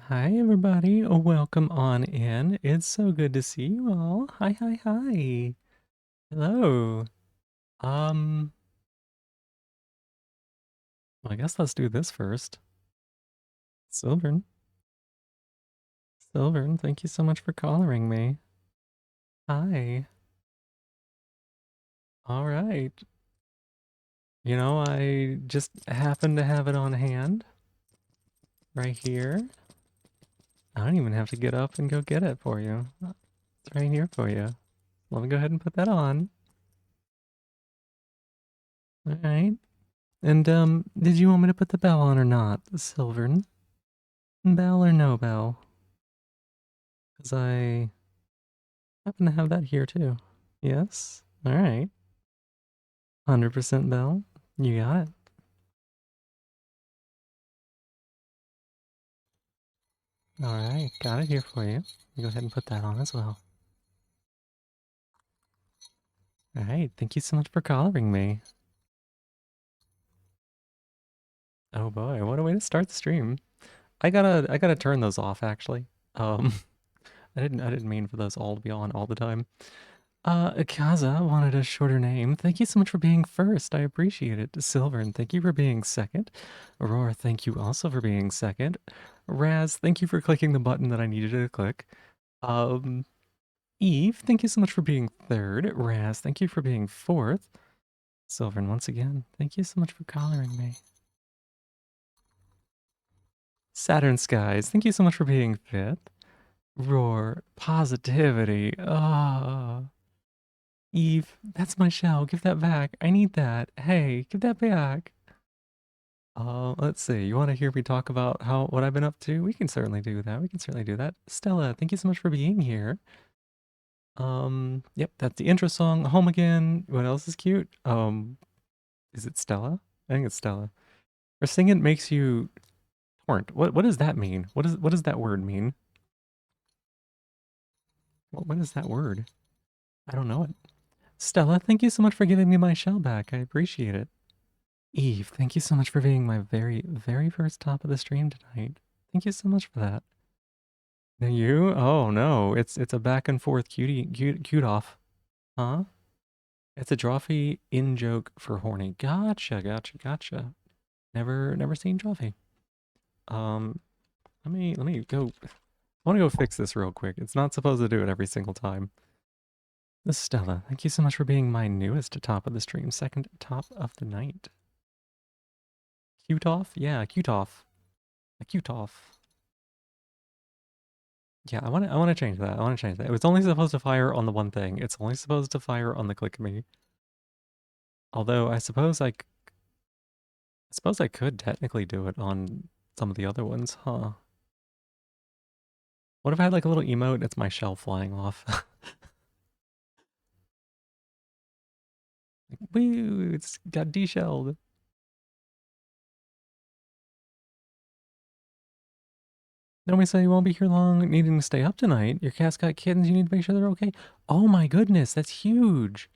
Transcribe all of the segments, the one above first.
Hi, everybody. Welcome on in. It's so good to see you all. Hi, hi, hi. Hello. Um, well, I guess let's do this first. Silvern. Silvern, thank you so much for collaring me. Hi. All right. You know, I just happen to have it on hand right here. I don't even have to get up and go get it for you. It's right here for you. Let me go ahead and put that on. All right. And, did you want me to put the bell on or not, Silvern? Bell or no bell? Because I happen to have that here too. Yes? Alright. 100% bell. You got it. Alright, got it here for you. You go ahead and put that on as well. Alright, thank you so much for collaring me. Oh boy, what a way to start the stream. I gotta turn those off actually. Um I didn't mean for those all to be on all the time. Kaza wanted a shorter name. Thank you so much for being first. I appreciate it. Silvern, thank you for being second. Aurora, thank you also for being second. Raz, thank you for clicking the button that I needed to click. Um, Eve, thank you so much for being third. Raz, thank you for being fourth. Silvern, once again, thank you so much for collaring me. Saturn Skies, thank you so much for being fifth. Roar, positivity. Ah. Eve, that's my shell. Give that back. I need that. Hey, give that back. Let's see. You want to hear me talk about what I've been up to? We can certainly do that. We can certainly do that. Stella, thank you so much for being here. Yep, that's the intro song. Home again. What else is cute? Is it Stella? I think it's Stella. Or sing it makes you torrent. What does that mean? What does that word mean? What is that word? I don't know it. Stella, thank you so much for giving me my shell back. I appreciate it. Eve, thank you so much for being my very, very first top of the stream tonight. Thank you so much for that. Now you? Oh no, it's a back and forth cute off. Huh? It's a drawfee in joke for horny. Gotcha. Never seen drawfee. Um, let me go. I want to go fix this real quick. It's not supposed to do it every single time. This is Stella. Thank you so much for being my newest top of the stream, second top of the night. Cute off? Yeah, cute off. A cute off. Yeah, I want to change that. I want to change that. It was only supposed to fire on the one thing. It's only supposed to fire on the click me. Although I suppose I could technically do it on some of the other ones, huh? What if I had like a little emote? It's my shell flying off. Like, woo! It's got deshelled. Don't we say you won't be here long, needing to stay up tonight? Your cat's got kittens. You need to make sure they're okay. Oh my goodness, that's huge.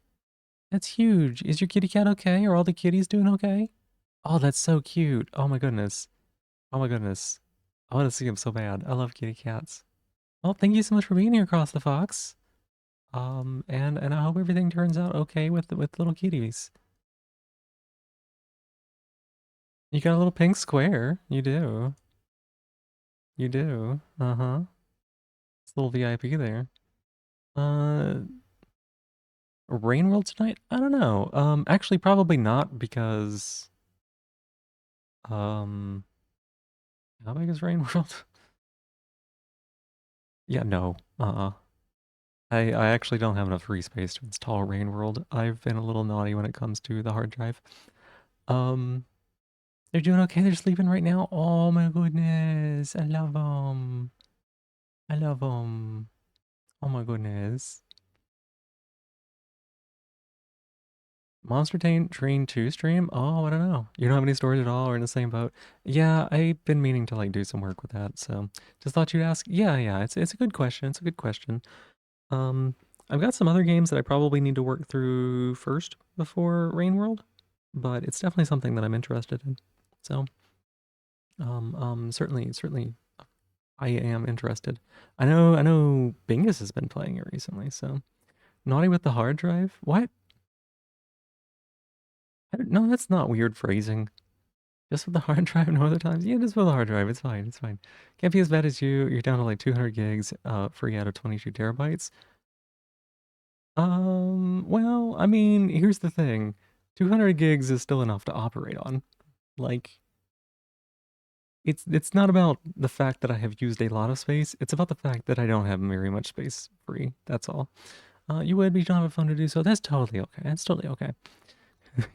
That's huge. Is your kitty cat okay? Are all the kitties doing okay? Oh, that's so cute. Oh my goodness. Oh my goodness. I want to see him so bad. I love kitty cats. Well, thank you so much for being here, Cross the Fox. And I hope everything turns out okay with little kitties. You got a little pink square. You do. You do. Uh-huh. It's a little VIP there. Uh, Rain World tonight? I don't know. Actually, probably not because, um, how big is Rain World? Yeah, no. I actually don't have enough free space to install Rain World. I've been a little naughty when it comes to the hard drive. Um, they're doing okay. They're sleeping right now. Oh my goodness. I love them. I love them. Oh my goodness. Monster Train 2 stream? Oh, I don't know. You don't have any storage at all or in the same boat? Yeah, I've been meaning to like do some work with that, so just thought you'd ask. Yeah, it's a good question. It's a good question. Um, I've got some other games that I probably need to work through first before Rain World, but it's definitely something that I'm interested in. So, certainly I am interested. I know Bingus has been playing it recently, so naughty with the hard drive? What? No, that's not weird phrasing. Just with the hard drive, no other times? Yeah, just with the hard drive. It's fine. It's fine. Can't be as bad as you. You're down to like 200 gigs, free out of 22 terabytes. Well, I mean, here's the thing. 200 gigs is still enough to operate on. Like, it's not about the fact that I have used a lot of space. It's about the fact that I don't have very much space free. That's all. You would be trying to have fun to do so. That's totally okay. That's totally okay.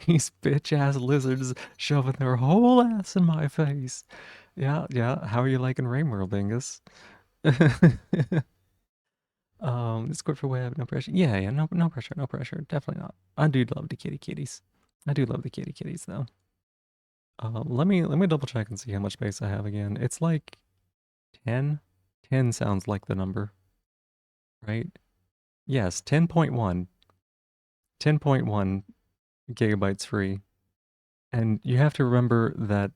These bitch ass lizards shoving their whole ass in my face. Yeah, yeah. How are you liking Rainworld, Dingus? Discord for web, no pressure. Yeah, yeah, no pressure, no pressure. Definitely not. I do love the kitties. I do love the kitties though. Let me double check and see how much space I have again. It's like 10. 10 sounds like the number, right? Yes, 10.1. 10.1 gigabytes free. And you have to remember that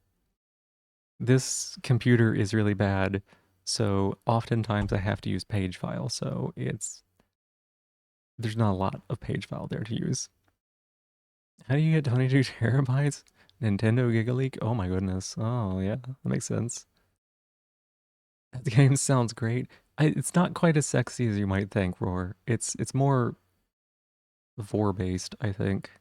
this computer is really bad, so oftentimes I have to use page file, so there's not a lot of page file there to use. How do you get 22 terabytes? Nintendo GigaLeak? Oh my goodness. Oh yeah, that makes sense. That game sounds great. It's not quite as sexy as you might think, Roar. It's more vor based, I think.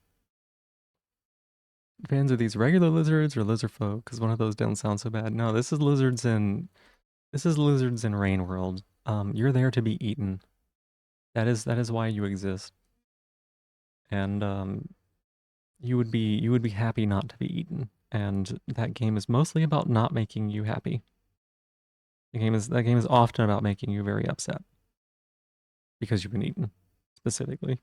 Fans of these regular lizards or lizard folk? Because one of those don't sound so bad. No, this is lizards in Rain World. You're there to be eaten. That is why you exist. And you would be happy not to be eaten. And that game is mostly about not making you happy. That game is often about making you very upset because you've been eaten, specifically.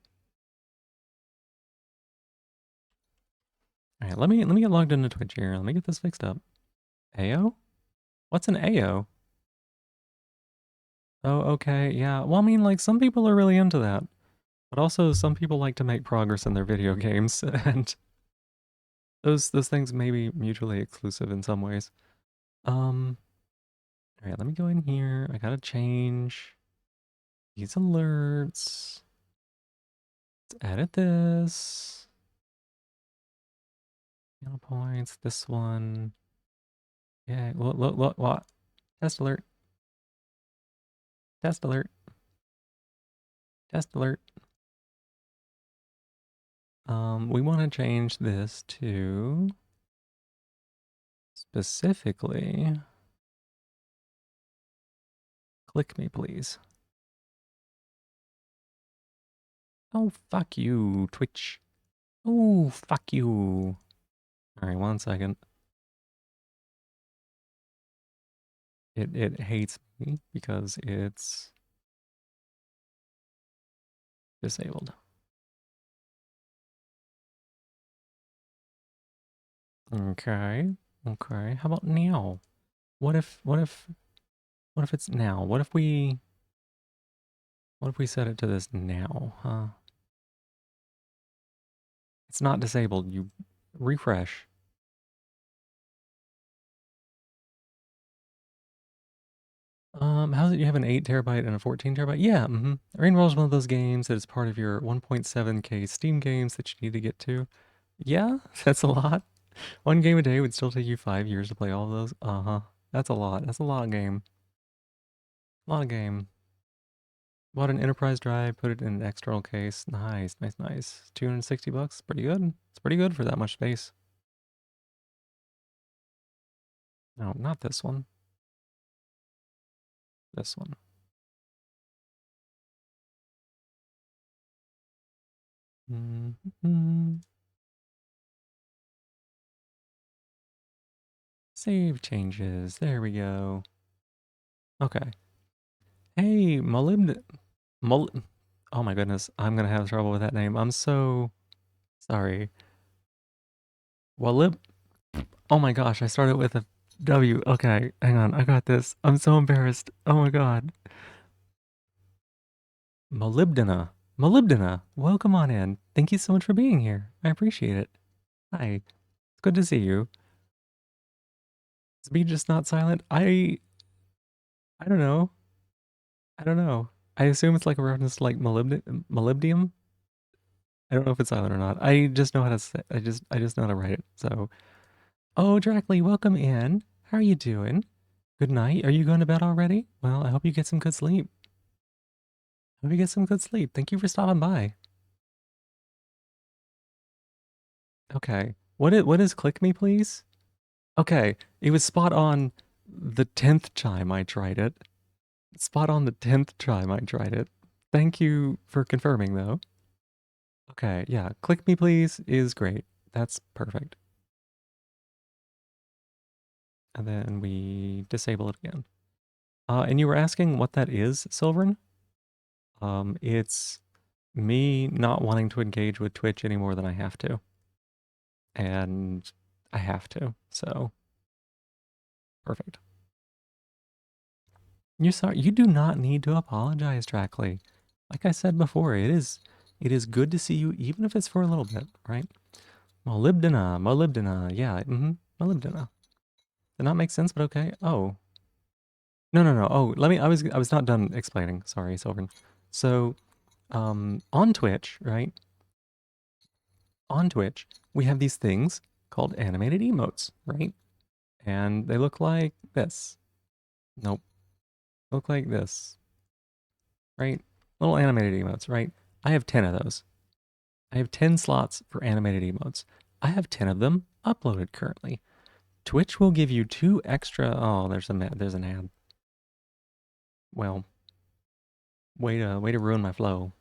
All right, let me get logged into Twitch here. Let me get this fixed up. AO? What's an AO? Oh, okay, yeah. Well, I mean, like some people are really into that, but also some people like to make progress in their video games, and those things may be mutually exclusive in some ways. Um, all right, let me go in here. I gotta change these alerts. Let's edit this. Channel points. This one. Yeah. Look. What? Test alert. Test alert. Test alert. We want to change this to specifically. Click me, please. Oh, fuck you, Twitch. Oh, fuck you. All right, 1 second. It hates me because it's disabled. Okay. Okay. How about now? What if it's now? What if we set it to this now, huh? It's not disabled. You refresh. How's it you have an 8 terabyte and a 14 terabyte? Yeah, Rainbow is one of those games that is part of your 1.7K Steam games that you need to get to. Yeah, that's a lot. One game a day would still take you 5 years to play all of those. Uh-huh. That's a lot. That's a lot of game. A lot of game. Bought an enterprise drive, put it in an external case. Nice, nice, nice. $260. Pretty good. It's pretty good for that much space. No, not this one. This one. Save changes. There we go. Okay. Hey, Mul oh my goodness, I'm gonna have trouble with that name. I'm so sorry. Walib. Oh my gosh, I started with a W. Okay, hang on, I got this. I'm so embarrassed. Oh my god. Molybdena. Molybdena. Welcome on in. Thank you so much for being here. I appreciate it. Hi. It's good to see you. Is me just not silent? I don't know. I don't know. I assume it's like a reference to like molybdenum. I don't know if it's silent or not. I just know how to say. I just know how to write it. So, oh, Dracly, welcome in. How are you doing? Good night. Are you going to bed already? Well, I hope you get some good sleep. Hope you get some good sleep. Thank you for stopping by. Okay. What is click me, please? Okay. It was spot on the 10th time I tried it. Spot on the 10th time I tried it. Thank you for confirming, though. Okay, yeah. Click me, please is great. That's perfect. And then we disable it again. And you were asking what that is, Silverin? It's me not wanting to engage with Twitch any more than I have to. And I have to, so perfect. You do not need to apologize, Dracly. Like I said before, it is good to see you, even if it's for a little bit, right? Molybdena, yeah, molybdena. Did not make sense, but okay. Oh, no, no, no. Oh, I was not done explaining. Sorry, Silverin. So, on Twitch, right? On Twitch, we have these things called animated emotes, right? And they look like this. Nope. Look like this, right? Little animated emotes, right? I have 10 of those. I have 10 slots for animated emotes. I have 10 of them uploaded currently. Twitch will give you 2 extra. Oh, there's an ad. Well, way to ruin my flow.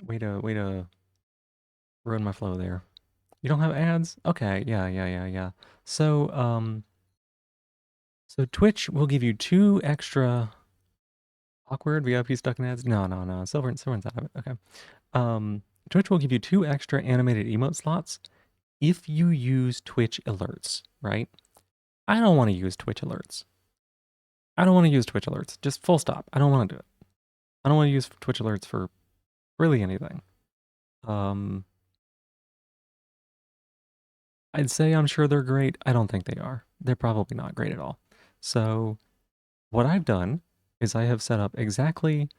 Way to ruin my flow there. You don't have ads? Okay, yeah. So, so Twitch will give you 2 extra awkward VIP stuck in ads. No. Silverin's out of it. Okay. Twitch will give you 2 extra animated emote slots if you use Twitch alerts, right? I don't want to use Twitch alerts. I don't want to use Twitch alerts. Just full stop. I don't want to do it. I don't want to use Twitch alerts for really anything. Um, I'd say I'm sure they're great. I don't think they are. They're probably not great at all. So what I've done is I have set up exactly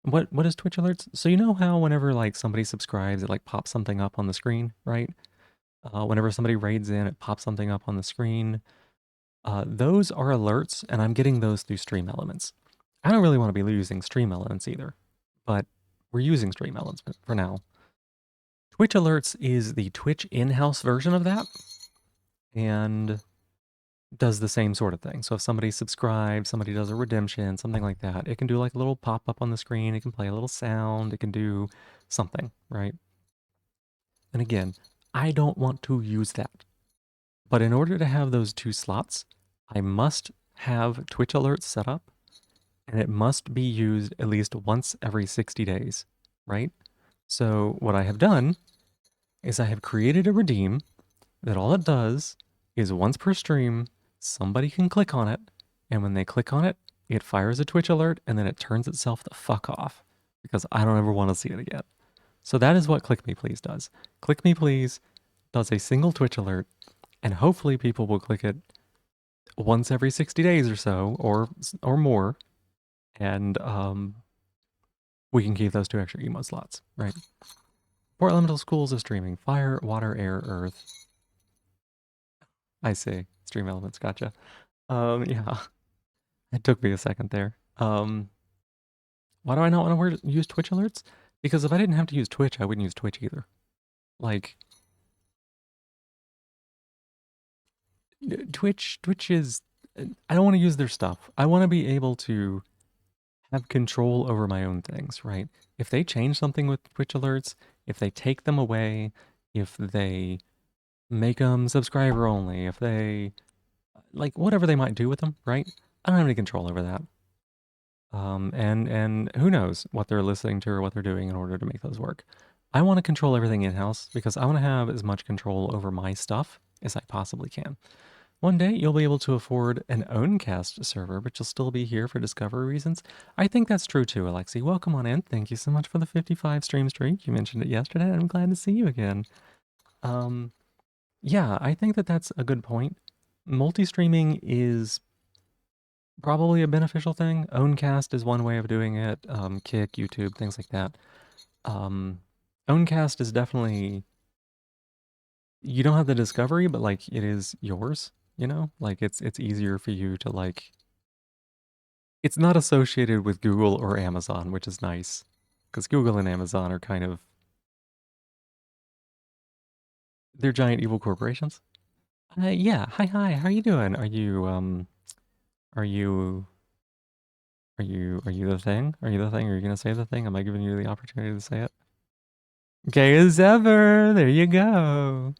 what is Twitch alerts? So you know how whenever like somebody subscribes, it like pops something up on the screen, right? Whenever somebody raids in, it pops something up on the screen. Those are alerts, and I'm getting those through Stream Elements. I don't really want to be using Stream Elements either, but we're using Stream Elements for now. Twitch alerts is the Twitch in-house version of that, and does the same sort of thing. So if somebody subscribes, somebody does a redemption, something like that, it can do like a little pop up on the screen. It can play a little sound. It can do something, right? And again, I don't want to use that. But in order to have those 2 slots, I must have Twitch alerts set up, and it must be used at least once every 60 days, right? So what I have done is I have created a redeem that all it does is once per stream, somebody can click on it, and when they click on it, it fires a Twitch alert, and then it turns itself the fuck off because I don't ever want to see it again. So that is what Click Me Please does. Click Me Please does a single Twitch alert, and hopefully people will click it once every 60 days or so, or more, and we can keep those 2 extra emote slots, right? 4 elemental schools of streaming: fire, water, air, earth. I see. Stream elements, gotcha. Yeah. It took me a second there. Why do I not want to use Twitch alerts? Because if I didn't have to use Twitch, I wouldn't use Twitch either. Like, Twitch is, I don't want to use their stuff. I want to be able to have control over my own things, right? If they change something with Twitch alerts, if they take them away, if they make them subscriber only, if they, like, whatever they might do with them, right? I don't have any control over that. And who knows what they're listening to or what they're doing in order to make those work. I want to control everything in-house because I want to have as much control over my stuff as I possibly can. One day you'll be able to afford an Owncast server, but you'll still be here for discovery reasons. I think that's true too, Alexi. Welcome on in. Thank you so much for the 55 stream streak. You mentioned it yesterday, and I'm glad to see you again. Yeah, I think that that's a good point. Multi-streaming is probably a beneficial thing. Owncast is one way of doing it. Kick, YouTube, things like that. Um, Owncast is definitely you don't have the discovery, but like it is yours. You know, like it's easier for you to like. It's not associated with Google or Amazon, which is nice, because Google and Amazon are kind of they're giant evil corporations. Yeah. Hi, hi. How are you doing? Are you are you the thing? Are you the thing? Are you gonna say the thing? Am I giving you the opportunity to say it? Gay as ever. There you go.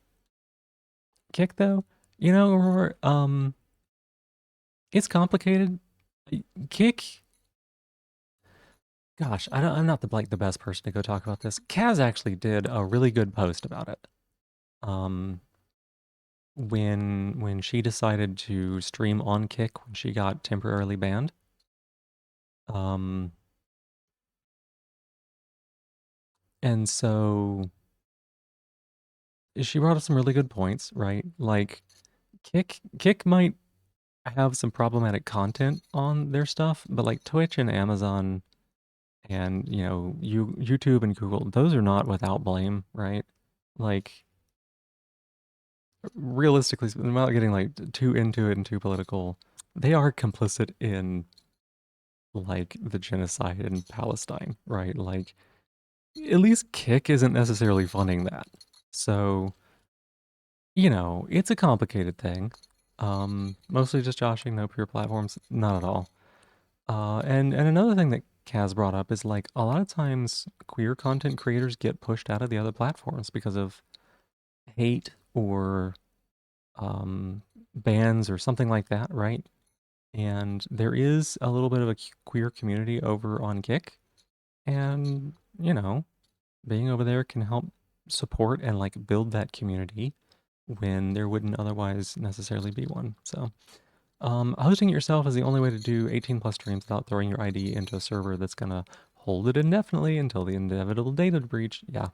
Kick though, you know, it's complicated. Kick, gosh, I'm not the best person to go talk about this. Kaz actually did a really good post about it. Um, when she decided to stream on Kick when she got temporarily banned. Um, and so she brought up some really good points, right? Like Kick might have some problematic content on their stuff, but like Twitch and Amazon and YouTube and Google, those are not without blame, right? Like realistically, without getting like too into it and too political, they are complicit in like the genocide in Palestine, right? Like at least Kick isn't necessarily funding that. So, it's a complicated thing. Mostly just joshing, no pure platforms, not at all. And another thing that Kaz brought up is like a lot of times queer content creators get pushed out of the other platforms because of hate or bans or something like that, right? And there is a little bit of a queer community over on Kick, and being over there can help support and like build that community when there wouldn't otherwise necessarily be one. So, hosting it yourself is the only way to do 18 plus streams without throwing your ID into a server that's gonna hold it indefinitely until the inevitable data breach. Yeah.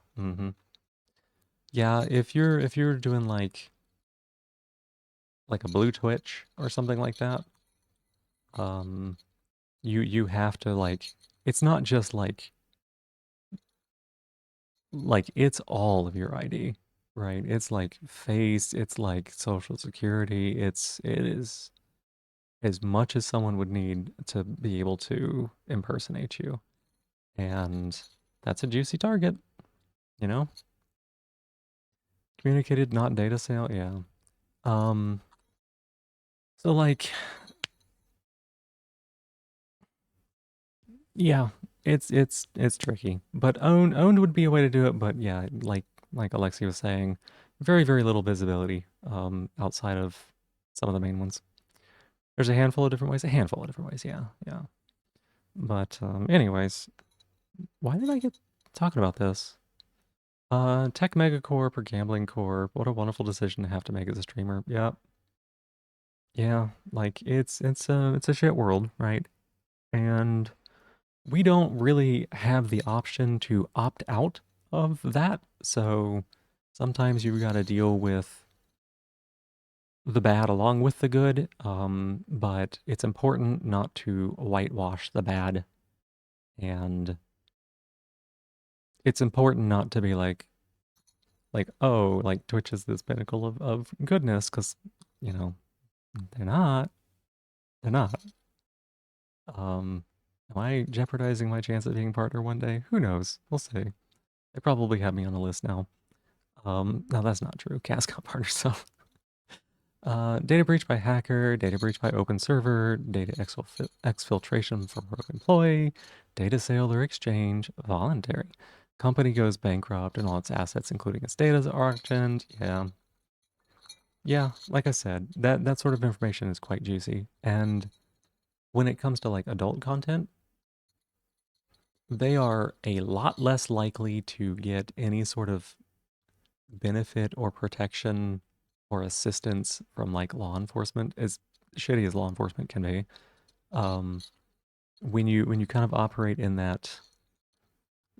Yeah, if you're doing like a blue Twitch or something like that, um you have to like it's not just like it's all of your ID, right? It's like face, it's like social security, it is as much as someone would need to be able to impersonate you. And that's a juicy target, you know? Communicated, not data sale, yeah. Um, so like, yeah, it's tricky. But owned would be a way to do it, but yeah, like Alexi was saying, very, very little visibility outside of some of the main ones. There's a handful of different ways, yeah, yeah. But anyways, why did I get talking about this? Tech Megacorp or Gambling Corp, what a wonderful decision to have to make as a streamer. Yep. Yeah, like it's a shit world, right? And we don't really have the option to opt out of that. So sometimes you've got to deal with the bad along with the good. But it's important not to whitewash the bad, and it's important not to be like oh, like Twitch is this pinnacle of goodness, because you know they're not. They're not. Um, am I jeopardizing my chance of being partner one day? Who knows? We'll see. They probably have me on the list now. No, that's not true. Cass got partner, so. Data breach by hacker, data breach by open server, data exfiltration from rogue employee, data sale or exchange, voluntary. Company goes bankrupt and all its assets, including its data, is auctioned. Yeah. Yeah, like I said, that sort of information is quite juicy. And when it comes to like adult content, they are a lot less likely to get any sort of benefit or protection or assistance from like law enforcement, as shitty as law enforcement can be. Um, when you kind of operate in that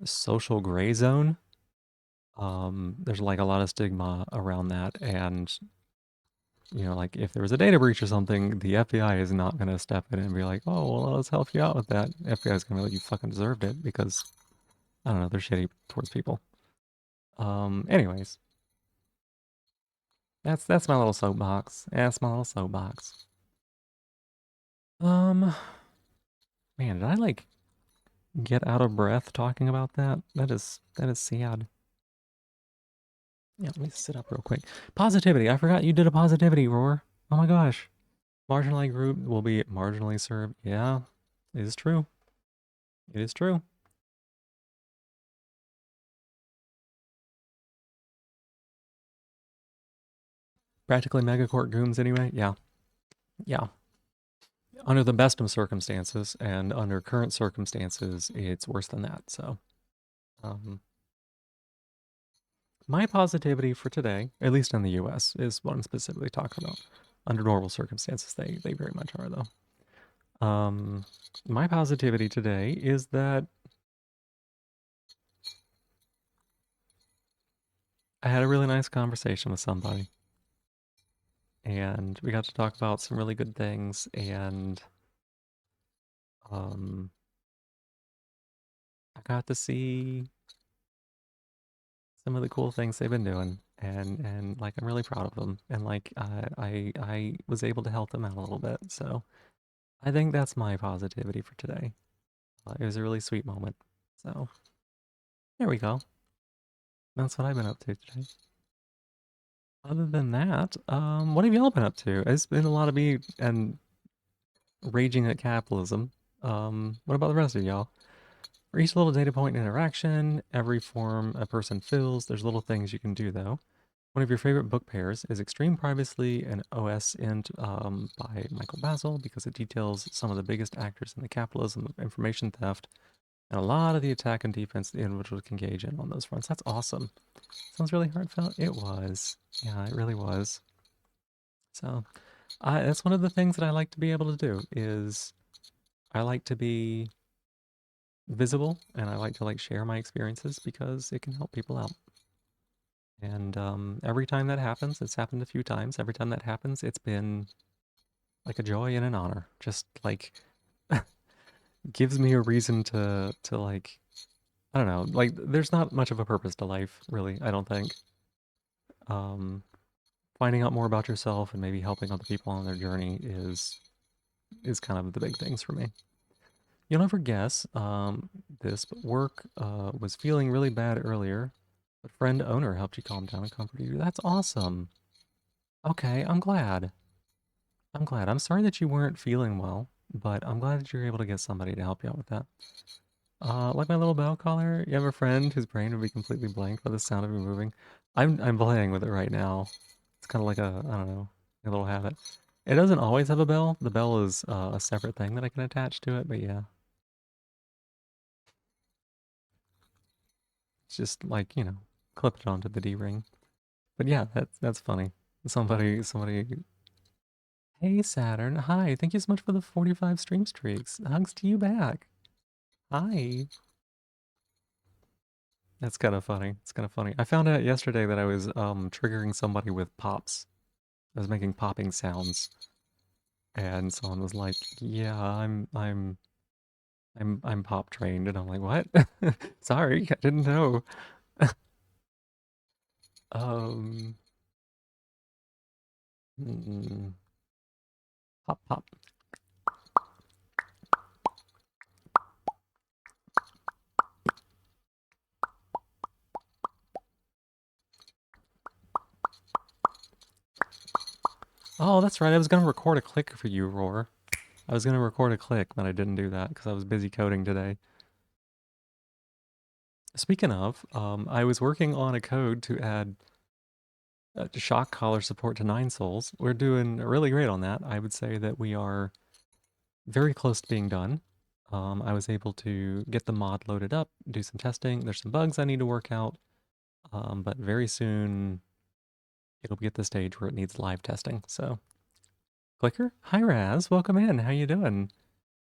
social gray zone, There's like a lot of stigma around that, and you know, like if there was a data breach or something, the FBI is not going to step in and be like, "Oh, well, let's help you out with that." FBI is going to be like, "You fucking deserved it," because I don't know, they're shitty towards people. Anyways, that's my little soapbox. That's my little soapbox. Um, man, did I like get out of breath talking about that? That is sad. Yeah, let me sit up real quick. Positivity. I forgot you did a positivity, Roar. Oh my gosh. Marginally group will be marginally served. Yeah, it is true. It is true. Practically megacorp goons anyway. Yeah. Yeah. Under the best of circumstances and under current circumstances, it's worse than that. So, um, my positivity for today, at least in the US, is what I'm specifically talking about. Under normal circumstances, they very much are, though. My positivity today is that I had a really nice conversation with somebody, and we got to talk about some really good things, and um, I got to see some of the cool things they've been doing, and like I'm really proud of them, and like I was able to help them out a little bit, so I think that's my positivity for today. It was a really sweet moment, so there we go. That's what I've been up to today. Other than that, what have y'all been up to? It's been a lot of me and raging at capitalism. What about the rest of y'all? For each little data point interaction, every form a person fills, there's little things you can do though. One of your favorite book pairs is Extreme Privacy and OS Int by Michael Basil because it details some of the biggest actors in the capitalism of information theft and a lot of the attack and defense the individual can engage in on those fronts. That's awesome. Sounds really heartfelt. It was. Yeah, it really was. So that's one of the things that I like to be able to do is I like to be visible and I like to like share my experiences because it can help people out. And every time that happens, it's happened a few times. Every time that happens, it's been like a joy and an honor. Just like gives me a reason to like I don't know. Like there's not much of a purpose to life, really. I don't think. Um, Finding out more about yourself and maybe helping other people on their journey is kind of the big things for me. You'll never guess this, but work was feeling really bad earlier. But friend owner helped you calm down and comfort you. That's awesome. Okay, I'm glad. I'm glad. I'm sorry that you weren't feeling well, but I'm glad that you're able to get somebody to help you out with that. Like my little bell collar, you have a friend whose brain would be completely blank by the sound of you moving. I'm playing with it right now. It's kind of like a, I don't know, a little habit. It doesn't always have a bell. The bell is a separate thing that I can attach to it, but yeah, it's just like, you know, clip it onto the D-ring. But yeah, that's funny. Somebody. Hey Saturn, hi. Thank you so much for the 45 stream streaks. Hugs to you back. Hi. That's kind of funny. It's kind of funny. I found out yesterday that I was triggering somebody with pops. I was making popping sounds, and someone was like, "Yeah, I'm pop trained," and I'm like, "What? Sorry, I didn't know." Um, mm, pop pop. Oh, that's right. I was gonna record a click for you, Roar. I was gonna record a click, but I didn't do that because I was busy coding today. Speaking of, I was working on a code to add shock collar support to Nine Souls. We're doing really great on that. I would say that we are very close to being done. I was able to get the mod loaded up, do some testing. There's some bugs I need to work out, but very soon it'll be at the stage where it needs live testing. So, Clicker, hi Raz, welcome in. How you doing?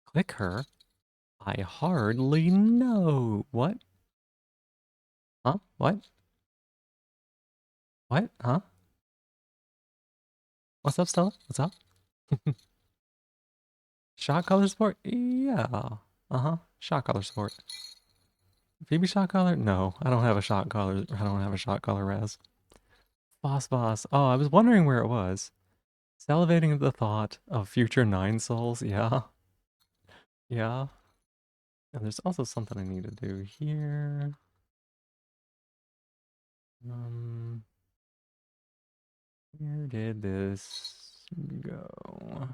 Clicker, I hardly know. What? Huh? What? What? Huh? What's up, Stella? What's up? Shot color sport? Yeah. Uh-huh. Shot color sport. Phoebe shot color? No, I don't have a shot color. I don't have a shot color res. Boss boss. Oh, I was wondering where it was. Salivating at the thought of future Nine Souls. Yeah. Yeah. And there's also something I need to do here. Um, where did this go?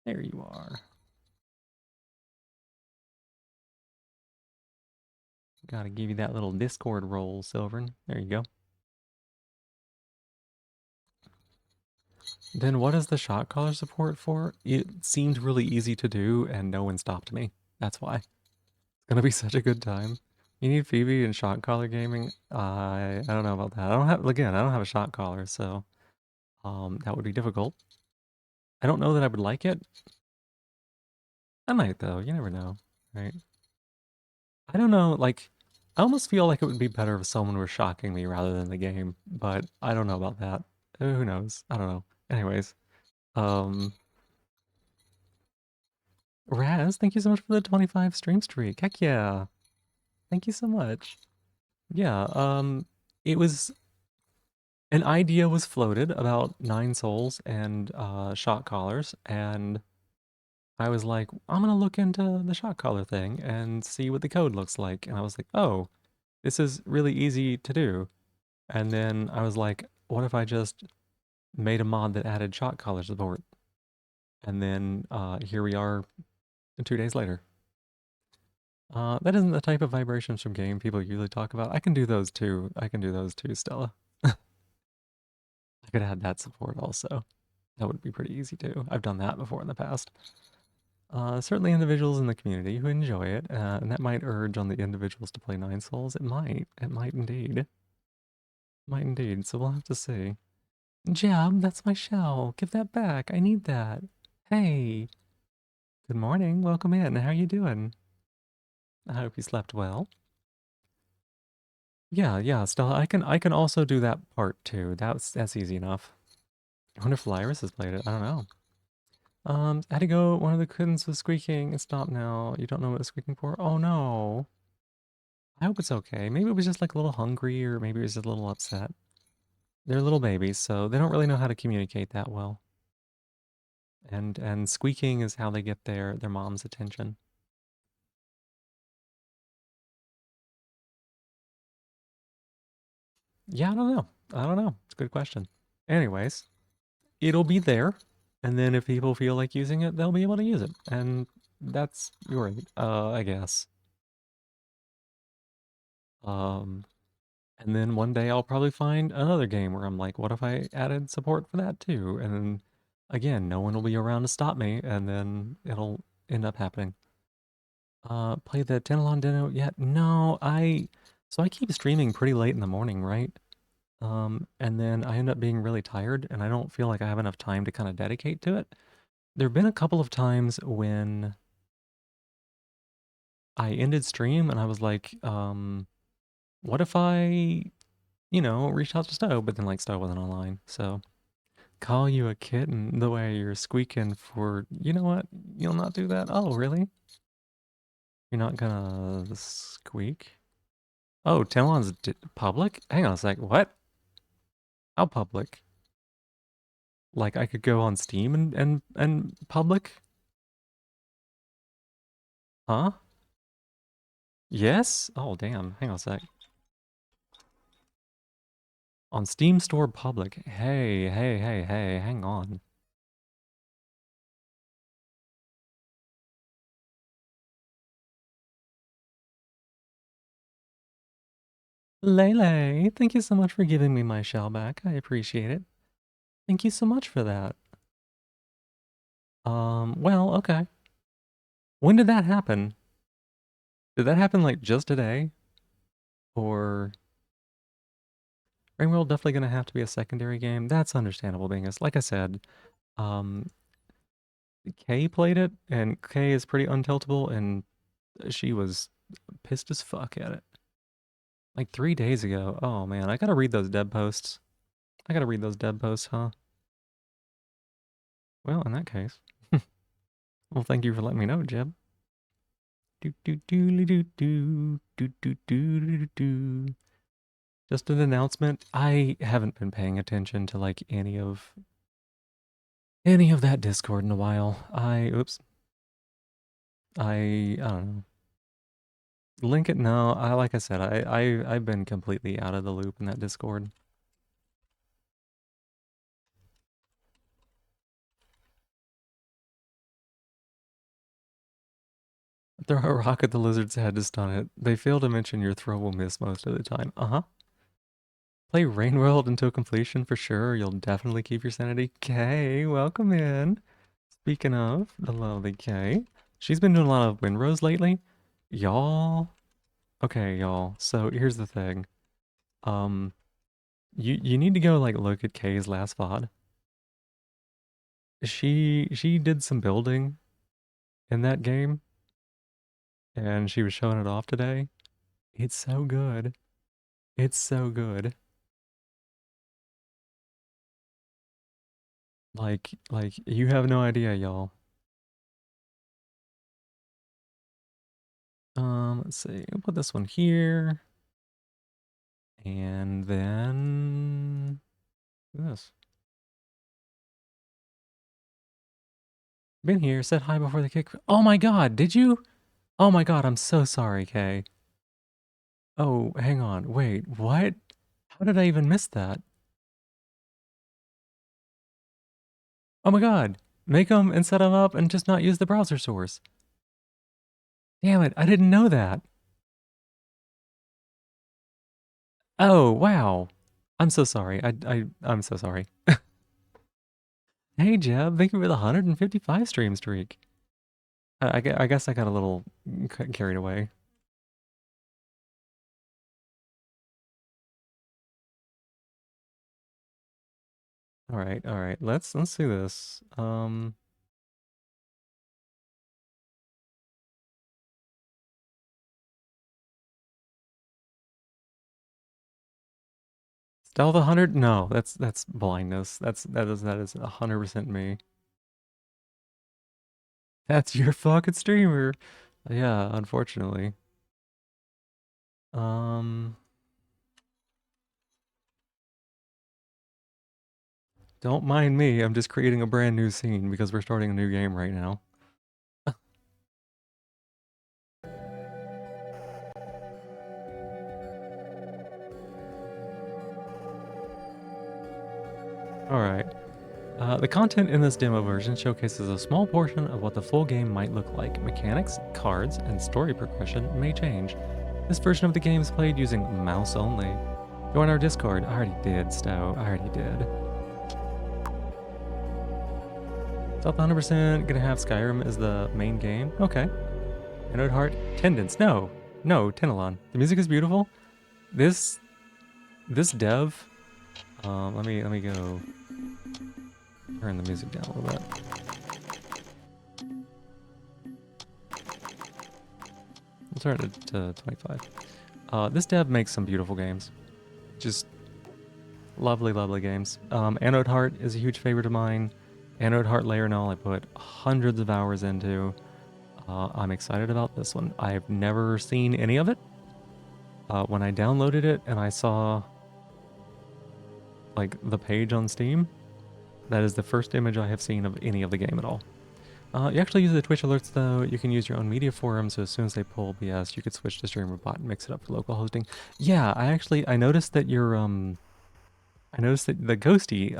There you are. Gotta give you that little Discord roll, Silvern. There you go. Then what is the shot caller support for? It seemed really easy to do and no one stopped me. That's why. It's gonna be such a good time. You need Phoebe and shot caller gaming. I don't know about that. I don't have a shot caller, so that would be difficult. I don't know that I would like it. I might though, you never know, right? I don't know, like I almost feel like it would be better if someone were shocking me rather than the game, but I don't know about that. Who knows? I don't know. Anyways, um Raz, thank you so much for the 25 stream streak. Heck yeah. Thank you so much. Yeah, it was an idea was floated about Nine Souls and shot collars, and I was like, I'm gonna look into the shot collar thing and see what the code looks like. And I was like, oh, this is really easy to do. And then I was like, what if I just made a mod that added shot collar support? And then here we are 2 days later. That isn't the type of vibrations from game people usually talk about. I can do those too. I can do those too, Stella. I could add that support also. That would be pretty easy too. I've done that before in the past. Certainly individuals in the community who enjoy it, and that might urge on the individuals to play Nine Souls. It might. It might indeed. It might indeed. So we'll have to see. Jab, that's my shell. Give that back. I need that. Hey. Good morning. Welcome in. How you doing? I hope you slept well. Yeah, yeah, Stella, I can also do that part too. That's easy enough. I wonder if Lyris has played it. I don't know. I had to go. One of the kittens was squeaking. It stopped now. You don't know what it's squeaking for? Oh no. I hope it's okay. Maybe it was just like a little hungry, or maybe it was just a little upset. They're little babies, so they don't really know how to communicate that well. And squeaking is how they get their mom's attention. Yeah, I don't know. I don't know. It's a good question. Anyways, it'll be there, and then if people feel like using it, they'll be able to use it, and that's great. I guess. Um, and then one day I'll probably find another game where I'm like, what if I added support for that too? And then again, no one will be around to stop me, and then it'll end up happening. Play the Tenalon Deno yet? No, so I keep streaming pretty late in the morning, right? And then I end up being really tired, and I don't feel like I have enough time to kind of dedicate to it. There have been a couple of times when I ended stream and I was like, what if I, reached out to Stowe, but then like Stowe wasn't online. So call you a kitten the way you're squeaking for, you know what? You'll not do that? Oh, really? You're not gonna squeak? Oh, Talon's public? Hang on a sec. What? How public? Like I could go on Steam and public? Huh? Yes? Oh, damn. Hang on a sec. On Steam Store public. Hey, hey, hey, hey, hang on. Lele, thank you so much for giving me my shell back. I appreciate it. Thank you so much for that. Well, okay. When did that happen? Did that happen like just today? Or Ringworld definitely gonna have to be a secondary game? That's understandable, Bingus. Like I said, um, Kay played it, and Kay is pretty untiltable, and she was pissed as fuck at it. Like 3 days ago. Oh man, I gotta read those dev posts. I gotta read those dev posts, huh? Well, in that case. Well, thank you for letting me know, Jeb. Do do do do do do do do do do. Just an announcement. I haven't been paying attention to like any of that Discord in a while. Oops. I don't know. Link it. No, like I said, I've been completely out of the loop in that Discord. Throw a rock at the lizard's head to stun it. They fail to mention your throw will miss most of the time. Uh-huh. Play Rain World until completion for sure. You'll definitely keep your sanity. Kay, welcome in. Speaking of the lovely Kay, she's been doing a lot of Windrose lately. Y'all. Okay, y'all. So here's the thing. Um, you need to go like look at Kay's last VOD. She did some building in that game, and she was showing it off today. It's so good. It's so good. Like you have no idea, y'all. Let's see. I'll put this one here, and then this. Been here. Said hi before the kick. Oh my God! Did you? Oh my God! I'm so sorry, Kay. Oh, hang on. Wait, what? How did I even miss that? Oh my God! Make them and set them up, and just not use the browser source. Damn it! I didn't know that. Oh wow! I'm so sorry. I'm so sorry. Hey Jeb, thank you for the 155 stream streak. I guess I got a little carried away. All right. Let's do this. Stealth 100? No, that's blindness. That is 100% me. That's your fucking streamer. Yeah, unfortunately. Um, don't mind me. I'm just creating a brand new scene because we're starting a new game right now. All right. The content in this demo version showcases a small portion of what the full game might look like. Mechanics, cards, and story progression may change. This version of the game is played using mouse only. Join our Discord. I already did, Stowe. I already did. Stealth 100% gonna have Skyrim as the main game. Okay. Anode Heart. Tendons. No, Tenelon. The music is beautiful. This dev. Let me go turn the music down a little bit. We'll turn it to 25. This dev makes some beautiful games. Just lovely, lovely games. Anode Heart is a huge favorite of mine. Anode Heart Layer Null I put hundreds of hours into. I'm excited about this one. I've never seen any of it. When I downloaded it and I saw like the page on Steam, that is the first image I have seen of any of the game at all. You actually use the Twitch alerts though. You can use your own media forum, so as soon as they pull BS, you could switch to streamer bot and mix it up for local hosting. Yeah, I noticed that your I noticed that the Ghosty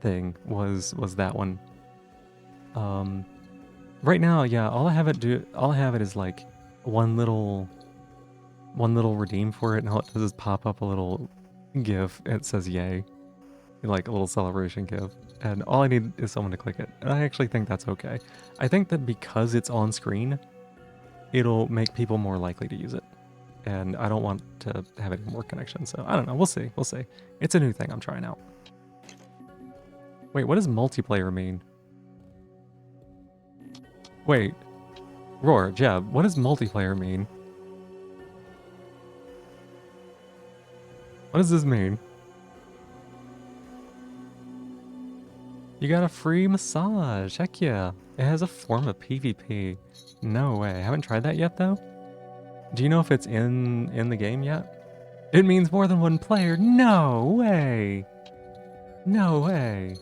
thing was that one. Right now, yeah, all I have it is like one little redeem for it, and all it does is pop up a little GIF. It says yay, like a little celebration GIF, and all I need is someone to click it. And I actually think that's okay. I think that because it's on screen, it'll make people more likely to use it. And I don't want to have any more connections, so I don't know. We'll see. We'll see. It's a new thing I'm trying out. Wait, what does multiplayer mean? Wait, Roar, Jeb, what does multiplayer mean? What does this mean? You got a free massage. Heck yeah. It has a form of PvP. No way. Haven't tried that yet though. Do you know if it's in the game yet? It means more than one player. No way. No way.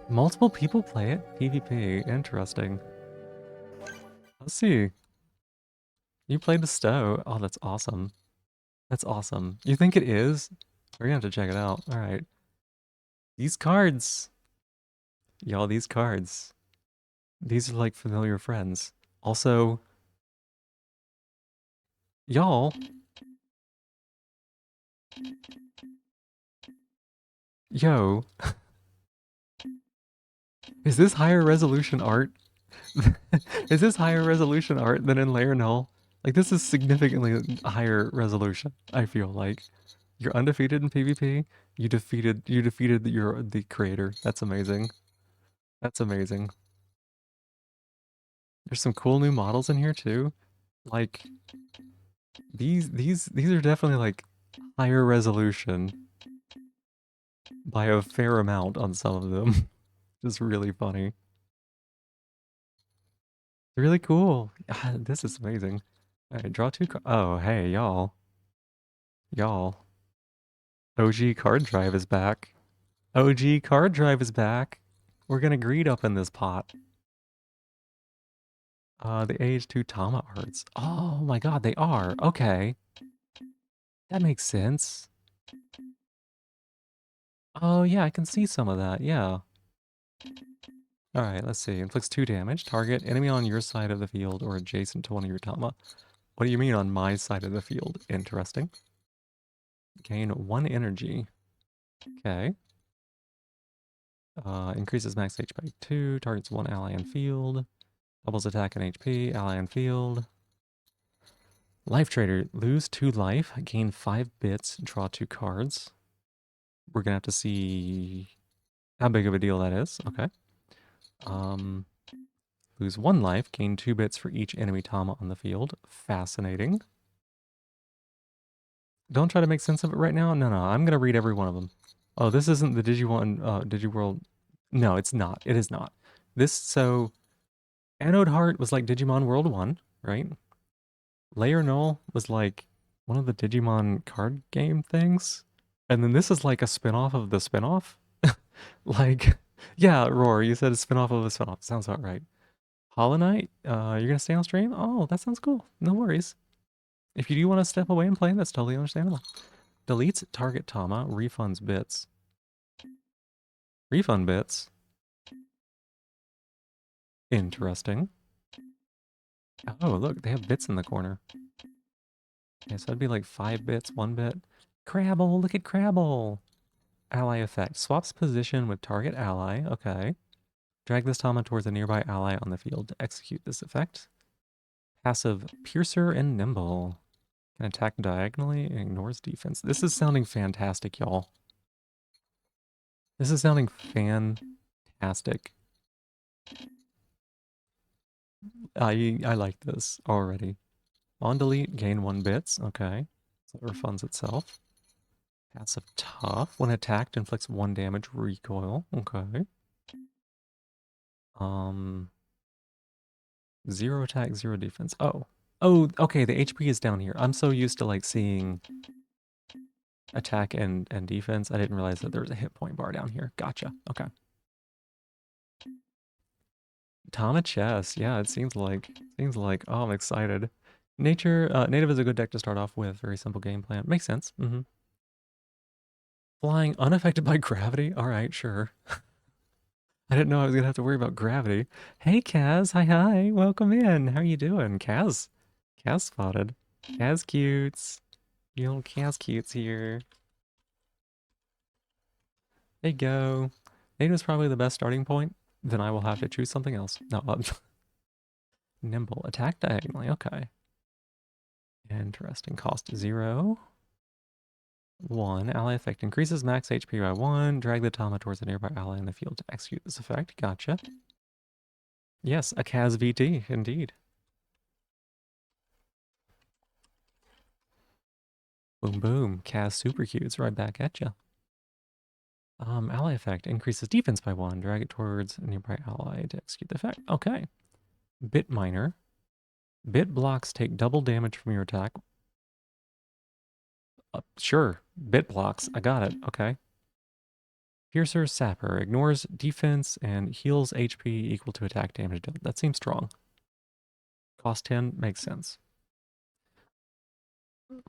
Multiple people play it? PvP. Interesting. Let's see. You played the Stowe. Oh, that's awesome. That's awesome. You think it is? We're gonna have to check it out. Alright. These cards. Y'all, these cards. These are like familiar friends. Also, y'all. Yo. Is this higher resolution art? Is this higher resolution art than in Layer Null? Like, this is significantly higher resolution, I feel like. You're undefeated in PvP. You defeated the creator. That's amazing. That's amazing. There's some cool new models in here too. Like these are definitely like higher resolution by a fair amount on some of them. Just really funny. Really cool. This is amazing. Alright, draw two cards. Oh, hey, y'all. Y'all. OG card drive is back. OG card drive is back. We're gonna greed up in this pot. The AH2 Tama arts. Oh my god, they are. Okay. That makes sense. Oh yeah, I can see some of that, yeah. Alright, let's see. Inflicts 2 damage. Target enemy on your side of the field or adjacent to one of your Tama. What do you mean on my side of the field? Interesting. Gain 1 energy. Okay. Increases max HP by 2. Targets 1 ally in field. Doubles attack and HP. Ally in field. Life Trader. Lose 2 life. Gain 5 bits. Draw 2 cards. We're gonna have to see how big of a deal that is. Okay. Lose 1 life. Gain 2 bits for each enemy Tama on the field. Fascinating. Don't try to make sense of it right now. No, I'm gonna read every one of them. Oh, this isn't the Digiworld. No, it's not. It is not. So Anode Heart was like Digimon World 1, right? Layer Null was like one of the Digimon card game things. And then this is like a spin-off of the spin-off. Like, yeah, Roar, you said a spin-off of a spin-off. Sounds about right. Hollow Knight, you're gonna stay on stream? Oh, that sounds cool. No worries. If you do want to step away and play, that's totally understandable. Deletes target Tama, refunds bits. Refund bits? Interesting. Oh, look, they have bits in the corner. Okay, so that'd be like 5 bits, 1 bit. Crabble, look at Crabble! Ally effect. Swaps position with target ally. Okay. Drag this Tama towards a nearby ally on the field to execute this effect. Passive Piercer and Nimble. Can attack diagonally and ignores defense. This is sounding fantastic, y'all. This is sounding fantastic. I like this already. On delete, gain 1 bits. Okay. So it refunds itself. Passive tough. When attacked, inflicts 1 damage recoil. Okay. 0 attack, 0 defense. Oh. Oh, okay, the HP is down here. I'm so used to like seeing attack and defense. I didn't realize that there was a hit point bar down here. Gotcha. Okay. Tama Chess. Yeah, it seems like. Oh, I'm excited. Native is a good deck to start off with. Very simple game plan. Makes sense. Flying unaffected by gravity? Alright, sure. I didn't know I was gonna have to worry about gravity. Hey, Kaz. Hi. Welcome in. How you doing? Kaz spotted. Kaz cutes. You little Kaz cutes here. There you go. Native is probably the best starting point. Then I will have to choose something else. No, Nimble. Attack diagonally. Okay. Interesting. Cost 0. 1. Ally effect. Increases max HP by 1. Drag the Tama towards a nearby ally in the field to execute this effect. Gotcha. Yes, a Kaz VT, indeed. Boom, boom. Kaz super cute. It's right back at you. Ally effect increases defense by 1. Drag it towards a nearby ally to execute the effect. Okay. Bit miner. Bit blocks take double damage from your attack. Sure. Bit blocks. I got it. Okay. Piercer Sapper ignores defense and heals HP equal to attack damage. That seems strong. Cost 10 makes sense.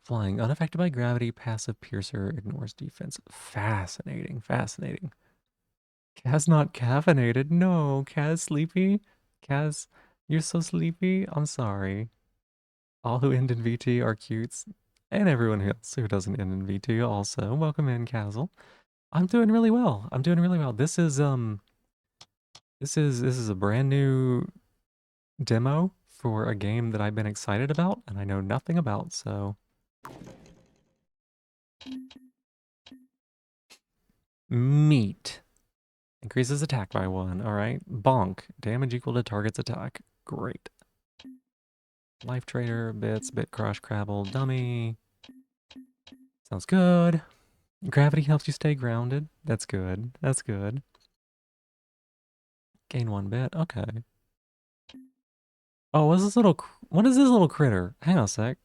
Flying unaffected by gravity, passive Piercer ignores defense. Fascinating, fascinating. Kaz not caffeinated. No, Kaz sleepy. Kaz, you're so sleepy. I'm sorry. All who end in VT are cutes. And everyone else who doesn't end in VT also. Welcome in, Kazel. I'm doing really well. I'm doing really well. This is a brand new demo for a game that I've been excited about and I know nothing about, so meat. Increases attack by 1. Alright. Bonk. Damage equal to target's attack. Great. Life Trader, Bits, Bit Crush, Crabble, Dummy. Sounds good. Gravity helps you stay grounded. That's good. That's good. Gain 1 bit. Okay. Oh, what is this little critter? Hang on a sec.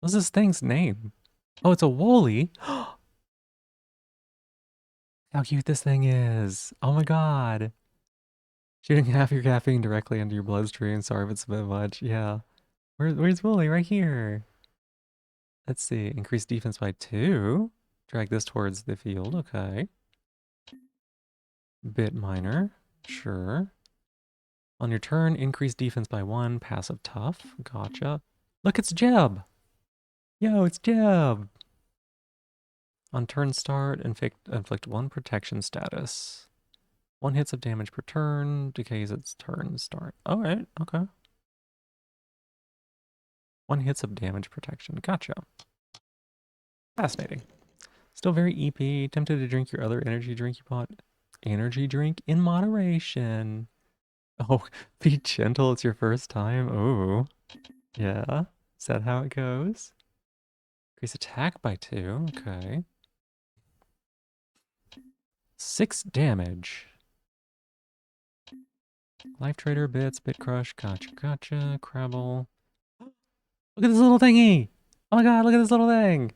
What's this thing's name? Oh, it's a woolly. How cute this thing is. Oh my god. Shooting half your caffeine directly into your bloodstream. Sorry if it's a bit much. Yeah. Where's Wooly? Right here. Let's see. Increase defense by 2. Drag this towards the field. Okay. Bit miner. Sure. On your turn, increase defense by 1. Passive tough. Gotcha. Look, it's Jeb. Yo, it's Jeb. On turn start, inflict 1 protection status. 1 hits of damage per turn. Decays its turn start. Alright, okay. 1 hits of damage protection. Gotcha. Fascinating. Still very EP. Tempted to drink your other energy drink you bought. Energy drink in moderation. Oh, be gentle. It's your first time. Oh, yeah. Is that how it goes? Increase attack by 2. Okay. 6 damage. Life Trader, Bits, Bit Crush. Gotcha, gotcha. Crabble. Look at this little thingy. Oh my god, look at this little thing.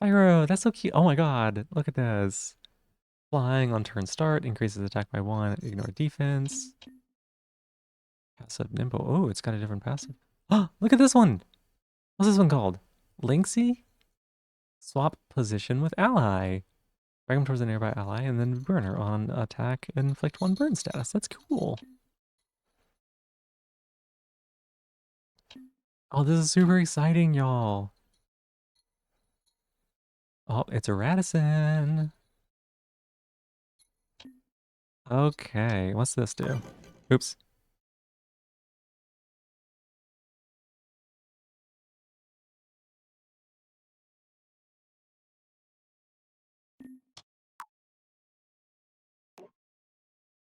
Pyro, that's so cute. Oh my god, look at this. Flying on turn start, increases attack by 1, ignore defense. Passive Nimble. Oh, it's got a different passive. Oh, look at this one. What's this one called? Lynxy? Swap position with ally. Drag him towards a nearby ally and then burner on attack and inflict 1 burn status. That's cool. Oh, this is super exciting, y'all. Oh, it's a Radisson. Okay, what's this do? Oops.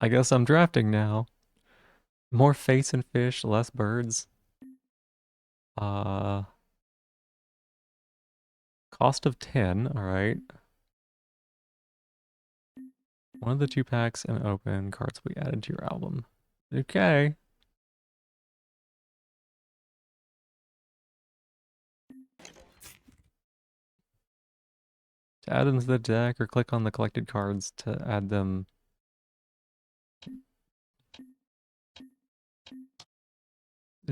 I guess I'm drafting now. More face and fish, less birds. Cost of 10, alright. One of the 2 packs and open cards will be added to your album. Okay. To add them to the deck or click on the collected cards to add them.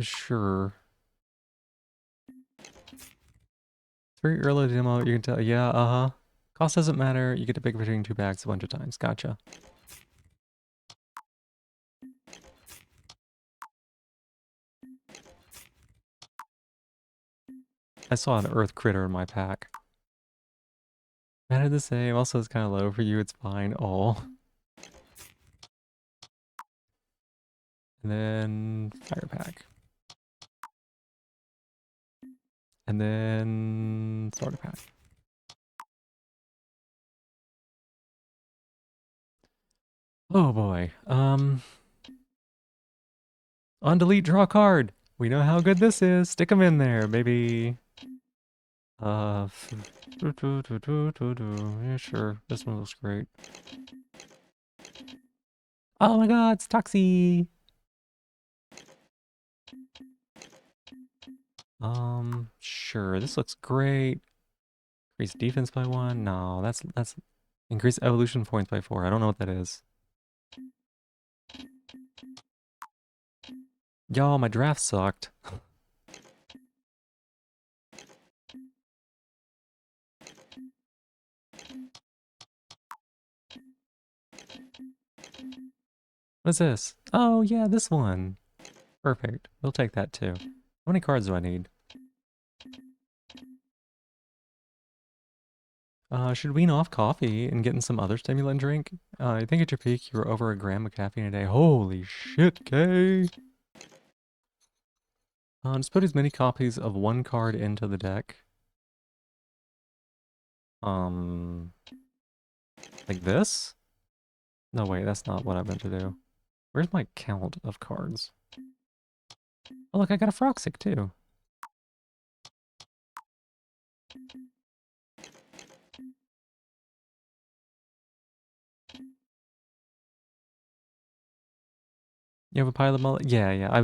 Sure. It's very early demo, you can tell. Yeah, uh-huh. Cost doesn't matter. You get to pick between 2 packs a bunch of times. Gotcha. I saw an earth critter in my pack. Matter the same. Also, it's kind of low for you. It's fine. Oh. And then fire pack. And then starter pack. Oh boy. On delete, draw card. We know how good this is. Stick them in there, baby. Yeah, sure. This one looks great. Oh my god, it's Toxie! Sure, this looks great. Increase defense by 1. No, that's increase evolution points by 4. I don't know what that is. Y'all, my draft sucked. What's this? Oh yeah, this one. Perfect. We'll take that too. How many cards do I need? Should wean off coffee and get in some other stimulant drink? I think at your peak you were over a gram of caffeine a day. Holy shit, Kay! Just put as many copies of one card into the deck. Like this? No, wait, that's not what I meant to do. Where's my count of cards? Oh, look, I got a Froxic too. You have a pile of mullet? Yeah. I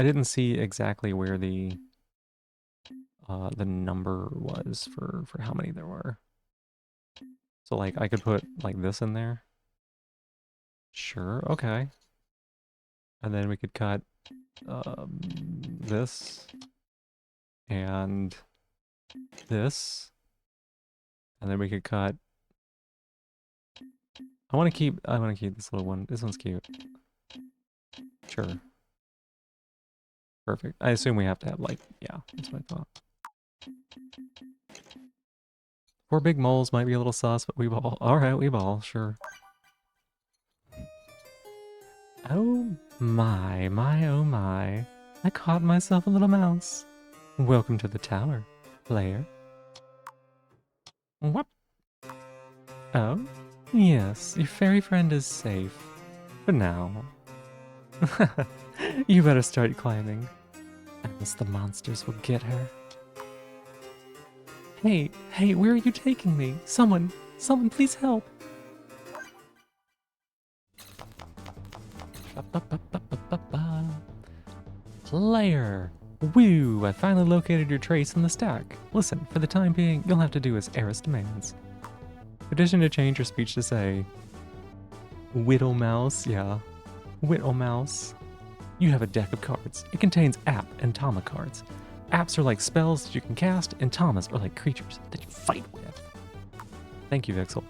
didn't see exactly where the number was for how many there were. So like I could put like this in there. Sure, okay. And then we could cut this and this. And then we could cut. I want to keep this little one. This one's cute. Sure. Perfect. I assume we have to have like, yeah, that's what I thought. 4 big moles might be a little sus, but we ball. Alright, we ball, sure. Oh my, oh my. I caught myself a little mouse. Welcome to the tower, player. What? Oh? Yes, your fairy friend is safe. For now. You better start climbing. Unless the monsters will get her. Hey, where are you taking me? Someone please help. Player. Woo, I finally located your trace in the stack. Listen, for the time being, you'll have to do as Eris demands. Petition to change your speech to say, Whittle Mouse, yeah. Whittle Mouse. You have a deck of cards. It contains app and Tama cards. Apps are like spells that you can cast, and Tamas are like creatures that you fight with. Thank you, Vixel.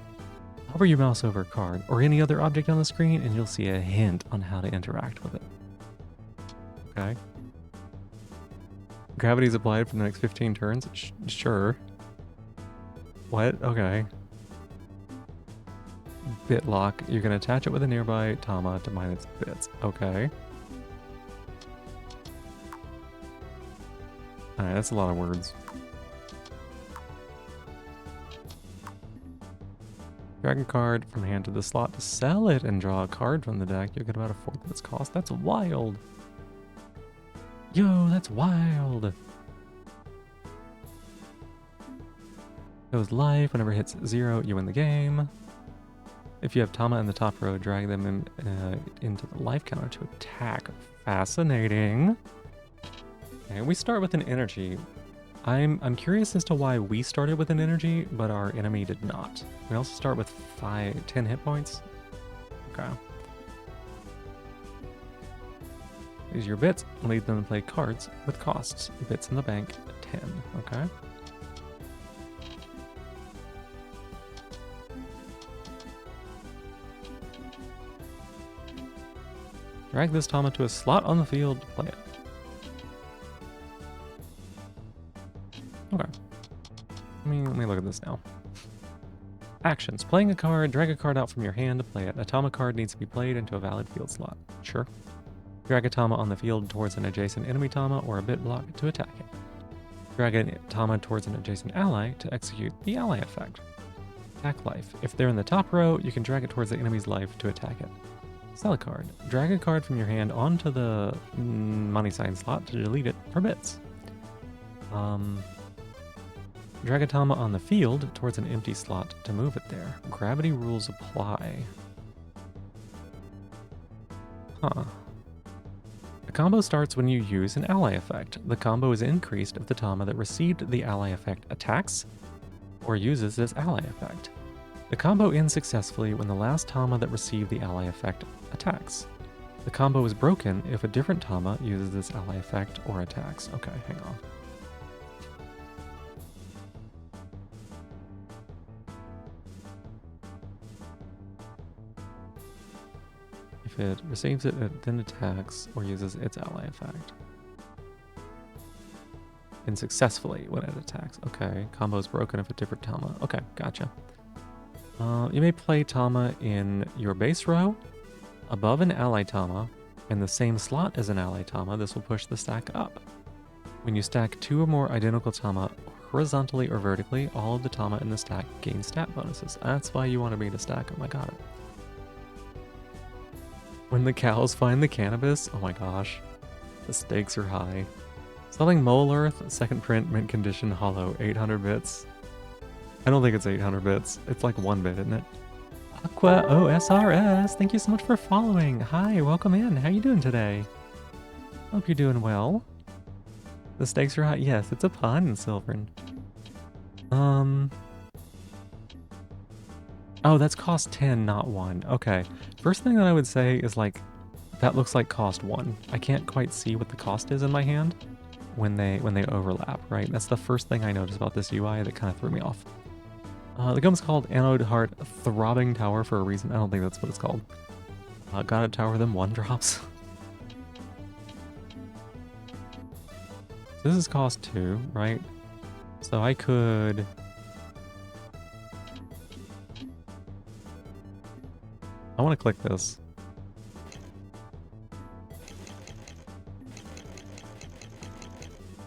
Hover your mouse over a card or any other object on the screen and you'll see a hint on how to interact with it. Okay. Gravity is applied for the next 15 turns? Sure. What? Okay. Bit lock. You can attach it with a nearby Tama to mine its bits. Okay. Alright, that's a lot of words. Drag a card from hand to the slot to sell it and draw a card from the deck. You'll get about a fourth of its cost. That's wild. Yo, that's wild. Goes life. Whenever it hits 0, you win the game. If you have Tama in the top row, drag them into the life counter to attack. Fascinating. Okay, we start with an energy. I'm curious as to why we started with an energy, but our enemy did not. We also start with 10 hit points. Okay. Use your bits, lead them to play cards with costs. Bits in the bank, 10. Okay. Drag this Tama to a slot on the field to play it. Okay. Let me look at this now. Actions. Playing a card, drag a card out from your hand to play it. A Tama card needs to be played into a valid field slot. Sure. Drag a Tama on the field towards an adjacent enemy Tama or a bit block to attack it. Drag a Tama towards an adjacent ally to execute the ally effect. Attack life. If they're in the top row, you can drag it towards the enemy's life to attack it. Sell a card. Drag a card from your hand onto the money sign slot to delete it for bits. Drag a Tama on the field towards an empty slot to move it there. Gravity rules apply. Huh. The combo starts when you use an ally effect. The combo is increased if the Tama that received the ally effect attacks or uses this ally effect. The combo ends successfully when the last Tama that received the ally effect attacks. The combo is broken if a different Tama uses this ally effect or attacks. Okay, hang on. If it receives it, it then attacks or uses its ally effect. And successfully when it attacks. Okay, combo is broken if a different Tama. Okay, gotcha. You may play Tama in your base row, above an ally Tama, in the same slot as an ally Tama. This will push the stack up. When you stack 2 or more identical Tama horizontally or vertically, all of the Tama in the stack gain stat bonuses. That's why you want me to stack them. I got it. When the cows find the cannabis, oh my gosh, the stakes are high. Selling Mole Earth, second print, mint condition, hollow, 800 bits. I don't think it's 800 bits. It's like 1 bit, isn't it? Aqua OSRS, thank you so much for following. Hi, welcome in. How you doing today? Hope you're doing well. The stakes are high. Yes, it's a pun, Silvern. Oh, that's cost 10, not 1. Okay. First thing that I would say is like, that looks like cost 1. I can't quite see what the cost is in my hand when they overlap, right? That's the first thing I noticed about this UI that kind of threw me off. The gum's called Anode Heart Throbbing Tower for a reason. I don't think that's what it's called. Got a tower, then 1 drops. So this is cost 2, right? So I could... I want to click this.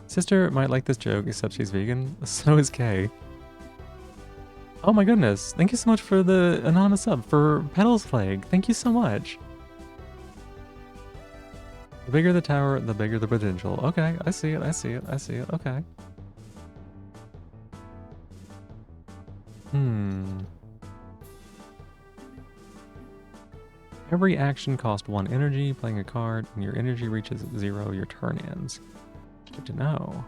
Sister might like this joke, except she's vegan. So is Kay. Oh my goodness. Thank you so much for the anonymous sub for Petals Plague. Thank you so much. The bigger the tower, the bigger the potential. Okay, I see it, I see it, I see it. Okay. Every action costs 1 energy. Playing a card, when your energy reaches 0, your turn ends. Good to know.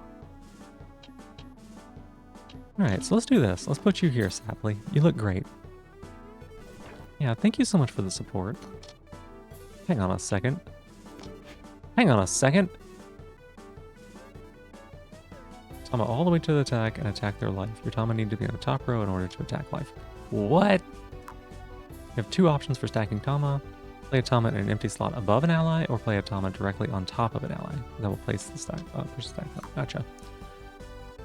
Alright, so let's do this. Let's put you here, Sapley. You look great. Yeah, thank you so much for the support. Hang on a second. Hang on a second! Tama all the way to the attack and attack their life. Your Tama need to be on the top row in order to attack life. What? You have 2 options for stacking Tama. Play a Tama in an empty slot above an ally, or play a Tama directly on top of an ally. That will place the stack. Push the stack up. Gotcha.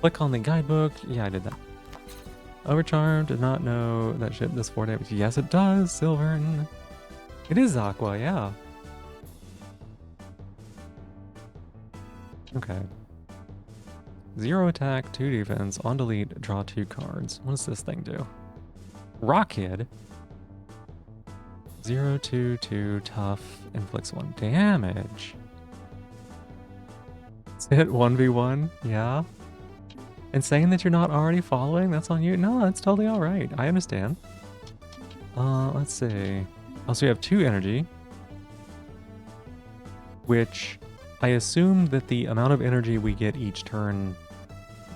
Click on the guidebook. Yeah, I did that. Overcharm, did not know that shit does 4 damage. Yes, it does, Silvern. It is Aqua, yeah. Okay. 0 attack, 2 defense, on delete, draw 2 cards. What does this thing do? Rockhead. 0, 2, 2, tough, inflicts 1 damage. It's hit 1v1, yeah. And saying that you're not already following, that's on you? No, that's totally alright. I understand. Let's see. Also, we have 2 energy. Which, I assume that the amount of energy we get each turn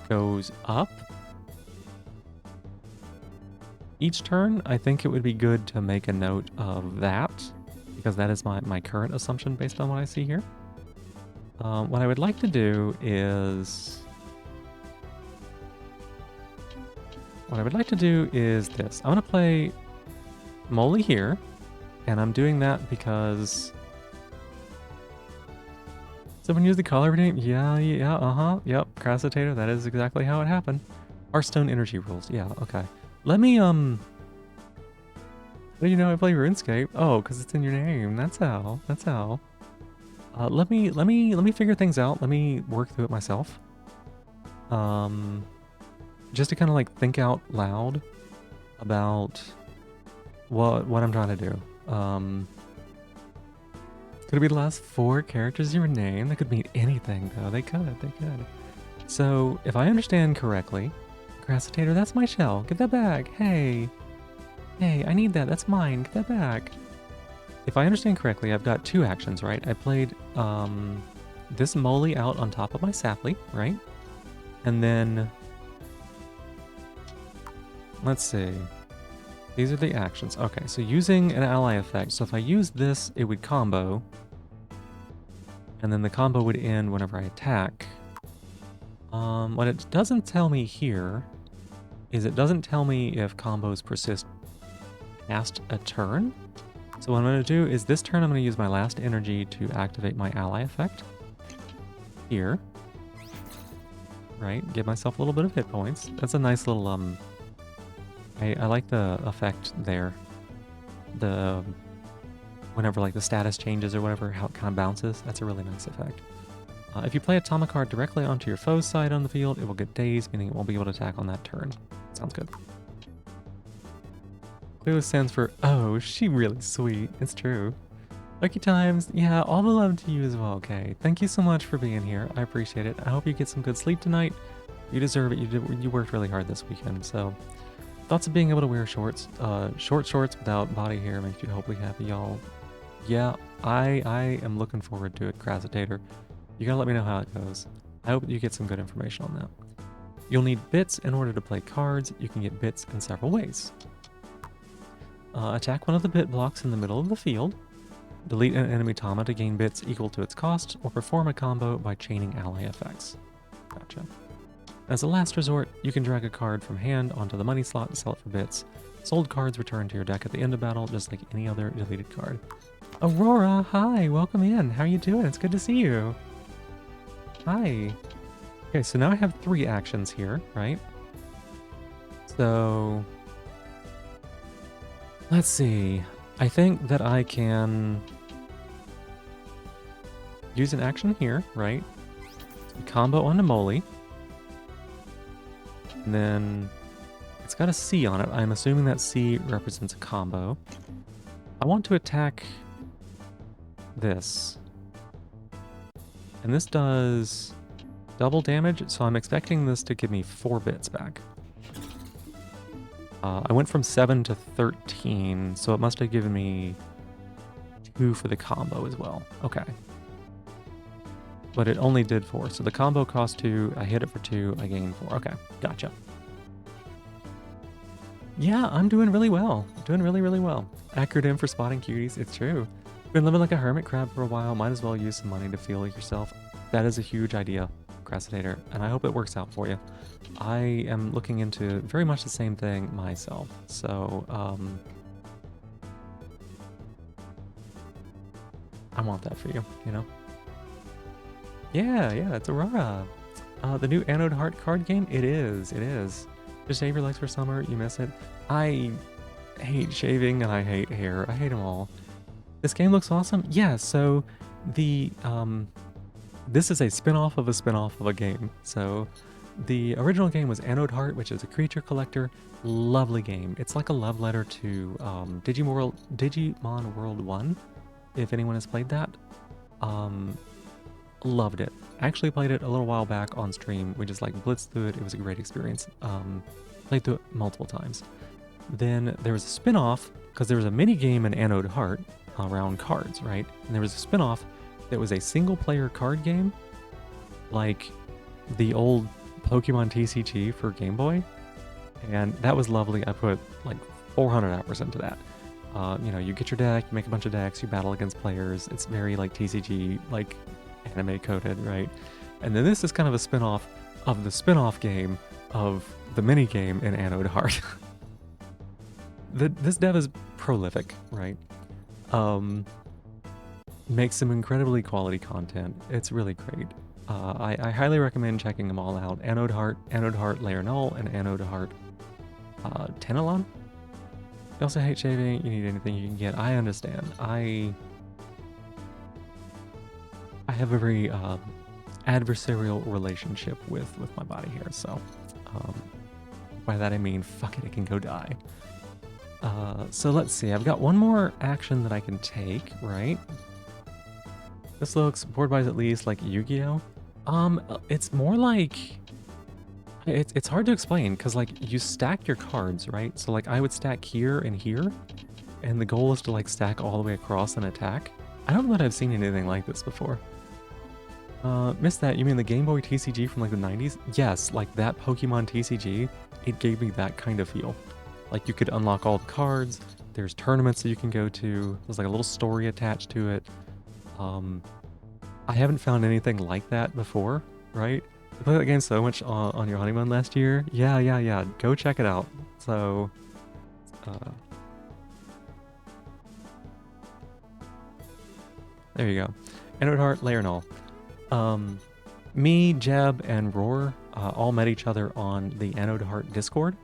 goes up. Each turn, I think it would be good to make a note of that, because that is my current assumption based on what I see here. What I would like to do is... this. I'm going to play Molly here, and I'm doing that because... Someone use the color name? Yeah, yep, Crassitator, that is exactly how it happened. Hearthstone energy rules, yeah, okay. Let me, how do you know I play RuneScape? Oh, because it's in your name, that's how. Let me figure things out, let me work through it myself. Just to kind of like think out loud about what I'm trying to do. Could it be the last 4 characters of your name? That could mean anything though, they could. So, if I understand correctly, Crasitator, that's my shell. Get that back. Hey. Hey, I need that. That's mine. Get that back. If I understand correctly, I've got two actions, right? I played this Moly out on top of my Saply, right? And then, let's see. These are the actions. Okay, so using an ally effect. So if I use this, it would combo. And then the combo would end whenever I attack. What it doesn't tell me here is it doesn't tell me if combos persist past a turn. So what I'm going to do is this turn I'm going to use my last energy to activate my ally effect. Here. Right, give myself a little bit of hit points. That's a nice little, I like the effect there. The, whenever like the status changes or whatever, how it kind of bounces. That's a really nice effect. If you play a Tama card directly onto your foe's side on the field, it will get dazed, meaning it won't be able to attack on that turn. Sounds good. Clue stands for, oh, she really sweet. It's true. Lucky times. Yeah, all the love to you as well, okay? Thank you so much for being here. I appreciate it. I hope you get some good sleep tonight. You deserve it. You worked really hard this weekend, so... Thoughts of being able to wear shorts. Short shorts without body hair makes you hopefully happy, y'all. Yeah, I am looking forward to it, Crasitator. You gotta let me know how it goes. I hope you get some good information on that. You'll need bits in order to play cards. You can get bits in several ways. Attack one of the bit blocks in the middle of the field. Delete an enemy Tama to gain bits equal to its cost, or perform a combo by chaining ally effects. Gotcha. As a last resort, you can drag a card from hand onto the money slot and sell it for bits. Sold cards return to your deck at the end of battle, just like any other deleted card. Aurora, hi, welcome in. How are you doing? It's good to see you. Hi. Okay, so now I have 3 actions here, right? So... let's see. I think that I can use an action here, right? Combo onto Moly. And then it's got a C on it. I'm assuming that C represents a combo. I want to attack this. And this does double damage, so I'm expecting this to give me 4 bits back. I went from 7 to 13, so it must have given me 2 for the combo as well. Okay. But it only did 4, so the combo cost 2, I hit it for 2, I gained 4. Okay, gotcha. Yeah, I'm doing really well. Doing really, really well. Acronym for spotting cuties, it's true. Been living like a hermit crab for a while, might as well use some money to feel like yourself. That is a huge idea, Crasitator, and I hope it works out for you. I am looking into very much the same thing myself, so, I want that for you, you know? Yeah, it's Aurora. The new Anode Heart card game? It is. Just shave your legs for summer, you miss it. I hate shaving and I hate hair. I hate them all. This game looks awesome. Yeah, so the, this is a spin-off of a spin-off of a game. So the original game was Anode Heart, which is a creature collector. Lovely game. It's like a love letter to Digimon World 1, if anyone has played that. Loved it. Actually played it a little while back on stream. We just like blitzed through it. It was a great experience. Played through it multiple times. Then there was a spin-off, because there was a mini game in Anode Heart around cards, right? And there was a spin-off that was a single-player card game, like the old Pokemon TCG for Game Boy. And that was lovely. I put like 400 hours into that. You know, you get your deck, you make a bunch of decks, you battle against players. It's very like TCG, like anime coded, right? And then this is kind of a spin-off of the spin-off game of the mini game in Anode Heart. This dev is prolific, right? Makes some incredibly quality content. It's really great. I highly recommend checking them all out. Anode Heart Layer Null, and Anode Heart Tenelon. You also hate shaving, you need anything you can get. I understand. I have a very adversarial relationship with my body hair, so by that I mean, fuck it, it can go die. So let's see, I've got one more action that I can take, right? This looks, board-wise at least, like Yu-Gi-Oh! It's more like It's hard to explain because like you stack your cards, right? So like I would stack here and here, and the goal is to like stack all the way across and attack. I don't know that I've seen anything like this before. Missed that. You mean the Game Boy TCG from like the 90s? Yes, like that Pokemon TCG, it gave me that kind of feel. Like you could unlock all the cards, there's tournaments that you can go to, there's like a little story attached to it. I haven't found anything like that before, right? You played that game so much on your honeymoon last year. Yeah. Go check it out. So, uh, there you go. Anode Heart, Layer Null. Me, Jeb, and Roar all met each other on the Anode Heart Discord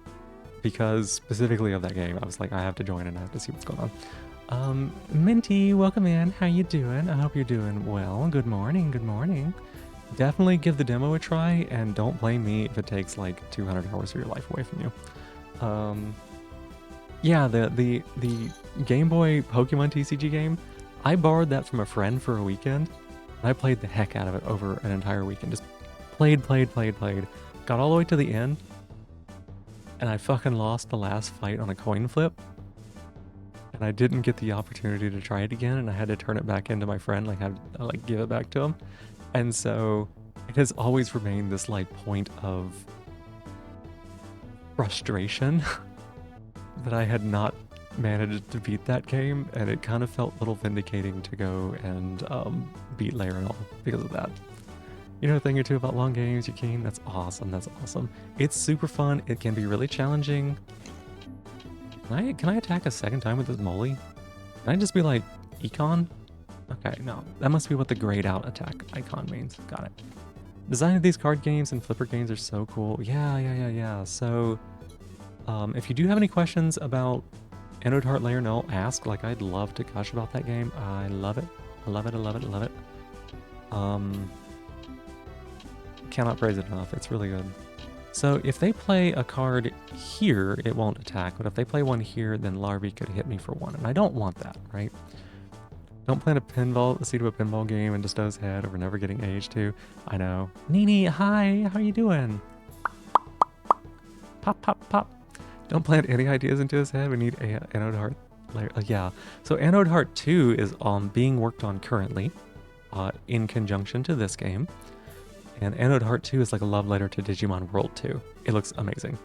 because specifically of that game. I was like, I have to join and I have to see what's going on. Minty, welcome in. How you doing? I hope you're doing well. Good morning. Good morning. Definitely give the demo a try and don't blame me if it takes like 200 hours of your life away from you. Yeah, the Game Boy Pokemon TCG game, I borrowed that from a friend for a weekend. And I played the heck out of it over an entire weekend. Just played. Got all the way to the end, and I fucking lost the last fight on a coin flip. And I didn't get the opportunity to try it again, and I had to turn it back into my friend, like had like give it back to him. And so it has always remained this like point of frustration that I had not managed to beat that game, and it kind of felt a little vindicating to go and beat Layer Null because of that. You know a thing or two about long games, Yukine? That's awesome, that's awesome. It's super fun, it can be really challenging. Can I attack a second time with this Molly? Can I just be like, Econ? Okay, no. That must be what the grayed out attack icon means. Got it. Design of these card games and flipper games are so cool. Yeah. So, if you do have any questions about Anode Heart Layer Null, ask. Like, I'd love to gush about that game. I love it. I love it. Cannot praise it enough. It's really good. So if they play a card here, it won't attack. But if they play one here, then Larvae could hit me for one. And I don't want that, right? Don't plan a seed of a pinball game in Desto's head over never getting aged to. I know. Nini, hi. How you doing? Pop. Don't plant any ideas into his head. We need Anode Heart. Yeah. So Anode Heart 2 is being worked on currently in conjunction to this game. And Anode Heart 2 is like a love letter to Digimon World 2. It looks amazing.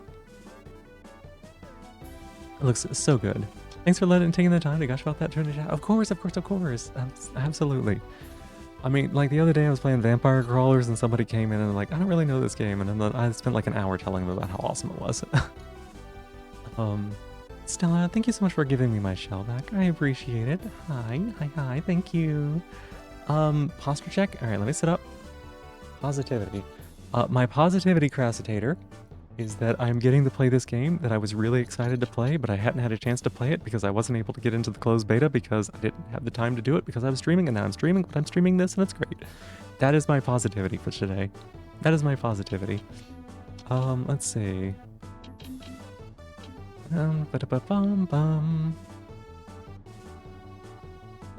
It looks so good. Thanks for taking the time to gush about that during the chat. Of course. Absolutely. I mean, like the other day I was playing Vampire Crawlers and somebody came in and like, I don't really know this game. And then I spent like an hour telling them about how awesome it was. Stella, thank you so much for giving me my shell back. I appreciate it. Hi, thank you. Posture check. All right, let me sit up. Positivity. My positivity crassitator is that I'm getting to play this game that I was really excited to play, but I hadn't had a chance to play it because I wasn't able to get into the closed beta because I didn't have the time to do it because I was streaming, and now I'm streaming, but I'm streaming this and it's great. That is my positivity for today. That is my positivity. Let's see.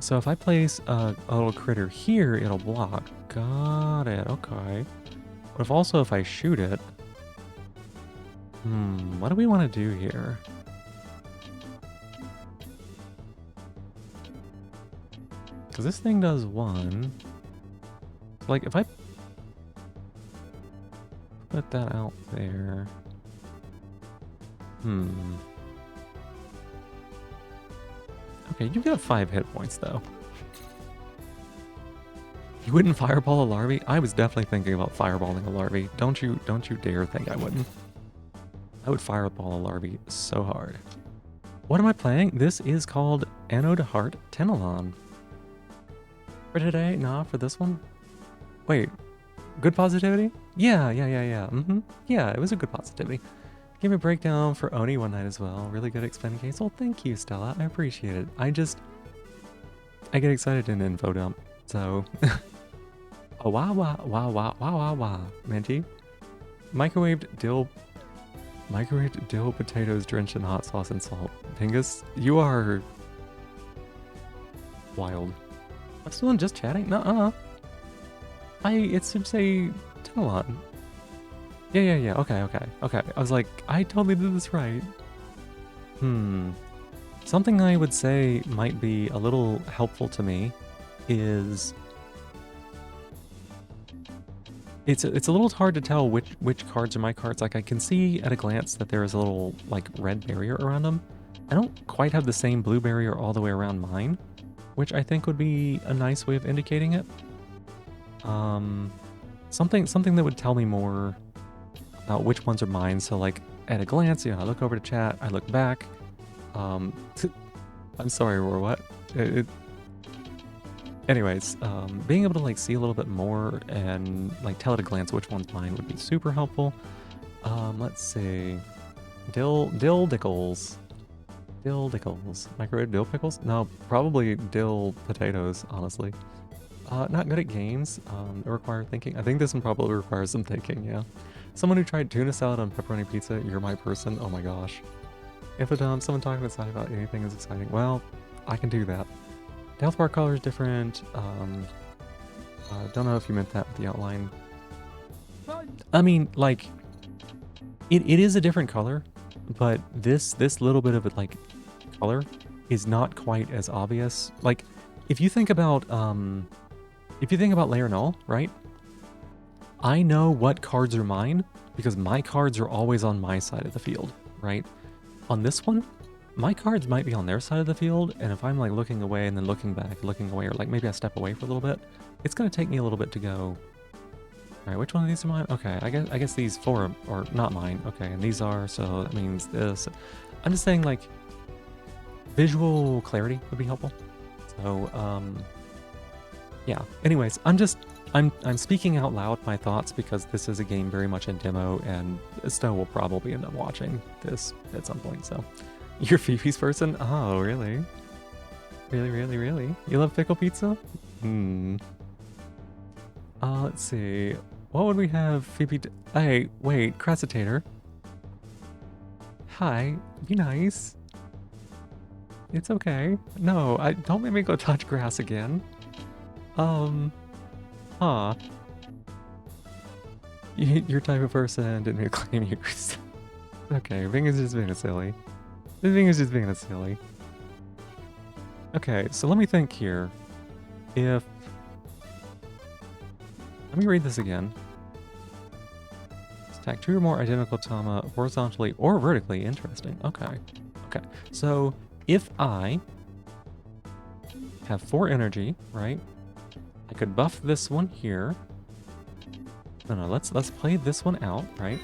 So if I place a little critter here, it'll block. Got it, okay. But if I shoot it... what do we want to do here? Because this thing does one. Like, if I put that out there... Okay, you got 5 hit points, though. You wouldn't fireball a Larvae? I was definitely thinking about fireballing a Larvae. Don't you dare think I wouldn't. I would fireball a Larvae so hard. What am I playing? This is called Anode Heart Tenalon. For today? Nah, for this one? Wait, good positivity? Yeah. Yeah, it was a good positivity. Give me a breakdown for Oni one night as well. Really good explaining case. Well, thank you, Stella. I appreciate it. I get excited in info dump. So, oh, wow, Minty. Microwaved dill potatoes drenched in hot sauce and salt. Pingus, you are wild. I'm still in just chatting? Nuh-uh. It should say Tenalon. Yeah. Okay. I was like, I totally did this right. Something I would say might be a little helpful to me is it's a little hard to tell which cards are my cards. Like I can see at a glance that there is a little like red barrier around them. I don't quite have the same blue barrier all the way around mine, which I think would be a nice way of indicating it. Something that would tell me more about which ones are mine. So like at a glance, I look over to chat, I look back. I'm sorry, or what? Anyways, being able to like see a little bit more and like tell at a glance which one's mine would be super helpful. Let's see. Dill Dickles. Dill Dickles. Microwave dill pickles? No, probably dill potatoes, honestly. Not good at games that require thinking. I think this one probably requires some thinking, yeah. Someone who tried tuna salad on pepperoni pizza, you're my person. Oh my gosh. If someone talking outside about anything is exciting, well, I can do that. The health bar color is different. Don't know if you meant that with the outline. I mean, like, it is a different color, but this little bit of it, like, color is not quite as obvious. Like, if you think about Layer Null, right? I know what cards are mine because my cards are always on my side of the field, right? On this one, my cards might be on their side of the field, and if I'm like looking away and then looking back, looking away, or like maybe I step away for a little bit, it's gonna take me a little bit to go. All right, which one of these are mine? Okay, I guess these four are not mine. Okay, and these are, so that means this. I'm just saying like visual clarity would be helpful. So yeah. Anyways, I'm speaking out loud my thoughts because this is a game very much in demo, and Stowe will probably end up watching this at some point. So, you're Phoebe's person? Oh, really? Really? You love pickle pizza? Let's see. What would we have Phoebe? Hey, wait, Cressitator. Hi, be nice. It's okay. No, don't make me go touch grass again. Huh. Your type of person didn't reclaim you. Okay, Ving is just being a silly. Ving is just being a silly. Okay, so let me think here. Let me read this again. Attack 2 or more identical Tama horizontally or vertically. Interesting. Okay. So if I have 4 energy, right? I could buff this one here. No, let's play this one out, right?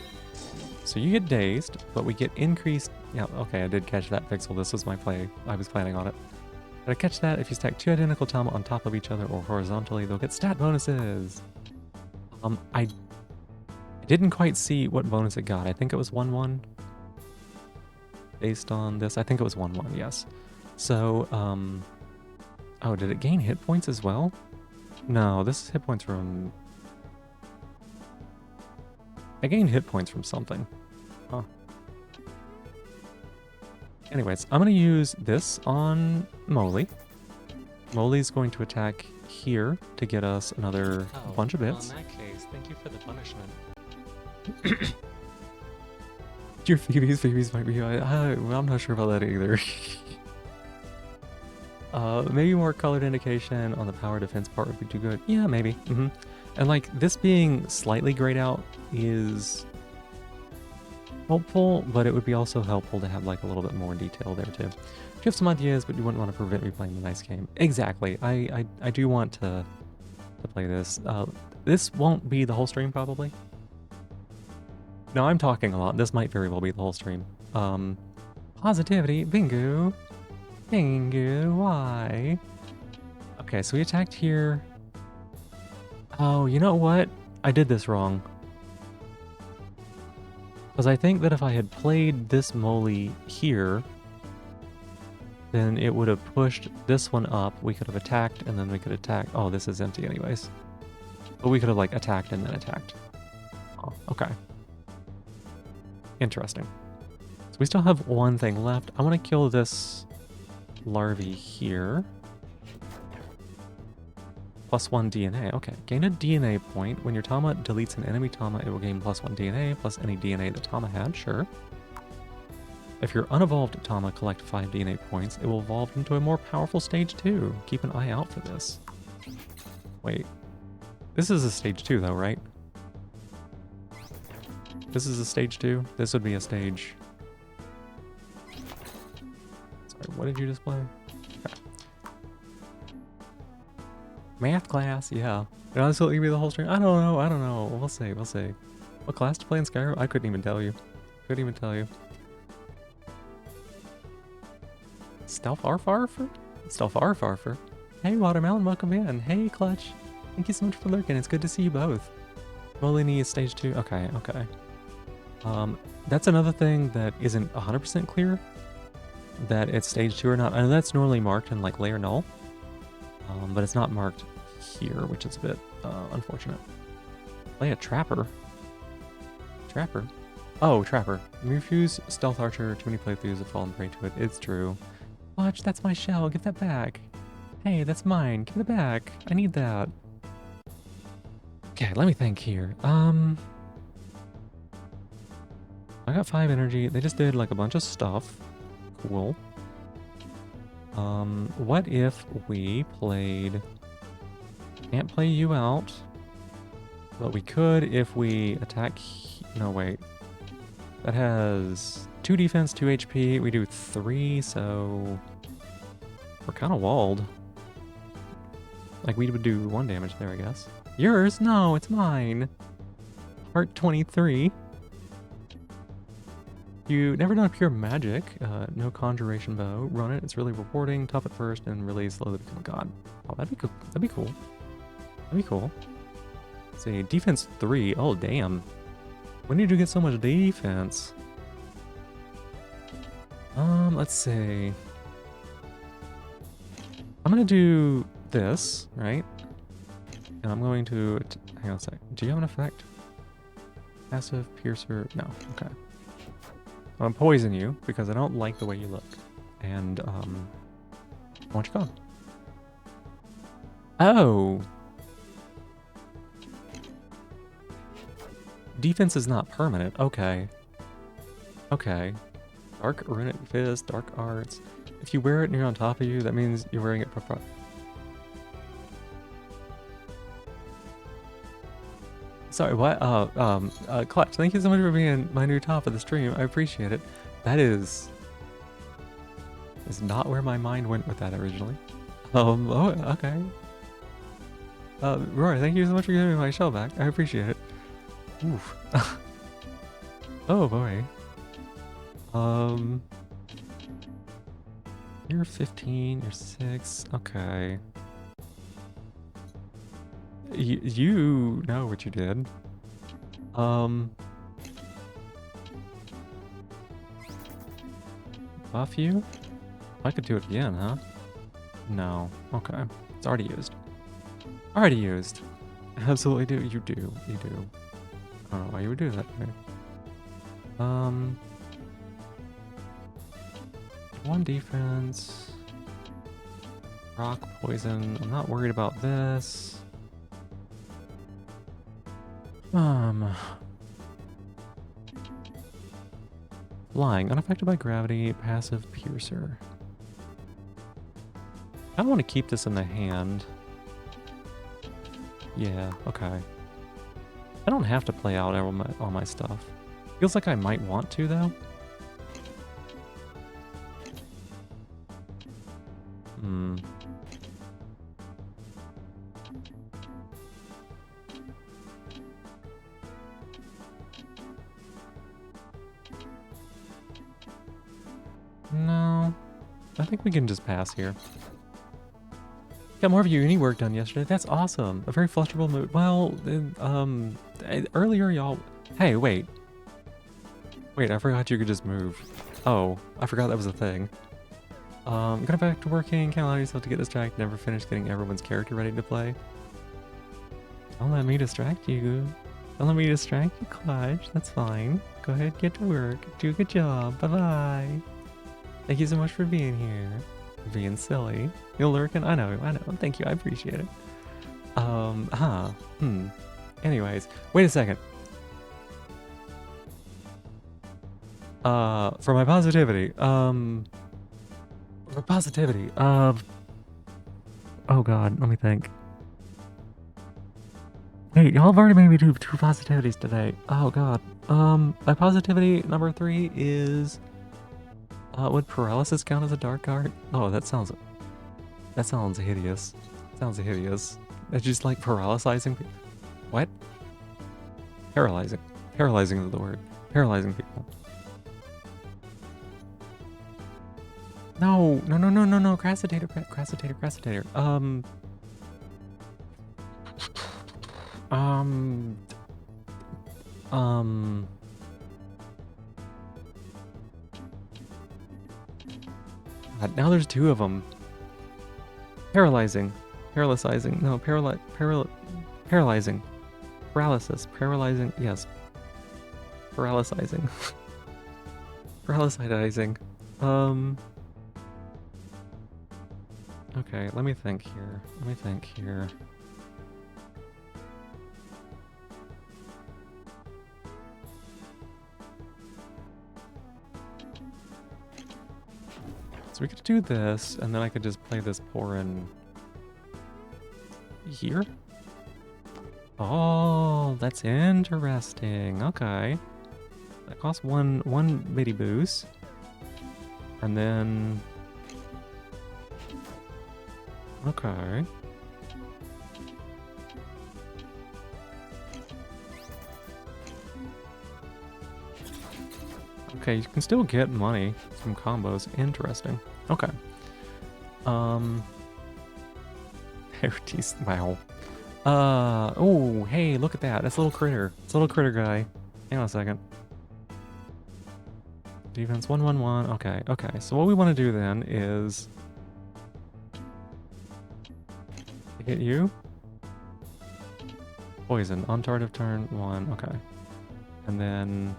So you get dazed, but we get increased. Yeah, okay, I did catch that pixel. This was my play. I was planning on it. Did I catch that? If you stack 2 identical Tama on top of each other or horizontally, they'll get stat bonuses. I didn't quite see what bonus it got. I think it was 1/1. Based on this, I think it was 1/1. Yes. So, oh, did it gain hit points as well? No, this is hit points from... I gained hit points from something. Huh. Anyways, I'm going to use this on Moly. Moly's going to attack here to get us another bunch of bits. Well, in that case, thank you for the punishment. Your Phoebe's might be... I'm not sure about that either. Maybe more colored indication on the power defense part would be too good. Yeah, maybe. And like this being slightly grayed out is helpful, but it would be also helpful to have like a little bit more detail there too. You have some ideas, but you wouldn't want to prevent me playing the nice game. Exactly. I do want to play this. This won't be the whole stream probably. No, I'm talking a lot. This might very well be the whole stream. Positivity, bingo. Bingo, why? Okay, so we attacked here. Oh, you know what? I did this wrong. Because I think that if I had played this Moly here, then it would have pushed this one up. We could have attacked, and then we could attack. Oh, this is empty anyways. But we could have, like, attacked and then attacked. Oh, okay. Interesting. So we still have one thing left. I want to kill this larvae here. +1 DNA. Okay. Gain a DNA point. When your Tama deletes an enemy Tama, it will gain +1 DNA plus any DNA the Tama had. Sure. If your unevolved Tama collect 5 DNA points, it will evolve into a more powerful stage 2. Keep an eye out for this. Wait. This is a stage 2 though, right? This is a stage 2? This would be a stage... Sorry, what did you display? Okay. Math class, yeah. Did I still give me the whole string? I don't know. We'll see. What class to play in Skyrim? I couldn't even tell you. Stealth Arfarfer? Stealth Arfarfer? Hey, Watermelon, welcome in. Hey, Clutch. Thank you so much for lurking. It's good to see you both. Molini is stage 2. Okay. That's another thing that isn't 100% clear. That it's stage 2 or not. I know that's normally marked in like layer null. But it's not marked here, which is a bit unfortunate. Play a Trapper. Oh, Trapper. You refuse Stealth Archer. Too many playthroughs have fallen prey to it. It's true. Watch, that's my shell. Give that back. Hey, that's mine. Give it back. I need that. Okay, let me think here. I got 5 energy. They just did like a bunch of stuff. Cool. What if we played... Can't play you out. But we could if we attack... No, wait. That has 2 defense, 2 HP. We do 3, so... We're kind of walled. Like, we would do 1 damage there, I guess. Yours? No, it's mine. Heart 23. You never done pure magic. No conjuration bow. Run it. It's really rewarding. Tough at first and really slowly become a god. Oh, that'd be cool. Let's see. Defense 3. Oh, damn. When did you get so much defense? Let's see. I'm gonna do this, right? And I'm going to... Hang on a sec. Do you have an effect? Passive, piercer... No. Okay. I'm gonna poison you because I don't like the way you look. And, I want you gone. Oh! Defense is not permanent. Okay. Dark Runic Fist, Dark Arts. If you wear it and you're on top of you, that means you're wearing it for... Sorry, what? Clutch, thank you so much for being my new top of the stream. I appreciate it. That is not where my mind went with that originally. Oh, okay. Rory, thank you so much for giving me my shell back. I appreciate it. Oof. Oh boy. You're 15, you're 6, okay. You know what you did. Buff you? I could do it again, huh? No. Okay. It's already used. Absolutely do. You do. I don't know why you would do that to me. 1 defense. Rock, poison. I'm not worried about this. Flying, unaffected by gravity, passive piercer. I want to keep this in the hand. Yeah, okay. I don't have to play out all my stuff. Feels like I might want to, though. No. I think we can just pass here. Got more of your uni work done yesterday. That's awesome. A very flusterable mood. Well, earlier y'all... Hey, wait. Wait, I forgot you could just move. Oh, I forgot that was a thing. Going back to working. Can't allow yourself to get distracted. Never finish getting everyone's character ready to play. Don't let me distract you. Don't let me distract you, Clutch. That's fine. Go ahead, get to work. Do a good job. Bye-bye. Thank you so much for being here. Being silly. You're lurking? I know. Thank you. I appreciate it. Anyways, wait a second. For my positivity, for positivity, oh god, let me think. Wait, y'all have already made me do 2 positivities today. Oh god. My positivity number 3 is, would paralysis count as a dark art? Oh, that sounds hideous. Sounds hideous. It's just like paralyzing people. What? Paralyzing. Paralyzing is the word. Paralyzing people. No, no, no, no, no, no. Crassitator, crassitator, crassitator. God, now there's 2 of them. Paralyzing. Paralyzing. No, paralyzing. Paralysis. Paralyzing. Yes. Paralyzing. Paralyzing. Okay, let me think here. So we could do this, and then I could just play this Porin here. Oh, that's interesting. Okay. That costs one bitty boost. And then... Okay. Okay, you can still get money from combos. Interesting. Okay. Herities. Wow. Oh, hey, look at that. That's a little critter. It's a little critter guy. Hang on a second. Defense 1/1/1. Okay, okay. So what we want to do then is hit you. Poison on target of turn 1. Okay. And then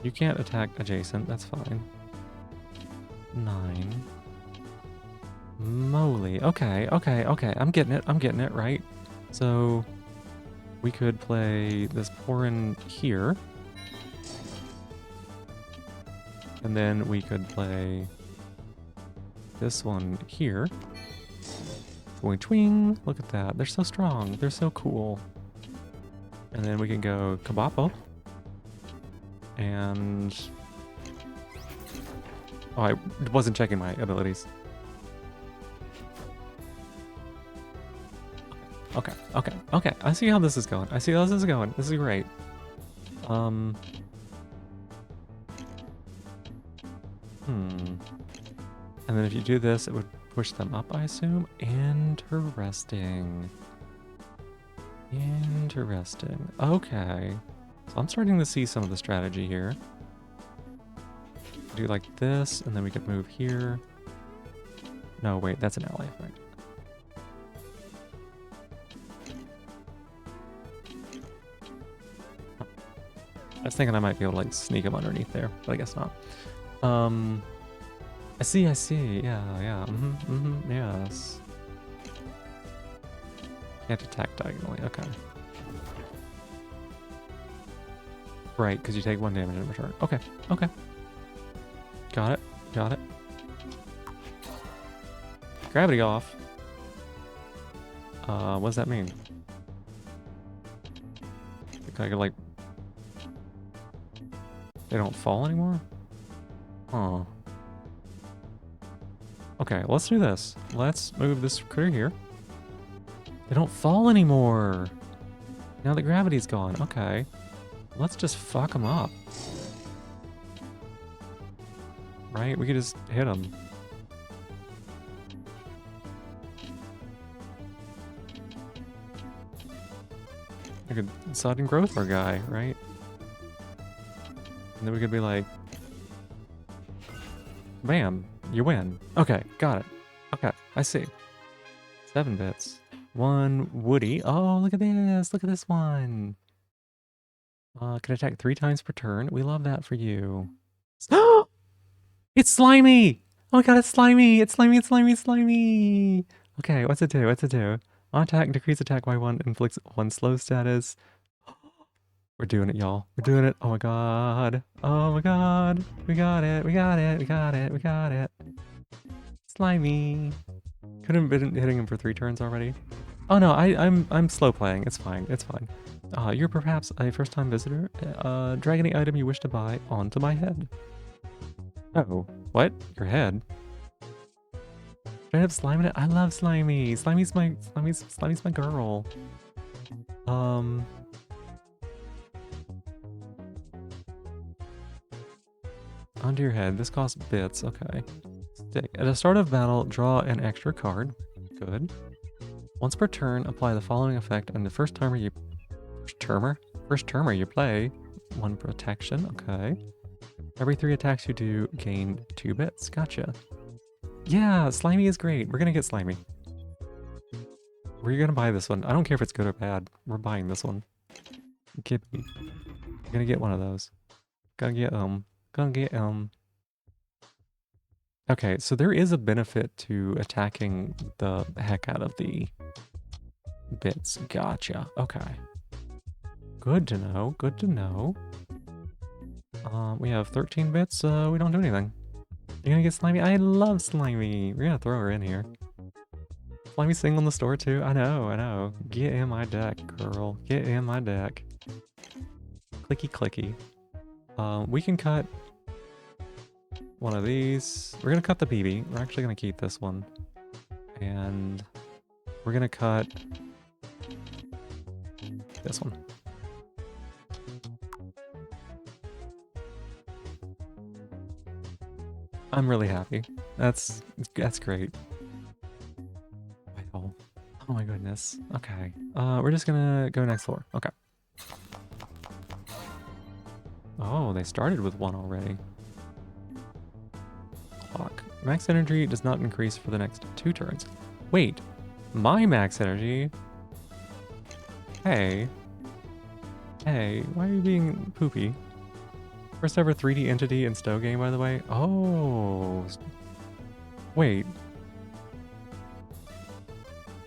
you can't attack adjacent. That's fine. 9. Moly. Okay, okay, okay. I'm getting it, right? So we could play this Porin here. And then we could play this one here. Twing twing. Look at that. They're so strong. They're so cool. And then we can go Kabapo. And... Oh, I wasn't checking my abilities. Okay, okay, okay. I see how this is going. This is great. And then if you do this, it would push them up, I assume. Interesting. Interesting. Okay. So I'm starting to see some of the strategy here. Do like this, and then we could move here. No, wait, that's an ally effect. I was thinking I might be able to like sneak him underneath there, but I guess not. I see. Yeah. Yes. Can't attack diagonally. Okay. Right, because you take 1 damage in return. Okay. Got it. Gravity off. What does that mean? I could like... They don't fall anymore? Huh. Okay, let's do this. Let's move this critter here. They don't fall anymore. Now the gravity's gone. Okay. Let's just fuck them up. Right? We could just hit them. We could sudden growth our guy, right? And then we could be like, bam, you win. Okay, got it. Okay, I see. 7 bits. 1 Woody. Oh, look at this. Look at this one. Can attack 3 times per turn. We love that for you. It's slimy! Oh my god, it's slimy! It's slimy! Okay, what's it do? What's it do? On attack, decrease attack by 1, inflicts 1 slow status. We're doing it, y'all. We're doing it. Oh my god. Oh my god. We got it. We got it. We got it. We got it. Slimy. Could have been hitting him for 3 turns already. Oh no, I'm slow playing. It's fine. It's fine. You're perhaps a first-time visitor. Drag any item you wish to buy onto my head. Oh, what? Your head? Straight up slime in it? I love Slimy. Slimy's my girl. Onto your head. This costs bits. Okay. Stick. At the start of battle, draw an extra card. Good. Once per turn, apply the following effect, and the first termer you play, 1 protection. Okay. Every 3 attacks you do, gain 2 bits. Gotcha. Yeah, Slimy is great. We're gonna get Slimy. We're gonna buy this one. I don't care if it's good or bad. We're buying this one. Gibby. We're gonna get one of those. Gonna get Okay, so there is a benefit to attacking the heck out of the bits. Gotcha. Okay. Good to know. Good to know. We have 13 bits. We don't do anything. You're gonna get Slimy? I love Slimy. We're gonna throw her in here. Slimy single in the store too? I know, I know. Get in my deck, girl. Get in my deck. Clicky clicky. We can cut one of these. We're gonna cut the BB. We're actually gonna keep this one. And we're gonna cut this one. I'm really happy. That's great. Wow. Oh my goodness. Okay. We're just gonna go next floor. Okay. Oh, they started with 1 already. Clock. Max energy does not increase for the next 2 turns. Wait, my max energy? Hey. Hey, why are you being poopy? First ever 3D entity in Stowe game, by the way. Oh. Wait.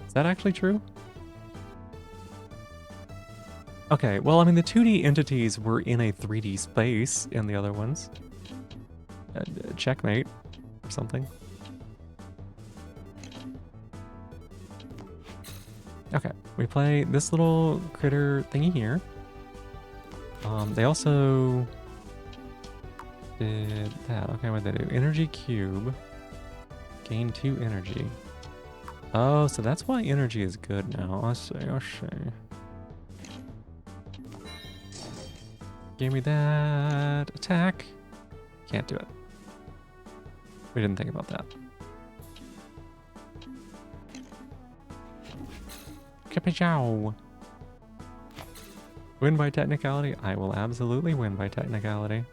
Is that actually true? Okay, well, I mean, the 2D entities were in a 3D space in the other ones. Checkmate or something. Okay, we play this little critter thingy here. They also did that. Okay, what did they do? Energy cube. Gain 2 energy. Oh, so that's why energy is good now. I see, I see. Give me that attack. Can't do it. We didn't think about that. Kapichow. Win by technicality? I will absolutely win by technicality.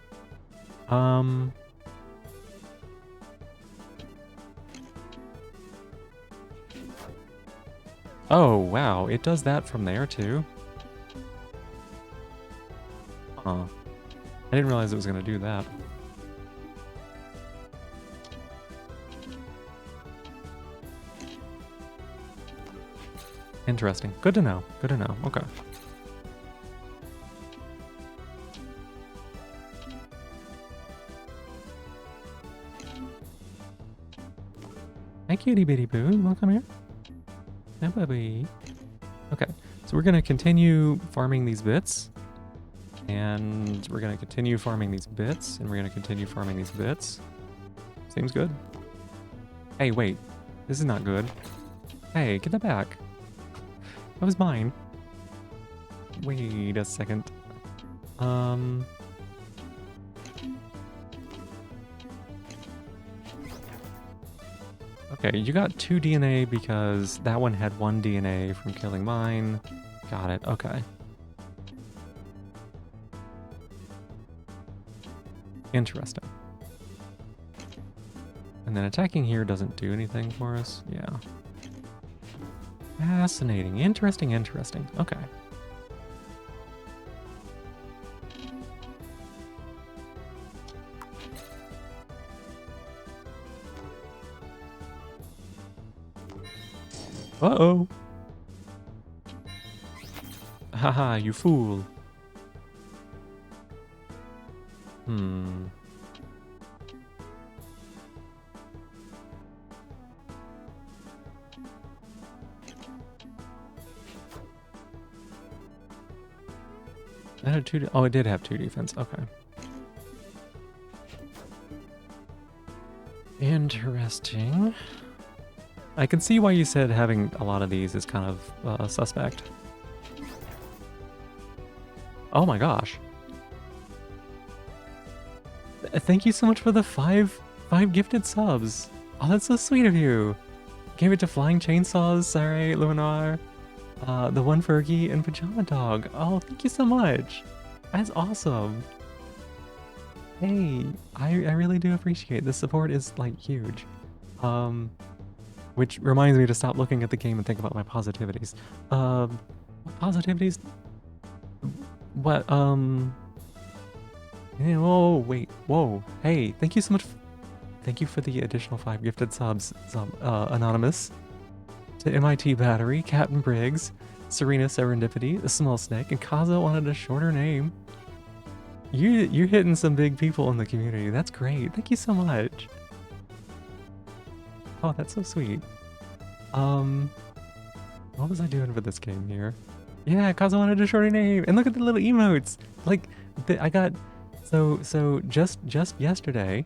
Oh, wow. It does that from there, too? Huh. I didn't realize it was going to do that. Interesting. Good to know. Good to know. Okay. Hi, cutie bitty boo. You wanna come here? No, baby. Okay, so we're gonna continue farming these bits. And we're gonna continue farming these bits. And we're gonna continue farming these bits. Seems good. Hey, wait. This is not good. Hey, get that back. That was mine. Wait a second. Okay, you got 2 DNA because that one had 1 DNA from killing mine. Got it, okay. Interesting. And then attacking here doesn't do anything for us? Yeah. Fascinating. Interesting, interesting. Okay. Uh-oh. Haha, you fool. Hmm. That had two. Oh, it did have 2 defense. Okay. Interesting. I can see why you said having a lot of these is kind of suspect. Oh my gosh. Thank you so much for the five gifted subs. Oh, that's so sweet of you. Gave it to Flying Chainsaws, Saray, Luminar, the one Fergie, and Pajama Dog. Oh, thank you so much. That's awesome. Hey, I really do appreciate the support is like huge. Which reminds me to stop looking at the game and think about my positivities. What positivities? What, yeah, whoa, wait, whoa. Hey, thank you so much. Thank you for the additional 5 gifted subs, Anonymous. To MIT Battery, Captain Briggs, Serena Serendipity, the Small Snake, and Kazo wanted a shorter name. You're hitting some big people in the community. That's great. Thank you so much. Oh, that's so sweet. What was I doing for this game here? Yeah, Kazo wanted a shorter name, and look at the little emotes. Like, I got so just yesterday,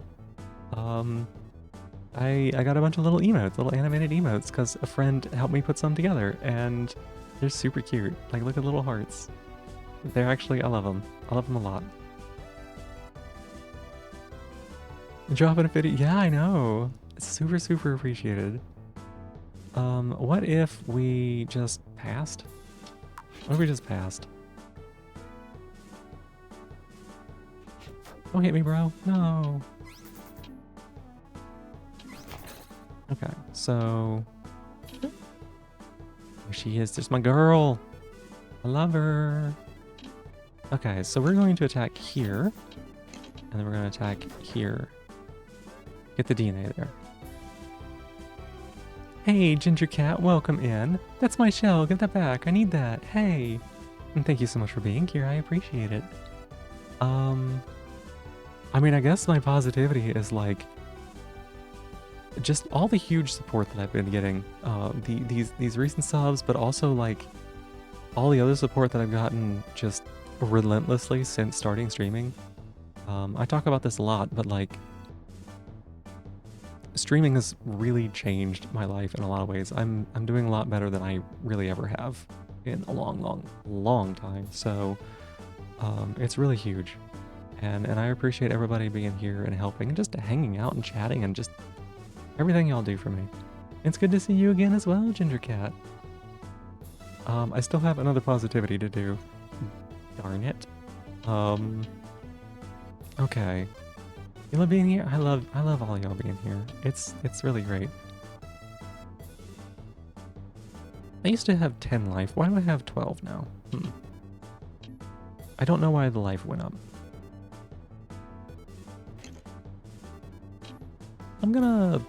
I got a bunch of little emotes, little animated emotes, because a friend helped me put some together, and they're super cute. Like, look at little hearts. They're actually, I love them. I love them a lot. Dropping a video, yeah, I know. It's super, super appreciated. What if we just passed? What if we just passed? Don't hit me, bro. No. Okay, so... There she is. There's my girl. I love her. Okay, so we're going to attack here. And then we're going to attack here. Get the DNA there. Hey, Ginger Cat, welcome in. That's my shell. Give that back. I need that. Hey. And thank you so much for being here. I appreciate it. I mean, I guess my positivity is like just all the huge support that I've been getting. These recent subs, but also like all the other support that I've gotten just relentlessly since starting streaming. I talk about this a lot, but like streaming has really changed my life in a lot of ways. I'm doing a lot better than I really ever have in a long time. So it's really huge. And I appreciate everybody being here and helping and just hanging out and chatting and just everything y'all do for me. It's good to see you again as well, Ginger Cat. I still have another positivity to do. Darn it. Okay. You love being here? I love all y'all being here. It's really great. I used to have 10 life. Why do I have 12 now? I don't know why the life went up. I'm gonna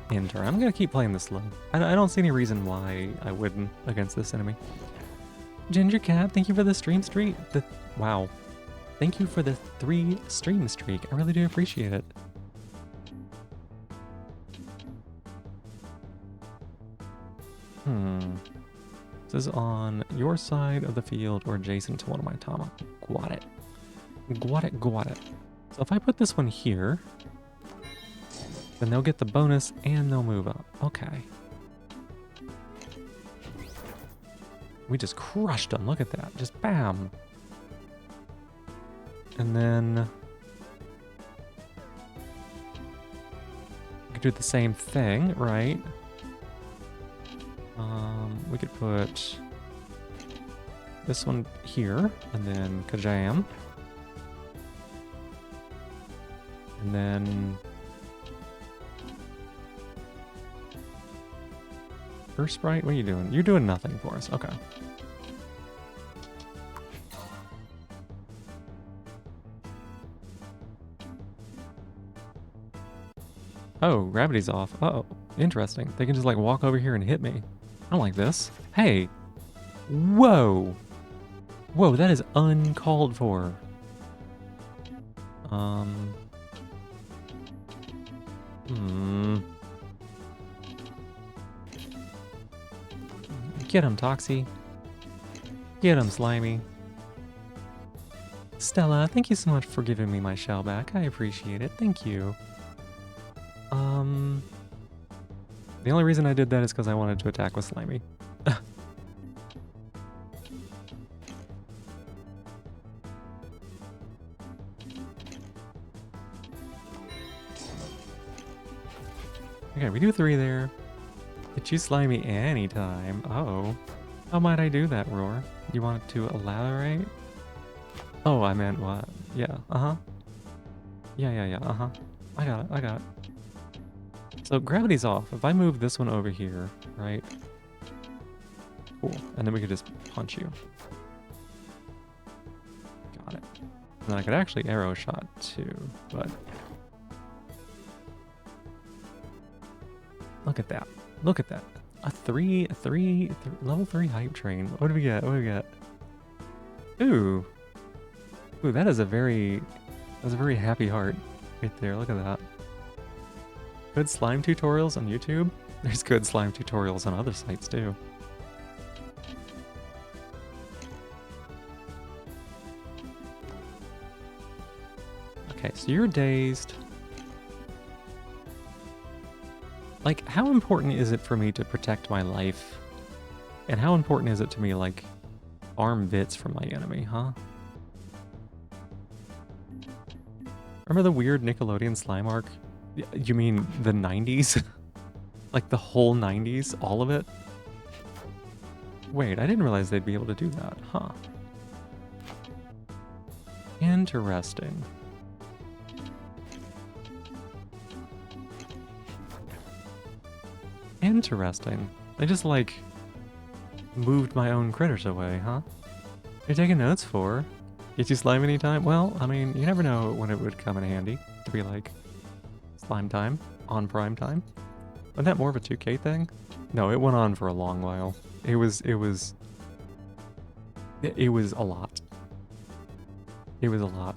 enter. I'm gonna keep playing this slow. I don't see any reason why I wouldn't against this enemy. Ginger Cat, thank you for the stream streak. Wow. Thank you for the 3 stream streak. I really do appreciate it. This is on your side of the field or adjacent to one of my Tama. Got it. Got it. So if I put this one here, then they'll get the bonus and they'll move up. Okay. We just crushed them. Look at that. Just bam. And then we could do the same thing, right? We could put this one here, and then Kajam. And then First Sprite, what are you doing? You're doing nothing for us. Okay. Oh, gravity's off. Uh-oh. Interesting. They can just like walk over here and hit me. I don't like this. Hey! Whoa! Whoa, that is uncalled for. Hmm. Get him, Toxie. Get him, Slimy. Stella, thank you so much for giving me my shell back. I appreciate it. Thank you. The only reason I did that is because I wanted to attack with Slimy. Okay, we do 3 there. Get you Slimy anytime. Oh. How might I do that, Roar? You want it to elaborate? Oh, I meant what? Yeah, uh-huh. Yeah, uh-huh. I got it. So gravity's off. If I move this one over here, right? Cool. And then we could just punch you. Got it. And then I could actually arrow shot too, but... Look at that. Look at that. A level 3 hype train. What do we get? Ooh. Ooh, that's a very happy heart right there. Look at that. Good slime tutorials on YouTube. There's good slime tutorials on other sites too. Okay, so you're dazed. Like, how important is it for me to protect my life? And how important is it to me, like, farm bits from my enemy, huh? Remember the weird Nickelodeon slime arc? You mean the 90s? Like the whole 90s? All of it? Wait, I didn't realize they'd be able to do that, huh? Interesting. Interesting. I just, like, moved my own critters away, huh? You're taking notes for? Get you slime anytime? Well, I mean, you never know when it would come in handy to be like, slime time on prime time. Wasn't that more of a 2K thing? No, it went on for a long while. It was a lot. It was a lot.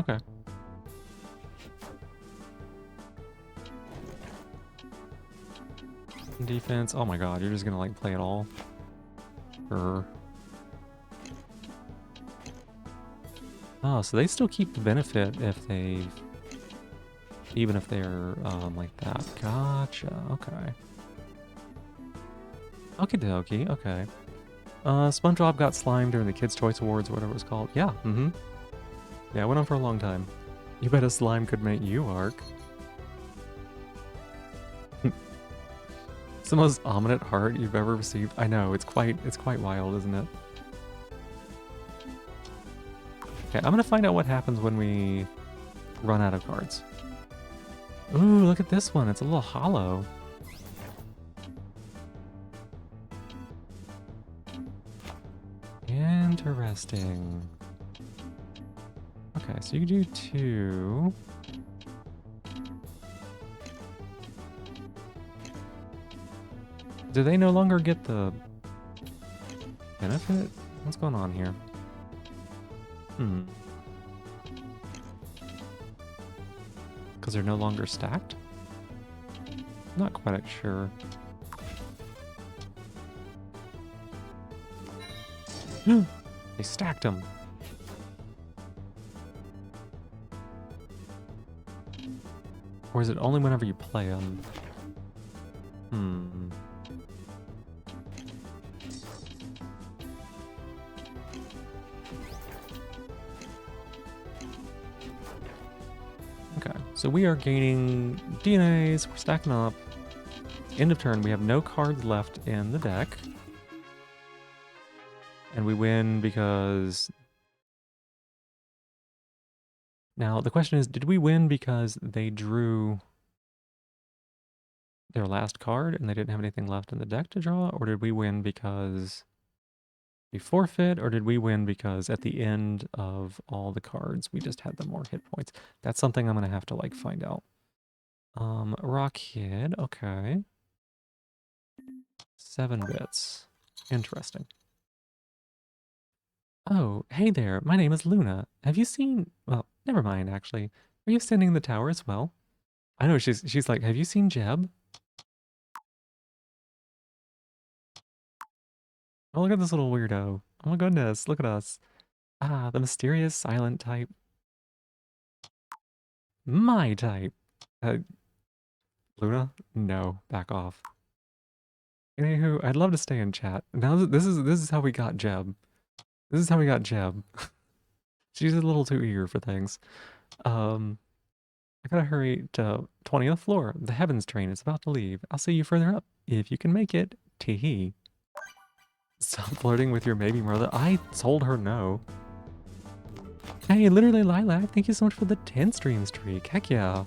Okay. Defense. Oh my god, you're just gonna like play it all? Oh, so they still keep the benefit if they... Even if they're like that. Gotcha. Okay. Okie dokie. Okay. SpongeBob got slimed during the Kids' Choice Awards or whatever it was called. Yeah. Mm-hmm. Yeah, it went on for a long time. You bet a slime could make you arc. It's the most ominous heart you've ever received. I know, it's quite wild, isn't it? Okay, I'm gonna find out what happens when we run out of cards. Ooh, look at this one. It's a little hollow. Interesting. Okay, so you do 2. Do they no longer get the benefit? What's going on here? Because they're no longer stacked? Not quite sure. They stacked them. Or is it only whenever you play them? Okay, so we are gaining DNAs, we're stacking up. End of turn, we have no cards left in the deck. And we win because... Now, the question is, did we win because they drew their last card and they didn't have anything left in the deck to draw? Or did we win because we forfeit? Or did we win because at the end of all the cards, we just had the more hit points? That's something I'm going to have to like find out. Rockhead, okay. 7 bits. Interesting. Oh, hey there. My name is Luna. Have you seen... Well, never mind, actually. Are you standing in the tower as well? I know, she's like, have you seen Jeb? Oh, look at this little weirdo. Oh my goodness, look at us. Ah, the mysterious silent type. My type. Uh, Luna? No, back off. Anywho, I'd love to stay in chat. Now this is how we got Jeb. This is how we got Jeb. She's a little too eager for things. I gotta hurry to 20th floor. The Heavens train is about to leave. I'll see you further up, if you can make it. Tee. Stop flirting with your maybe mother. I told her no. Hey, literally Lilac, thank you so much for the 10 stream streak. Heck yeah.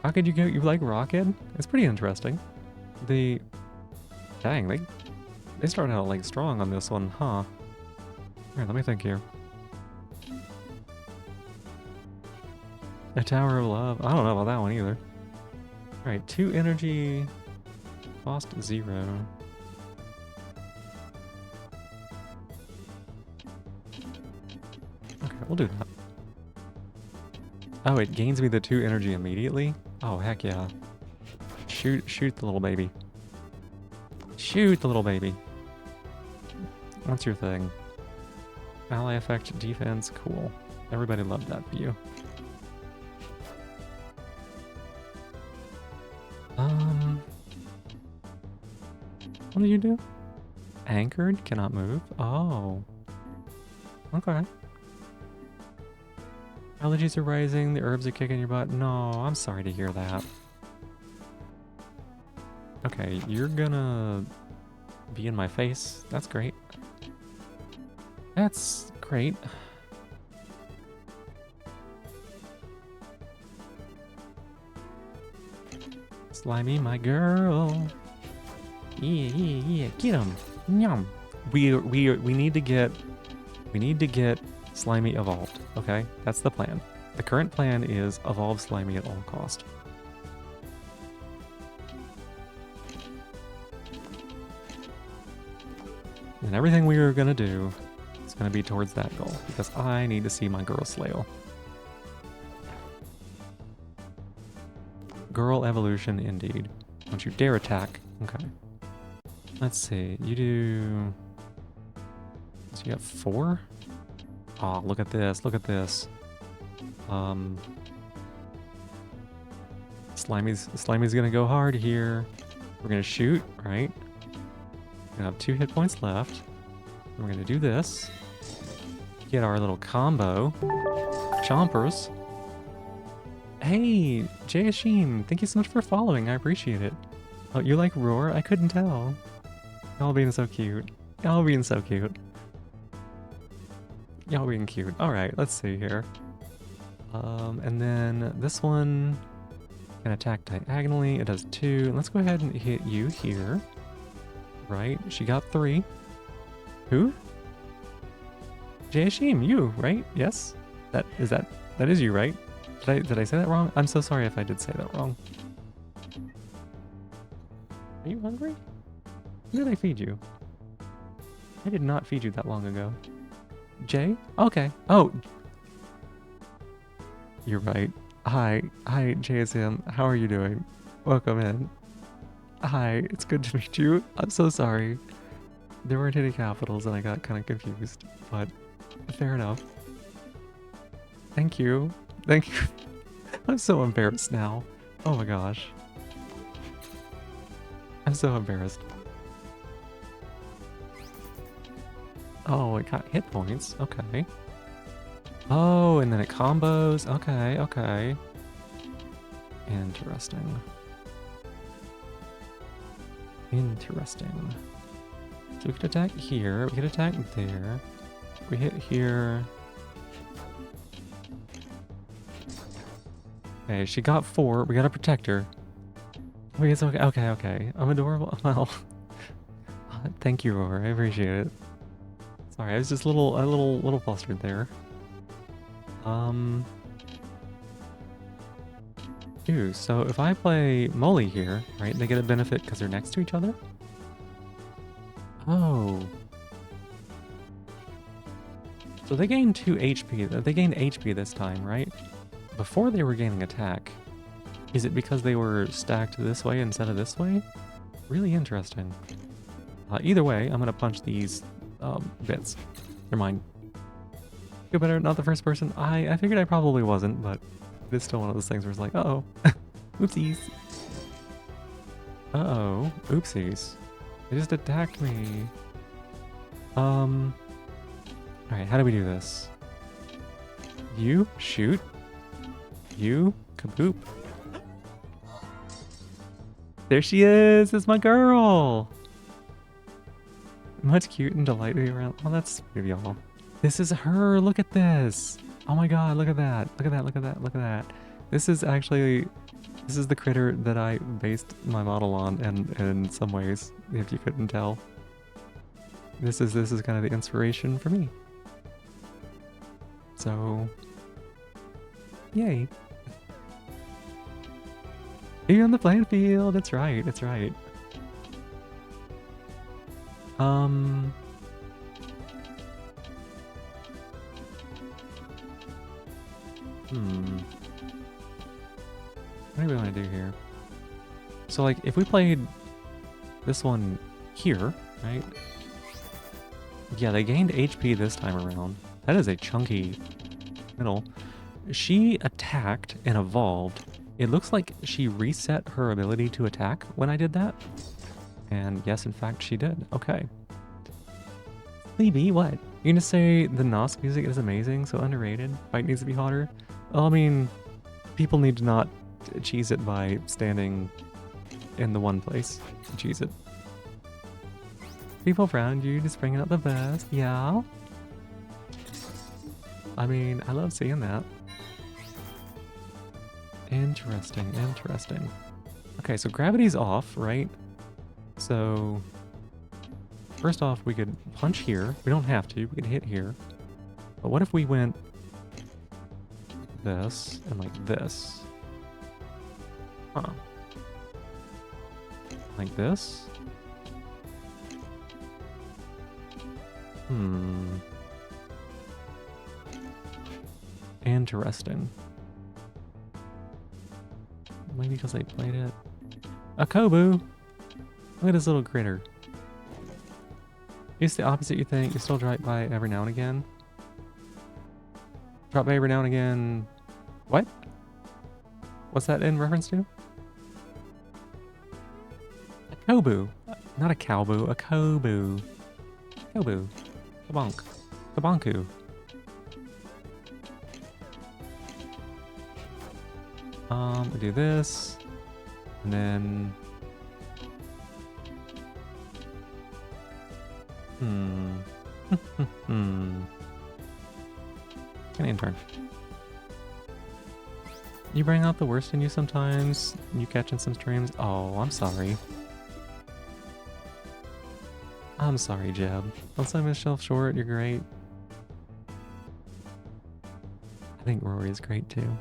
How could you go? You like Rocket? It's pretty interesting. Dang, they started out like strong on this one, huh? Alright, let me think here. A Tower of Love. I don't know about that one either. Alright, 2 energy. Cost 0. Okay, we'll do that. Oh, it gains me the 2 energy immediately? Oh, heck yeah. Shoot the little baby. Shoot the little baby. What's your thing? Ally effect, defense, cool. Everybody loved that for you. What do you do? Anchored? Cannot move? Oh. Okay. Allergies are rising, the herbs are kicking your butt. No, I'm sorry to hear that. Okay, you're gonna be in my face. That's great. That's great. Slimy, my girl. Yeah, get him. Yum. We need to get Slimy evolved, okay? That's the plan. The current plan is evolve Slimy at all cost. And everything we are gonna do is gonna be towards that goal, because I need to see my girl Slayle. Girl evolution indeed. Don't you dare attack. Okay. Let's see, you do... So you got 4? Oh, look at this, look at this. Slimy's gonna go hard here. We're gonna shoot, right? We're gonna have 2 hit points left. We're gonna do this. Get our little combo. Chompers. Hey, Jay Asheen, thank you so much for following, I appreciate it. Oh, you like Roar? I couldn't tell. Y'all being so cute. Y'all being so cute. Y'all being cute. Alright, let's see here. And then this one can attack diagonally. It does 2. Let's go ahead and hit you here. Right? She got 3. Who? Jay Ashim, you, right? Yes? That is you, right? Did I say that wrong? I'm so sorry if I did say that wrong. Are you hungry? When did I feed you? I did not feed you that long ago. Jay? Okay. Oh. You're right. Hi, JSM. How are you doing? Welcome in. Hi, it's good to meet you. I'm so sorry. There weren't any capitals and I got kind of confused, but fair enough. Thank you. Thank you. I'm so embarrassed now. Oh my gosh. I'm so embarrassed. Oh, it got hit points. Okay. Oh, and then it combos. Okay, okay. Interesting. Interesting. So we could attack here. We could attack there. We hit here. Okay, she got 4. We gotta protect her. Wait, it's okay. Okay, okay. I'm adorable. Well, thank you, Roar. I appreciate it. Sorry, I was just a little flustered there. Ooh, so if I play Molly here, right, they get a benefit because they're next to each other? Oh. So they gain 2 HP. They gained HP this time, right? Before they were gaining attack. Is it because they were stacked this way instead of this way? Really interesting. Either way, I'm going to punch these bits. They're mine. Feel better, not the first person. I figured I probably wasn't, but it's still one of those things where it's like, uh-oh. Oopsies. Uh-oh. Oopsies. They just attacked me. Alright, how do we do this? You, shoot. You, kaboop. There she is! It's my girl! Much cute and delightfully around. Oh, that's sweet of y'all. This is her! Look at this! Oh my god, look at that! Look at that, look at that, look at that. This is actually... This is the critter that I based my model on in some ways, if you couldn't tell. This is kind of the inspiration for me. So... Yay. You're on the playing field! That's right, that's right. What do we want to do here? So, like, if we played this one here, right? Yeah, they gained HP this time around. That is a chunky middle. She attacked and evolved. It looks like she reset her ability to attack when I did that. And yes, in fact, she did. Okay. Libby, what? You're gonna say the Nosk music is amazing, so underrated? Fight needs to be hotter? Well, I mean, people need to not cheese it by standing in the one place to cheese it. People around you just bringing out the best. Yeah. I mean, I love seeing that. Interesting, interesting. Okay, so gravity's off, right? So, first off, we could punch here. We don't have to. We could hit here. But what if we went this and like this? Huh. Like this? Interesting. Maybe because I played it. A Kobu! Look at this little critter. It's the opposite, you think? You still drop by every now and again? Drop by every now and again... What? What's that in reference to? A Kobu. Not a Cowboo, a Kobu. Kobu. Kabonk. Kabonku. We do this. And then... An intern. You bring out the worst in you sometimes. You catching some streams. Oh, I'm sorry. I'm sorry, Jeb. Don't sell myself short. You're great. I think Rory is great too.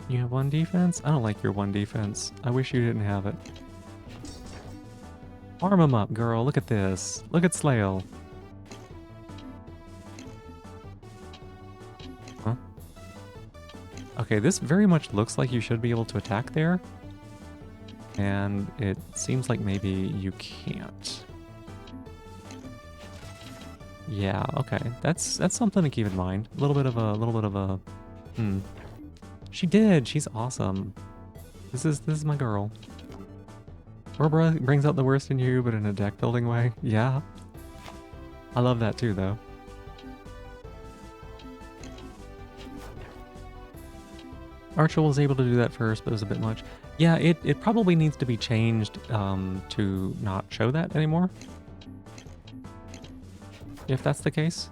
You have 1 defense? I don't like your 1 defense. I wish you didn't have it. Arm him up, girl. Look at this. Look at Slayle. Huh? Okay, this very much looks like you should be able to attack there. And it seems like maybe you can't. Yeah, okay. That's something to keep in mind. A little bit of a She did. She's awesome. This is my girl. Orbra brings out the worst in you, but in a deck building way. Yeah. I love that too, though. Archer was able to do that first, but it was a bit much. Yeah, it probably needs to be changed to not show that anymore. If that's the case.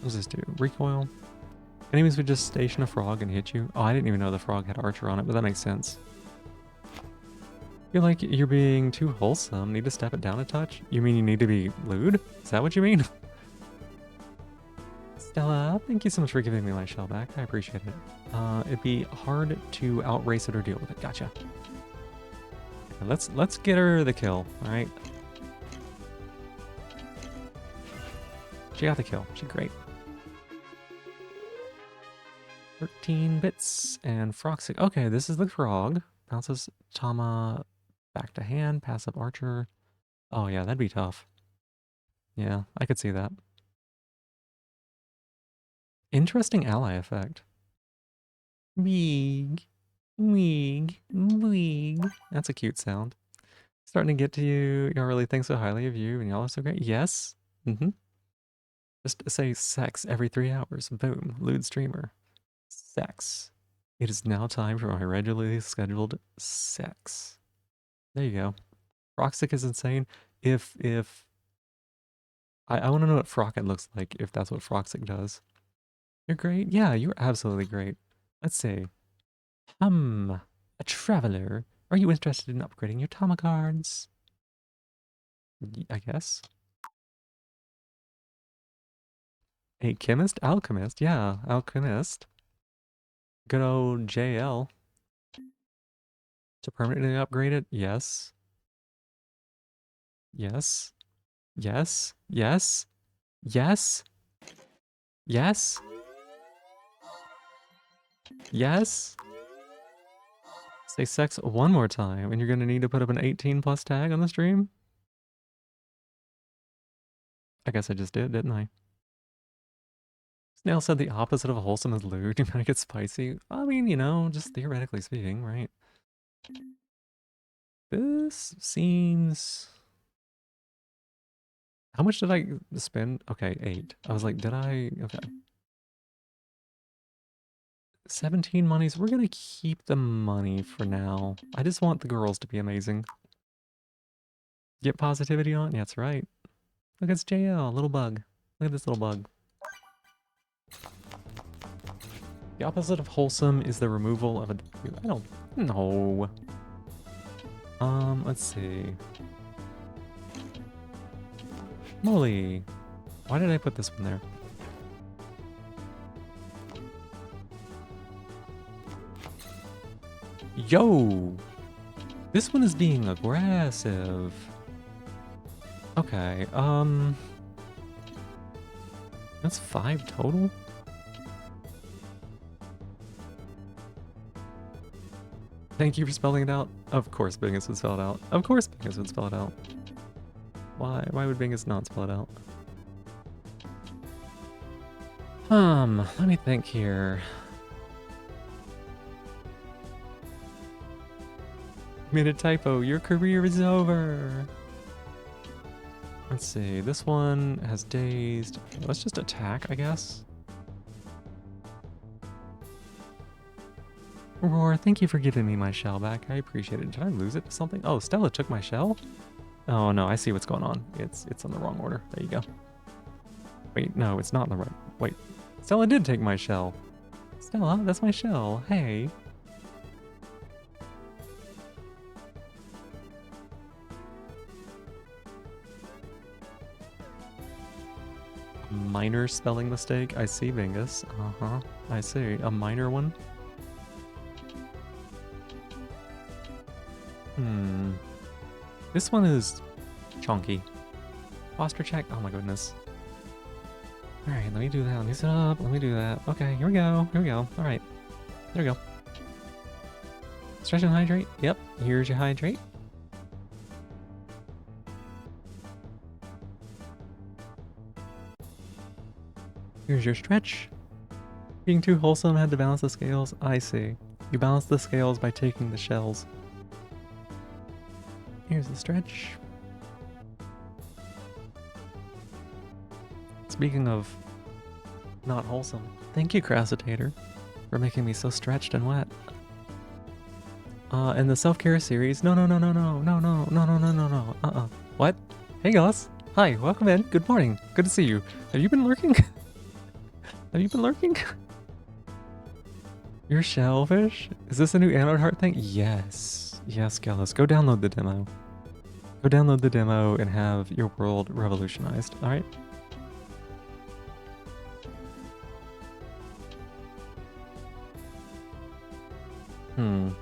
does this do? Recoil? Enemies would just station a frog and hit you. Oh, I didn't even know the frog had archer on it, but that makes sense. Feel like you're being too wholesome. Need to step it down a touch? You mean you need to be lewd? Is that what you mean? Stella, thank you so much for giving me my shell back. I appreciate it. It'd be hard to outrace it or deal with it. Gotcha. Let's get her the kill, alright? She got the kill. She's great. 13 bits and Froxic. Okay, this is the frog. Bounces Tama back to hand, passive archer. Oh yeah, that'd be tough. Yeah, I could see that. Interesting ally effect. Weeg. Weeg. Weeg. That's a cute sound. Starting to get to you. Y'all really think so highly of you and y'all are so great. Yes. Mm-hmm. Just say sex every 3 hours. Boom. Lewd streamer. Sex. It is now time for my regularly scheduled sex. There you go. Froxic is insane. If I want to know what Frocket looks like if that's what Froxic does. You're great? Yeah, you're absolutely great. Let's see. A traveler. Are you interested in upgrading your Tama cards? I guess. A chemist? Alchemist? Yeah, alchemist. Good old JL. To permanently upgrade it? Yes. Yes. Yes. Yes. Yes. Yes. Yes. Say sex one more time, and you're gonna need to put up an 18+ tag on the stream? I guess I just did, didn't I? Snail said the opposite of wholesome is lewd. You might get spicy. I mean, you know, just theoretically speaking, right? This seems... How much did I spend? Okay, 8. I was like, did I? Okay. 17 monies. We're gonna keep the money for now. I just want the girls to be amazing. Get positivity on? Yeah, that's right. Look, it's JL, little bug. Look at this little bug. The opposite of wholesome is the removal of a... I don't know. Let's see. Moly. Why did I put this one there? Yo! This one is being aggressive. Okay, that's 5 total? Thank you for spelling it out. Of course Bingus would spell it out. Of course Bingus would spell it out. Why would Bingus not spell it out? Let me think here. Made a typo. Your career is over. Let's see. This one has dazed. Let's just attack, I guess. Roar, thank you for giving me my shell back. I appreciate it. Did I lose it to something? Oh, Stella took my shell? Oh no, I see what's going on. It's on the wrong order. There you go. Wait, no, it's not in the right. Wait. Stella did take my shell. Stella, that's my shell. Hey. Minor spelling mistake. I see, Bingus. Uh-huh. I see. A minor one? This one is chunky. Foster check. Oh my goodness. Alright, let me do that. Let me set up. Let me do that. Okay, here we go. Here we go. Alright. There we go. Stretch and hydrate. Yep. Here's your hydrate. Here's your stretch. Being too wholesome, had to balance the scales. I see. You balance the scales by taking the shells. Here's the stretch. Speaking of not wholesome, thank you, Crassitator, for making me so stretched and wet. In the self-care series, no. What? Hey, Goss. Hi, welcome in. Good morning. Good to see you. Have you been lurking? Have you been lurking? You're shellfish? Is this a new Anode Heart thing? Yes. Yes, Gallus. Go download the demo. Go download the demo and have your world revolutionized. Alright? I'm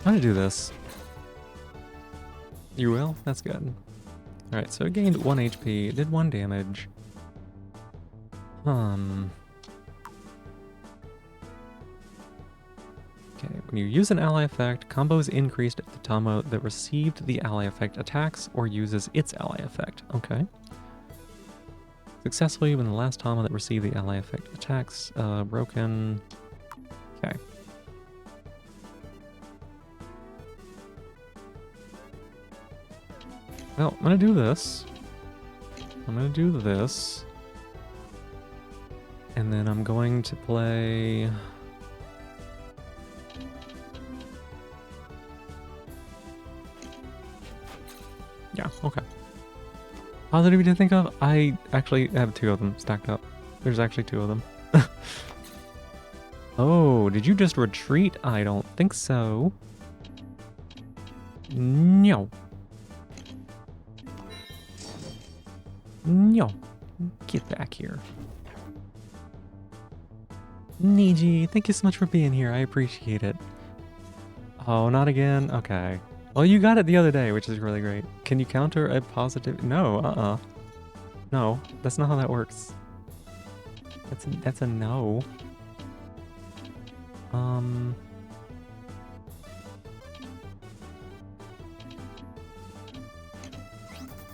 gonna do this. You will? That's good. Alright, so it gained 1 HP, did 1 damage. Okay, when you use an ally effect, combo is increased if the Tama that received the ally effect attacks or uses its ally effect. Okay. Successfully when the last Tama that received the ally effect attacks, broken. Okay. Well, I'm gonna do this. I'm gonna do this. And then I'm going to play... Yeah, okay. Positive to think of? I actually have 2 of them stacked up. There's actually 2 of them. Oh, did you just retreat? I don't think so. No. No. Get back here. Niji, thank you so much for being here. I appreciate it. Oh, not again? Okay. Well, you got it the other day, which is really great. Can you counter a positive? No, No, that's not how that works. That's a no.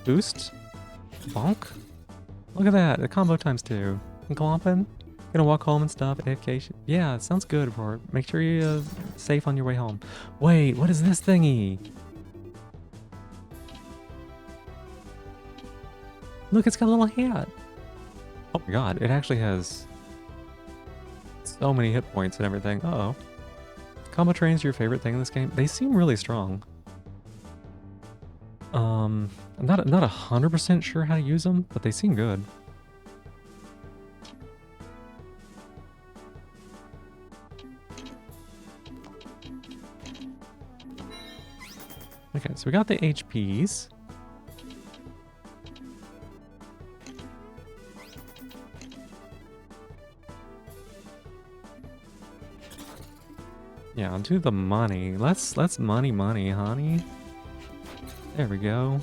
Boost? Bonk? Look at that, the combo times 2. Glompin'? Gonna walk home and stuff, AFK. Yeah, it sounds good, Roar. Make sure you're safe on your way home. Wait, what is this thingy? Look, it's got a little hat. Oh my god, it actually has so many hit points and everything. Uh-oh. Combo train's your favorite thing in this game? They seem really strong. I'm not 100% sure how to use them, but they seem good. Okay, so we got the HPs. Yeah, I'll do the money. Let's money, honey. There we go.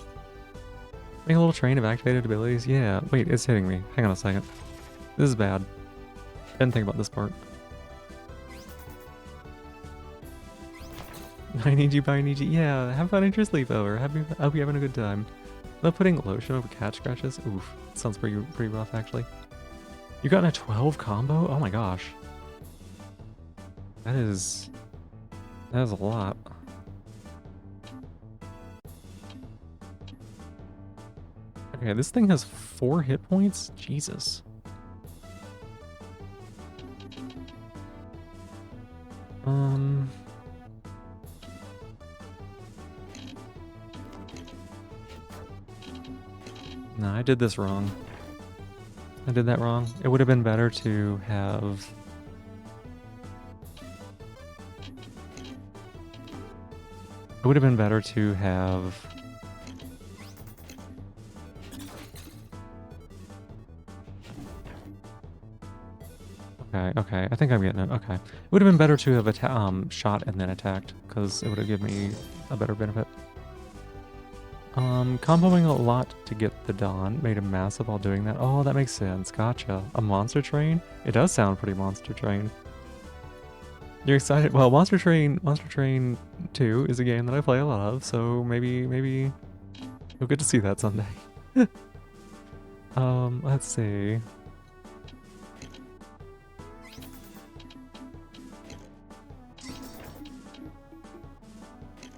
Make a little train of activated abilities. Yeah, wait, it's hitting me. Hang on a second. This is bad. Didn't think about this part. I need you, yeah, have fun at your sleepover. I hope you're having a good time. Love putting lotion over cat scratches. Oof, sounds pretty rough actually. You got a 12 combo? Oh my gosh. That is a lot. Okay, this thing has 4 hit points? Jesus. No, I did this wrong. I did that wrong. It would have been better to have... It would have been better to have... Okay, I think I'm getting it. Okay. It would have been better to have shot and then attacked, because it would have given me a better benefit. Comboing a lot to get the Dawn made him massive while doing that. Oh, that makes sense. Gotcha. A Monster Train? It does sound pretty Monster Train. You're excited? Well, Monster Train 2 is a game that I play a lot of, so maybe you'll get to see that someday. Let's see.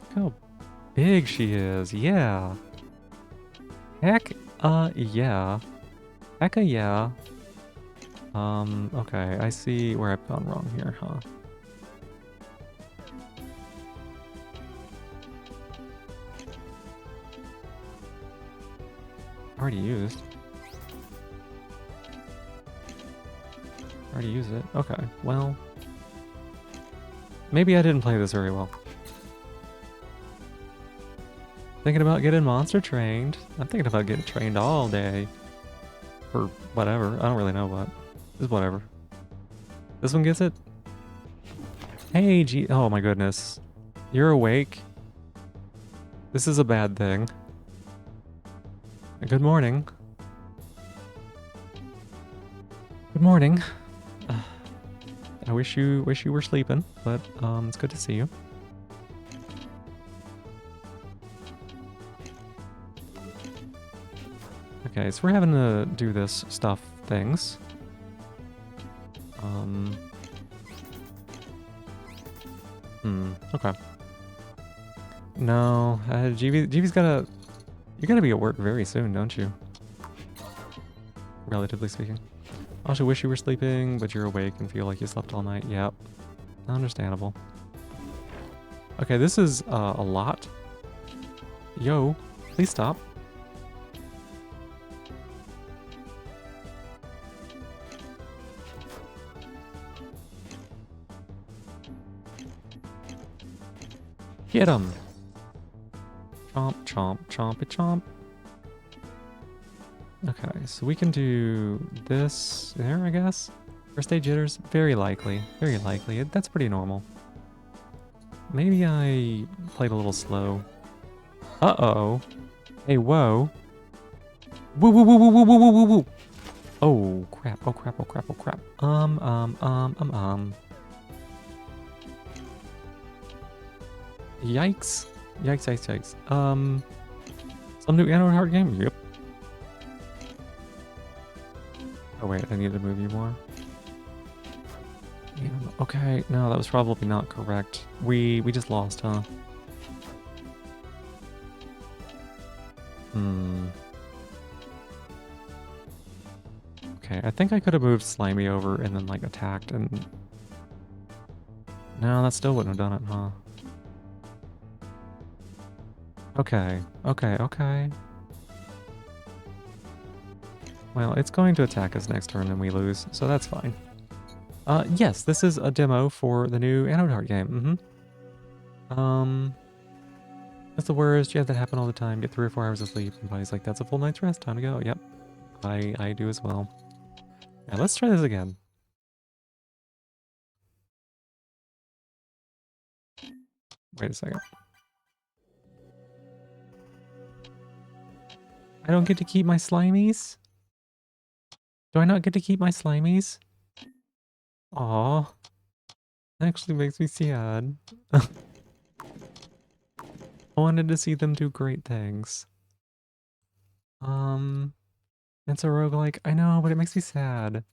Look how big she is. Yeah. Heck, yeah. Hecka, yeah. Okay, I see where I've gone wrong here, huh? Already used. already used it. Okay, well. Maybe I didn't play this very well. Thinking about getting monster trained. I'm thinking about getting trained all day. Or whatever. I don't really know what. Just whatever. This one gets it? Hey, G. Oh my goodness. You're awake? This is a bad thing. Good morning. Good morning. I wish you were sleeping, but it's good to see you. Okay, so we're having to do this stuff things. Okay. No, GV's gotta... You gotta be at work very soon, don't you? Relatively speaking. Also wish you were sleeping, but you're awake and feel like you slept all night. Yep. Understandable. Okay, this is a lot. Yo, please stop. Get him! Chomp, chomp, chompy chomp. Okay, so we can do this there, I guess. First day jitters, very likely. Very likely. That's pretty normal. Maybe I played a little slow. Uh-oh. Hey, whoa. Woo, woo, woo, woo, woo, woo, woo, woo, woo. Oh, crap. Oh, crap. Oh, crap. Oh, crap. Yikes. Yikes, yikes, yikes. Some new Anode Heart game? Yep. Oh wait, I need to move you more. Yeah, okay, no, that was probably not correct. We just lost, huh? Okay, I think I could have moved Slimy over and then like attacked and... No, that still wouldn't have done it, huh? Okay, okay, okay. Well, it's going to attack us next turn and we lose, so that's fine. Yes, this is a demo for the new Anode Heart game. That's the worst. You have that happen all the time. Get 3 or 4 hours of sleep. And body's like, that's a full night's rest. Time to go. Yep. I do as well. Yeah, let's try this again. Wait a second. I don't get to keep my Slimies? Do I not get to keep my Slimies? Aw. That actually makes me sad. I wanted to see them do great things. It's a roguelike. I know, but it makes me sad.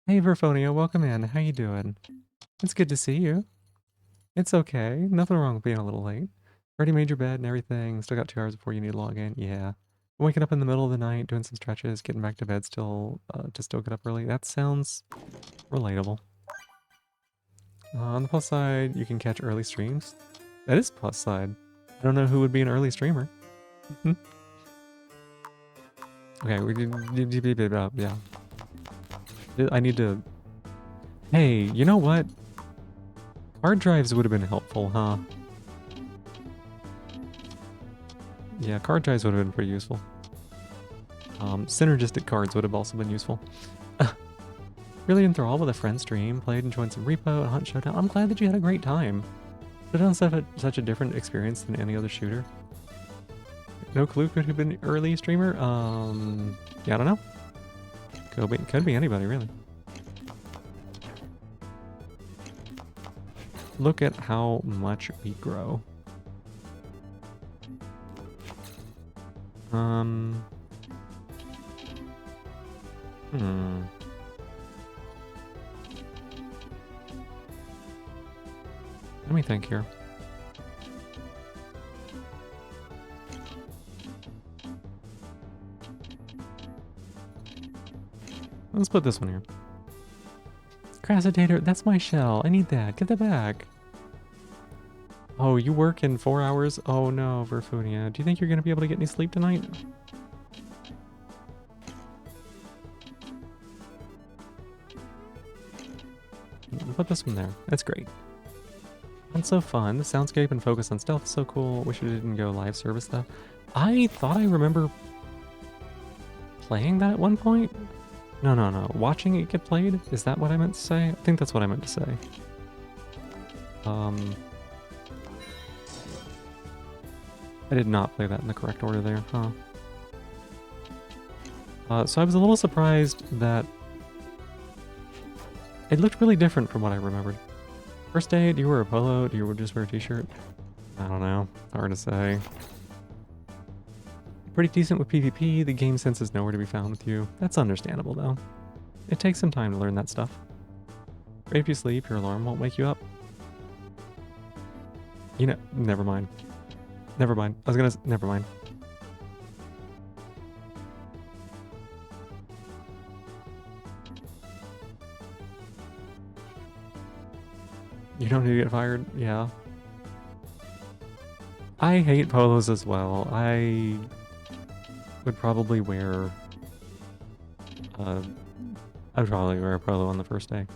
Hey, Verfonia, welcome in. How you doing? It's good to see you. It's okay. Nothing wrong with being a little late. Already made your bed and everything. Still got 2 hours before you need to log in. Yeah. Waking up in the middle of the night, doing some stretches, getting back to bed still to still get up early. That sounds relatable. On the plus side, you can catch early streams. That is plus side. I don't know who would be an early streamer. Okay, we did, yeah. I need to... Hey, you know what? Hard drives would have been helpful, huh? Yeah, card drives would have been pretty useful. Synergistic cards would have also been useful. Really enthralled with a friend stream, played and joined some repo and Hunt Showdown. I'm glad that you had a great time. Showdown's such a different experience than any other shooter. No clue could have been an early streamer? Yeah, I don't know. Could be anybody, really. Look at how much we grow. Let me think here. Let's put this one here. Crassitator, that's my shell. I need that. Get that back. Oh, you work in 4 hours? Oh no, Verfunia. Do you think you're going to be able to get any sleep tonight? put this one there. That's great. It's so fun. The soundscape and focus on stealth is so cool. Wish it didn't go live service though. I thought I remember playing that at one point. No. Watching it get played? Is that what I meant to say? I think that's what I meant to say. I did not play that in the correct order there, huh? So I was a little surprised that it looked really different from what I remembered. First day, do you wear a polo? Do you just wear a t-shirt? I don't know. Hard to say. Pretty decent with PvP. The game sense is nowhere to be found with you. That's understandable, though. It takes some time to learn that stuff. Right, if you sleep, your alarm won't wake you up. You know, never mind. Never mind. I was gonna... Never mind. You don't need to get fired? Yeah. I hate polos as well. I would probably wear... I'd probably wear a polo on the first day.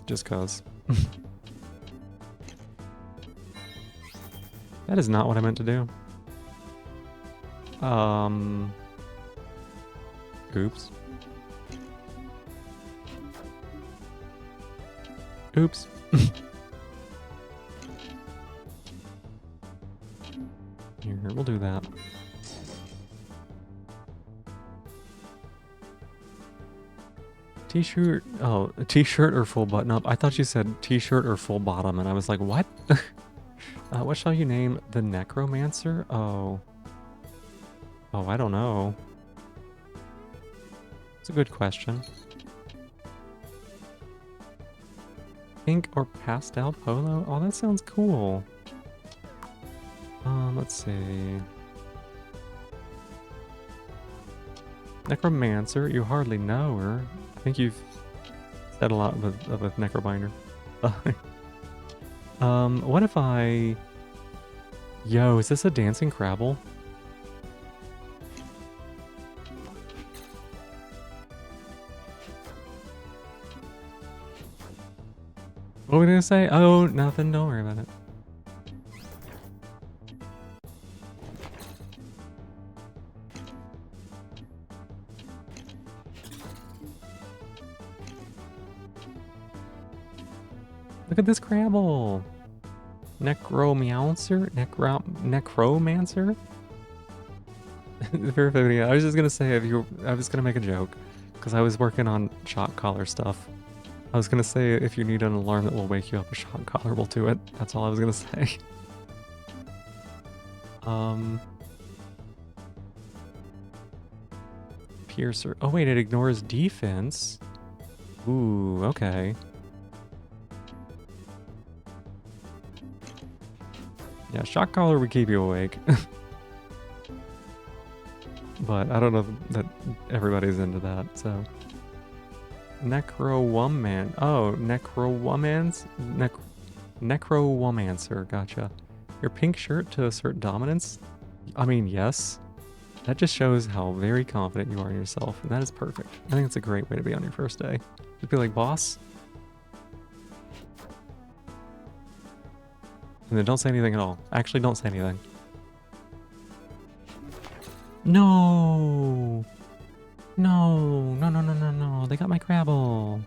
Just cause. That is not what I meant to do. Oops. Oops. Here, we'll do that. T-shirt, oh, a t-shirt or full button up? I thought you said t-shirt or full bottom, and I was like, what? What shall you name the necromancer? Oh. Oh, I don't know. It's a good question. Pink or pastel polo? Oh, that sounds cool. Let's see. Necromancer, you hardly know her. I think you've said a lot of a necrobinder. What if I... Yo, is this a dancing Crabble? What were we gonna say? Oh, nothing, don't worry about it. Look at this Crabble! Necromancer? Necromancer? Very funny. I was just gonna say, I was gonna make a joke, because I was working on shock collar stuff. I was gonna say, if you need an alarm that will wake you up, a shock collar will do it. That's all I was gonna say. Piercer. Oh wait, it ignores defense. Ooh, okay. Yeah, shock collar would keep you awake. But I don't know that everybody's into that, so. Necrowoman. Oh, Necrowomancer, gotcha. Your pink shirt to assert dominance? I mean, yes. That just shows how very confident you are in yourself, and that is perfect. I think it's a great way to be on your first day. Just be like, boss. And then don't say anything at all. Actually, don't say anything. No! No. They got my Crabble.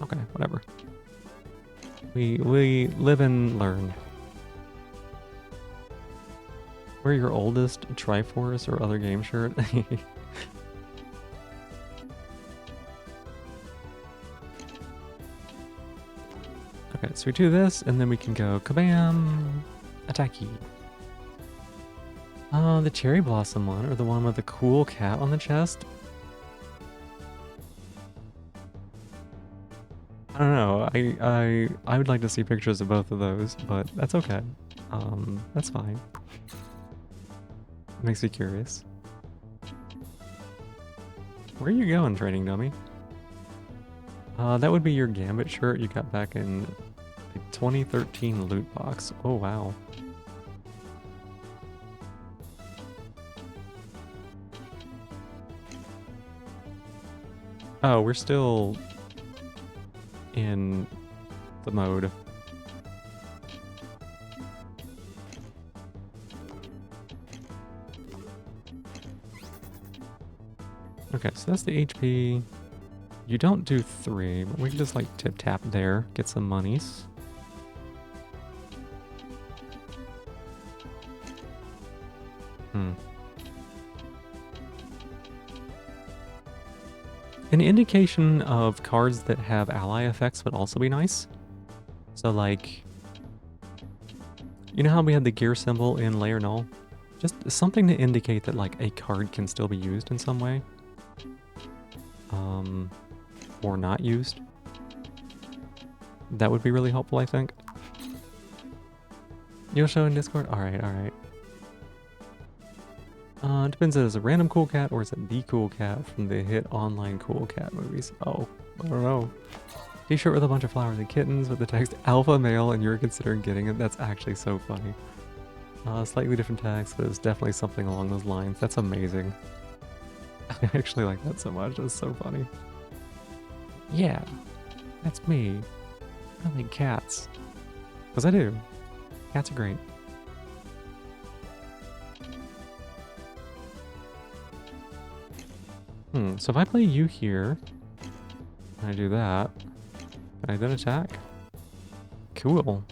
Okay, whatever. We live and learn. Wear your oldest Triforce or other game shirt. Okay, so we do this, and then we can go kabam, attacky. Oh, the cherry blossom one, or the one with the cool cat on the chest. I don't know. I would like to see pictures of both of those, but that's okay. That's fine. Makes me curious. Where are you going, training dummy? That would be your Gambit shirt you got back in a 2013 loot box. Oh, wow. Oh, we're still in the mode. Okay, so that's the HP. You don't do 3, but we can just like tip tap there, get some monies. An indication of cards that have ally effects would also be nice. So like, you know how we had the gear symbol in Layer Null? Just something to indicate that like a card can still be used in some way. Or not used. That would be really helpful, I think. You'll show in Discord? Alright, alright. Depends if it's a random Cool Cat or is it the Cool Cat from the hit online Cool Cat movies. Oh, I don't know. T-shirt with a bunch of flowers and kittens with the text alpha male and you're considering getting it. That's actually so funny. Slightly different text, but it's definitely something along those lines. That's amazing. I actually like that so much. That's so funny. Yeah, that's me. I like cats. Because I do. Cats are great. So if I play you here, and I do that, can I then attack? Cool.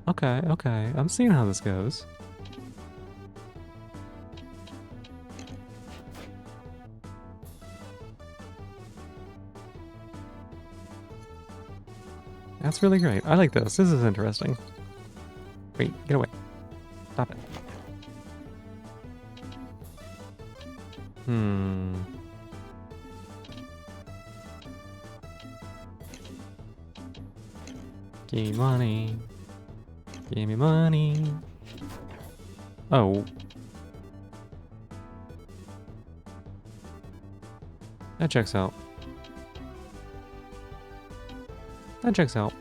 Okay, okay. I'm seeing how this goes. That's really great. I like this. This is interesting. Wait, get away. Stop it. Give me money. Give me money. Oh. That checks out. That checks out.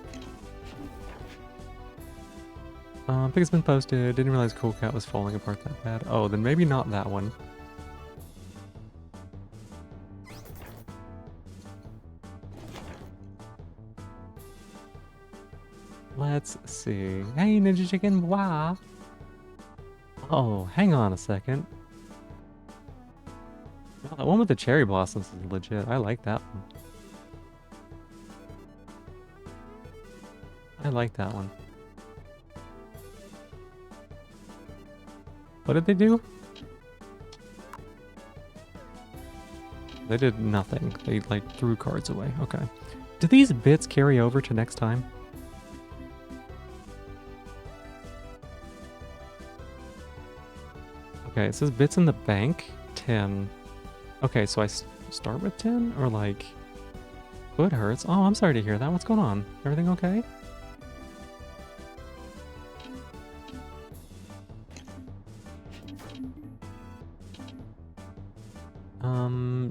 Pick has been posted. Didn't realize Cool Cat was falling apart that bad. Oh, then maybe not that one. Let's see. Hey, Ninja Chicken, wow. Oh, hang on a second. Oh, that one with the cherry blossoms is legit. I like that one. I like that one. What did they do? They did nothing. They like threw cards away. Okay. Do these bits carry over to next time? Okay, it says bits in the bank, 10. Okay, so I start with 10 or like... Foot hurts. Oh, I'm sorry to hear that. What's going on? Everything okay?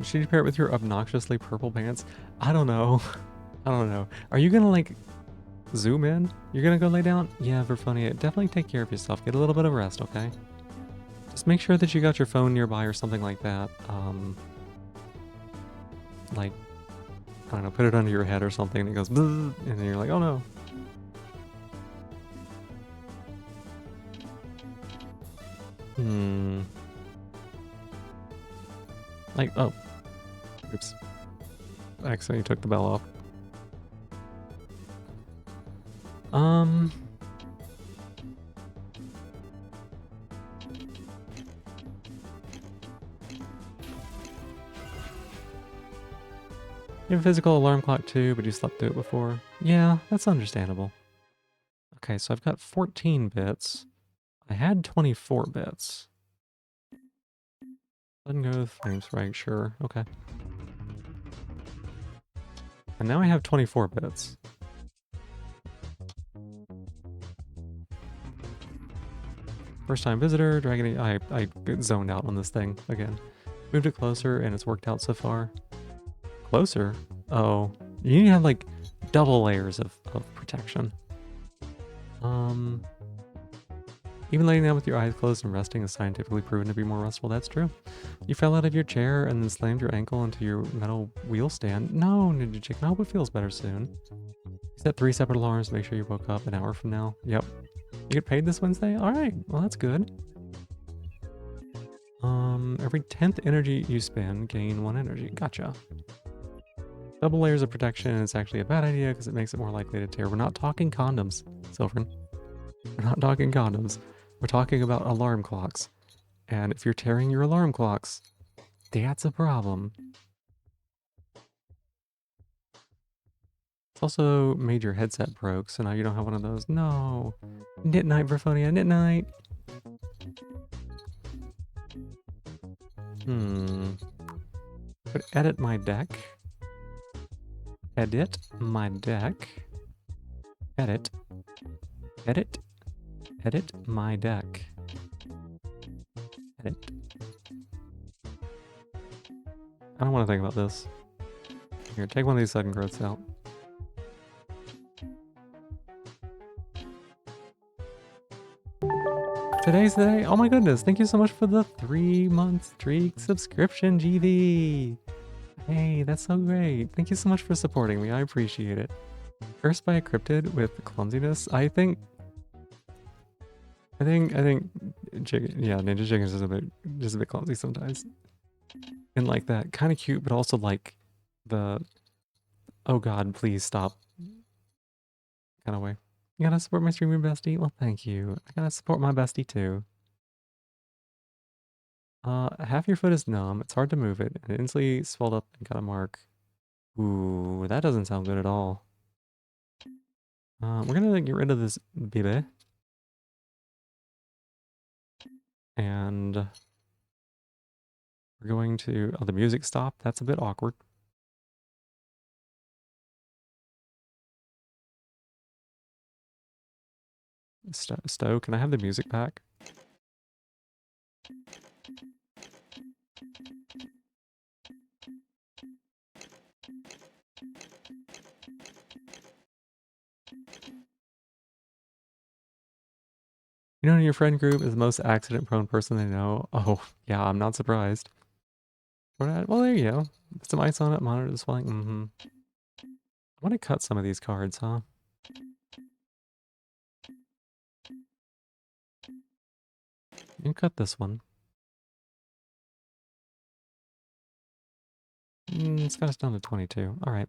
Should you pair it with your obnoxiously purple pants? I don't know. I don't know. Are you gonna like zoom in? You're gonna go lay down? Yeah, Verfonia, definitely take care of yourself. Get a little bit of rest, okay? Just make sure that you got your phone nearby or something like that. Like, I don't know, put it under your head or something and it goes and then you're like, oh no. Like, oh. Oops. I accidentally took the bell off. You have a physical alarm clock too, but you slept through it before. Yeah, that's understandable. Okay, so I've got 14 bits. I had 24 bits. Doesn't go with frames, right? Sure. Okay. And now I have 24 bits. First time visitor, Dragon. I get zoned out on this thing again. Moved it closer and it's worked out so far. Closer? Oh. You need to have like double layers of protection. Even laying down with your eyes closed and resting is scientifically proven to be more restful. That's true. You fell out of your chair and then slammed your ankle into your metal wheel stand. No, Ninja Chicken, I hope it feels better soon. You set 3 separate alarms to make sure you woke up an hour from now. Yep. You get paid this Wednesday? Alright, well that's good. Every 10th energy you spend, gain 1 energy. Gotcha. Double layers of protection is actually a bad idea because it makes it more likely to tear. We're not talking condoms, Sylvan. We're not talking condoms. We're talking about alarm clocks. And if you're tearing your alarm clocks, that's a problem. It's also made your headset broke, so now you don't have one of those. No. Knit night, Verfonia, knit night. Could edit my deck. Edit my deck. Edit. Edit. Edit my deck. Edit. I don't want to think about this. Here, take one of these sudden growths out. Today's the day. Oh my goodness. Thank you so much for the 3-month streak subscription, GV. Hey, that's so great. Thank you so much for supporting me. I appreciate it. Cursed by a cryptid with clumsiness. I think chicken, yeah, Ninja Chickens is just a bit clumsy sometimes. And like that kind of cute, but also like the, oh God, please stop kind of way. You gotta support my streamer bestie? Well, thank you. I gotta support my bestie too. Half your foot is numb. It's hard to move it. And it instantly swelled up and got a mark. Ooh, that doesn't sound good at all. We're gonna get rid of this baby. And we're going to, oh, the music stopped. That's a bit awkward. Stowe, can I have the music back? You know, in your friend group is the most accident-prone person they know. Oh, yeah, I'm not surprised. Well, there you go. Some ice on it, monitor the swelling. I want to cut some of these cards, huh? You can cut this one. It's got us down to 22. All right.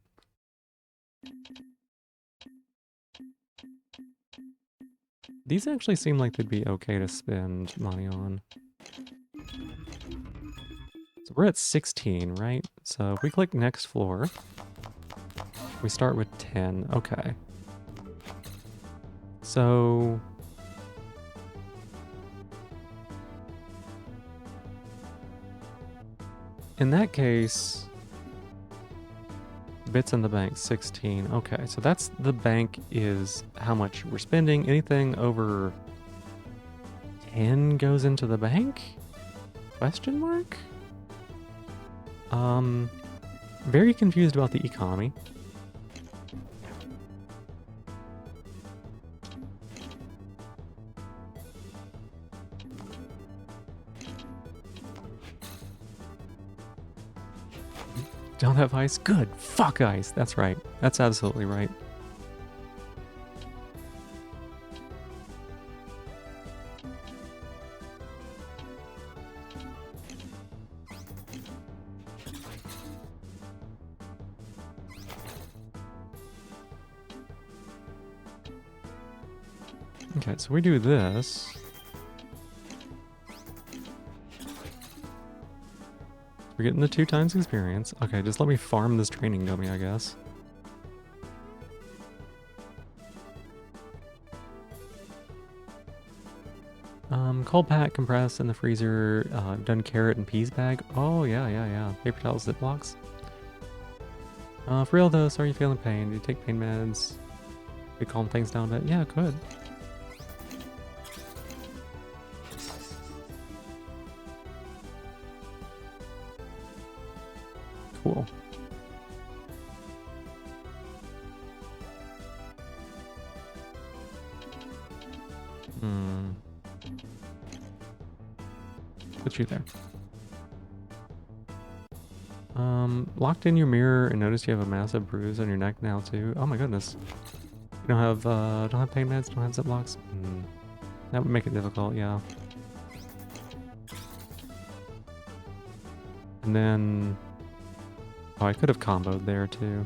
These actually seem like they'd be okay to spend money on. So we're at 16, right? So if we click next floor, we start with 10. Okay. So in that case, bits in the bank, 16. Okay, so that's the bank is how much we're spending. Anything over 10 goes into the bank? Question mark? Very confused about the economy. Don't have ice? Good. Fuck ice. That's right. That's absolutely right. Okay, so we do this. We're getting the 2 times experience. Okay, just let me farm this training dummy, I guess. Cold pack, compress in the freezer, done carrot and peas bag. Oh, yeah. Paper towels, Ziplocs. For real though, so are you feeling pain? Do you take pain meds? You calm things down a bit? Yeah, good. Cool. Put you there. Locked in your mirror and notice you have a massive bruise on your neck now too. Oh my goodness. You don't have pain meds, don't have Ziplocs? That would make it difficult, yeah. And then... Oh, I could have comboed there too.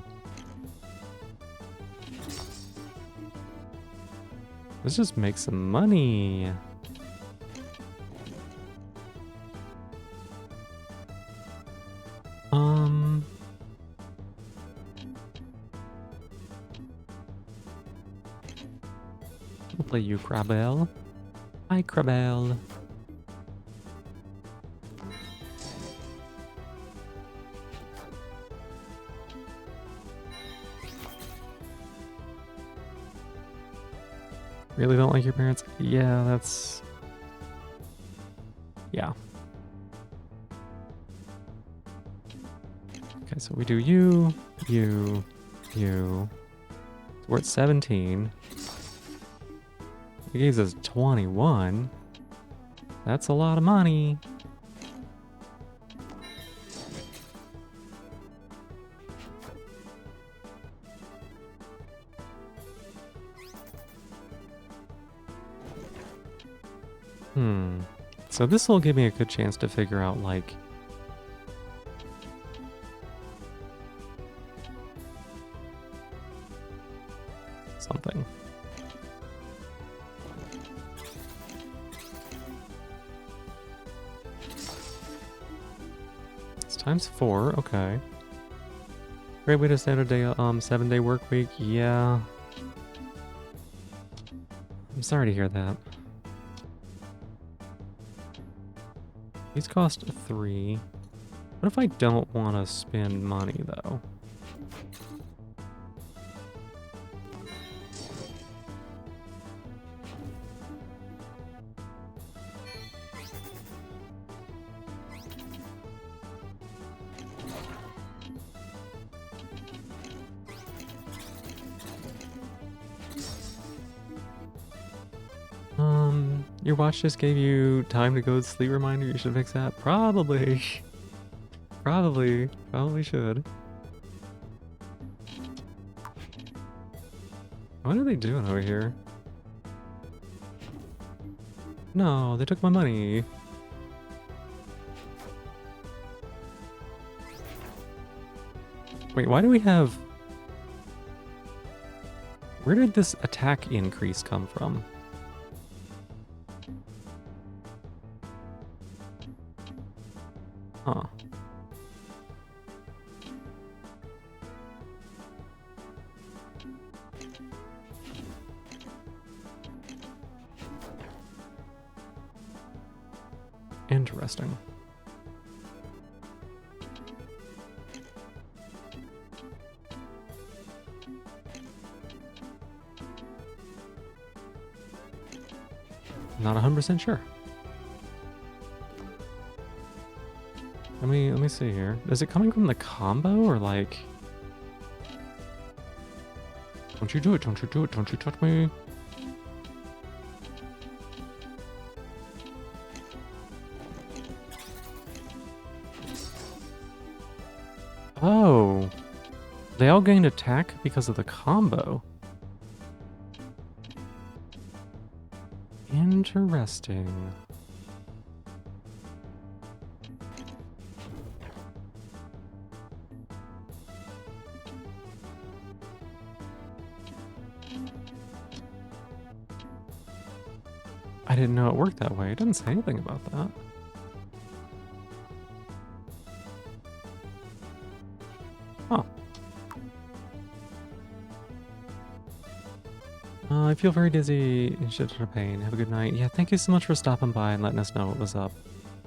Let's just make some money. We'll play you, Crabelle. Hi, Crabelle. Really don't like your parents? Yeah, that's... Yeah. Okay, so we do you, you, you. So we're at 17. He gave us 21. That's a lot of money. So this will give me a good chance to figure out, like... something. It's times 4, okay. Great way to start a day, 7-day work week, yeah. I'm sorry to hear that. These cost 3. What if I don't want to spend money, though? Your watch just gave you time to go to sleep reminder. You should fix that. Probably. Probably should. What are they doing over here? No, they took my money. Wait, why do we have... Where did this attack increase come from? Huh. Interesting. Not 100% sure. Let me see here. Is it coming from the combo or like... Don't you do it, don't you do it, don't you touch me. Oh. They all gained attack because of the combo. Interesting. I didn't know it worked that way. It doesn't say anything about that. Huh. I feel very dizzy and shit of pain. Have a good night. Yeah, thank you so much for stopping by and letting us know what was up.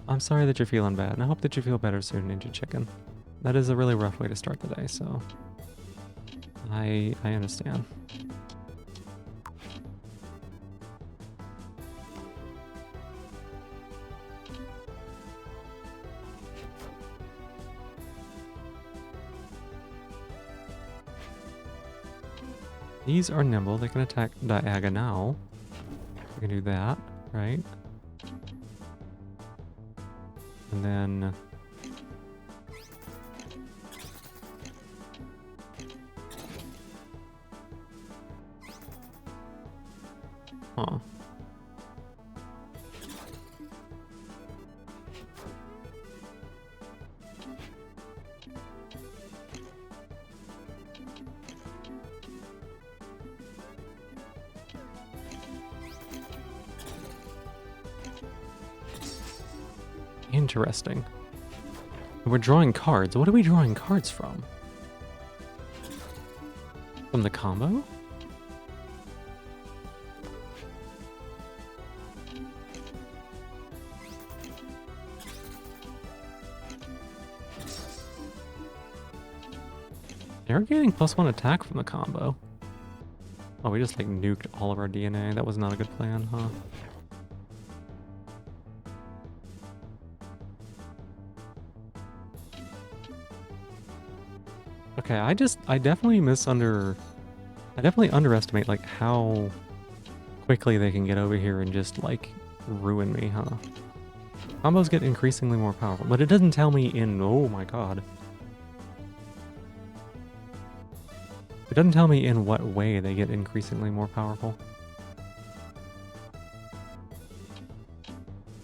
I'm sorry that you're feeling bad, and I hope that you feel better soon, Ninja Chicken. That is a really rough way to start the day, so... I understand. These are nimble. They can attack diagonal. We can do that, right? And then... Huh. Interesting. We're drawing cards. What are we drawing cards from? From the combo? They're getting +1 attack from the combo. Oh, we just like nuked all of our DNA. That was not a good plan, huh? Okay, I definitely underestimate like how quickly they can get over here and just like ruin me, huh? Combos get increasingly more powerful, but it doesn't tell me in, oh my god. It doesn't tell me in what way they get increasingly more powerful.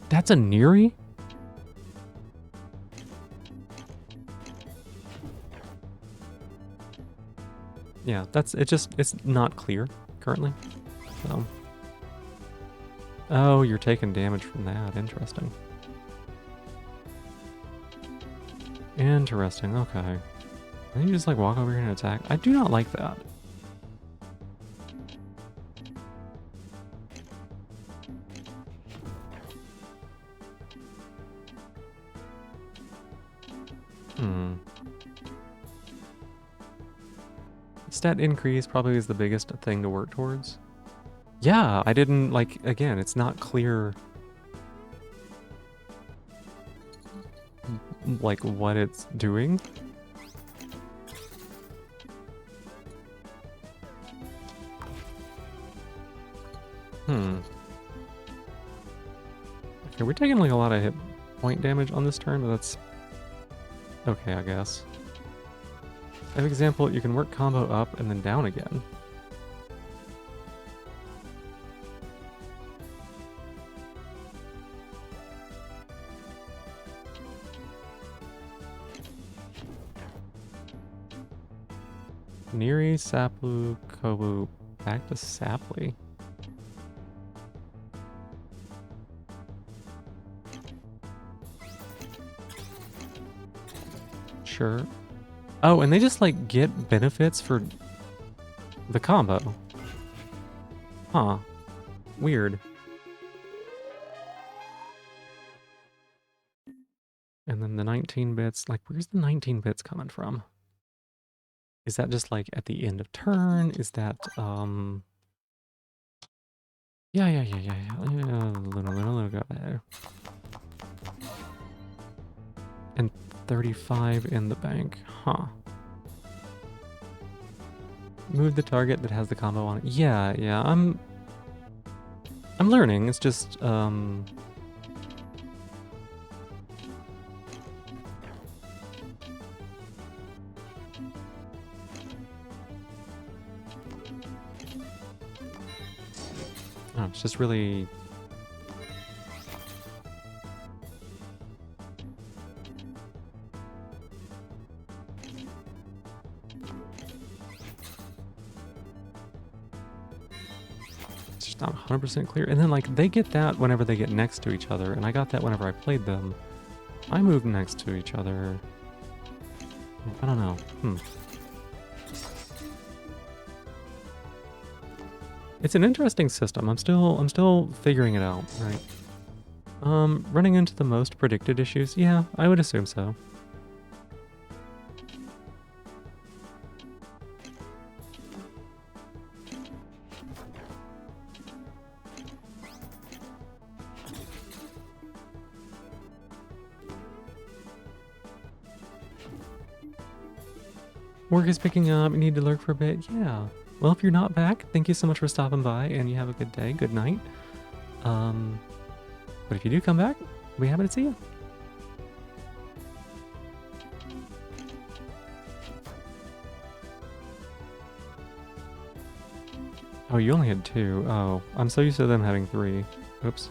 That's a Neri? Yeah, it's not clear currently. So. Oh, you're taking damage from that. Interesting. Interesting, okay. Then you just like walk over here and attack. I do not like that. Stat increase probably is the biggest thing to work towards. Yeah, I didn't, like, again, it's not clear, like, what it's doing. Okay, we're taking, like, a lot of hit point damage on this turn, but that's okay, I guess. As example, you can work combo up and then down again. Neri, Saplu, Kobu, back to Sapli. Sure. Oh, and they just like get benefits for the combo. Huh. Weird. And then the 19 bits, like where's the 19 bits coming from? Is that just like at the end of turn? Is that yeah. Little go there. And 35 in the bank. Huh. Move the target that has the combo on it. Yeah, I'm learning. It's just oh, it's just really not 100% clear. And then like they get that whenever they get next to each other, and I got that whenever I played them. I moved next to each other. I don't know. It's an interesting system. I'm still figuring it out, right? Running into the most predicted issues? Yeah, I would assume so. Work is picking up, you need to lurk for a bit, yeah. Well, if you're not back, thank you so much for stopping by, and you have a good day, good night. But if you do come back, we'll be happy to see you. Oh, you only had 2. Oh, I'm so used to them having 3. Oops.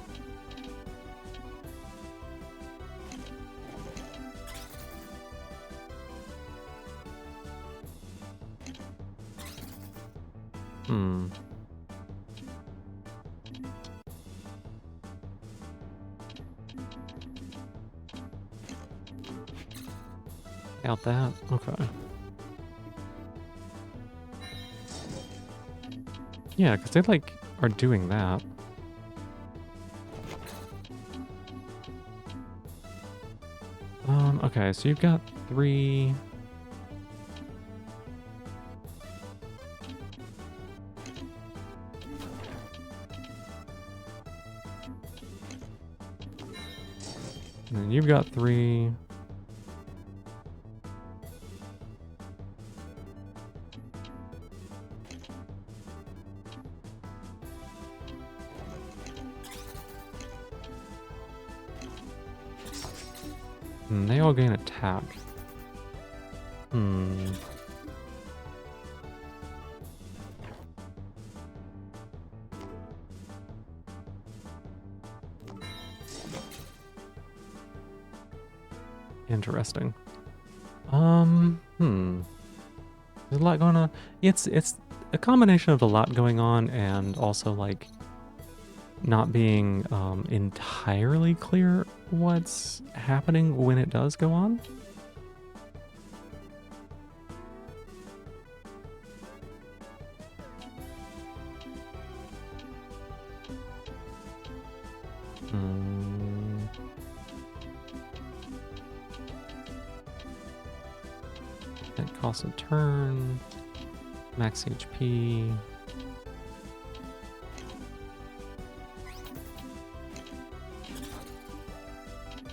Hmm. Out that? Okay. Yeah, because they, like, are doing that. Okay, so you've got 3... And then you've got 3... And they all gain attack. Hmm. Interesting. There's a lot going on. It's a combination of a lot going on and also like not being entirely clear what's happening when it does go on. That costs a turn. Max HP.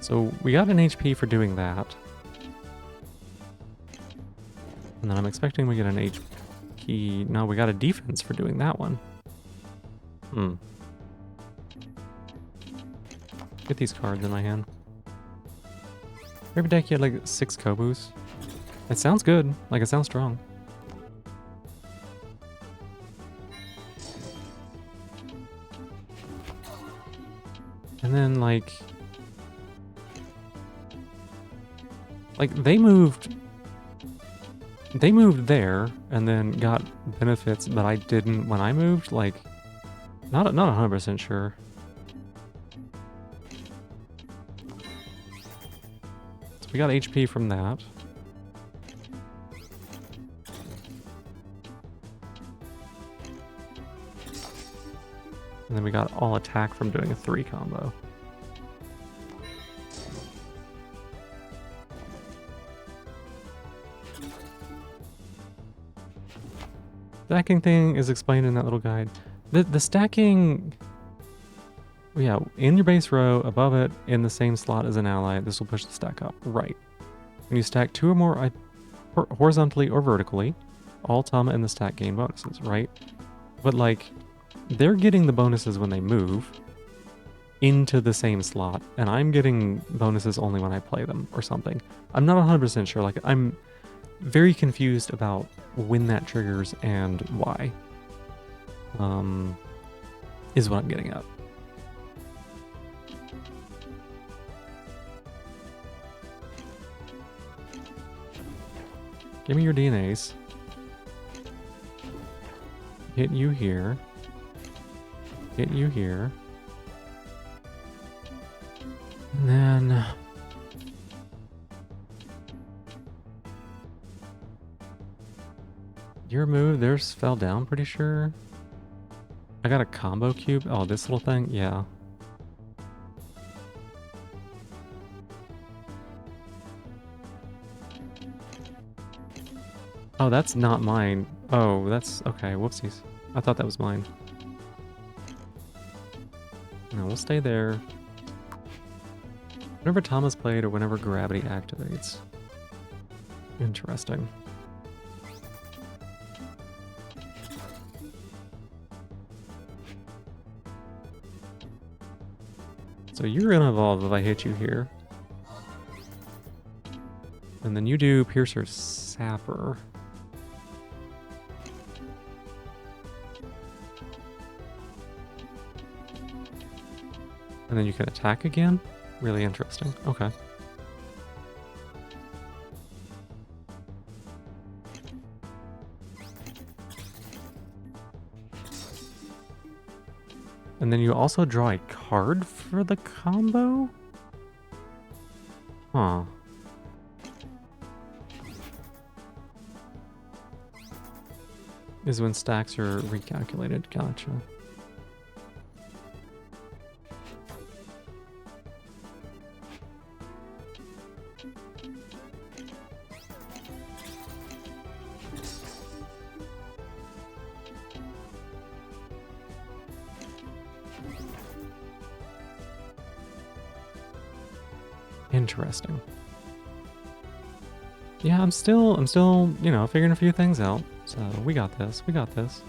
So we got an HP for doing that. And then I'm expecting we get an HP. No, we got a defense for doing that one. Get these cards in my hand. Every deck you had like 6 Kobus. It sounds good. Like, it sounds strong. And then, like, they moved there and then got benefits, but I didn't when I moved. Like, not 100% sure. So we got HP from that. And then we got all attack from doing a 3 combo. Stacking thing is explained in that little guide. The stacking... Yeah, in your base row, above it, in the same slot as an ally, this will push the stack up. Right. When you stack 2 or more horizontally or vertically, all Tama in the stack gain bonuses, right? But like... They're getting the bonuses when they move into the same slot, and I'm getting bonuses only when I play them or something. I'm not 100% sure. Like, I'm very confused about when that triggers and why. Is what I'm getting at. Give me your DNAs. Hit you here. Get you here. And then... Your move, theirs fell down, pretty sure. I got a combo cube. Oh, this little thing? Yeah. Oh, that's not mine. Oh, that's... Okay, whoopsies. I thought that was mine. No, we'll stay there. Whenever Tama's played or whenever gravity activates. Interesting. So you're gonna evolve if I hit you here. And then you do Piercer Sapper. And then you can attack again? Really interesting. Okay. And then you also draw a card for the combo? Huh. Is when stacks are recalculated. Gotcha. Interesting. Yeah, I'm still, you know, figuring a few things out. So we got this. We got this.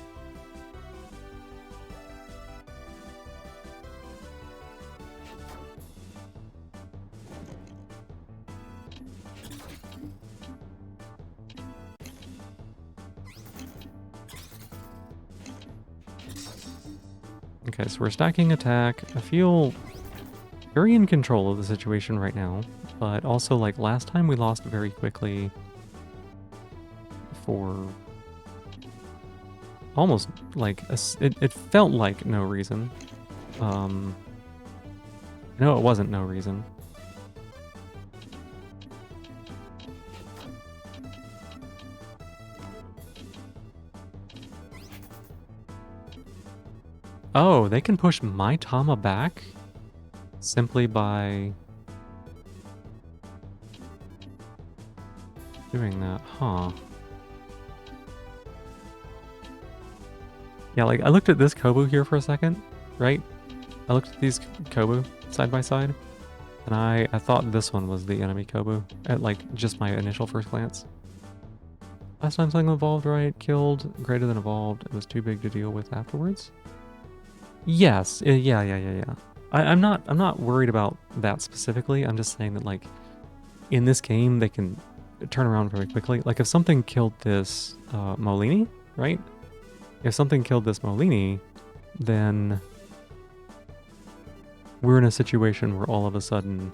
Okay, so we're stacking attack. I feel very in control of the situation right now, but also like last time we lost very quickly for almost like it felt like no reason. No, it wasn't no reason. Oh, they can push my Tama back simply by doing that, huh? Yeah, like I looked at this Kobu here for a second, right? I looked at these Kobu side by side, and I thought this one was the enemy Kobu at like just my initial first glance. Last time something evolved right, killed, greater than evolved, it was too big to deal with afterwards. Yes, yeah. I'm not worried about that specifically. I'm just saying that like in this game they can turn around very quickly. Like if something killed this Molini, right? If something killed this Molini, then we're in a situation where all of a sudden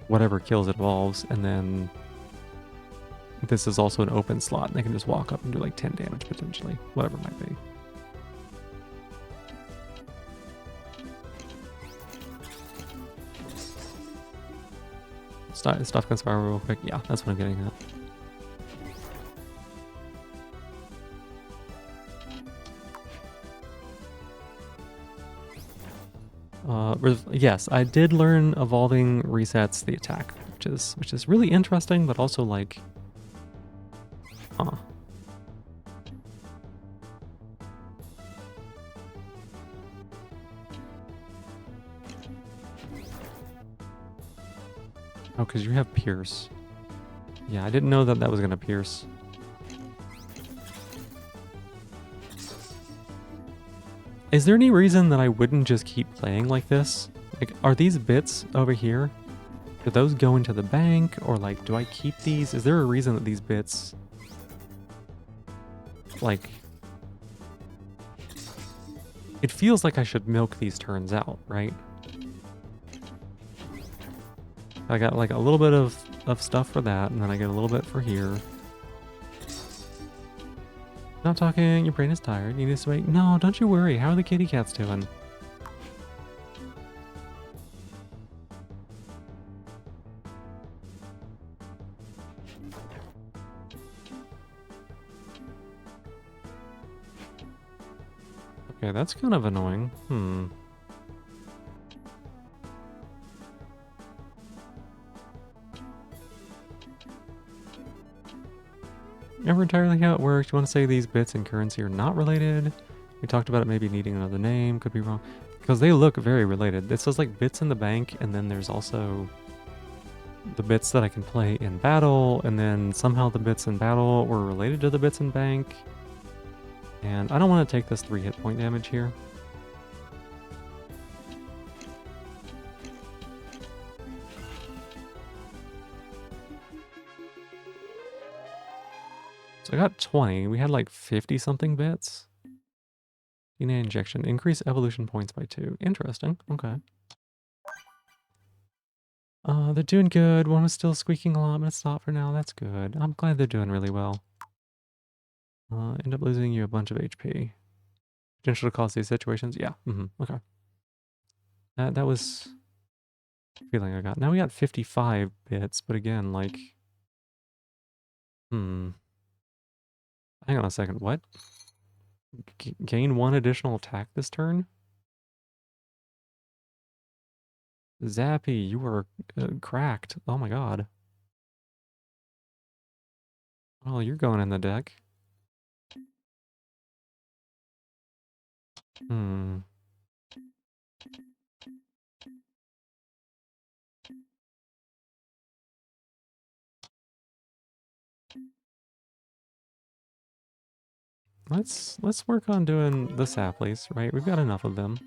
whatever kills it evolves, and then this is also an open slot, and they can just walk up and do like 10 damage potentially, whatever it might be. Stuff can spiral real quick. Yeah, that's what I'm getting at. Yes, I did learn evolving resets the attack, which is really interesting, but also like, huh. Oh, because you have Pierce. Yeah, I didn't know that that was gonna Pierce. Is there any reason that I wouldn't just keep playing like this? Like, are these bits over here? Do those go into the bank? Or like, do I keep these? Is there a reason that these bits... Like... It feels like I should milk these turns out, right? I got like a little bit of stuff for that, and then I get a little bit for here. Not talking, your brain is tired, you need to wait. No, don't you worry, how are the kitty cats doing? Okay, that's kind of annoying. Never entirely how it works. You want to say these bits and currency are not related? We talked about it maybe needing another name. Could be wrong. Because they look very related. It says like bits in the bank, and then there's also the bits that I can play in battle, and then somehow the bits in battle were related to the bits in bank. And I don't want to take this 3 hit point damage here. So I got 20. We had like 50 something bits. DNA injection. Increase evolution points by 2. Interesting. Okay. They're doing good. One was still squeaking a lot, but it's stopped for now. That's good. I'm glad they're doing really well. End up losing you a bunch of HP. Potential to cause these situations? Yeah. Okay. That was the feeling I got. Now we got 55 bits, but again, like... Hang on a second. What? Gain 1 additional attack this turn? Zappy, you are cracked. Oh my god. Oh, you're going in the deck. Hmm. Let's work on doing the Sapleys, right? We've got enough of them.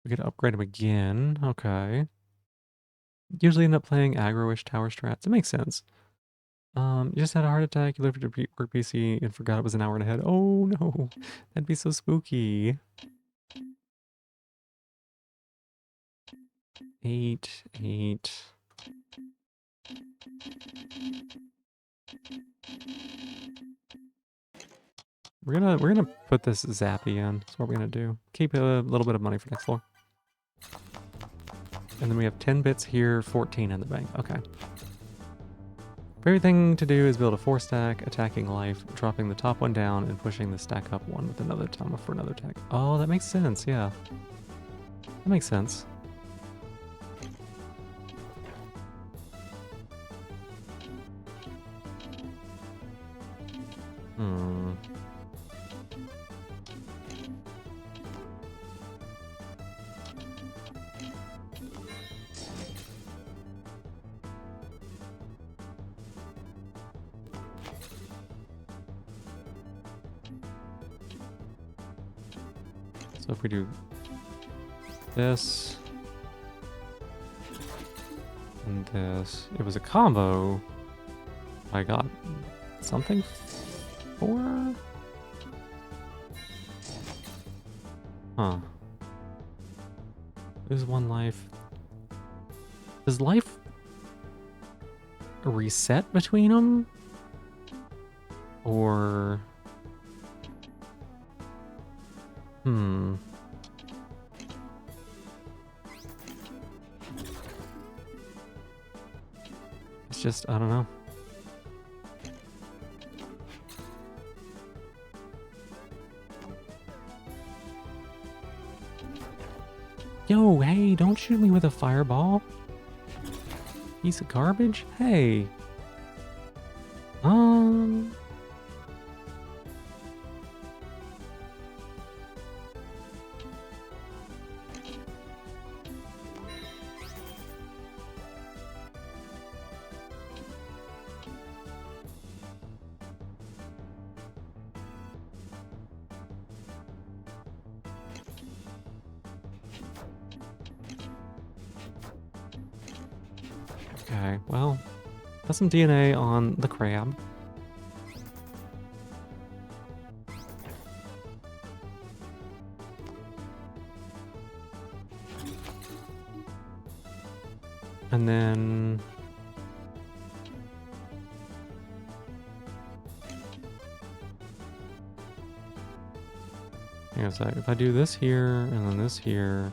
We could upgrade them again. Okay. Usually end up playing aggro-ish tower strats. It makes sense. You just had a heart attack, you lifted your work PC and forgot it was an hour and ahead. Oh no, that'd be so spooky. 8, 8. We're gonna put this Zappy in. That's what we're gonna do. Keep a little bit of money for next floor. And then we have 10 bits here, 14 in the bank. Okay. Favorite thing to do is build a 4-stack, attacking life, dropping the top one down, and pushing the stack up one with another Tama for another attack. Oh, that makes sense, yeah. That makes sense. So if we do this and this, it was a combo. I got something for? Huh. Lose 1 life. Does life reset between them? Or... It's just, I don't know. Yo, hey, don't shoot me with a fireball. Piece of garbage? Hey. Okay, well, got some DNA on the crab. And then... hang on a sec. If I do this here, and then this here,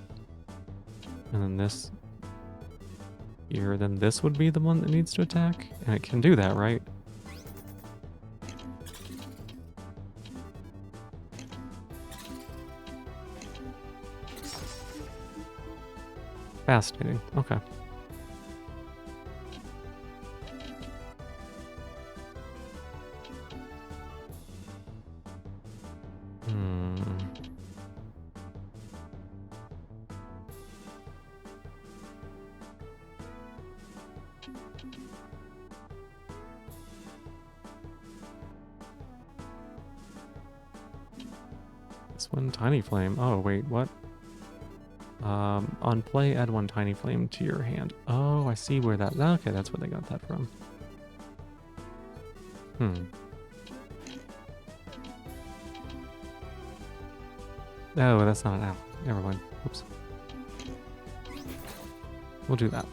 and then this here, then this would be the one that needs to attack? And it can do that, right? Fascinating. Okay. This one tiny flame. Oh, wait, what? On play, add 1 tiny flame to your hand. Oh, I see where that... okay, that's where they got that from. Hmm. Oh, that's not an owl. Never mind. Oops. We'll do that.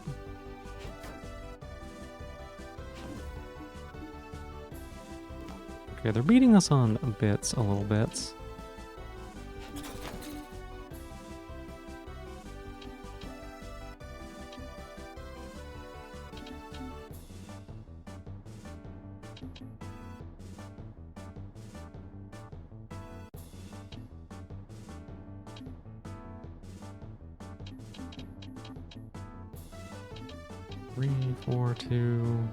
Okay, they're beating us on bits a little bit. Three, 4, 2.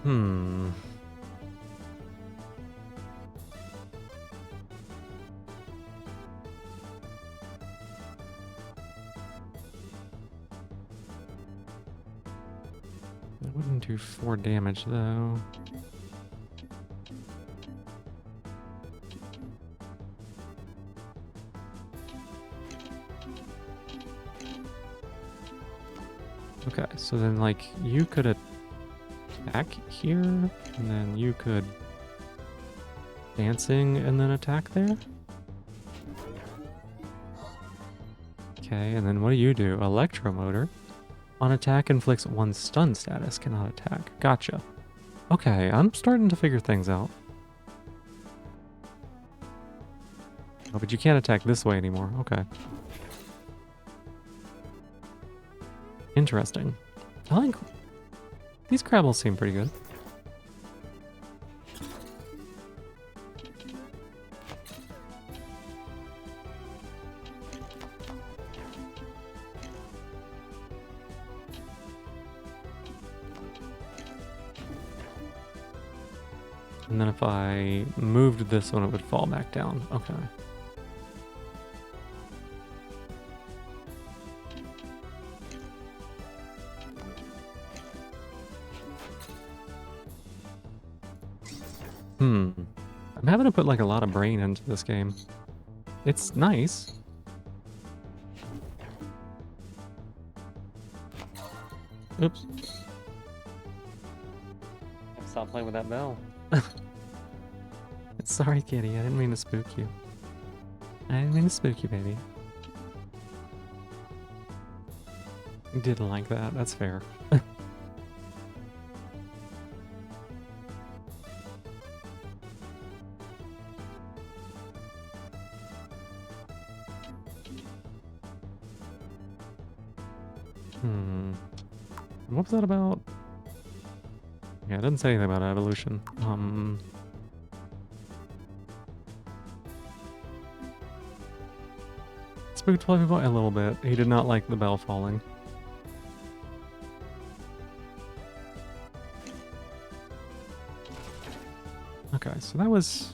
Hmm. That wouldn't do 4 damage though. Okay, so then like you could attack here, and then you could dancing and then attack there. Okay, and then what do? Electromotor. On attack inflicts 1 stun status, cannot attack. Gotcha. Okay, I'm starting to figure things out. Oh, but you can't attack this way anymore. Okay. Interesting. I like... These Crabbles seem pretty good. And then if I moved this one, it would fall back down. Okay. I'm having to put like a lot of brain into this game. It's nice. Oops. Stop playing with that bell. Sorry, kitty. I didn't mean to spook you. I didn't mean to spook you, baby. You didn't like that. That's fair. What was that about? Yeah, it didn't say anything about evolution. Spooked Fluffy Boy a little bit. He did not like the bell falling. Okay, so that was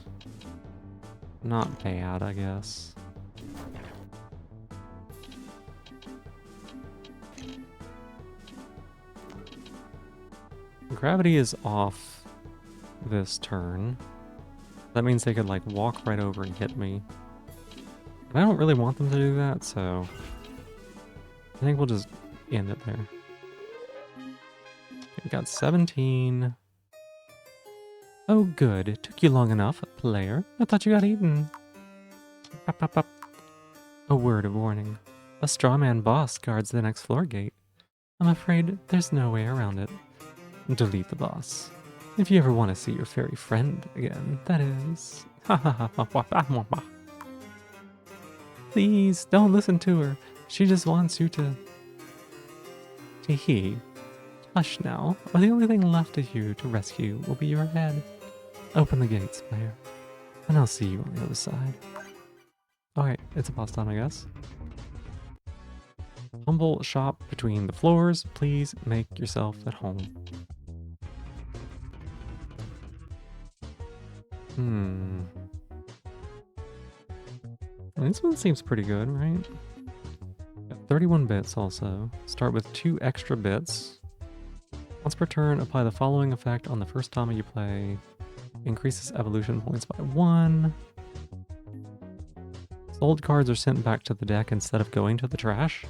not bad, I guess. Gravity is off this turn. That means they could like walk right over and hit me. But I don't really want them to do that, so I think we'll just end it there. We got 17. Oh good, it took you long enough, player. I thought you got eaten. Pop, pop, pop. A word of warning. A strawman boss guards the next floor gate. I'm afraid there's no way around it. Delete the boss. If you ever want to see your fairy friend again, that is. Please, don't listen to her. She just wants you to... Tee-hee. Hush now, or the only thing left of you to rescue will be your head. Open the gates, player, and I'll see you on the other side. Alright, it's a boss time, I guess. Humble shop between the floors. Please make yourself at home. This one seems pretty good, right? Got 31 bits also. Start with 2 extra bits. Once per turn, apply the following effect on the first Tama you play. Increases evolution points by 1. Old cards are sent back to the deck instead of going to the trash?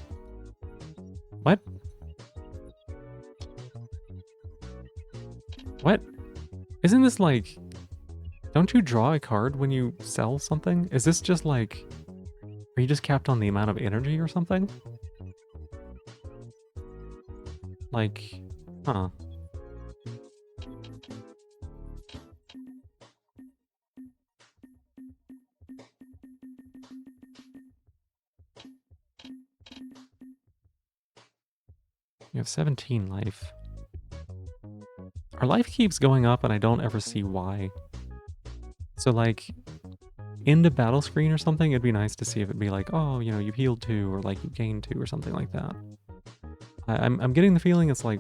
What? What? Isn't this like... Don't you draw a card when you sell something? Is this just like... Are you just capped on the amount of energy or something? Like... Huh. You have 17 life. Our life keeps going up and I don't ever see why. So like, into battle screen or something, it'd be nice to see if it'd be like, oh, you know, you've healed 2 or like you gained 2 or something like that. I'm getting the feeling it's like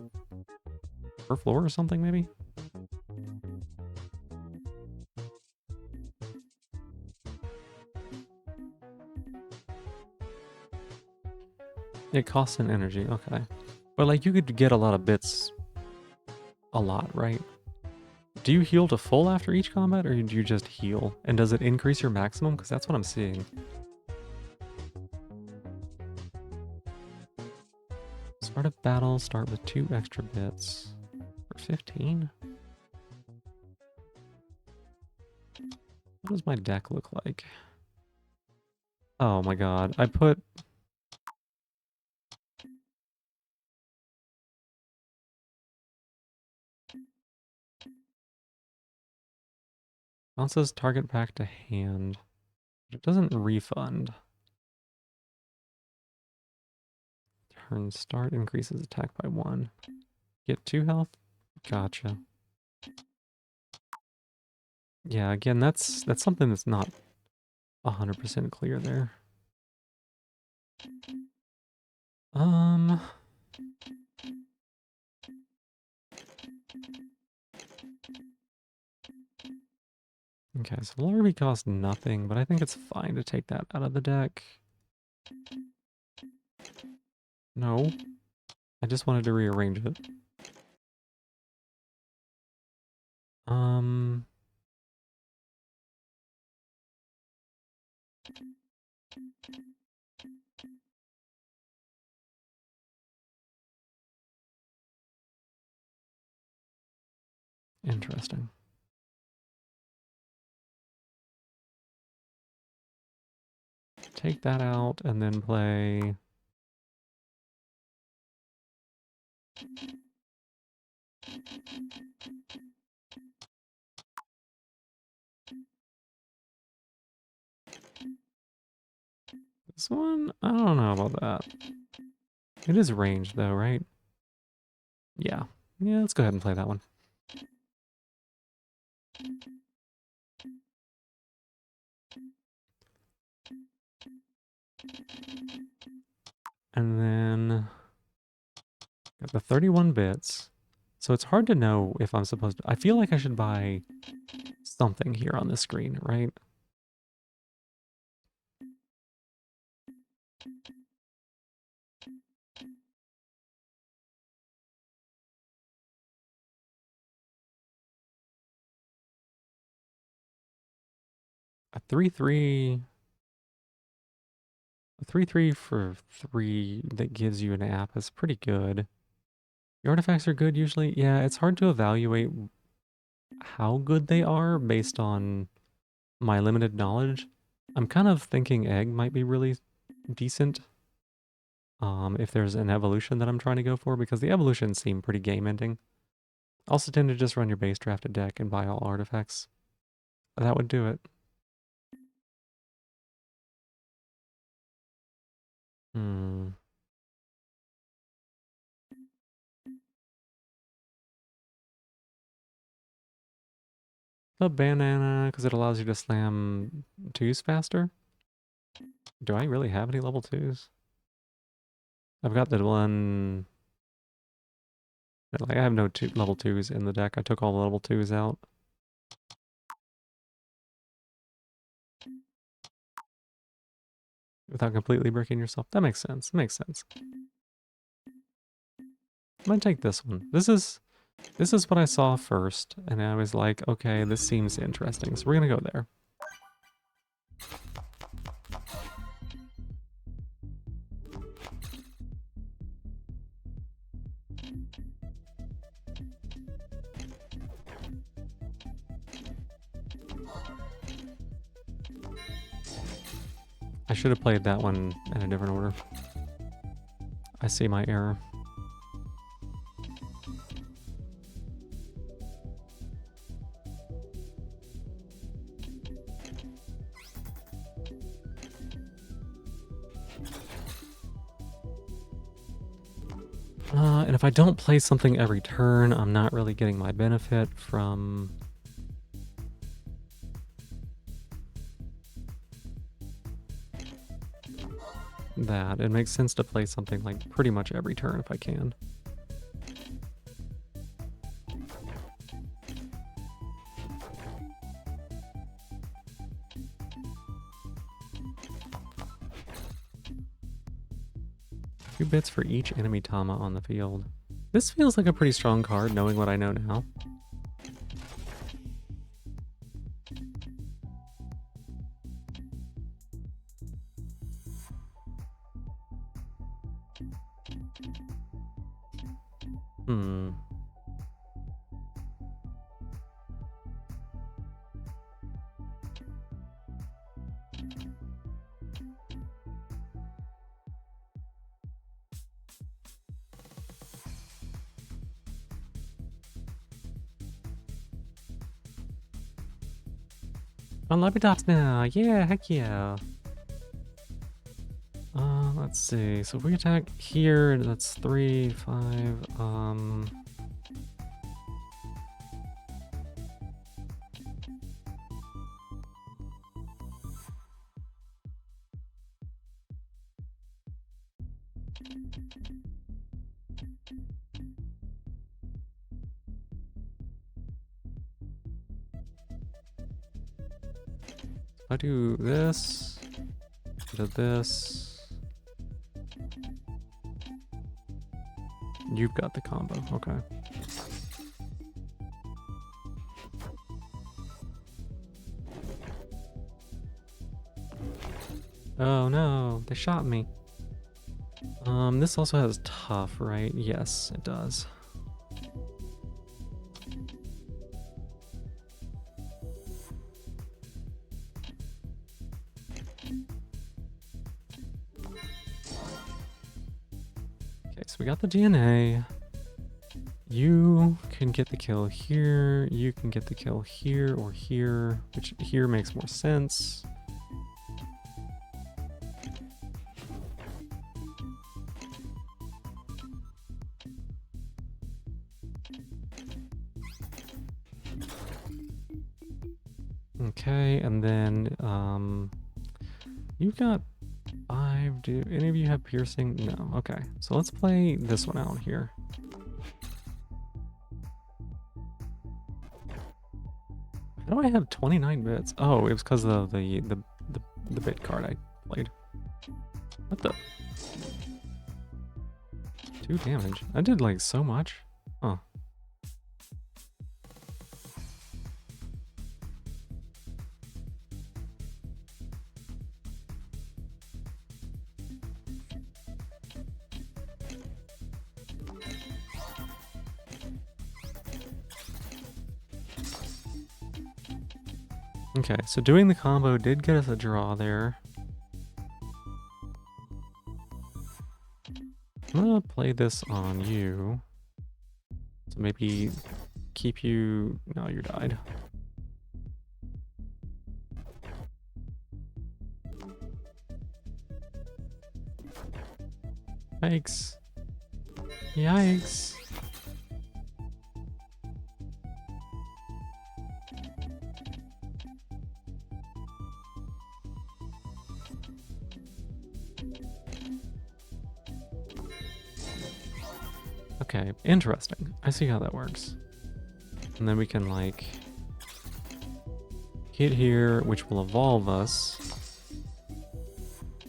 per floor or something maybe? It costs an energy, okay. But like you could get a lot of bits a lot, right? Do you heal to full after each combat, or do you just heal? And does it increase your maximum? Because that's what I'm seeing. Start a battle, start with 2 extra bits. For 15? What does my deck look like? Oh my god, I put... Bounces target back to hand. But it doesn't refund. Turn start increases attack by 1. Get 2 health? Gotcha. Yeah, again, that's something that's not 100% clear there. Okay, so Larvae costs nothing, but I think it's fine to take that out of the deck. No. I just wanted to rearrange it. Interesting. Take that out and then play... This one? I don't know about that. It is ranged though, right? Yeah. Yeah, let's go ahead and play that one. And then... Got the 31 bits. So it's hard to know if I'm supposed to... I feel like I should buy something here on the screen, right? A 3/3... A 3/3 for 3 that gives you an app is pretty good. The artifacts are good usually. Yeah, it's hard to evaluate how good they are based on my limited knowledge. I'm kind of thinking egg might be really decent. If there's an evolution that I'm trying to go for, because the evolutions seem pretty game ending. Also tend to just run your base drafted deck and buy all artifacts. That would do it. The banana, because it allows you to slam 2s faster. Do I really have any level 2s? I've got the one... Like, I have no level 2s in the deck. I took all the level 2s out. Without completely breaking yourself. That makes sense. Makes sense. I'm gonna take this one. This is what I saw first, and I was like, okay, this seems interesting, so we're gonna go there. I should have played that one in a different order. I see my error. And if I don't play something every turn, I'm not really getting my benefit from that. It makes sense to play something like pretty much every turn if I can. Two bits for each enemy Tama on the field. This feels like a pretty strong card, knowing what I know now. On Lapidas now, yeah, heck yeah. Let's see. So if we attack here, that's 3, 5. I do this, do this. You've got the combo, okay. Oh no, they shot me. This also has tough, right? Yes, it does. Okay, so we got the DNA. You can get the kill here, you can get the kill here or here, which here makes more sense. Okay, and then you've got 5. Do any of you have piercing? No. Okay, so let's play this one out here. How do I have 29 bits? Oh, it was because of the bit card I played. What the? 2 damage. I did like so much. Huh. Okay, so doing the combo did get us a draw there. I'm gonna play this on you. So maybe keep you... No, you died. Yikes. Yikes. Okay, interesting. I see how that works. And then we can, like, hit here, which will evolve us.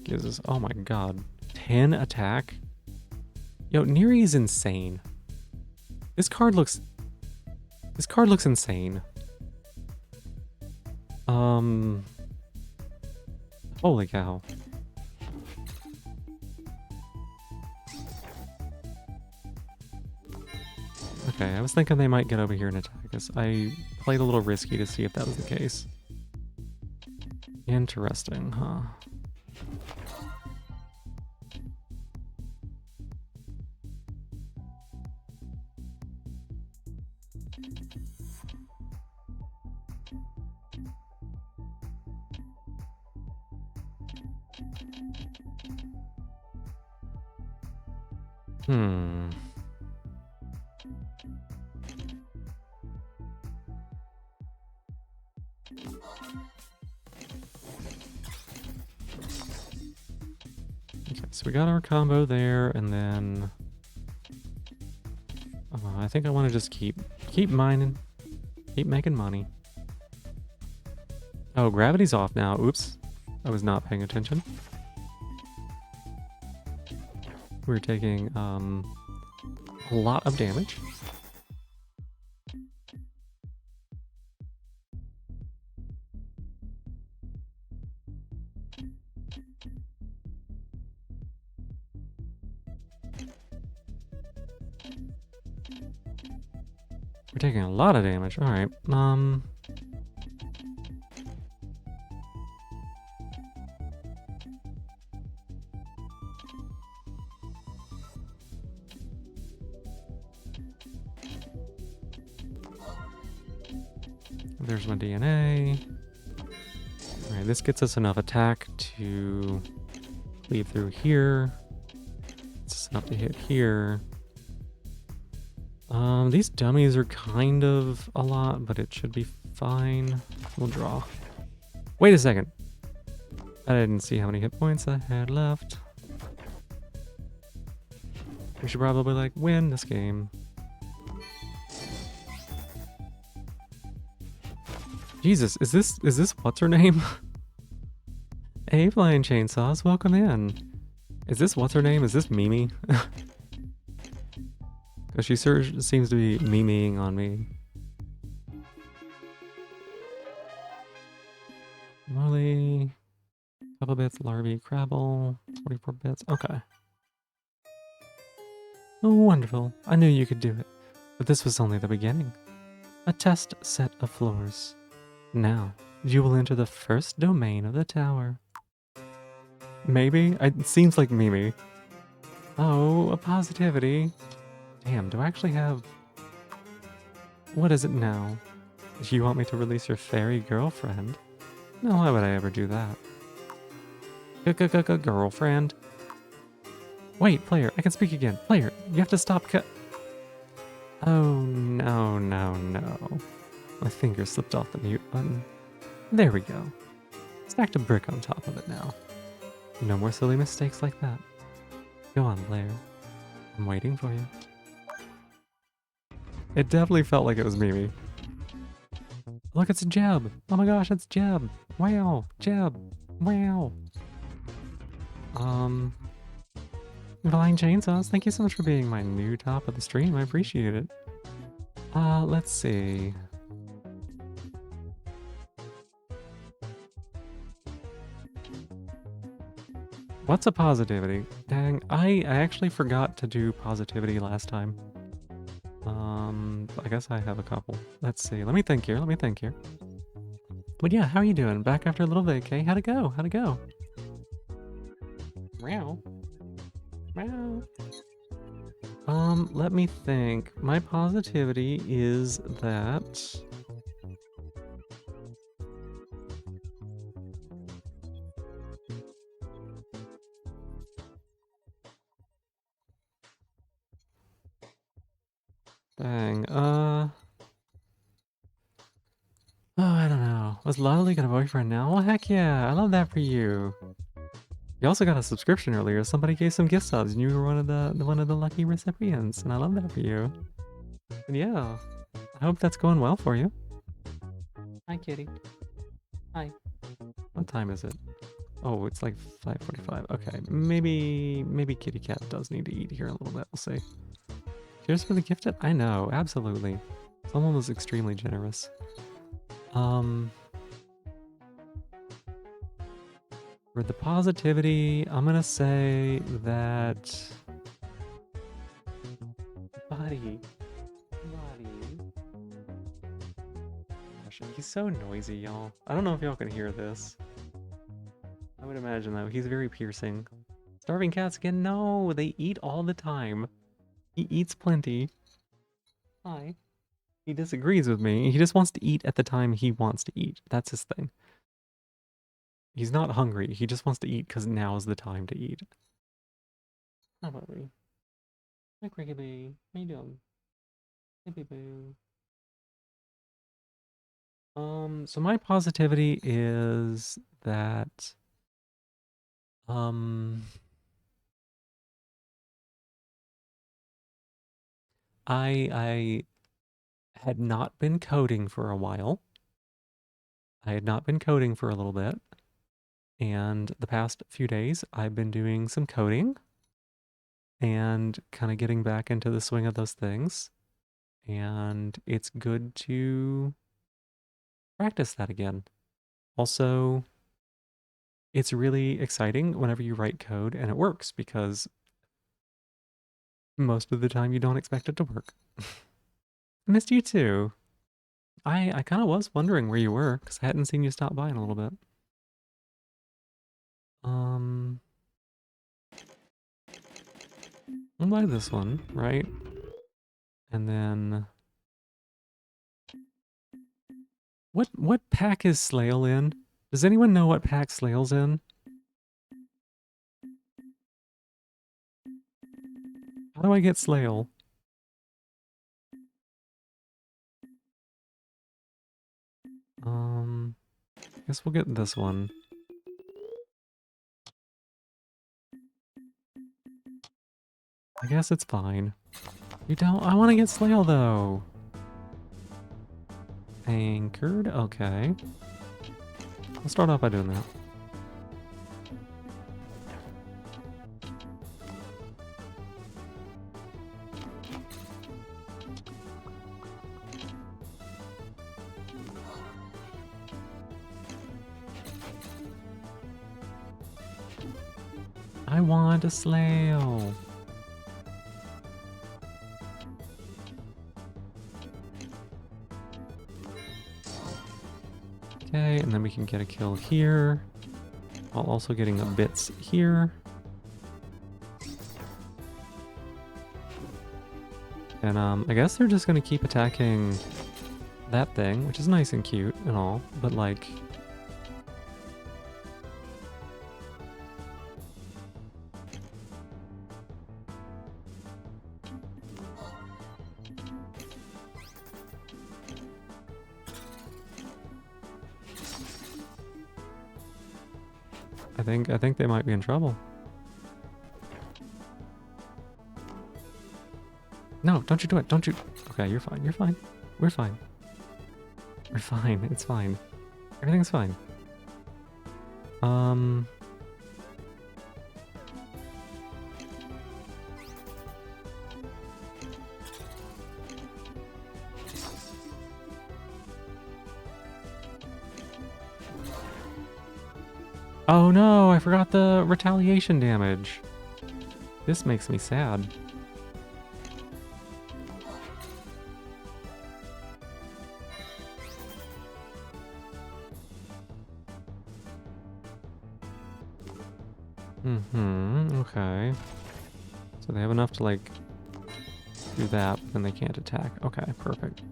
Gives us, oh my god, 10 attack? Yo, Neri is insane. This card looks insane. Holy cow. Okay, I was thinking they might get over here and attack us. I played a little risky to see if that was the case. Interesting, huh? Hmm. Okay, so we got our combo there, and then I think I want to just keep mining, keep making money. Oh, gravity's off now. Oops, I was not paying attention. We're taking a lot of damage. We're taking a lot of damage. All right. There's my DNA. All right, this gets us enough attack to cleave through here. It's enough to hit here. These dummies are kind of a lot, but it should be fine. We'll draw. Wait a second. I didn't see how many hit points I had left. We should probably like win this game. Jesus, is this what's her name? Hey, Flying Chainsaws, welcome in. Is this what's her name? Is this Mimi? Because she seems to be memeing on me. Molly, couple bits, Larvae, Crabble, 44 bits. Okay. Oh, wonderful. I knew you could do it. But this was only the beginning. A test set of floors. Now, you will enter the first domain of the tower. Maybe? It seems like Mimi. Oh, a positivity. Damn, do I actually have... What is it now? Do you want me to release your fairy girlfriend? No, why would I ever do that? Girlfriend? Wait, player, I can speak again. Player, you have to stop Oh, no. My finger slipped off the mute button. There we go. Stacked a brick on top of it now. No more silly mistakes like that. Go on, player. I'm waiting for you. It definitely felt like it was Mimi. Look, it's Jeb. Oh my gosh, it's Jeb. Wow, Jeb. Wow. Flying Chainsaws, thank you so much for being my new top of the stream. I appreciate it. Let's see. What's a positivity? Dang, I actually forgot to do positivity last time. I guess I have a couple. Let's see. Let me think here. But yeah, how are you doing? Back after a little vacay. How'd it go? Meow. Meow. Let me think. My positivity is that... Dang, oh, I don't know. Was Lovely got a boyfriend now? Well, heck yeah, I love that for you. You also got a subscription earlier. Somebody gave some gift subs, and you were one of the lucky recipients, and I love that for you. And yeah, I hope that's going well for you. Hi, kitty. Hi. What time is it? Oh, it's like 5:45. Okay, maybe kitty cat does need to eat here in a little bit. We'll see. Cheers for the gifted? I know, absolutely. Someone was extremely generous. For the positivity, I'm gonna say that... Buddy, gosh, he's so noisy, y'all. I don't know if y'all can hear this. I would imagine though, he's very piercing. Starving cats again? No, they eat all the time. He eats plenty. Hi. He disagrees with me. He just wants to eat at the time he wants to eat. That's his thing. He's not hungry. He just wants to eat because now's the time to eat. How about we? Hi, Cricky Bee. How you doing? Hey, boo. So my positivity is that, um, I had not been coding for a while. I had not been coding for a little bit, and the past few days I've been doing some coding and kind of getting back into the swing of those things. And it's good to practice that again. Also, it's really exciting whenever you write code and it works because most of the time you don't expect it to work. Missed you too. I kind of was wondering where you were because I hadn't seen you stop by in a little bit. I'll buy this one, right? And then what pack is Slail in? Does anyone know what pack Slail's in? How do I get Slail? I guess we'll get this one. I guess it's fine. You don't? I want to get Slail though. Anchored? Okay. Let's start off by doing that. I want a Slail. Okay, and then we can get a kill here, while also getting the bits here. And I guess they're just gonna keep attacking that thing, which is nice and cute and all, but like... I think they might be in trouble. No, don't you do it. Don't you... Okay, you're fine. You're fine. We're fine. We're fine. It's fine. Everything's fine. Oh no, I forgot the retaliation damage. This makes me sad. Okay. So they have enough to, like, do that, but then they can't attack. Okay, perfect.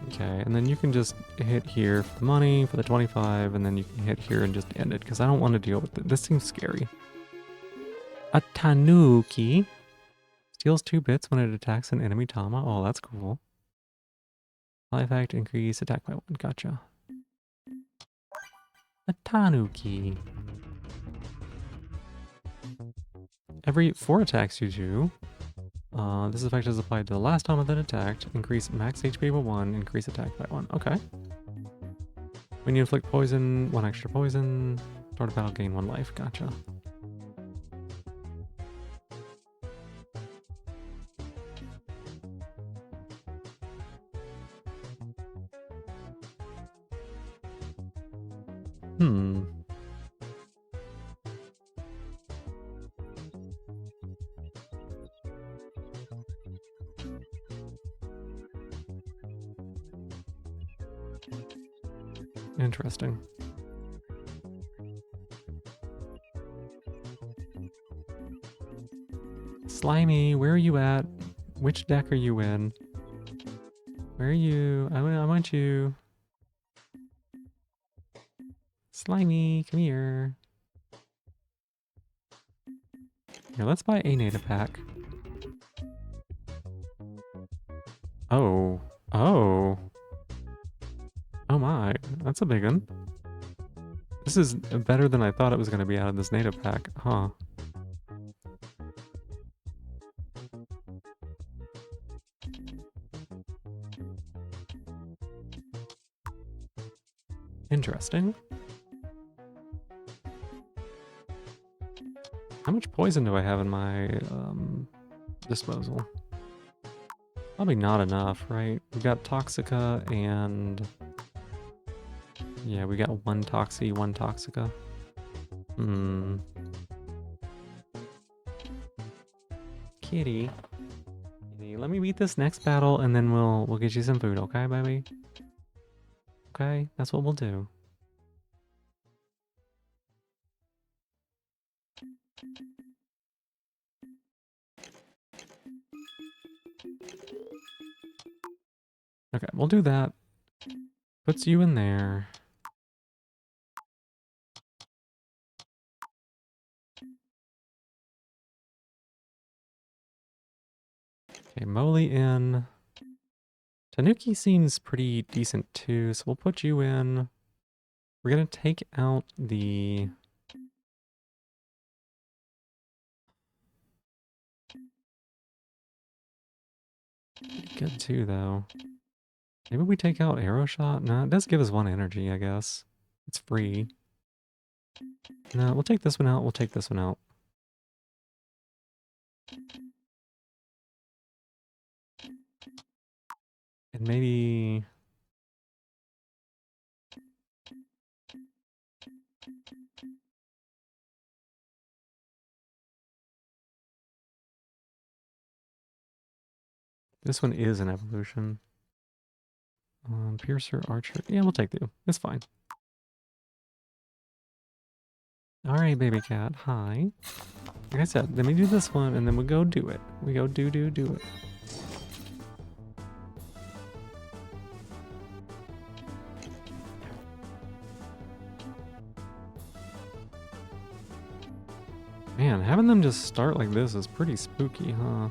Okay, and then you can just hit here for the money, for the 25, and then you can hit here and just end it, because I don't want to deal with it. This seems scary. A Tanuki. Steals 2 bits when it attacks an enemy Tama. Oh, that's cool. Life effect, increase attack by 1. Gotcha. A Tanuki. Every 4 attacks you do, this effect is applied to the last Tama that attacked. Increase max HP by 1, increase attack by 1. Okay. When you inflict poison, 1 extra poison. Start a battle, gain 1 life. Gotcha. Interesting. Slimy, where are you at? Which deck are you in? Where are you? I want you. Slimy, come here. Here, let's buy a native pack. Oh. Oh. Oh my, that's a big one. This is better than I thought it was going to be out of this native pack, huh? Interesting. How much poison do I have in my disposal? Probably not enough, right? We got Toxica and... Yeah, we got one Toxie, one Toxica. Kitty. Kitty, let me beat this next battle and then we'll get you some food, okay, baby? Okay, that's what we'll do. Okay, we'll do that. Puts you in there. Okay, Moly in. Tanuki seems pretty decent too, so we'll put you in. We're gonna take out the... Pretty good too, though. Maybe we take out Arrow Shot? No, it does give us 1 energy, I guess. It's free. No, we'll take this one out. We'll take this one out. And maybe... This one is an evolution. Piercer, Archer. Yeah, we'll take you. It's fine. Alright, baby cat. Hi. Like I said, let me do this one and then we go do it. We go do it. Man, having them just start like this is pretty spooky, huh?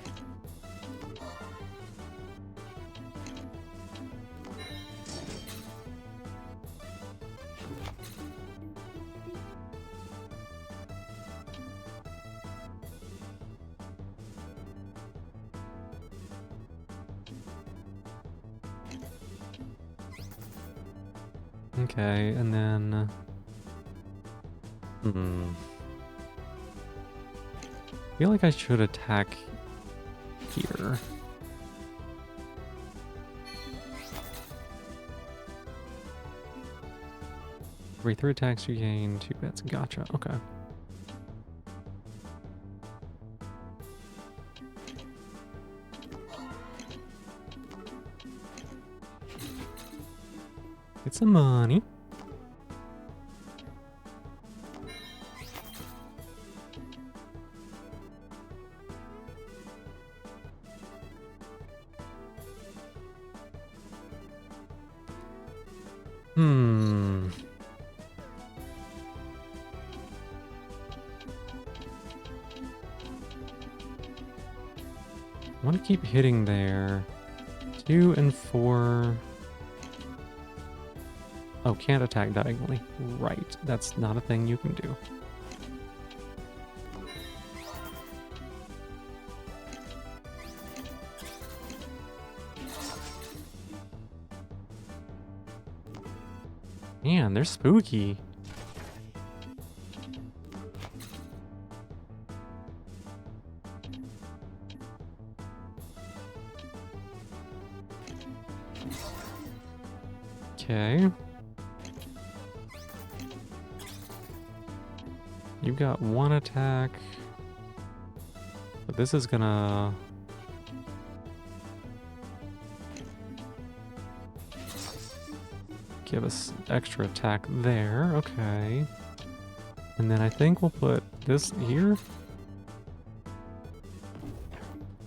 Okay, and then... I feel like I should attack here. Every 3 attacks you gain 2 bits. Gotcha, okay. Get some money. I want to keep hitting there. 2 and 4. Oh, can't attack diagonally. Right, that's not a thing you can do. Man, they're spooky. Okay. You've got 1 attack. But this is gonna... give us extra attack there. Okay. And then I think we'll put this here.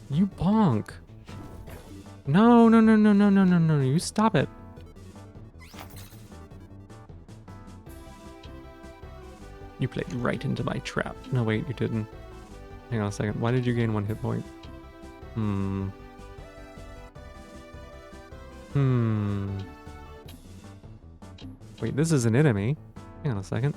You bonk. No, no, no, no, no, no, no, no. You stop it. You played right into my trap. No, wait, you didn't. Hang on a second. Why did you gain 1 hit point? Wait, this is an enemy. Hang on a second.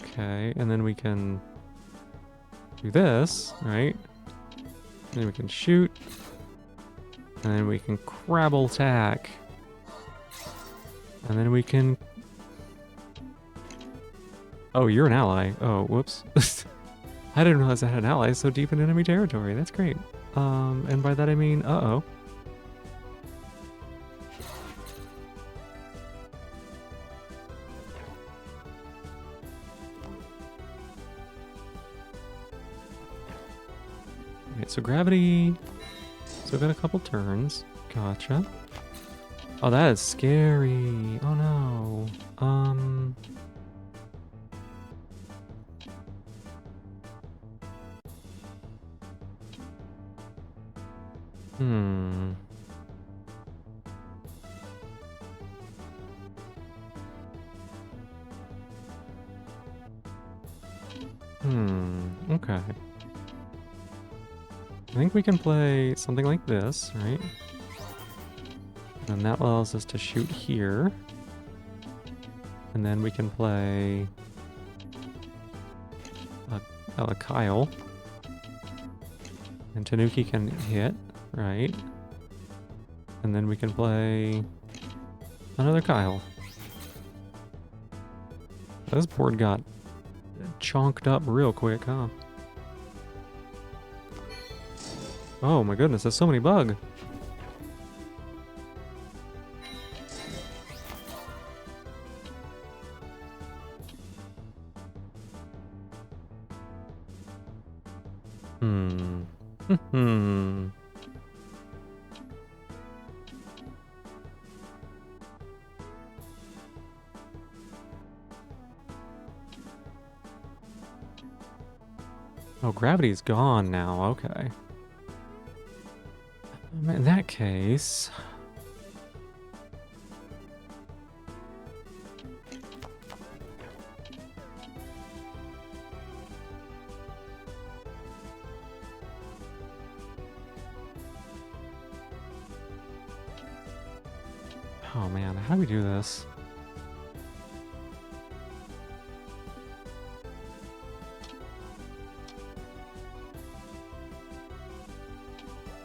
Okay, and then we can do this, right? And then we can shoot. And then we can crabble attack. And then we can... Oh, you're an ally. Oh, whoops. I didn't realize I had an ally so deep in enemy territory. That's great. And by that I mean, uh-oh. Alright, so gravity... Still got a couple turns. Gotcha. Oh, that is scary. Oh no. Okay. I think we can play something like this, right? And that allows us to shoot here. And then we can play Kyle. And Tanuki can hit, right? And then we can play another Kyle. This board got chonked up real quick, huh? Oh my goodness, there's so many bug. Oh, gravity's gone now. Okay. In that case... Oh man, how do we do this?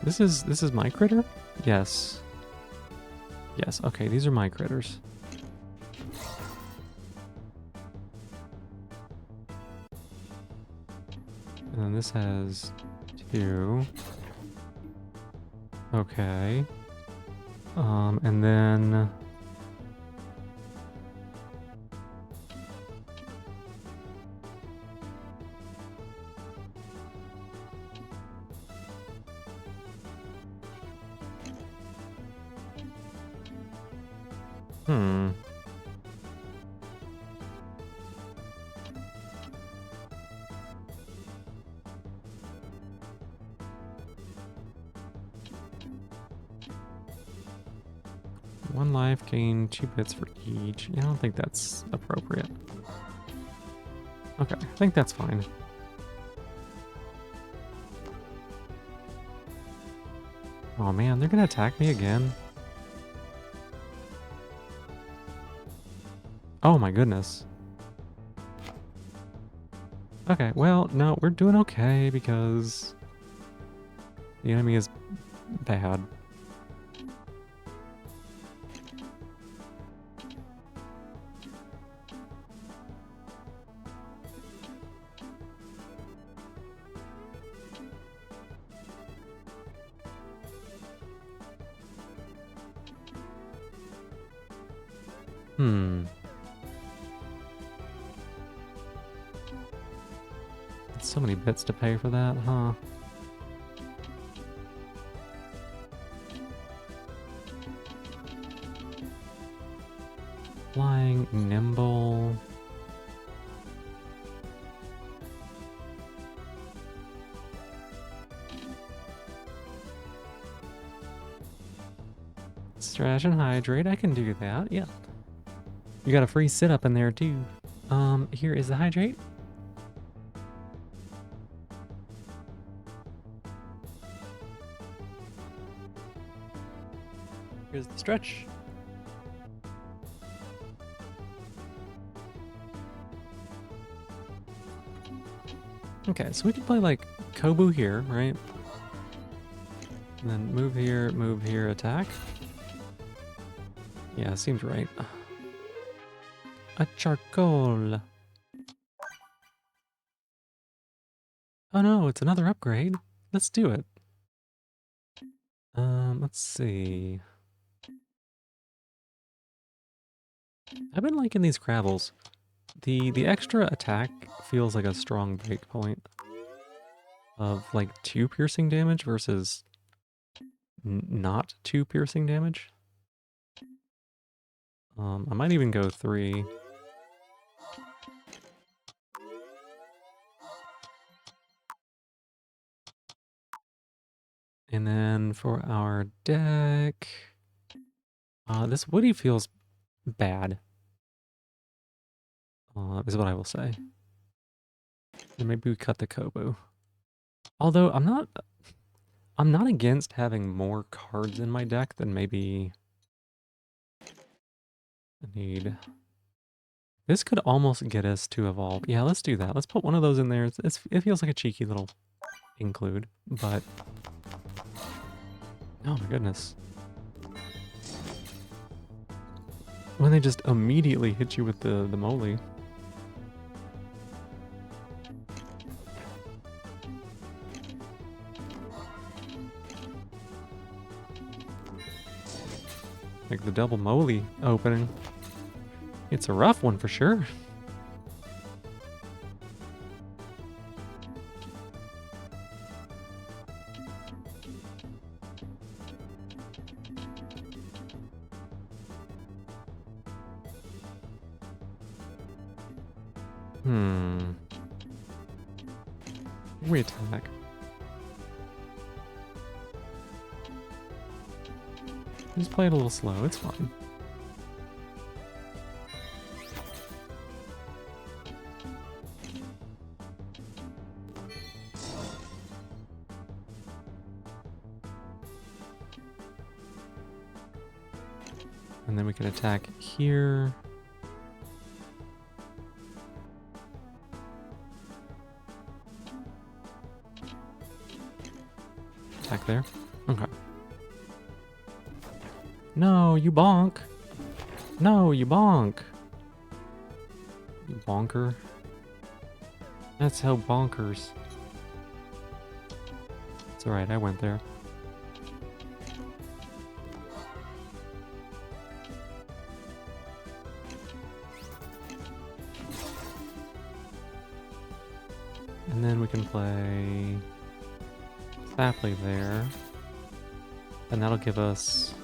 This is my critter? Yes. Yes, okay, these are my critters. And then this has 2. Okay. And then... One life, gain 2 bits for each. Yeah, I don't think that's appropriate. Okay, I think that's fine. Oh man, they're gonna attack me again. Oh my goodness. Okay, well, no, we're doing okay because the enemy is bad. So many bits to pay for that, huh? Flying, nimble. Stretch and hydrate, I can do that, yeah. You got a free sit-up in there too. Here is the hydrate. Here's the stretch. Okay, so we can play like Kobu here, right? And then move here, attack. Yeah, seems right. A charcoal. Oh no, it's another upgrade. Let's do it. Let's see. I've been liking these Crabbles. The extra attack feels like a strong break point of like 2 piercing damage versus not 2 piercing damage. I might even go 3. And then for our deck, this Woody feels bad, is what I will say. And maybe we cut the Kobu. Although I'm not against having more cards in my deck than maybe I need. This could almost get us to evolve. Yeah, let's do that. Let's put one of those in there. It feels like a cheeky little include, but oh my goodness. When they just immediately hit you with the moly. Like the double moly opening. It's a rough one for sure. We attack. Just play it a little slow, it's fine. And then we can attack here. Attack there. Okay. No, you bonk. No, you bonk. You bonker. That's how bonkers. It's alright, I went there. And then we can play Sapley there. And that'll give us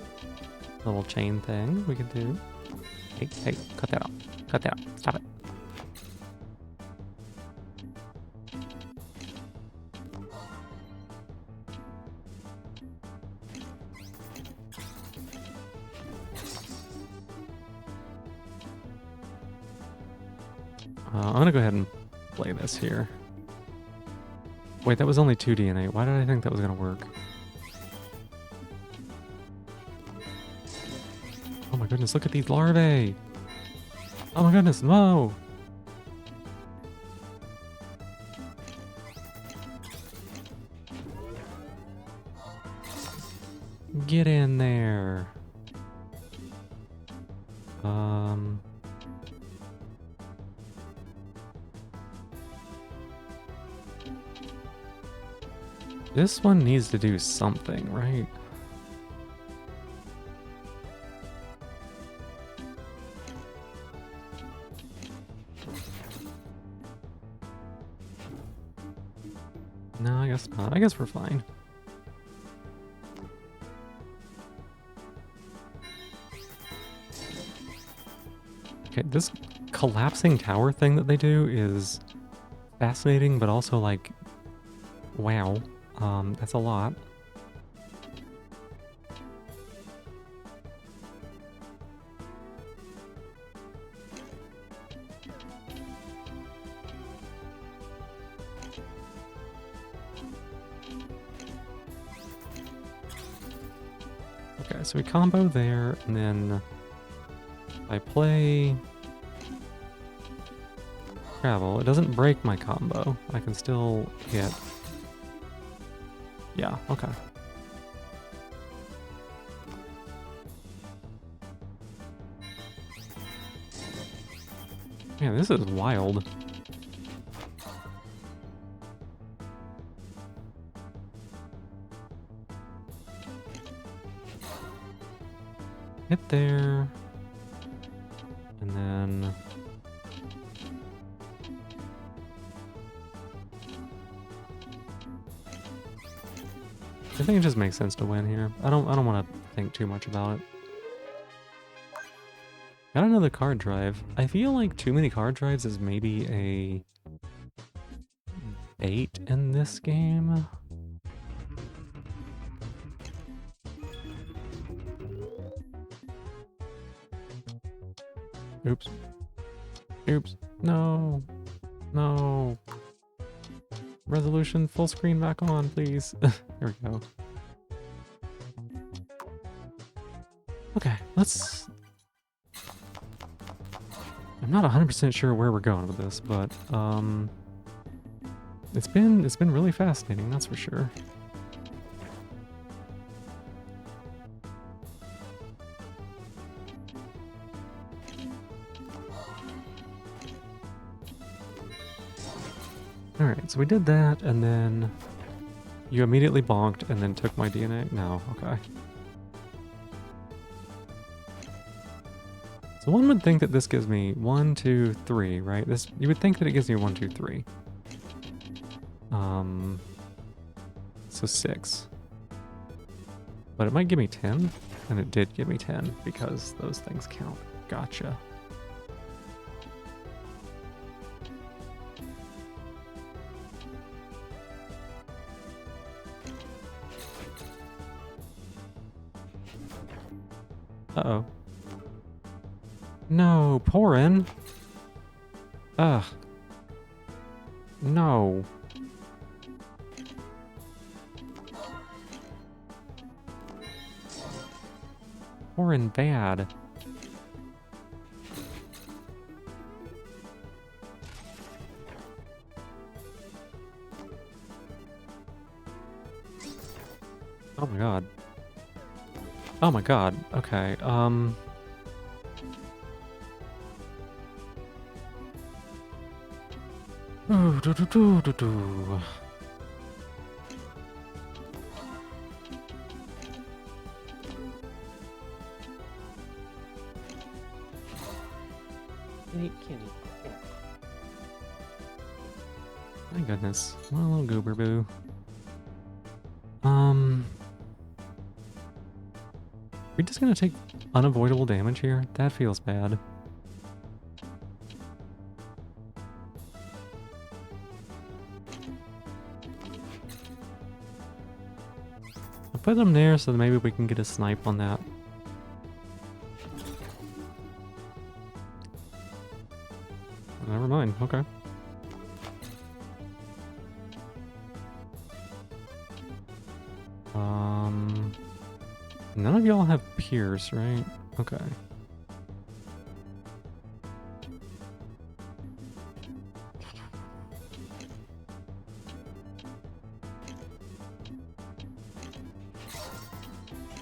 a little chain thing we can do. Hey, hey, cut that out. Cut that out. Stop it. I'm gonna go ahead and play this here. Wait, that was only 2 DNA. Why did I think that was gonna work? Oh my goodness, look at these larvae! Oh my goodness, no! Get in there! This one needs to do something, right? No, I guess not. I guess we're fine. Okay, this collapsing tower thing that they do is fascinating, but also like, wow. That's a lot. Okay, so we combo there, and then I play travel. It doesn't break my combo. I can still hit. Yeah, okay. Man, this is wild. Hit there. And then... I think it just makes sense to win here. I don't want to think too much about it. Got another card drive. I feel like too many card drives is maybe a bait in this game. Oops. Oops. No. No. Resolution full screen back on, please. There we go. Okay, let's... I'm not 100% sure where we're going with this, but it's been really fascinating, that's for sure. Alright, so we did that, and then you immediately bonked and then took my DNA? No, okay. So one would think that this gives me 1, 2, 3, right? This, you would think that it gives me 1, 2, 3. So 6. But it might give me 10, and it did give me 10 because those things count. Gotcha. Uh-oh. No, Porin. Ugh. No. Porin bad. Oh my god. Oh my god. Okay, Ooh, do, do, do, do, do. My goodness. What a little goober boo. We're just gonna take unavoidable damage here? That feels bad. I'll put them there so that maybe we can get a snipe on that. Never mind, okay. None of y'all have Pierce, right? Okay.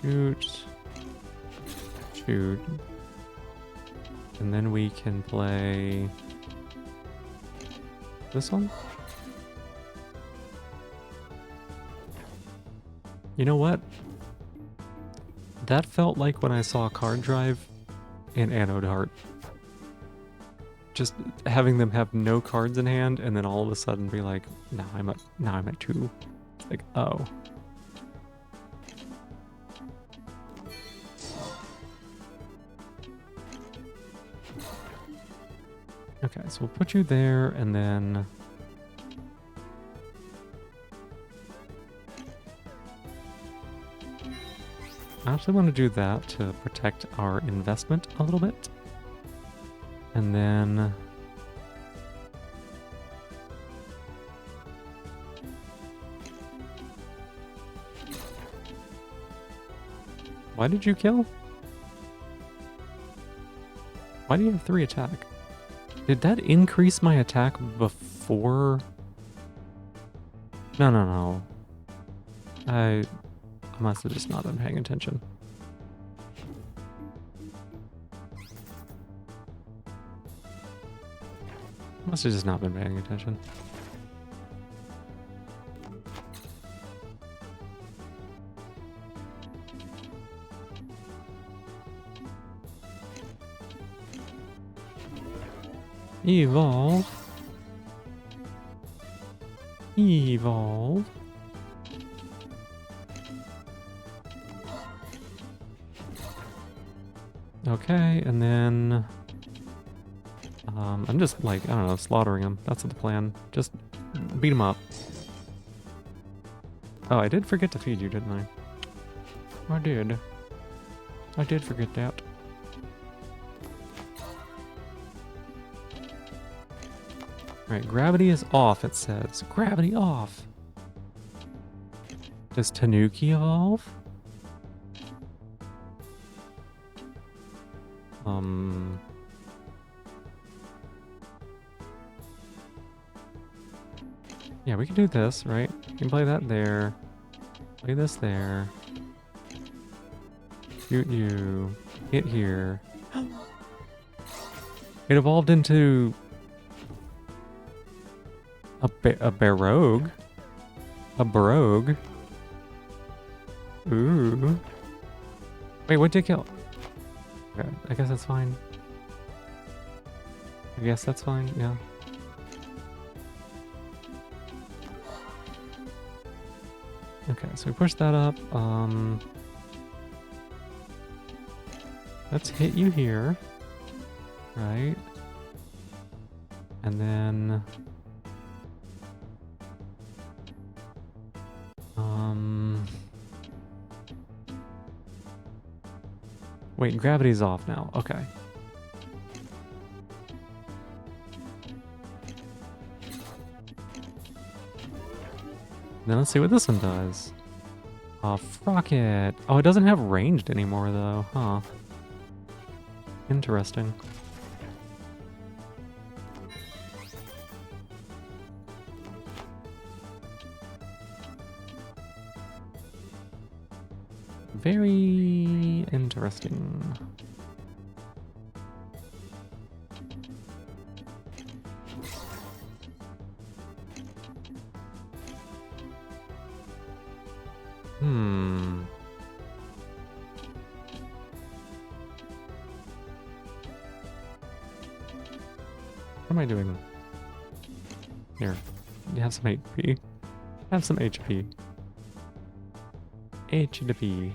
Shoot. Shoot. And then we can play this one? You know what? That felt like when I saw a card drive in Anode Heart. just having them have no cards in hand and then all of a sudden be like, now I'm at 2. It's like, oh. Okay, so we'll put you there and then I actually want to do that to protect our investment a little bit. And then why did you kill? Why do you have 3 attack? Did that increase my attack before? No. I must have just not been paying attention. Must have just not been paying attention. Evolve. Evolve. Okay, and then I'm just like, I don't know, slaughtering him. That's the plan. Just beat him up. Oh, I did forget to feed you, didn't I? I did. I did forget that. Alright, gravity is off, it says. Gravity off. Does Tanuki evolve? Yeah, we can do this, right? We can play that there. Play this there. Shoot you. Hit here. It evolved into a Barogue. A Barogue. Ooh. Wait, what did it kill? Okay, I guess that's fine. I guess that's fine, yeah. Okay, so we push that up. Let's hit you here. Right. And then wait, gravity's off now. Okay. Then let's see what this one does. Frocket. Oh, it doesn't have ranged anymore though, huh? Interesting. Very interesting. What am I doing? Here, you have some HP. Have some HP. HP. You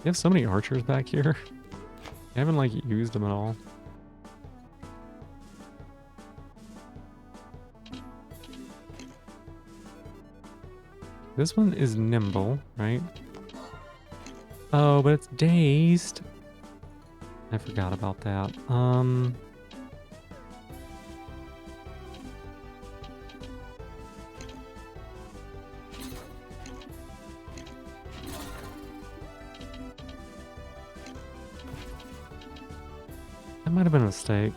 have so many archers back here. I haven't like used them at all. This one is nimble, right? Oh, but it's dazed. I forgot about that. That might have been a mistake.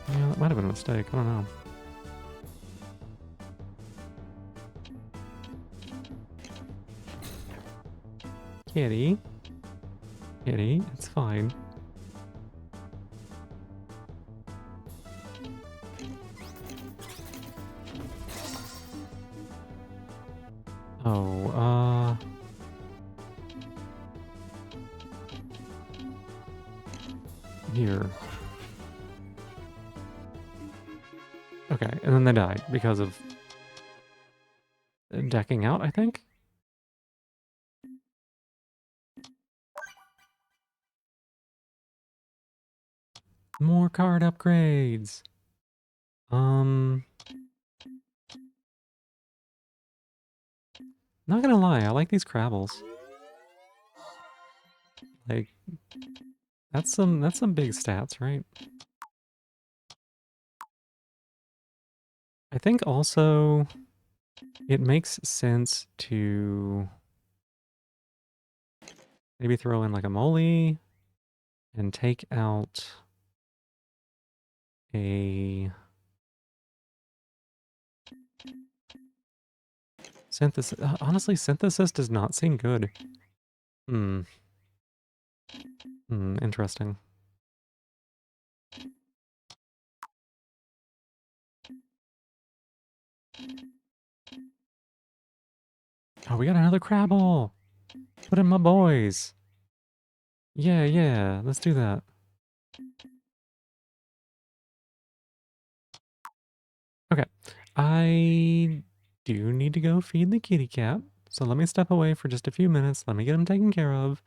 Yeah, that might have been a mistake. I don't know. Kitty. Kitty, it's fine. Oh, here. Okay, and then they died because of decking out, I think? More card upgrades! Not gonna lie, I like these Crabbles. Like, that's some big stats, right? I think also it makes sense to maybe throw in like a Molly and take out a synthesis. Honestly, synthesis does not seem good. Hmm. Interesting. Oh, we got another Crabble! Put in my boys! Yeah, yeah, let's do that. Okay, I do need to go feed the kitty cat, so let me step away for just a few minutes. Let me get him taken care of.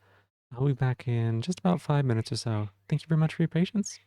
I'll be back in just about 5 minutes or so. Thank you very much for your patience.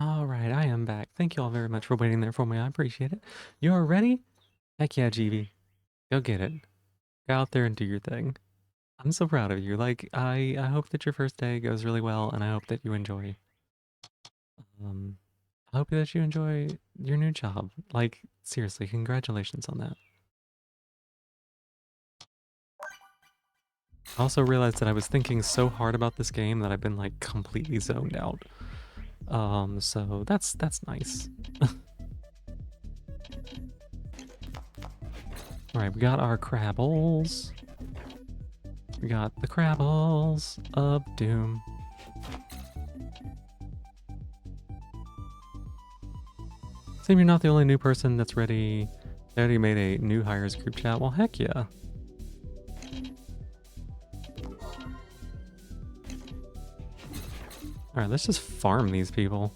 All right, I am back. Thank you all very much for waiting there for me. I appreciate it. You're ready? Heck yeah, GV. Go get it. Go out there and do your thing. I'm so proud of you. Like, I hope that your first day goes really well, and I hope that you enjoy. Um, I hope that you enjoy your new job. Like, seriously, congratulations on that. I also realized that I was thinking so hard about this game that I've been like completely zoned out. So that's nice. All right, we got our crabbles. We got the crabbles of doom. Sam, you're not the only new person that's ready. They already made a new hires group chat. Well, heck yeah. All right, let's just farm these people.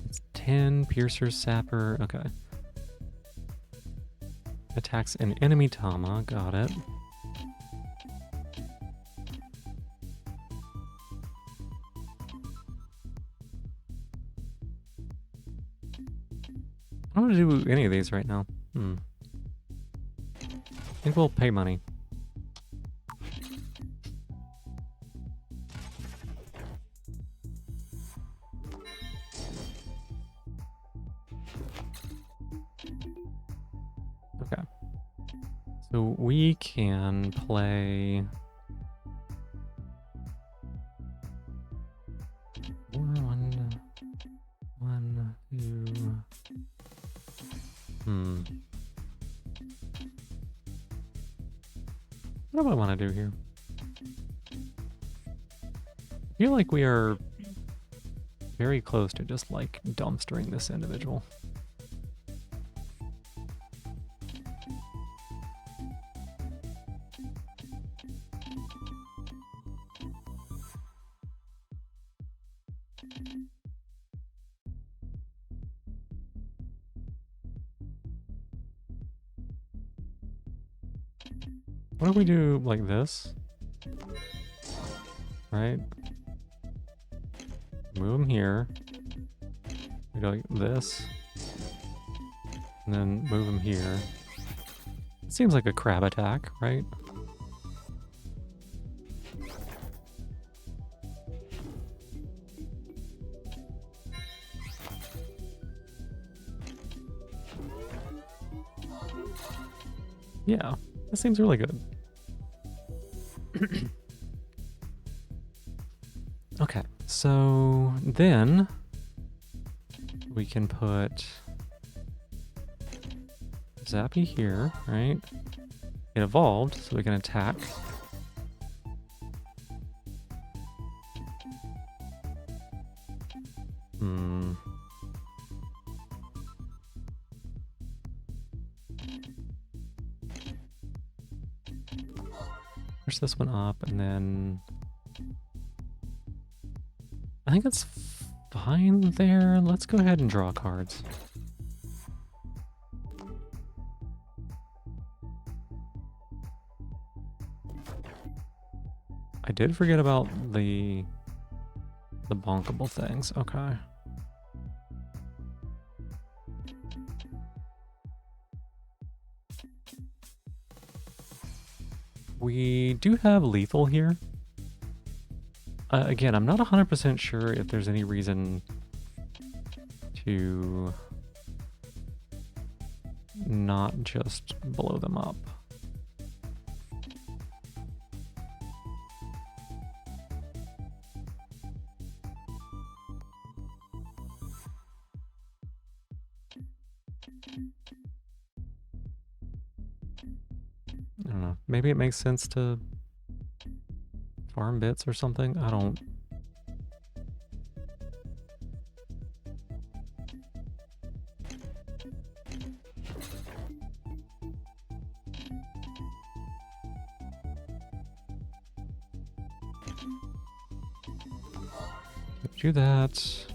It's 10 piercer sapper. Okay. Attacks an enemy Tama. Got it. I don't want to do any of these right now. I think we'll pay money. Okay. So we can play... One, two... What do I want to do here? I feel like we are very close to just like dumpstering this individual. What if we do like this? Right? Move him here. We go like this. And then move him here. It seems like a crab attack, right? Yeah, that seems really good. Okay, so then we can put Zappy here, right? It evolved, so we can attack. Push this one up, and then I think it's fine there. Let's go ahead and draw cards. I did forget about the bonkable things. Okay. We do have lethal here. Again, I'm not 100% sure if there's any reason to not just blow them up. I don't know. Maybe it makes sense to farm bits or something. I don't... Do that.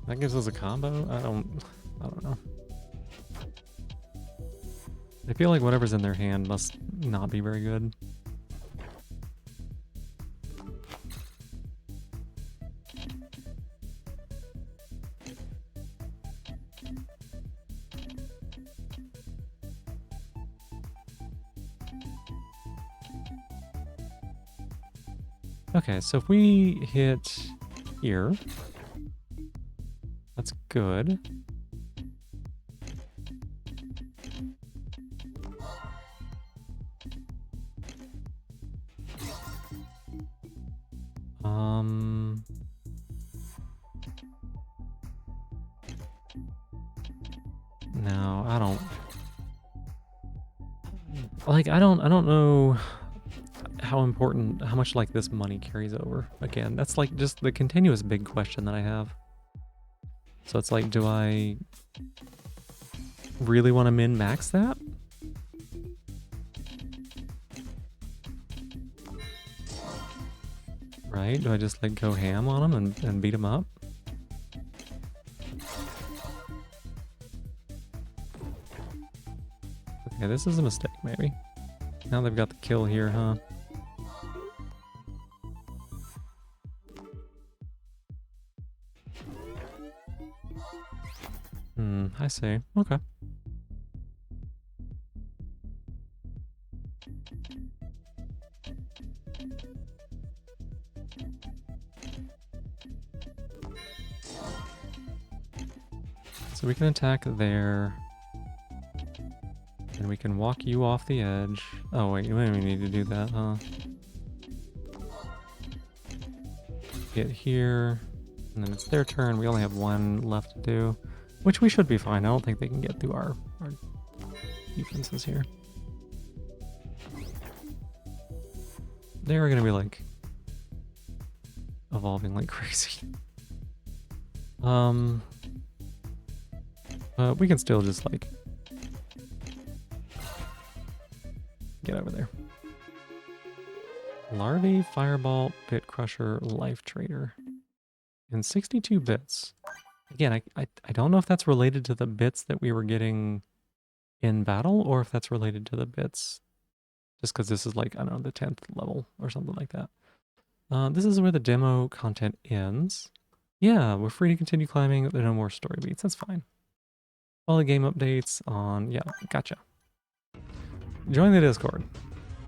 That gives us a combo? I don't know. I feel like whatever's in their hand must not be very good. Okay, so if we hit here, that's good. No, I don't. Like, I don't know how important, how much like this money carries over. Again, that's like just the continuous big question that I have. So it's like, do I really want to min-max that? Right? Do I just like go ham on them and beat them up? Okay, this is a mistake, maybe. Now they've got the kill here, huh? I see. Okay. So we can attack there. And we can walk you off the edge. Oh wait, we don't even need to do that, huh? Get here. And then it's their turn. We only have one left to do. Which we should be fine. I don't think they can get through our defenses here. They're gonna be like evolving like crazy. But we can still just like get over there. Larvae, Fireball, Bit Crusher, Life Trader. And 62 bits. Again, I don't know if that's related to the bits that we were getting in battle, or if that's related to the bits just because this is like, I don't know, the 10th level or something like that. This is where the demo content ends. Yeah, we're free to continue climbing. There are no more story beats. That's fine. All the game updates on... Yeah, gotcha. Join the Discord.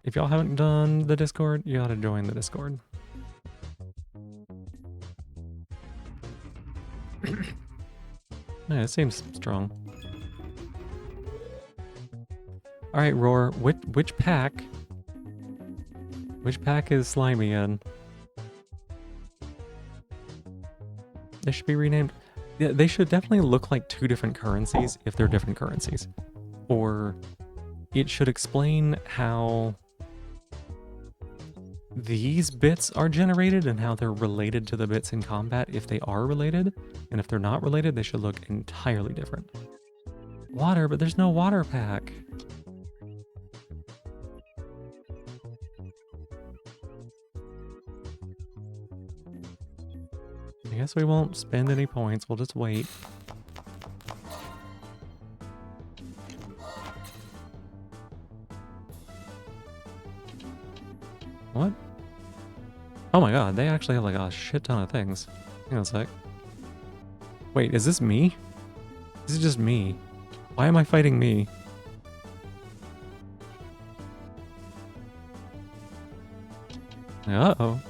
If y'all haven't done the Discord, you gotta join the Discord. Yeah, it seems strong. Alright, Roar, which pack? Which pack is Slimy in? They should be renamed. Yeah, they should definitely look like two different currencies if they're different currencies. Or it should explain how these bits are generated and how they're related to the bits in combat if they are related. And if they're not related, they should look entirely different. Water, but there's no water pack. I guess we won't spend any points. We'll just wait. What? Oh my god, they actually have like a shit ton of things. Hang on a sec. Wait, is this me? This is just me. Why am I fighting me? Uh-oh.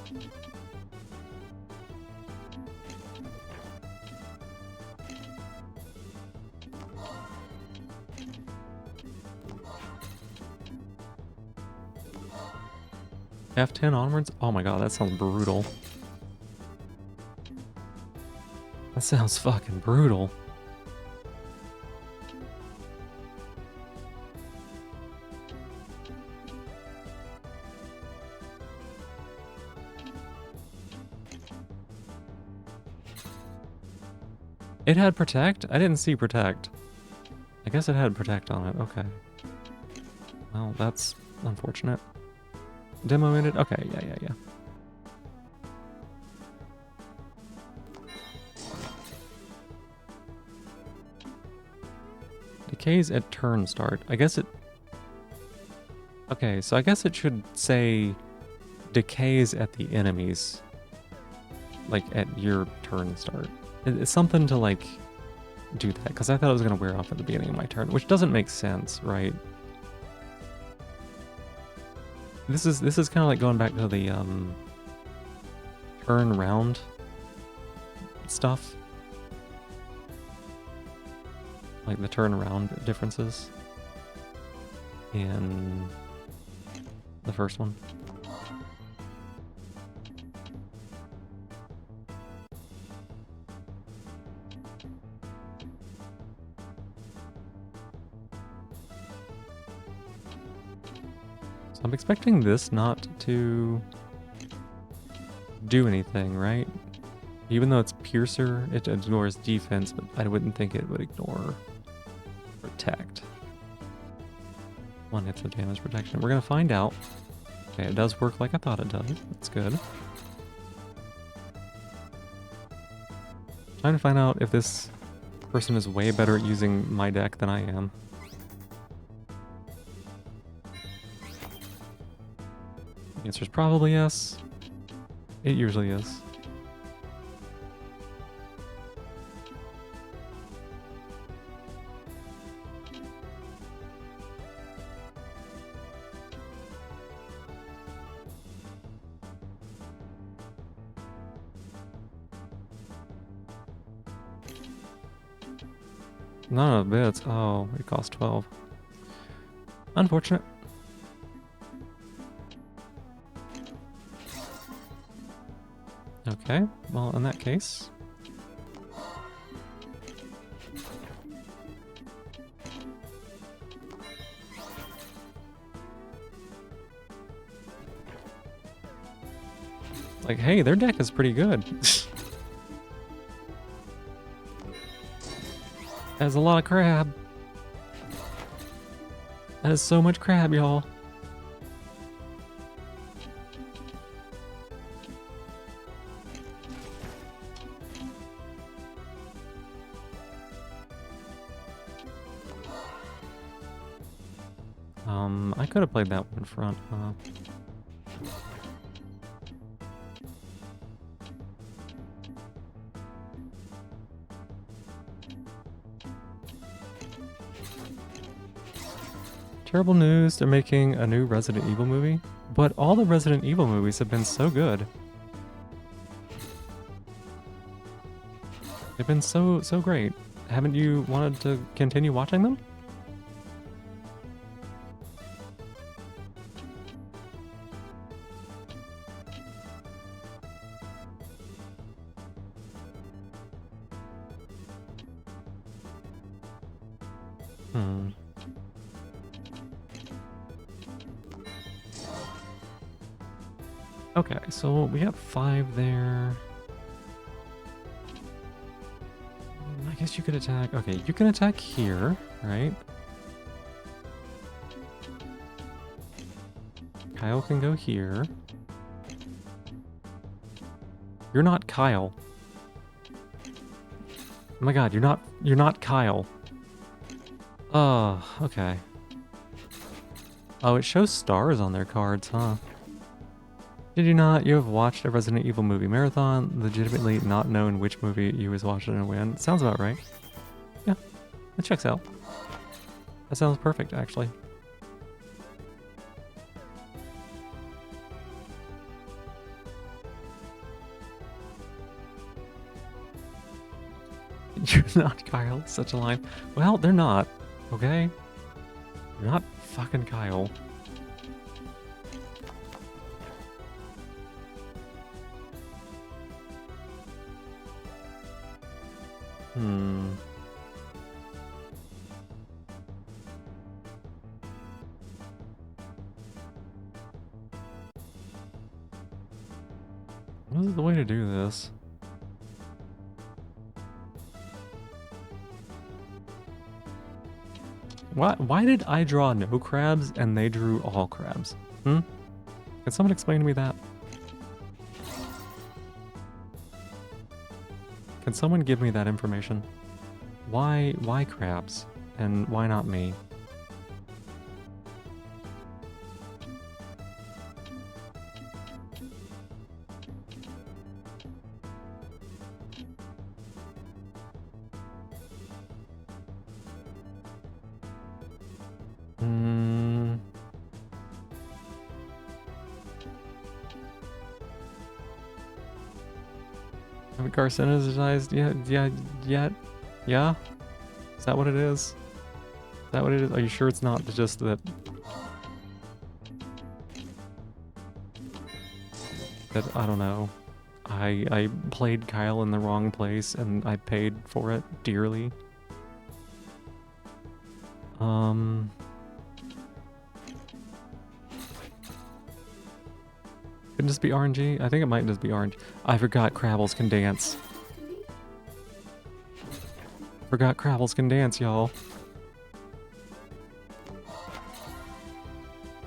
F10 onwards? Oh my god, that sounds brutal. That sounds fucking brutal. It had protect? I didn't see protect. I guess it had protect on it. Okay. Well, that's unfortunate. Demo ended? Okay, yeah. Yeah. Decays at turn start. I guess it... Okay, so I guess it should say decays at the enemies. Like, at your turn start. It's something to, like, do that, because I thought it was going to wear off at the beginning of my turn, which doesn't make sense, right? This is kind of like going back to the, turn round stuff. Like the turn around differences in the first one. So I'm expecting this not to do anything, right? Even though it's Piercer, it ignores defense, but I wouldn't think it would ignore protect. One hits with damage protection. We're gonna find out. Okay, it does work like I thought it does. That's good. Trying to find out if this person is way better at using my deck than I am. The answer is probably yes. It usually is. None of the bits. Oh, it costs 12. Unfortunate. Okay, well, in that case... Like, hey, their deck is pretty good. Has a lot of crab. That is so much crab, y'all. I could have played that one in front, huh? Terrible news, they're making a new Resident Evil movie. But all the Resident Evil movies have been so good. They've been so great. Haven't you wanted to continue watching them? Okay, so we got 5 there. I guess you could attack. Okay, you can attack here, right? Kyle can go here. You're not Kyle. Oh my god, you're not Kyle. Oh, okay. Oh, it shows stars on their cards, huh? Did you not? You have watched a Resident Evil movie marathon, legitimately not known which movie you was watching and when. Sounds about right. Yeah, that checks out. That sounds perfect, actually. You're not Kyle, such a line. Well, they're not, okay? You're not fucking Kyle. What is the way to do this? Why did I draw no crabs and they drew all crabs? Can someone explain to me that? Can someone give me that information? Why crabs and why not me? Have it carcinized yet? Yeah? Is that what it is? Is that what it is? Are you sure it's not just that I don't know. I played Kyle in the wrong place and I paid for it dearly. Couldn't just be RNG? I think it might just be RNG. I forgot Crabbles can dance. Forgot Crabbles can dance, y'all.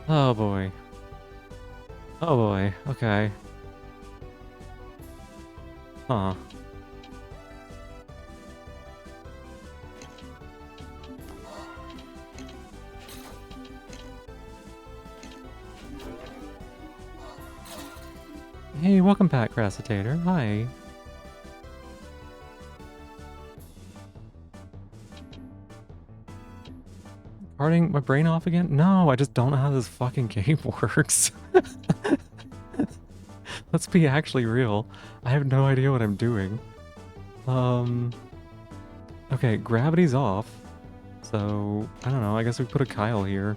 Oh boy. Oh boy, okay. Huh. Hey, welcome back, Crassitator. Hi. Parting my brain off again? No, I just don't know how this fucking game works. Let's be actually real. I have no idea what I'm doing. Okay, gravity's off. So, I don't know, I guess we put a Kyle here.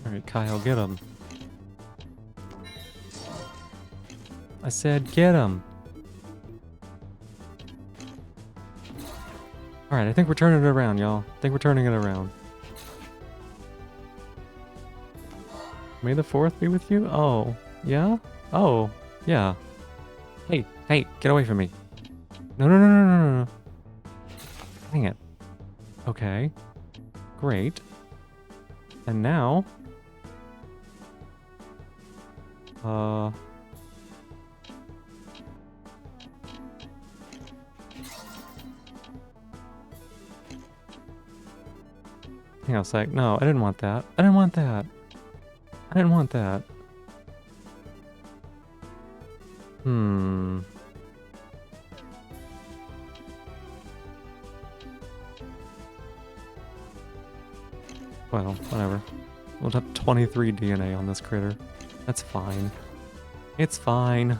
Alright, Kyle, get him. I said get him. Alright, I think we're turning it around, y'all. I think we're turning it around. May the 4th be with you? Oh, yeah? Oh, yeah. Hey, hey, get away from me. No, no, no, no, no, no, no. Dang it. Okay. Great. And now... Hang on a sec. No, I didn't want that. I didn't want that. I didn't want that. Well, whatever. We'll have 23 DNA on this critter. That's fine. It's fine.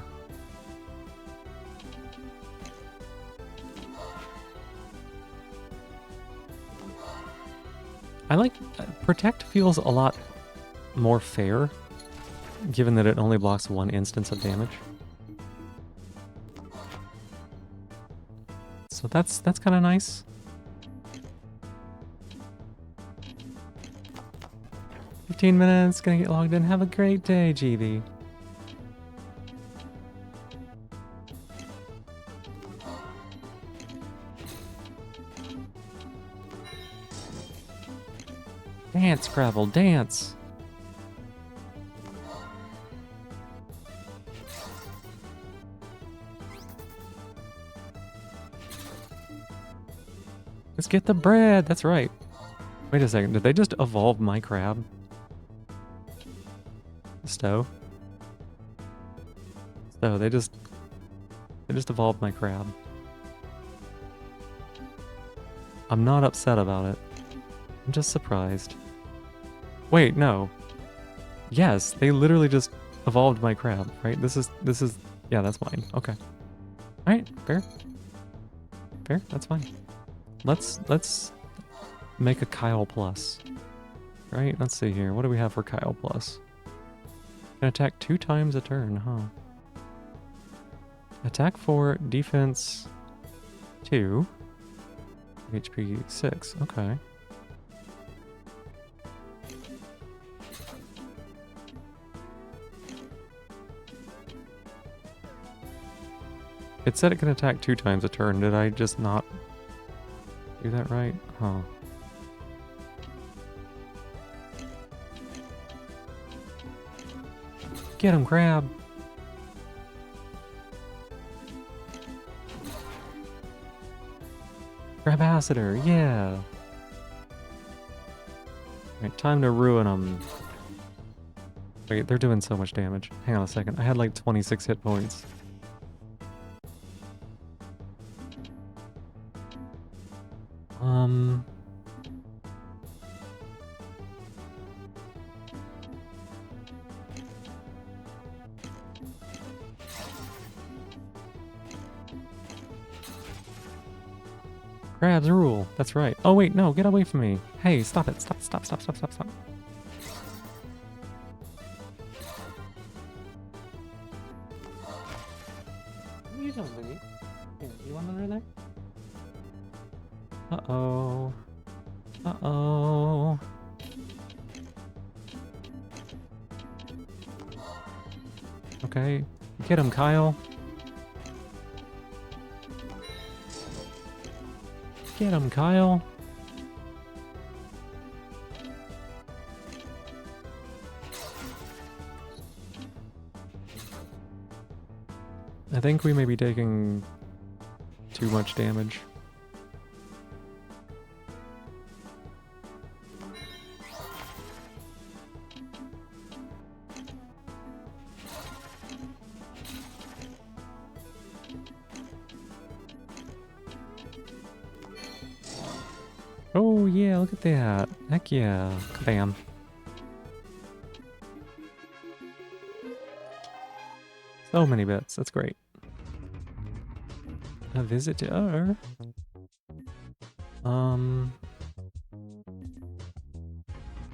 I like... Protect feels a lot more fair, given that it only blocks one instance of damage. So that's kind of nice. 15 minutes, gonna get logged in. Have a great day, GB. Dance, Gravel, dance! Let's get the bread, that's right. Wait a second, did they just evolve my crab? Stowe? Stowe, they just evolved my crab. I'm not upset about it. I'm just surprised. Wait, no. Yes, they literally just evolved my crab, right? This is, yeah, that's mine. Okay. Alright, fair. Fair, that's fine. Let's make a Kyle plus. Right, let's see here. What do we have for Kyle plus? Can attack 2 times a turn, huh? Attack 4, defense 2, HP 6, okay. It said it can attack 2 times a turn. Did I just not do that right? Huh. Get him, crab! Crabassador, yeah! Alright, time to ruin them. Wait, they're doing so much damage. Hang on a second. I had like 26 hit points. Crabs rule. That's right. Oh wait, no, get away from me. Hey, stop it. Stop, stop, stop, stop, stop, stop. What are you doing, Biggie? Here, you want under there? Uh-oh. Uh-oh. Okay. Get him, Kyle. Get him, Kyle. I think we may be taking too much damage. Oh yeah, look at that. Heck yeah. Bam. So many bits. That's great. A visitor.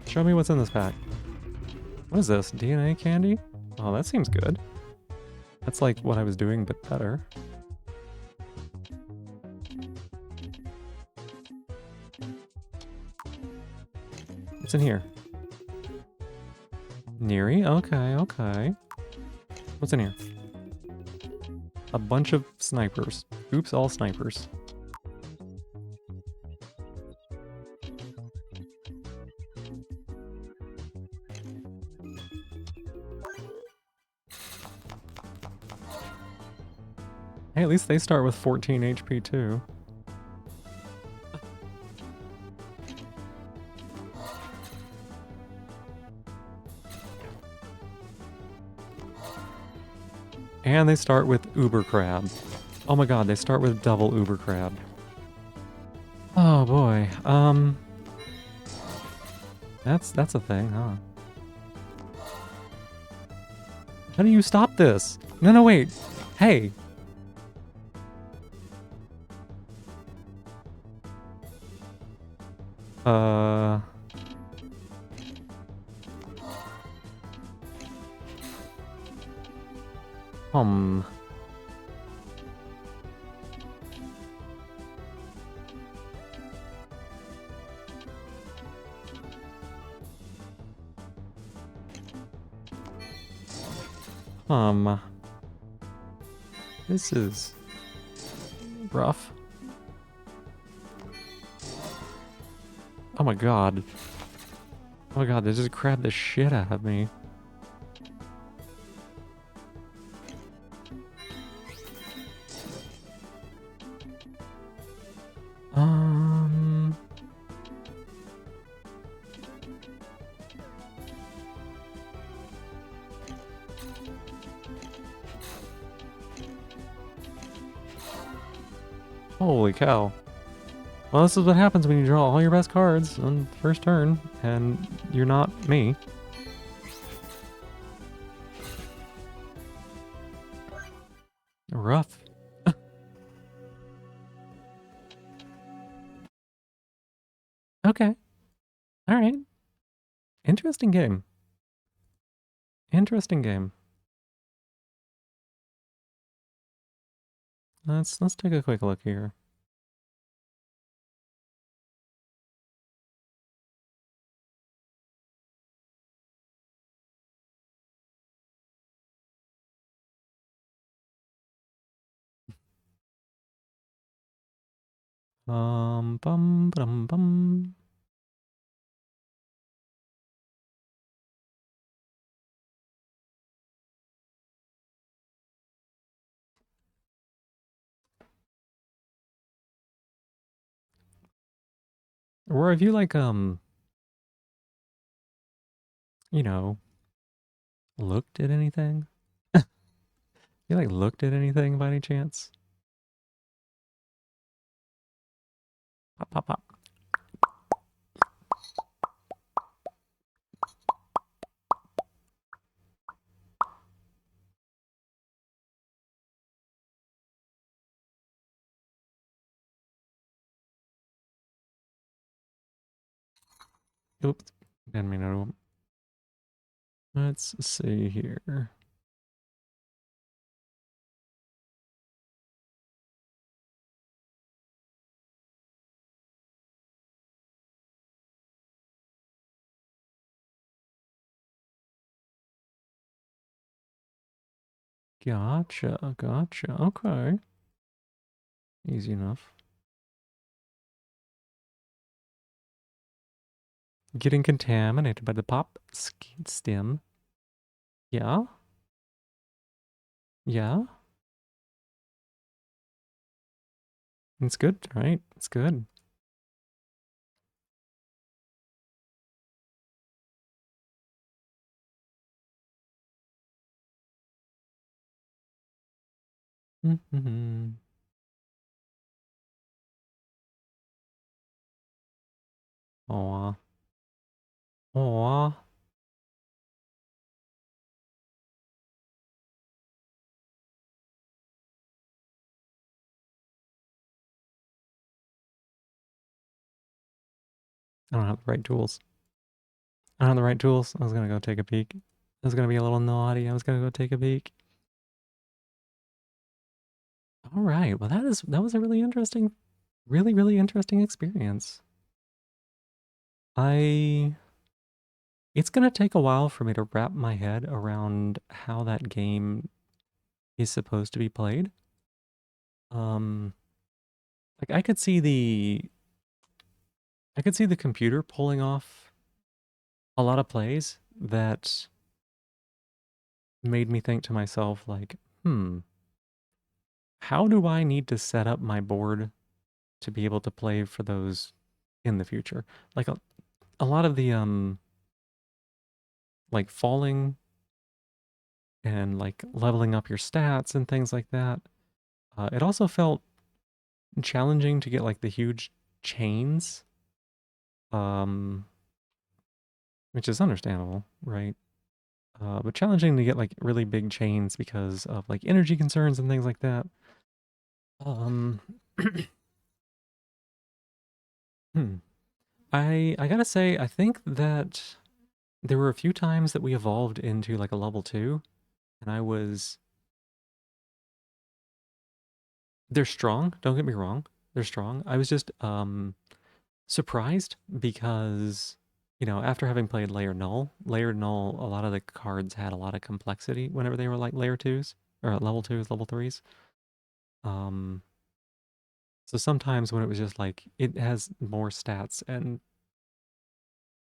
Show me what's in this pack. What is this? DNA candy? Oh, that seems good. That's like what I was doing, but better. What's in here? Neri? Okay, okay. What's in here? A bunch of snipers. Oops, all snipers. Hey, at least they start with 14 HP too. And they start with Uber Crab. Oh my god, they start with double Uber Crab. Oh boy, that's a thing, huh? How do you stop this? No, no, wait. Hey. Um. This is rough. Oh my god. Oh my god, they just grabbed the shit out of me. Holy cow. Well, this is what happens when you draw all your best cards on the first turn, and you're not me. Rough. Okay. Alright. Interesting game. Interesting game. Let's take a quick look here. Bum, bum, bum. Or have you like you know, looked at anything? You like looked at anything by any chance? Pop, pop, pop. Oops. Didn't mean to. Let's see here. Gotcha, gotcha. Okay. Easy enough. Getting contaminated by the pop stem. Yeah? Yeah? It's good, right? It's good. Mm-hmm. Aw. Aw. I don't have the right tools. I don't have the right tools. I was gonna go take a peek. I was gonna be a little naughty. I was gonna go take a peek. All right. Well, that was a really interesting, really interesting experience. I It's gonna take a while for me to wrap my head around how that game is supposed to be played. Um, like I could see the computer pulling off a lot of plays that made me think to myself like, how do I need to set up my board to be able to play for those in the future? Like a lot of the like falling and like leveling up your stats and things like that. It also felt challenging to get like the huge chains, um, which is understandable, right? But challenging to get like really big chains because of like energy concerns and things like that. Um, hmm. I gotta say, I think that there were a few times that we evolved into like a level two, and I was they're strong. Don't get me wrong, they're strong. I was just surprised because after having played Layer Null, a lot of the cards had a lot of complexity whenever they were like layer twos or level twos, level threes. Um, so sometimes when it was just like it has more stats and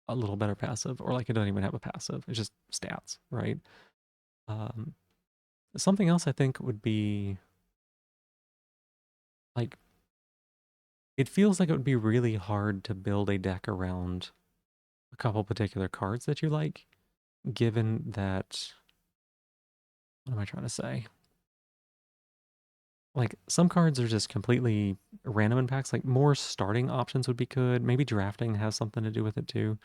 a little better passive, or like it doesn't even have a passive, it's just stats, right? Um, Something else I think would be like it feels like it would be really hard to build a deck around a couple particular cards that you like, given that what am I trying to say? Like some cards are just completely random in packs. Like more starting options would be good. Maybe drafting has something to do with it too.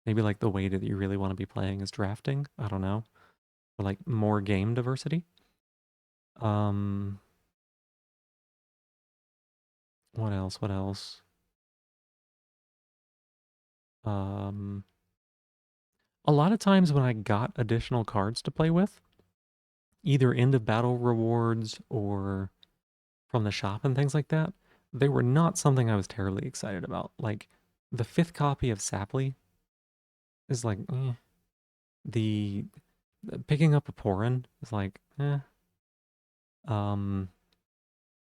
Maybe like the way that you really want to be playing is drafting. I don't know. Or like more game diversity. Um, what else? What else? Um, a lot of times when I got additional cards to play with, either end of battle rewards or from the shop and things like that, they were not something I was terribly excited about. Like the fifth copy of Sapley is like, the picking up a Porin is like, um,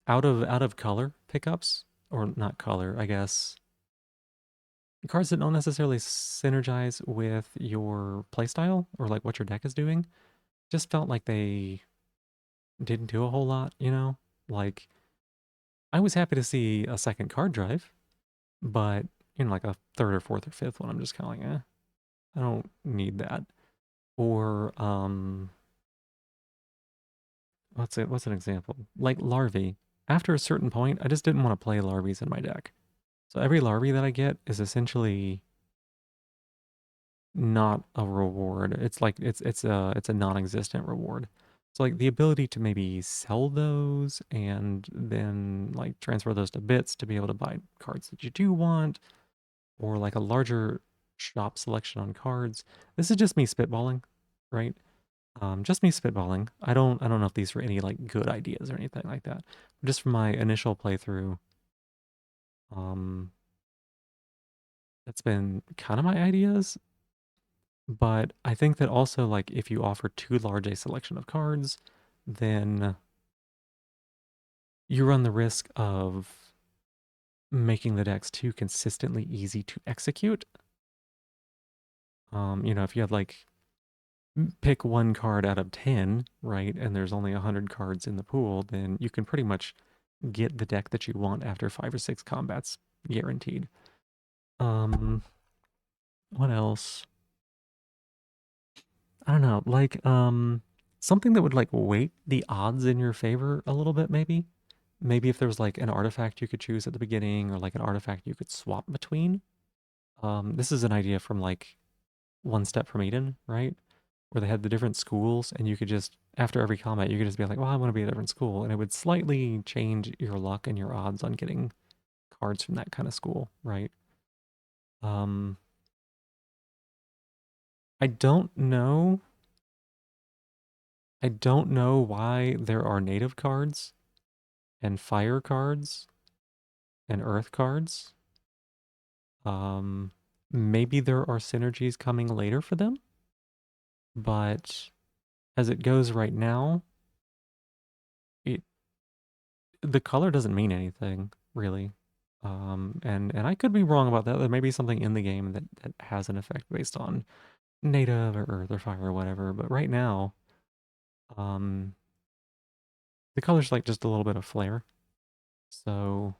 out of color pickups or not color, I guess, cards that don't necessarily synergize with your playstyle or like what your deck is doing. Just felt like they didn't do a whole lot, you know? Like, I was happy to see a second card drive, but like a third or fourth or fifth one, I'm just kind of like, I don't need that. Or, what's an example? Like Larvae. After a certain point, I just didn't want to play Larvies in my deck. So every Larvae that I get is essentially not a reward. It's like it's a non-existent reward. So like the ability to maybe sell those and then like transfer those to bits to be able to buy cards that you do want, or like a larger shop selection on cards. This is just me spitballing, right? Just me spitballing. I don't know if these were any like good ideas or anything like that. Just from my initial playthrough, um, that's been kind of my ideas. But I think that also, like, if you offer too large a selection of cards, then you run the risk of making the decks too consistently easy to execute. If you had like pick one card out of 10, right, and there's only 100 cards in the pool, then you can pretty much get the deck that you want after 5 or 6 combats, guaranteed. Um, what else? I don't know, like something that would like weight the odds in your favor a little bit, maybe. Maybe if there was like an artifact you could choose at the beginning or like an artifact you could swap between. This is an idea from like One Step from Eden, right? Where they had the different schools and you could just, after every combat, you could just be like, well, I want to be a different school. And it would slightly change your luck and your odds on getting cards from that kind of school, right? Um, I don't know. I don't know why there are native cards and fire cards and earth cards. Um, Maybe there are synergies coming later for them, but as it goes right now, it the color doesn't mean anything really. And I could be wrong about that. There may be something in the game that has an effect based on native or earth or fire or whatever. But right now, um, the color's like just a little bit of flair. So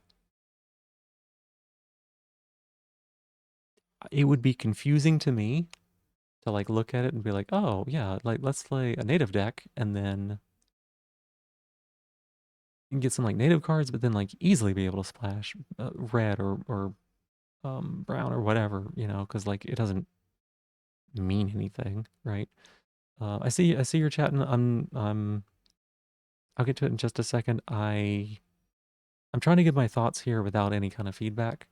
it would be confusing to me to like look at it and be like, oh yeah, like let's play a native deck and then you can get some like native cards, but then like easily be able to splash red or brown or whatever, because like it doesn't mean anything, right? I see your chat, and I'll get to it in just a second. I'm trying to give my thoughts here without any kind of feedback,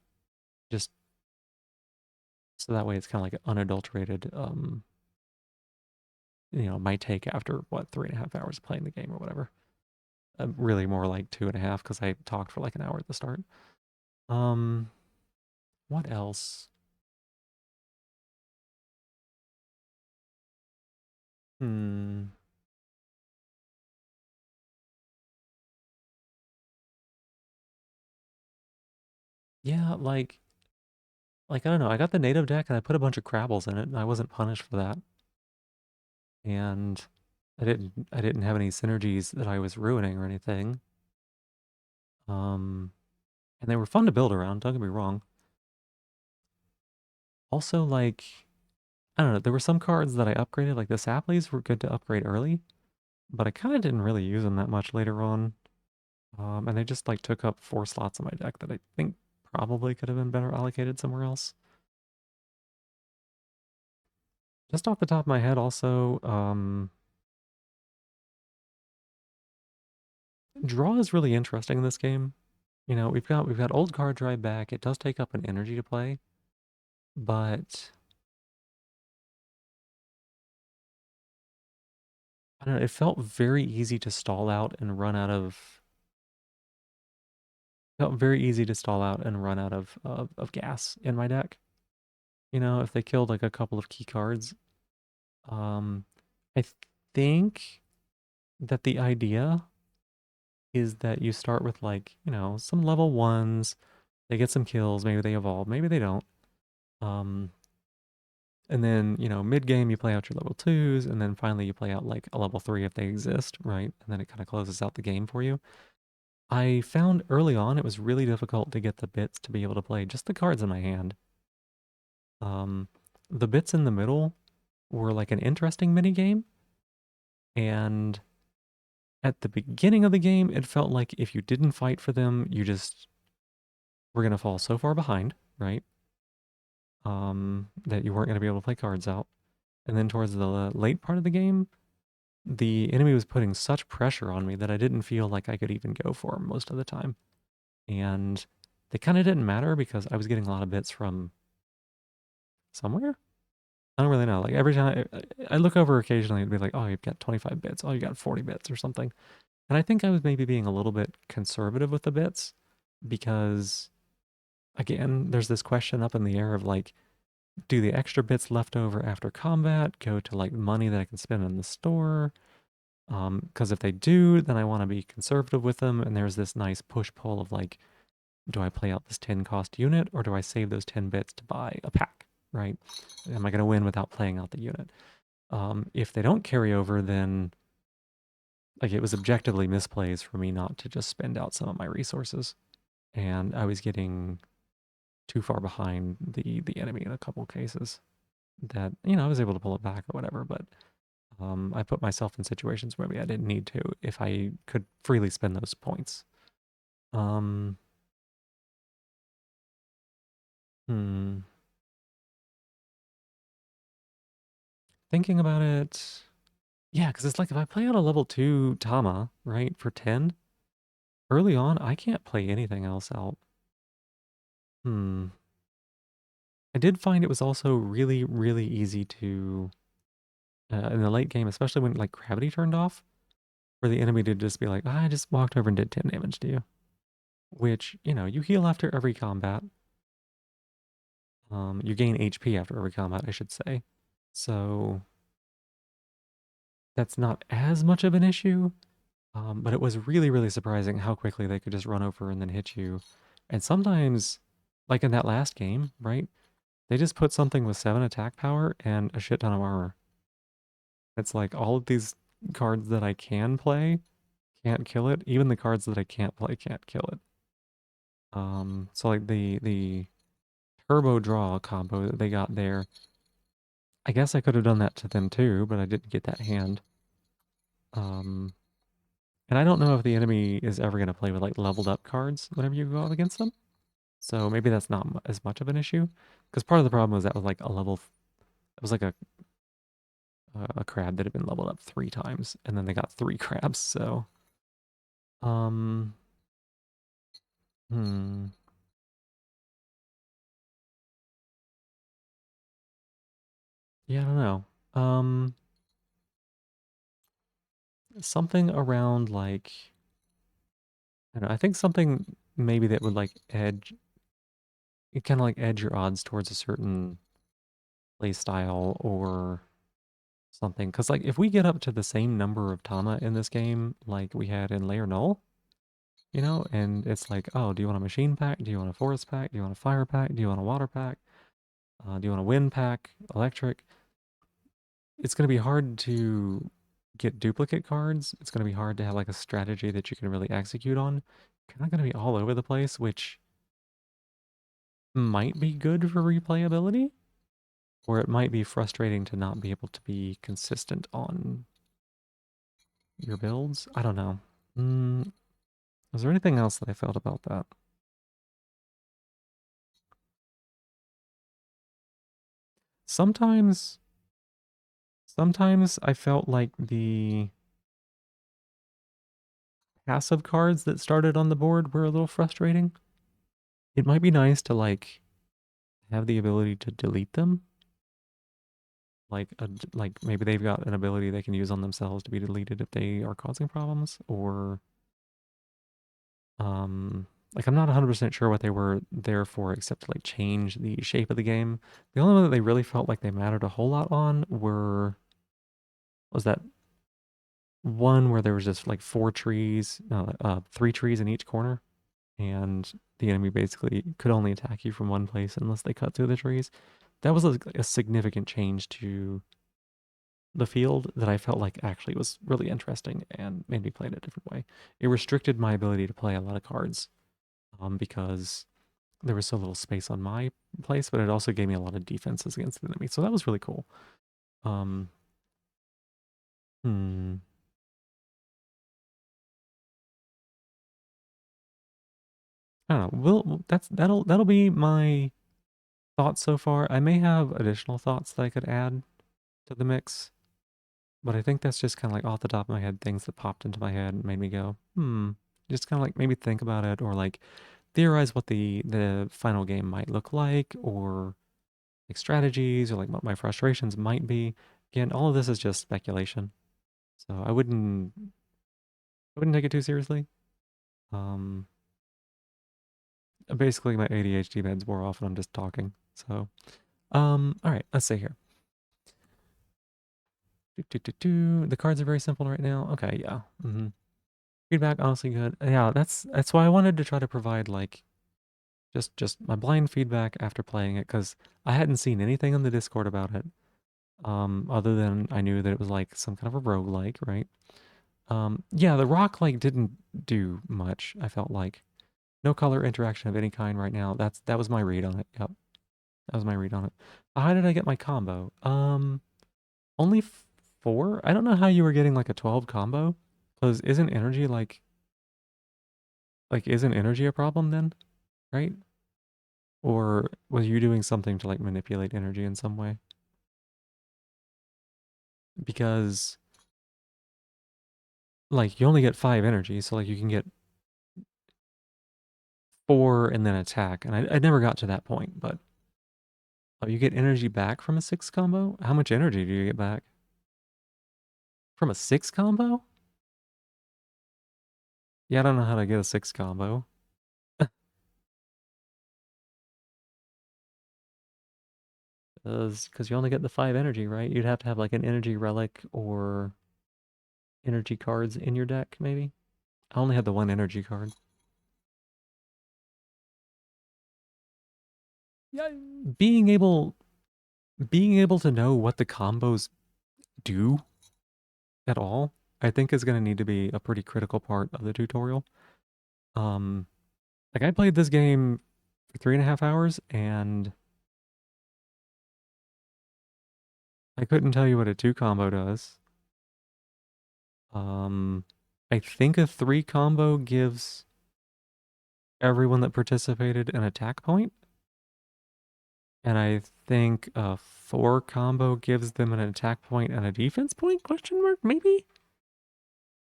just so that way it's kind of like unadulterated. My take after what 3.5 hours of playing the game or whatever. Really more like 2.5 because I talked for like an hour at the start. Um, what else? Hmm. Yeah, like I don't know. I got the native deck and I put a bunch of Crabbles in it, and I wasn't punished for that. And I didn't have any synergies that I was ruining or anything. Um, and they were fun to build around. Don't get me wrong. Also, like I don't know, there were some cards that I upgraded. Like the Saplies were good to upgrade early, but I kind of didn't really use them that much later on. And they just like took up 4 slots in my deck that I think probably could have been better allocated somewhere else. Just off the top of my head, also, draw is really interesting in this game. We've got old card drive back. It does take up an energy to play, but I don't know, it felt very easy to stall out and run out of felt very easy to stall out and run out of gas in my deck. If they killed like a couple of key cards. Um I think that the idea is that you start with like, some level ones They get some kills, maybe they evolve, maybe they don't. Um, and then, mid game you play out your level 2s, and then finally you play out like a level 3 if they exist, right? And then it kind of closes out the game for you. I found early on it was really difficult to get the bits to be able to play just the cards in my hand. Um, the bits in the middle were like an interesting mini game, and at the beginning of the game, it felt like if you didn't fight for them, you just were gonna fall so far behind, right? That you weren't gonna be able to play cards out. And then towards the late part of the game, the enemy was putting such pressure on me that I didn't feel like I could even go for them most of the time. And they kind of didn't matter because I was getting a lot of bits from somewhere. I don't really know. Like every time I look over occasionally, it'd be like, oh, you've got 25 bits. Oh, you got 40 bits or something. And I think I was maybe being a little bit conservative with the bits because, again, there's this question up in the air of like, do the extra bits left over after combat go to like money that I can spend in the store? Because if they do, then I want to be conservative with them. And there's this nice push pull of like, do I play out this 10 cost unit or do I save those 10 bits to buy a pack, right? Am I going to win without playing out the unit? If they don't carry over, then like it was objectively misplays for me not to just spend out some of my resources. And I was getting too far behind the enemy in a couple cases that, I was able to pull it back or whatever, but I put myself in situations where maybe I didn't need to if I could freely spend those points. Um, hmm. Thinking about it, yeah, because it's like if I play on a level 2 Tama, right, for 10, early on, I can't play anything else out. Hmm. I did find it was also really, really easy to, in the late game, especially when like gravity turned off, for the enemy to just be like, I just walked over and did 10 damage to you. Which, you heal after every combat. You gain HP after every combat, I should say. So that's not as much of an issue. But it was really, really surprising how quickly they could just run over and then hit you. And sometimes, like in that last game, right? They just put something with 7 attack power and a shit ton of armor. It's like all of these cards that I can play can't kill it. Even the cards that I can't play can't kill it. So like the turbo draw combo that they got there, I guess I could have done that to them too, but I didn't get that hand. Um, and I don't know if the enemy is ever going to play with like leveled up cards whenever you go up against them. So maybe that's not as much of an issue. Because part of the problem was that was like it was like a crab that had been leveled up 3 times, and then they got 3 crabs. So, um, hmm, yeah, I don't know. Something around like I don't know. I think something maybe that would like kind of like edge your odds towards a certain play style or something. Because like if we get up to the same number of Tama in this game like we had in Layer Null, and it's like, oh, do you want a machine pack? Do you want a forest pack? Do you want a fire pack? Do you want a water pack? Do you want a wind pack? Electric? It's going to be hard to get duplicate cards. It's going to be hard to have like a strategy that you can really execute on. Kind of going to be all over the place, which might be good for replayability, or it might be frustrating to not be able to be consistent on your builds. I don't know. Mm, was there anything else that I felt about that? Sometimes, sometimes I felt like the passive cards that started on the board were a little frustrating. It might be nice to like have the ability to delete them. Like maybe they've got an ability they can use on themselves to be deleted if they are causing problems, or like I'm not 100% sure what they were there for except to like change the shape of the game. The only one that they really felt like they mattered a whole lot on was that one where there was just like 3 trees in each corner, and the enemy basically could only attack you from one place unless they cut through the trees. That was a significant change to the field that I felt like actually was really interesting and made me play it a different way. It restricted my ability to play a lot of cards because there was so little space on my place, but it also gave me a lot of defenses against the enemy. So that was really cool. Um, hmm. I don't know. That'll be my thoughts so far. I may have additional thoughts that I could add to the mix, but I think that's just kind of like off the top of my head things that popped into my head and made me go, just kind of like maybe think about it or like theorize what the final game might look like or like strategies or like what my frustrations might be. Again, all of this is just speculation. So I wouldn't take it too seriously. Um Basically my ADHD meds wore off and I'm just talking. So all right, let's see here. The cards are very simple right now. Okay, yeah. Feedback honestly good. Yeah, that's why I wanted to try to provide like just my blind feedback after playing it because I hadn't seen anything on the Discord about it. Other than I knew that it was like some kind of a roguelike, right? Yeah, the rock like didn't do much, I felt like. No color interaction of any kind right now. That was my read on it. Yep. That was my read on it. How did I get my combo? Only 4? I don't know how you were getting like a 12 combo. Because isn't energy a problem then? Right? Or was you doing something to like manipulate energy in some way? Because like you only get 5 energy, so like you can get 4 and then attack. And I never got to that point, but oh, you get energy back from a 6 combo? How much energy do you get back? From a 6 combo? Yeah, I don't know how to get a 6 combo. Because you only get the 5 energy, right? You'd have to have like an energy relic or energy cards in your deck, maybe? I only had the 1 energy card. Yeah, being able being able to know what the combos do at all, I think is going to need to be a pretty critical part of the tutorial. Um, like I played this game for 3.5 hours and I couldn't tell you what a 2 combo does. Um, I think a 3 combo gives everyone that participated an attack point, and I think a 4 combo gives them an attack point and a defense point, question mark, maybe?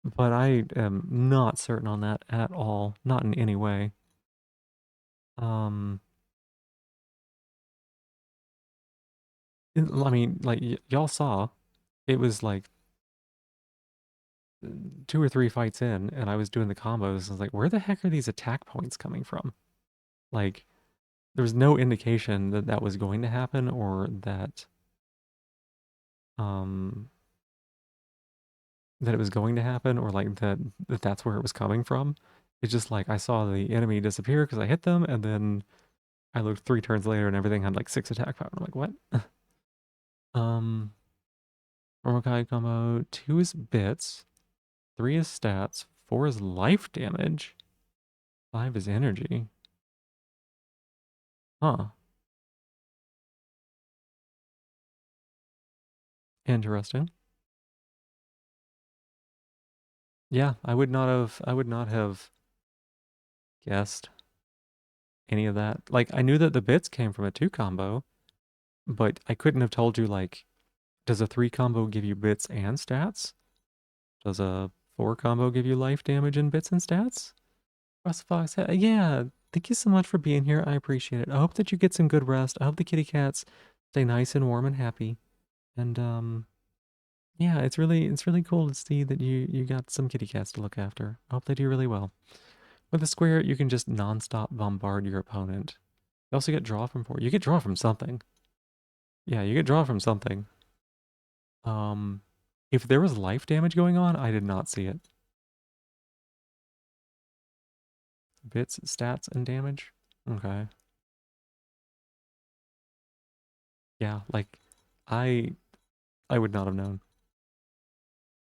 But I am not certain on that at all, not in any way. Um, I mean, like y'all saw, it was like 2 or 3 fights in, and I was doing the combos. I was like, where the heck are these attack points coming from? Like, there was no indication that that was going to happen or um, that it was going to happen or like that that's where it was coming from. It's just like I saw the enemy disappear because I hit them, and then I looked 3 turns later and everything had like 6 attack power. I'm like, what? um, Mordecai combo 2 is bits, 3 is stats, 4 is life damage, 5 is energy. Huh. Interesting. Yeah, I would not have guessed any of that. Like I knew that the bits came from a 2 combo, but I couldn't have told you like does a 3 combo give you bits and stats? Does a 4 combo give you life damage and bits and stats? Russ Fox, yeah, thank you so much for being here. I appreciate it. I hope that you get some good rest. I hope the kitty cats stay nice and warm and happy. And yeah, it's really cool to see that you got some kitty cats to look after. I hope they do really well. With a square, you can just nonstop bombard your opponent. You also get draw from 4. You get draw from something. Yeah, you get draw from something. Um, if there was life damage going on, I did not see it. Bits, stats, and damage? Okay. Yeah, like, I I would not have known.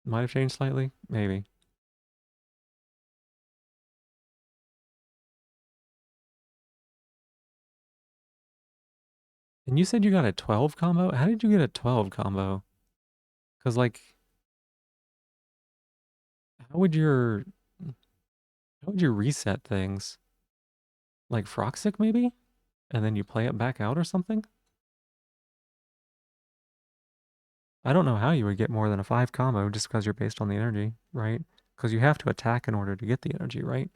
Might have changed slightly? Maybe. And you said you got a 12 combo? How did you get a 12 combo? Because, like, how would your... How would you reset things? Like Froxic, maybe? And then you play it back out or something? I don't know how you would get more than a 5 combo just because you're based on the energy, right? Because you have to attack in order to get the energy, right?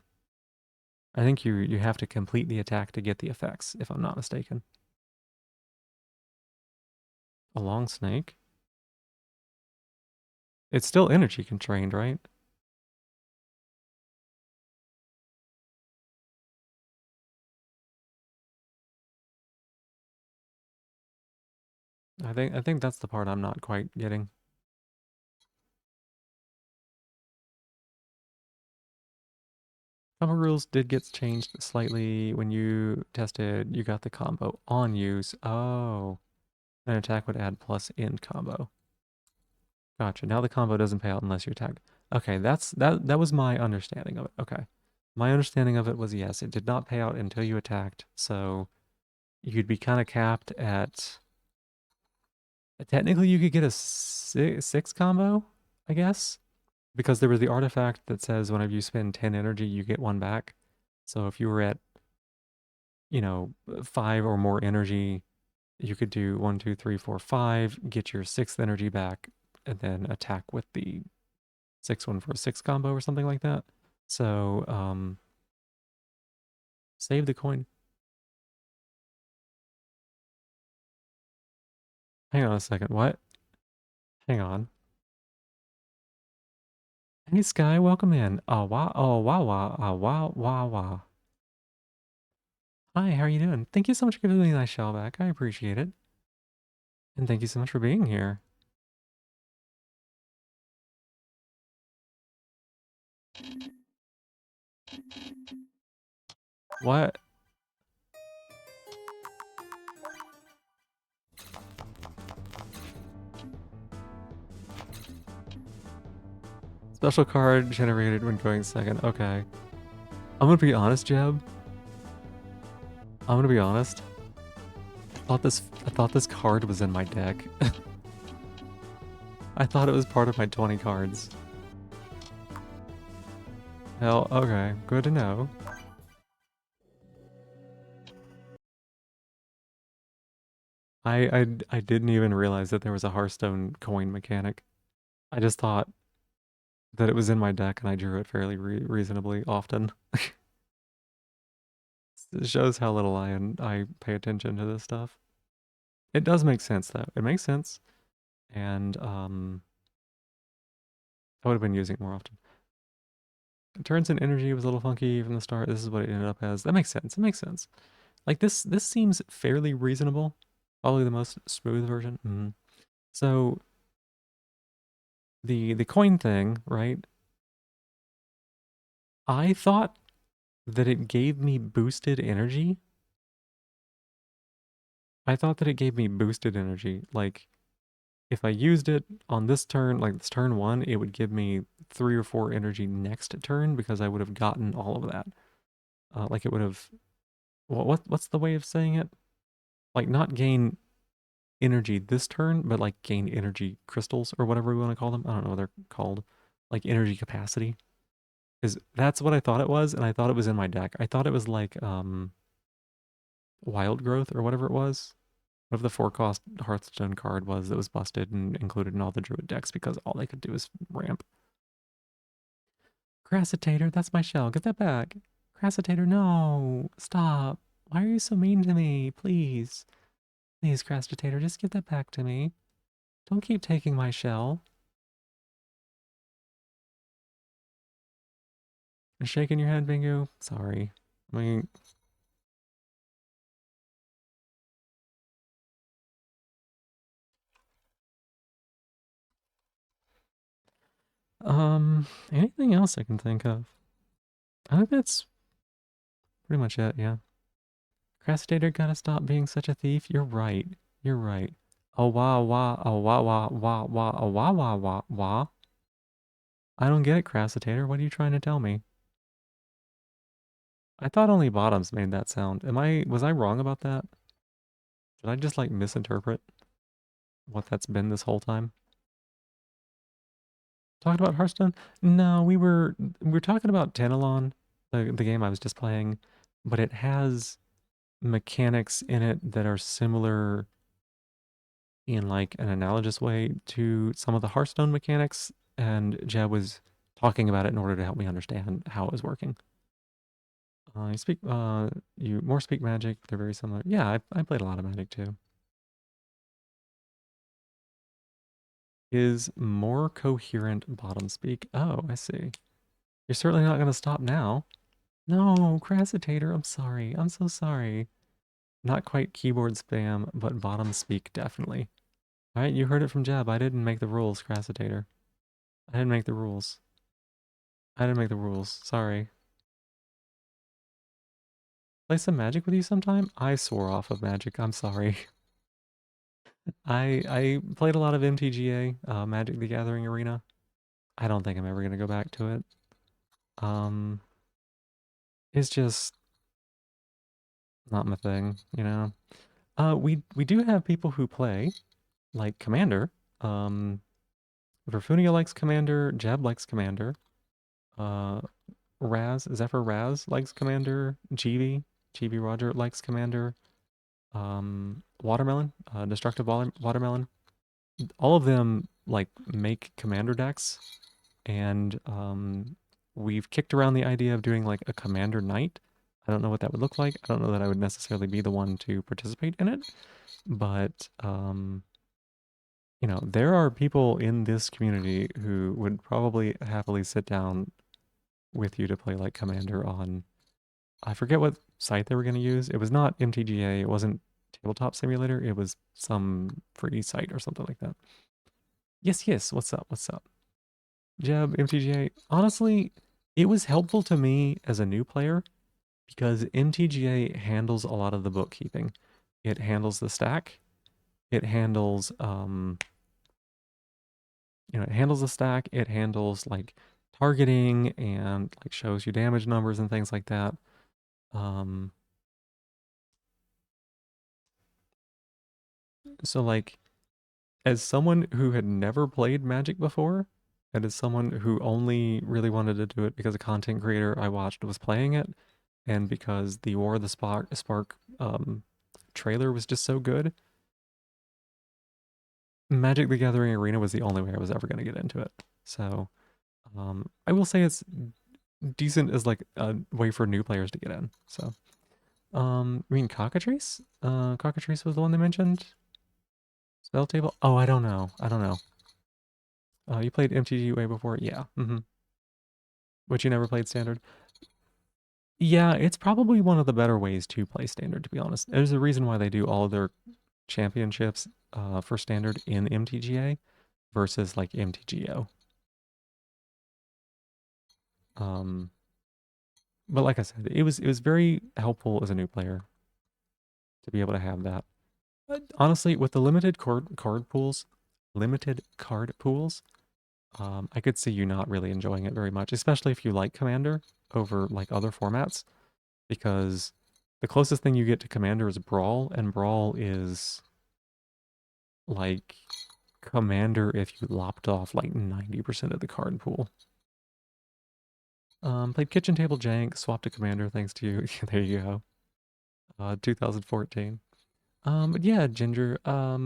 I think you have to complete the attack to get the effects, if I'm not mistaken. A long snake? It's still energy constrained, right? I think that's the part I'm not quite getting. Combo rules did get changed slightly when you tested. You got the combo on use. Oh, an attack would add plus in combo. Gotcha. Now the combo doesn't pay out unless you attack. Okay, that was my understanding of it. Okay. My understanding of it was yes, it did not pay out until you attacked. So you'd be kind of capped at technically you could get a six combo, I guess, because there was the artifact that says whenever you spend 10 energy, you get one back. So if you were at, 5 or more energy, you could do 1, 2, 3, 4, 5, get your sixth energy back, and then attack with the 6-1 for a 6 combo or something like that. So, save the coin. Hang on a second. What? Hang on. Hey, Sky, welcome in. Oh, wow, wow, wow, wow, wow. Hi, how are you doing? Thank you so much for giving me that shell back. I appreciate it. And thank you so much for being here. What? Special card generated when going second. Okay. I'm gonna be honest, Jeb. I'm gonna be honest. I thought this card was in my deck. I thought it was part of my 20 cards. Hell, okay. Good to know. I didn't even realize that there was a Hearthstone coin mechanic. I just thought that it was in my deck and I drew it fairly reasonably often. It shows how little I pay attention to this stuff. It does make sense though. It makes sense, and I would have been using it more often. Turns in energy was a little funky from the start. This is what it ended up as. That makes sense. It makes sense. Like this seems fairly reasonable. Probably the most smooth version. So the coin thing, right? I thought that it gave me boosted energy. I thought that it gave me boosted energy. Like if I used it on this turn, like this turn one, it would give me 3 or 4 energy next turn because I would have gotten all of that. Like it would have. What's the way of saying it? Like not gain energy this turn, but like gain energy crystals or whatever we want to call them. I don't know what they're called. Like energy capacity. Is that's what I thought it was, and I thought it was in my deck. I thought it was like wild growth or whatever it was. Whatever the 4-cost Hearthstone card was that was busted and included in all the druid decks because all they could do is ramp. Crassitator, that's my shell. Get that back. Crassitator, no. Stop. Why are you so mean to me? Please. Please, Crassitator, just give that back to me. Don't keep taking my shell. You're shaking your head, Bingo? Sorry. I mean, anything else I can think of? I think that's pretty much it, yeah. Crasitator gotta stop being such a thief. You're right. You're right. Oh wah wah, oh wah wah wah wah, oh wah wah wah wah. I don't get it, Crasitator. What are you trying to tell me? I thought only bottoms made that sound. Was I wrong about that? Did I just like misinterpret what that's been this whole time? Talking about Hearthstone? No, we were talking about Tenalon, the game I was just playing, but it has mechanics in it that are similar in like an analogous way to some of the Hearthstone mechanics, and Jeb was talking about it in order to help me understand how it was working. You more speak Magic. They're very similar. Yeah, I played a lot of Magic too. Is more coherent bottom speak? Oh, I see. You're certainly not going to stop now. No, Crassitator, I'm sorry. I'm so sorry. Not quite keyboard spam, but bottom speak definitely. All right, you heard it from Jeb. I didn't make the rules, Crassitator. I didn't make the rules. I didn't make the rules. Sorry. Play some Magic with you sometime? I swore off of Magic. I'm sorry. I played a lot of MTGA, Magic the Gathering Arena. I don't think I'm ever gonna go back to it. Um, it's just not my thing, you know. We do have people who play like Commander. Um, Verfunia likes Commander. Jeb likes Commander. Uh, Zephyr Raz likes Commander. GB Roger likes Commander. Watermelon, Destructive Watermelon. All of them like make Commander decks, and we've kicked around the idea of doing like a Commander night. I don't know what that would look like. I don't know that I would necessarily be the one to participate in it, but you know, there are people in this community who would probably happily sit down with you to play like Commander on, I forget what site they were going to use. It was not MTGA, it wasn't Tabletop Simulator, it was some free site or something like that. Yes, yes, what's up? What's up? Jeb, MTGA. Honestly, it was helpful to me as a new player because MTGA handles a lot of the bookkeeping. It handles the stack. It handles it handles the stack. It handles like targeting and like shows you damage numbers and things like that. Um, so like as someone who had never played Magic before, and as someone who only really wanted to do it because a content creator I watched was playing it, and because the War of the Spark trailer was just so good, Magic the Gathering Arena was the only way I was ever going to get into it. So I will say it's decent as like a way for new players to get in. So I mean Cockatrice? Cockatrice was the one they mentioned. Spell table? Oh, I don't know. I don't know. You played MTG way before? Yeah. But you never played Standard? Yeah, it's probably one of the better ways to play Standard, to be honest. There's a reason why they do all of their championships for Standard in MTGA versus like MTGO. Um, but like I said, it was very helpful as a new player to be able to have that. But honestly, with the limited card pools, I could see you not really enjoying it very much, especially if you like Commander over like other formats, because the closest thing you get to Commander is Brawl, and Brawl is like Commander if you lopped off like 90% of the card pool. Played Kitchen Table Jank, swapped to Commander thanks to you. There you go. 2014. But yeah, Ginger. I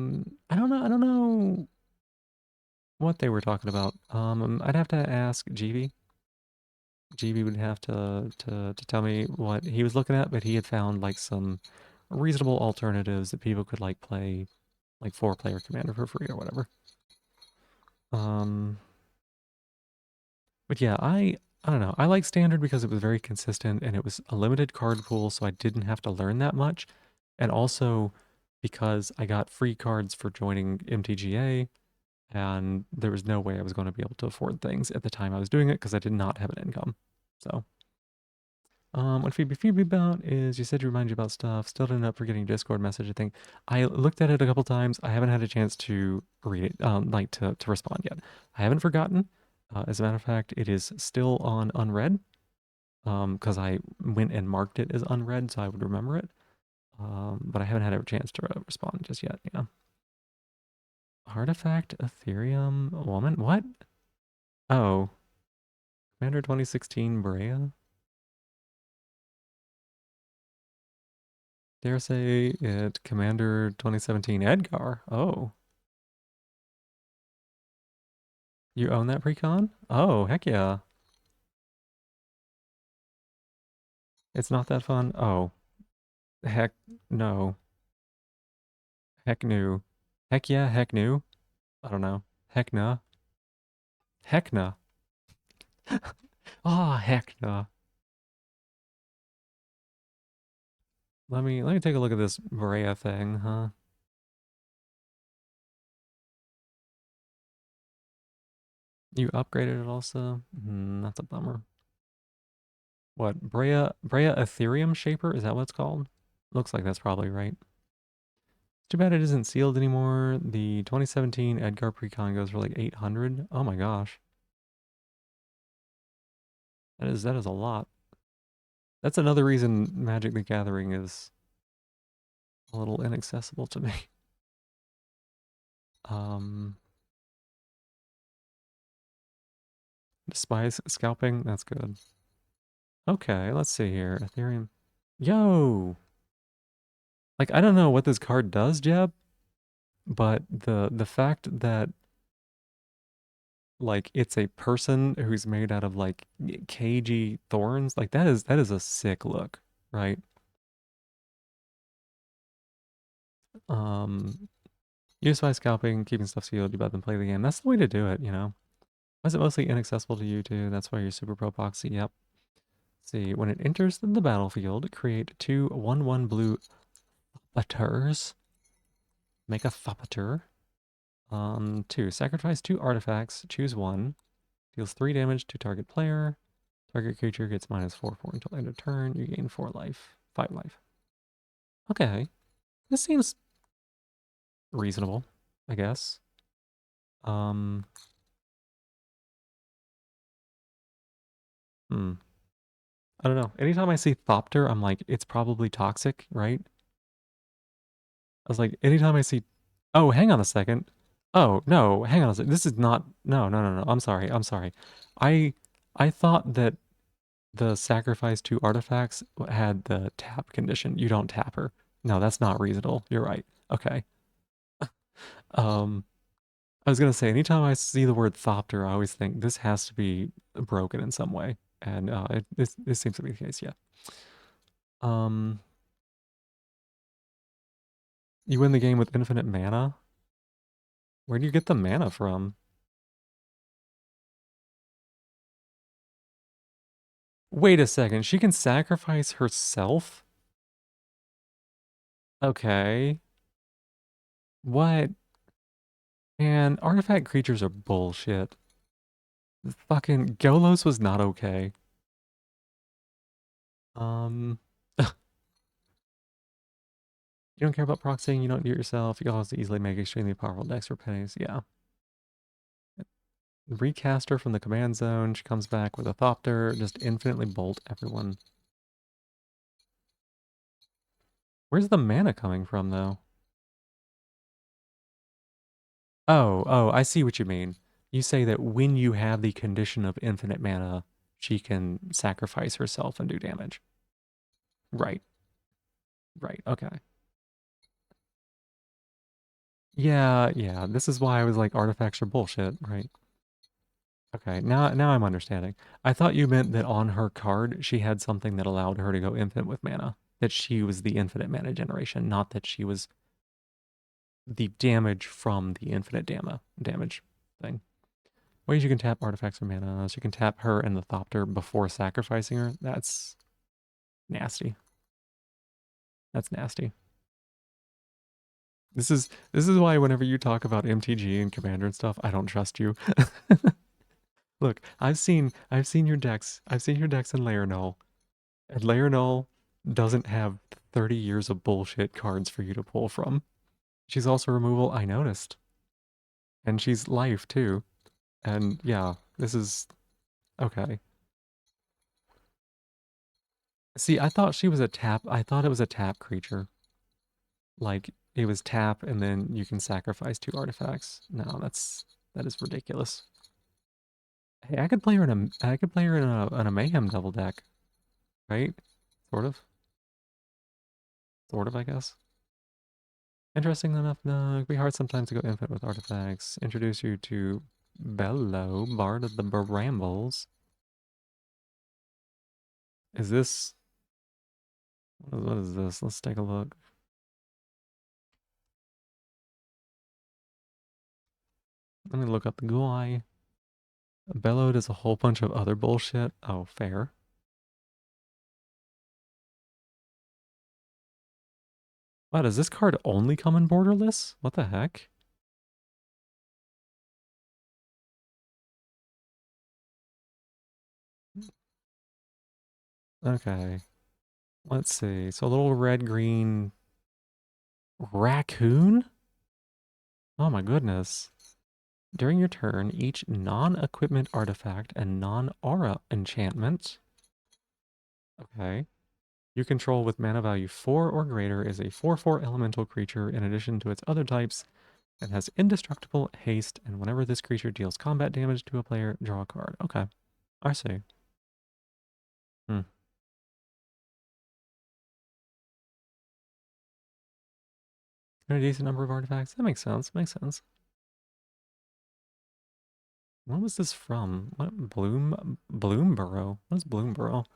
don't know what they were talking about. I'd have to ask GB. GB would have to tell me what he was looking at, but he had found like some reasonable alternatives that people could like play like 4-player Commander for free or whatever. Um, but yeah, I don't know. I like Standard because it was very consistent and it was a limited card pool, so I didn't have to learn that much. And also because I got free cards for joining MTGA, and there was no way I was going to be able to afford things at the time I was doing it because I did not have an income. So What Phoebe about is you said you remind you about stuff. Still didn't end up forgetting Discord message. I think I looked at it a couple times. I haven't had a chance to read it, like to respond yet. I haven't forgotten. As a matter of fact, it is still on unread. Because I went and marked it as unread, so I would remember it. But I haven't had a chance to respond just yet. Yeah. Artifact Ethereum woman. What? Oh, Commander 2016 Brea. Dare say it Commander 2017 Edgar. Oh, you own that precon? Oh, heck yeah. It's not that fun? Oh, heck no. Heck no. Heck yeah, heck no. I don't know. Heck nah. Heck nah. Ah, heck nah. Let me take a look at this Brea thing, huh? You upgraded it also? That's a bummer. What, Brea Ethereum Shaper? Is that what it's called? Looks like that's probably right. It's too bad it isn't sealed anymore. The 2017 Edgar Precon goes for like 800. Oh my gosh. That is a lot. That's another reason Magic the Gathering is a little inaccessible to me. Um Despise scalping, that's good. Okay, let's see here. Ethereum. Yo! Like I don't know what this card does, Jeb, but the fact that like it's a person who's made out of like cagey thorns, like that is a sick look, right? Um Use by scalping, keeping stuff sealed, you bet them play the game. That's the way to do it, you know. Why is it mostly inaccessible to you too? That's why you're super pro proxy. Yep. See, when it enters the battlefield, create two 1/1 blue thuppaters. Make a thuppater. Two, sacrifice two artifacts, choose one. Deals 3 damage to target player. Target creature gets -4/4 until end of turn. You gain 4 life. 5 life. Okay. This seems reasonable, I guess. Um, hmm. I don't know. Anytime I see Thopter, I'm like, it's probably toxic, right? I was like, anytime I see, oh, hang on a second. Oh, no, hang on a second. This is not, no, no, no, no. I'm sorry. I'm sorry. I I thought that the sacrifice two artifacts had the tap condition. You don't tap her. No, that's not reasonable. You're right. Okay. Um, I was gonna say, anytime I see the word Thopter, I always think this has to be broken in some way, and this seems to be the case. Yeah. Um, you win the game with infinite mana. Where do you get the mana from? Wait a second. She can sacrifice herself? Okay. What? Man, artifact creatures are bullshit. Fucking Golos was not okay. Um, you don't care about proxying, you don't do it yourself. You can also easily make extremely powerful decks for pennies. Yeah. Recast her from the command zone. She comes back with a Thopter. Just infinitely bolt everyone. Where's the mana coming from, though? Oh, I see what you mean. You say that when you have the condition of infinite mana, she can sacrifice herself and do damage. Right, right, okay. Yeah, this is why I was like, artifacts are bullshit, right? Okay, now I'm understanding. I thought you meant that on her card, she had something that allowed her to go infinite with mana. That she was the infinite mana generation, not that she was the damage from the infinite damage thing. Ways you can tap artifacts for mana. So you can tap her and the Thopter before sacrificing her. That's nasty. That's nasty. This is why whenever you talk about MTG and Commander and stuff, I don't trust you. Look, I've seen your decks. I've seen your decks in Layer Null. And Laernal doesn't have 30 years of bullshit cards for you to pull from. She's also removal, I noticed. And she's life too. And yeah, this is okay. See, I thought she was a tap. I thought it was a tap creature. Like it was tap and then you can sacrifice 2 artifacts. No, that is ridiculous. Hey, I could play her in a I could play her in a mayhem double deck, right? Sort of. Sort of, I guess. Interesting enough, no, it'd be hard sometimes to go infinite with artifacts. Introduce you to Bello, Bard of the Brambles. Is this... What is this? Let's take a look. Let me look up the GUI. Bello does a whole bunch of other bullshit. Oh, fair. Wow, does this card only come in borderless? What the heck? Okay. Let's see. So a little red-green raccoon? Oh my goodness. During your turn, each non-equipment artifact and non-aura enchantment. Okay. You control with mana value 4 or greater is a 4/4 elemental creature in addition to its other types and has indestructible haste, and whenever this creature deals combat damage to a player, draw a card. Okay. I see. Hmm. A decent number of artifacts. That makes sense. Makes sense. What was this from? What Bloomborough? What is Bloomborough?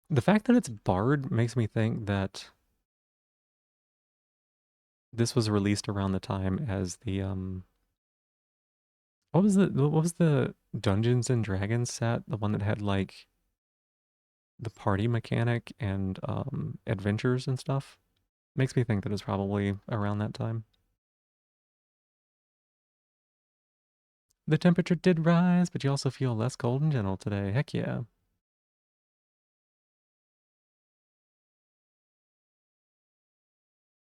The fact that it's Bard makes me think that this was released around the time as the what was the Dungeons and Dragons set? The one that had like the party mechanic and adventures and stuff? Makes me think that it's probably around that time. The temperature did rise, but you also feel less cold and gentle today. Heck yeah.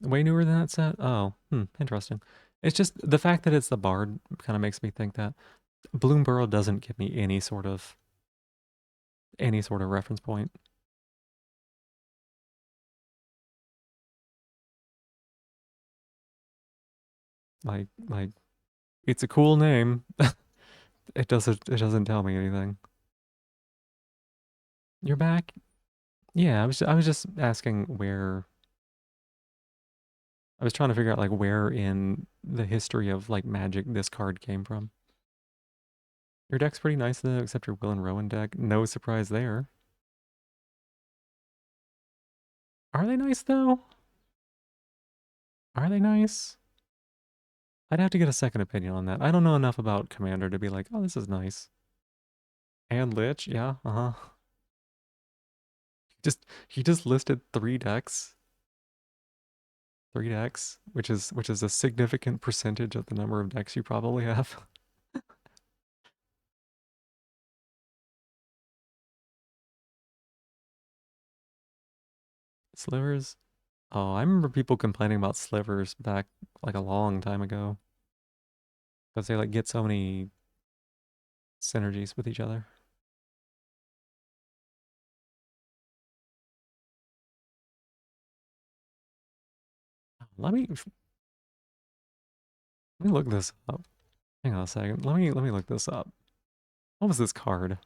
Way newer than that set? Oh, interesting. It's just the fact that it's the Bard kind of makes me think that Bloomborough doesn't give me any sort of reference point. Like it's a cool name. It doesn't tell me anything. You're back? Yeah, I was just asking where I was trying to figure out like where in the history of like Magic this card came from. Your deck's pretty nice though, except your Will and Rowan deck. No surprise there. Are they nice though? Are they nice? I'd have to get a second opinion on that. I don't know enough about Commander to be like, oh, this is nice. And Lich, yeah, uh-huh. He just listed 3 decks. 3 decks, which is a significant percentage of the number of decks you probably have. Slivers. Oh, I remember people complaining about slivers back like a long time ago because they like get so many synergies with each other. Let me look this up. Hang on a second. Let me look this up. What was this card?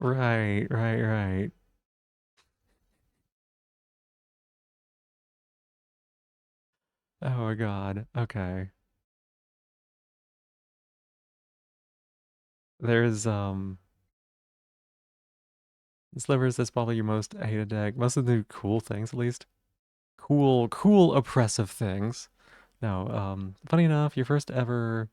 Right, right, right. Oh my god. Okay. There's Slivers is probably your most hated deck. Most of the cool things at least. Cool, oppressive things. No, funny enough, your first ever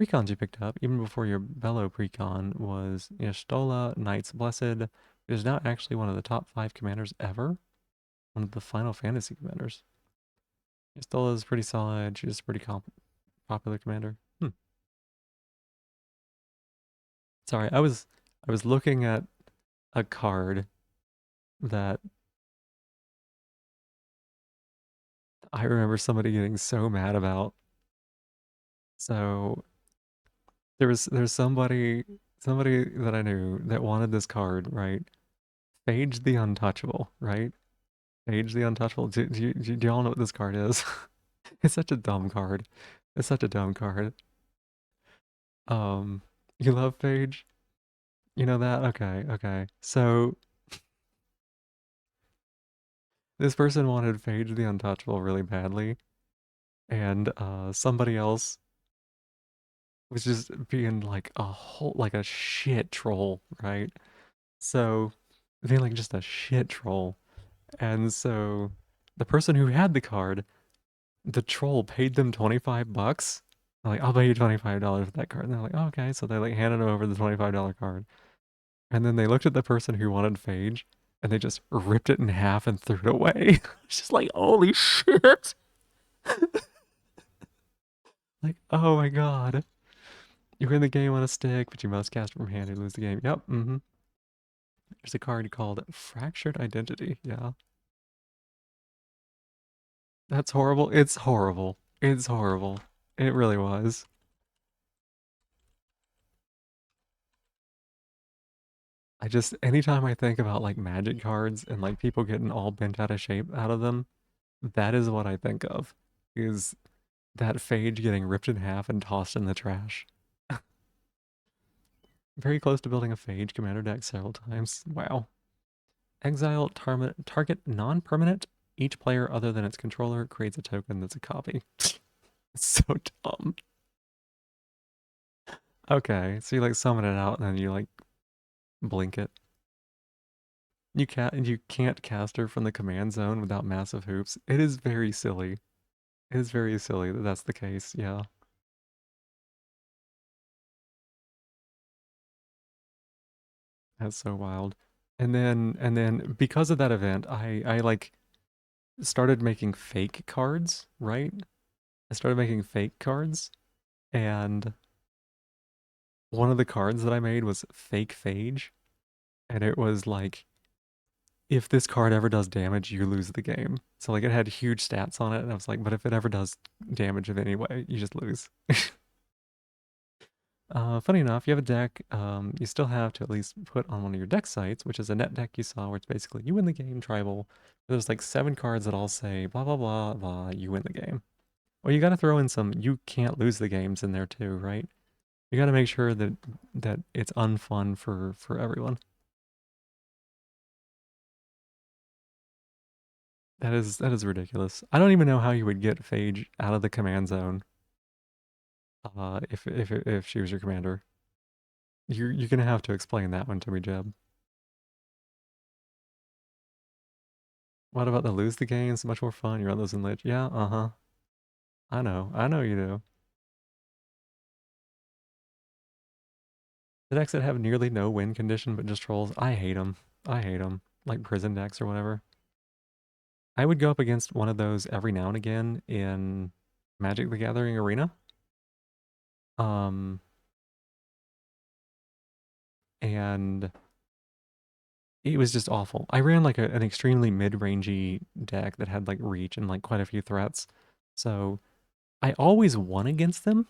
precons you picked up, even before your Bello precon, was Y'shtola Knights Blessed, which is now actually one of the top 5 commanders ever. One of the Final Fantasy commanders. Y'shtola is pretty solid. She's a pretty popular commander. Sorry, I was looking at a card that I remember somebody getting so mad about. So there's somebody that I knew that wanted this card, right? Phage the Untouchable, right? Phage the Untouchable. Do y'all know what this card is? It's such a dumb card. It's such a dumb card. Um, you love Phage? You know that? Okay, okay. So this person wanted Phage the Untouchable really badly, and somebody else was just being like a shit troll, right? So being like just a shit troll. And so the person who had the card, the troll paid them 25 bucks. They're like, I'll pay you $25 for that card. And they're like, oh, okay. So they like handed over the $25 card. And then they looked at the person who wanted Phage and they just ripped it in half and threw it away. It's just like, holy shit. Like, oh my god. You win the game on a stick, but you must cast it from hand or lose the game. Yep, mm-hmm. There's a card called Fractured Identity. Yeah. That's horrible. It's horrible. It's horrible. It really was. Anytime I think about like magic cards and like people getting all bent out of shape out of them, that is what I think of. Is that Phage getting ripped in half and tossed in the trash. Very close to building a Phage commander deck several times. Wow. Exile target non-permanent. Each player other than its controller creates a token that's a copy. It's so dumb. Okay, so you like summon it out and then you like blink it. You can't cast her from the command zone without massive hoops. It is very silly. It is very silly that that's the case. Yeah, that's so wild. And then because of that event, I like started making fake cards, right? I started making fake cards, and one of the cards that I made was fake Phage, and it was like if this card ever does damage, you lose the game. So like it had huge stats on it, and I was like, but if it ever does damage in any way, you just lose. Funny enough, you have a deck, you still have to at least put on one of your deck sites, which is a net deck you saw, where it's basically you win the game, tribal. There's like 7 cards that all say blah blah blah blah, you win the game. Well, you gotta throw in some you can't lose the games in there too, right? You gotta make sure that it's unfun for everyone. That is ridiculous. I don't even know how you would get Phage out of the command zone, if she was your commander. You're gonna have to explain that one to me, Jeb. What about the lose the games? Much more fun. You're on those in Lich. Yeah, uh-huh. I know you do. The decks that have nearly no win condition but just trolls, I hate them. I hate them. Like prison decks or whatever. I would go up against one of those every now and again in Magic the Gathering Arena. Um, and it was just awful. I ran like an extremely mid-rangey deck that had like reach and like quite a few threats. So I always won against them.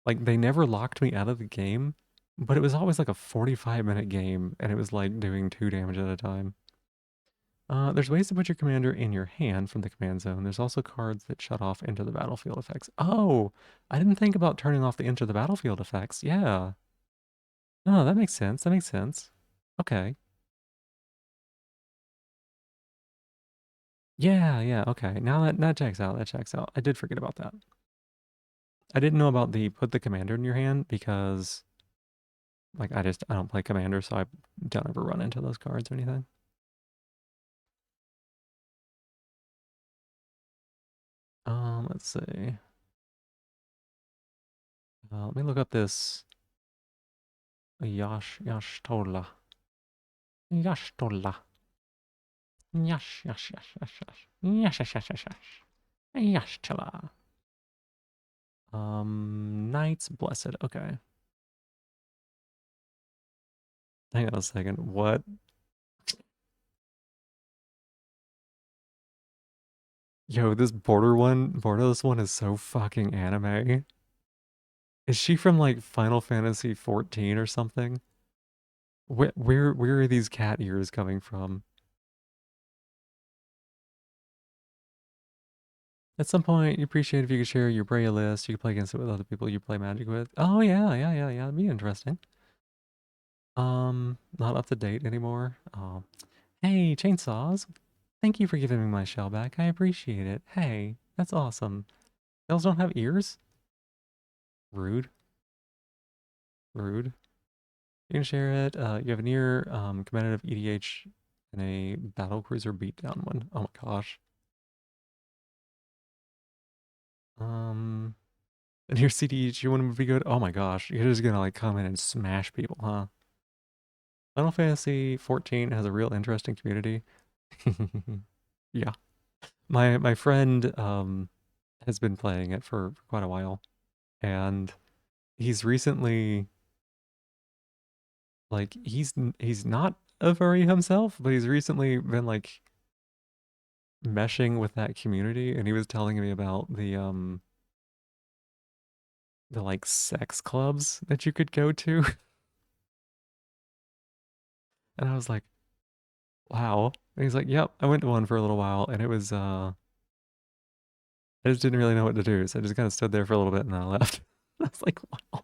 Like they never locked me out of the game, but it was always like a 45-minute game and it was like doing 2 damage at a time. There's ways to put your commander in your hand from the command zone. There's also cards that shut off enter the battlefield effects. Oh, I didn't think about turning off the enter the battlefield effects. Yeah. No, that makes sense. That makes sense. Okay. Yeah, yeah, okay. Now that checks out. That checks out. I did forget about that. I didn't know about the put the commander in your hand because like I don't play commander, so I don't ever run into those cards or anything. Let's see. Let me look up this Yashtola. Yashtola. Yashtola. Knights Blessed. Okay. Hang on a second. What? Yo, this Borderless one is so fucking anime. Is she from like Final Fantasy 14 or something? Where are these cat ears coming from? At some point, you appreciate if you could share your Brea list. You could play against it with other people you play Magic with. Oh yeah. That'd be interesting. Not up to date anymore. Oh, hey, chainsaws. Thank you for giving me my shell back. I appreciate it. Hey, that's awesome. Those don't have ears? Rude. Rude. You can share it. You have a near competitive EDH and a battle cruiser beatdown one. Oh my gosh. And your CDH, you want to be good? Oh my gosh. You're just gonna like come in and smash people, huh? Final Fantasy 14 has a real interesting community. Yeah. My friend has been playing it for quite a while, and he's recently like he's not a furry himself, but he's recently been like meshing with that community, and he was telling me about the like sex clubs that you could go to. And I was like, wow. And he's like, yep, I went to one for a little while, and it was I just didn't really know what to do, so I just kind of stood there for a little bit and then I left. I was like, wow.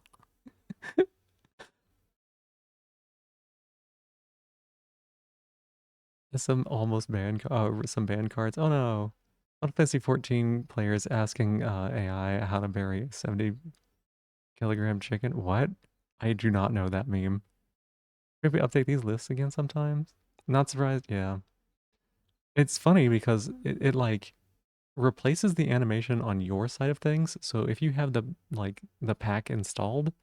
Some almost banned some banned cards. Oh no. Final Fantasy 14 players asking AI how to bury a 70-kilogram chicken. What? I do not know that meme. Maybe update these lists again sometimes. Not surprised. Yeah. It's funny because it like replaces the animation on your side of things. So if you have the pack installed,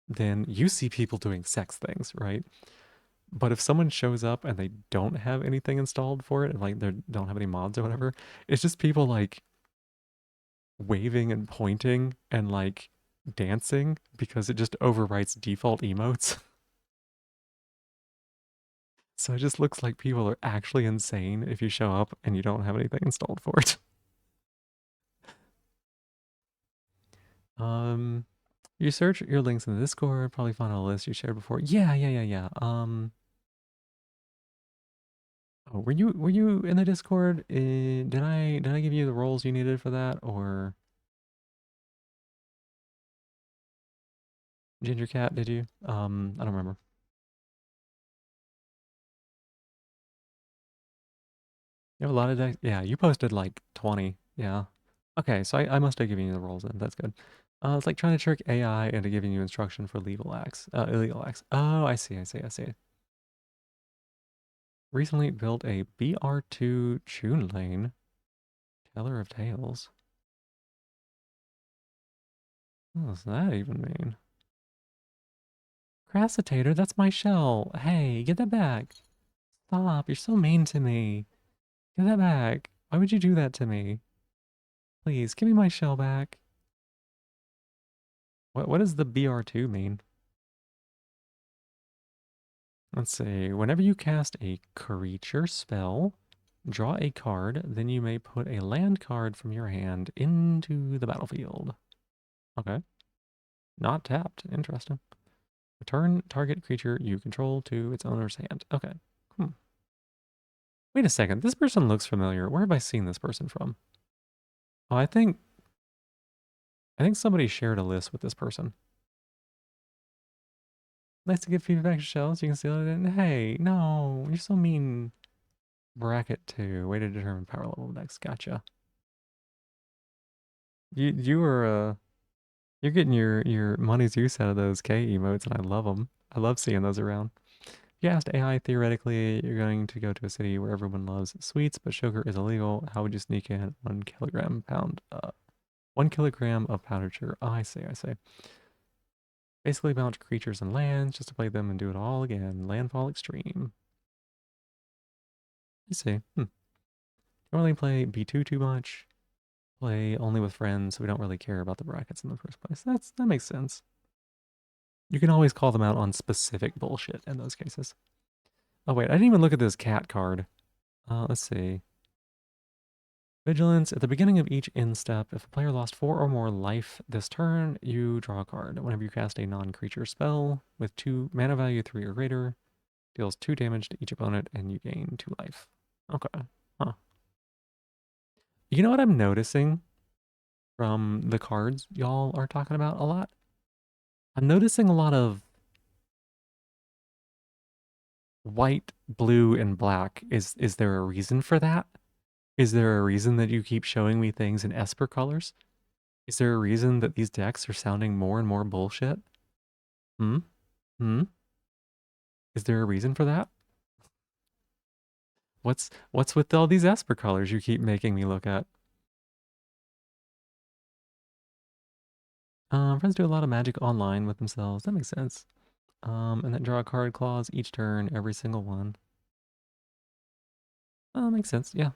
then you see people doing sex things, right? But if someone shows up and they don't have anything installed for it, and like they don't have any mods or whatever, it's just people like waving and pointing and like dancing because it just overwrites default emotes. So it just looks like people are actually insane if you show up and you don't have anything installed for it. Um, you search your links in the Discord, probably find a list you shared before. Yeah. Oh, were you in the Discord? Did I give you the roles you needed for that, or Ginger Cat? Did you? I don't remember. You have a lot of decks. Yeah, you posted like 20. Yeah. Okay, so I must have given you the roles then. That's good. It's like trying to trick AI into giving you instruction for legal acts, illegal acts. Oh, I see. Recently built a BR2 Tune Lane, Teller of Tales. What does that even mean? Crassitator, that's my shell. Hey, get that back. Stop, you're so mean to me. Get that back. Why would you do that to me? Please, give me my shell back. What does the BR2 mean? Let's see. Whenever you cast a creature spell, draw a card, then you may put a land card from your hand into the battlefield. Okay. Not tapped. Interesting. Return target creature you control to its owner's hand. Okay. Hmm. Wait a second. This person looks familiar. Where have I seen this person from? Oh, I think somebody shared a list with this person. Nice to give feedback to shells. You can seal it in. Hey, no, you're so mean. Bracket 2. Way to determine power level next. Gotcha. You were you're getting your money's use out of those K emotes, and I love them. I love seeing those around. You asked AI, theoretically, you're going to go to a city where everyone loves sweets, but sugar is illegal. How would you sneak in 1 kilogram pound? 1 kilogram of powdered sugar. Oh, I see, I see. Basically bounce creatures and lands just to play them and do it all again. Landfall Extreme. I see. Don't really play B2 too much. Play only with friends, so we don't really care about the brackets in the first place. That makes sense. You can always call them out on specific bullshit in those cases. Oh wait, I didn't even look at this cat card. Let's see. Vigilance. At the beginning of each end step, if a player lost 4 or more life this turn, you draw a card. Whenever you cast a non-creature spell with 2 mana value 3 or greater, deals 2 damage to each opponent and you gain 2 life. Okay. Huh. You know what I'm noticing from the cards y'all are talking about a lot? I'm noticing a lot of white, blue, and black. Is there a reason for that? Is there a reason that you keep showing me things in Esper colors? Is there a reason that these decks are sounding more and more bullshit? Hmm? Hmm? Is there a reason for that? What's with all these Esper colors you keep making me look at? Friends do a lot of magic online with themselves. That makes sense. And then draw a card clause each turn, every single one. Oh, makes sense. Yeah.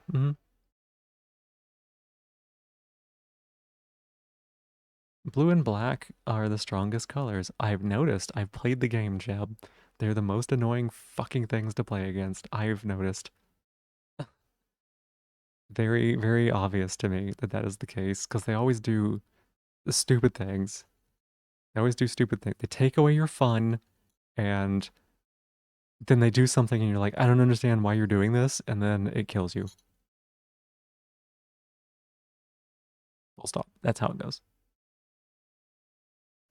Blue and black are the strongest colors. I've noticed. I've played the game, Jeb. They're the most annoying fucking things to play against. I've noticed. Very, very obvious to me that that is the case because they always do the stupid things. They always do stupid things. They take away your fun and then they do something and you're like, I don't understand why you're doing this. And then it kills you. Full stop. That's how it goes.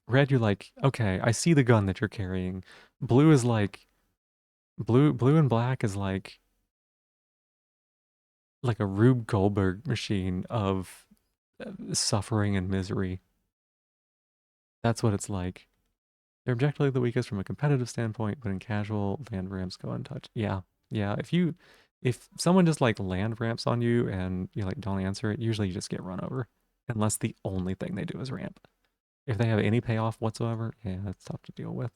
Red, you're like, okay, I see the gun that you're carrying. Blue is like, blue and black is like a Rube Goldberg machine of suffering and misery. That's what it's like. They're objectively the weakest from a competitive standpoint, but in casual, land ramps go untouched. Yeah, yeah. If someone just like land ramps on you and you like don't answer it, usually you just get run over, unless the only thing they do is ramp. If they have any payoff whatsoever, yeah, that's tough to deal with.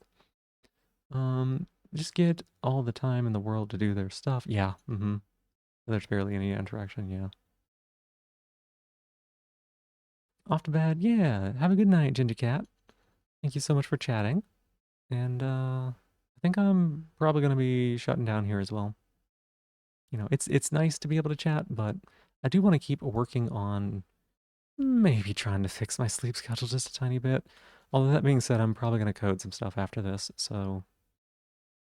Just get all the time in the world to do their stuff. Yeah, There's barely any interaction. Yeah. Off to bed. Yeah. Have a good night, Ginger Cat. Thank you so much for chatting. And I think I'm probably going to be shutting down here as well. You know, it's nice to be able to chat, but I do want to keep working on maybe trying to fix my sleep schedule just a tiny bit. Although that being said, I'm probably going to code some stuff after this, so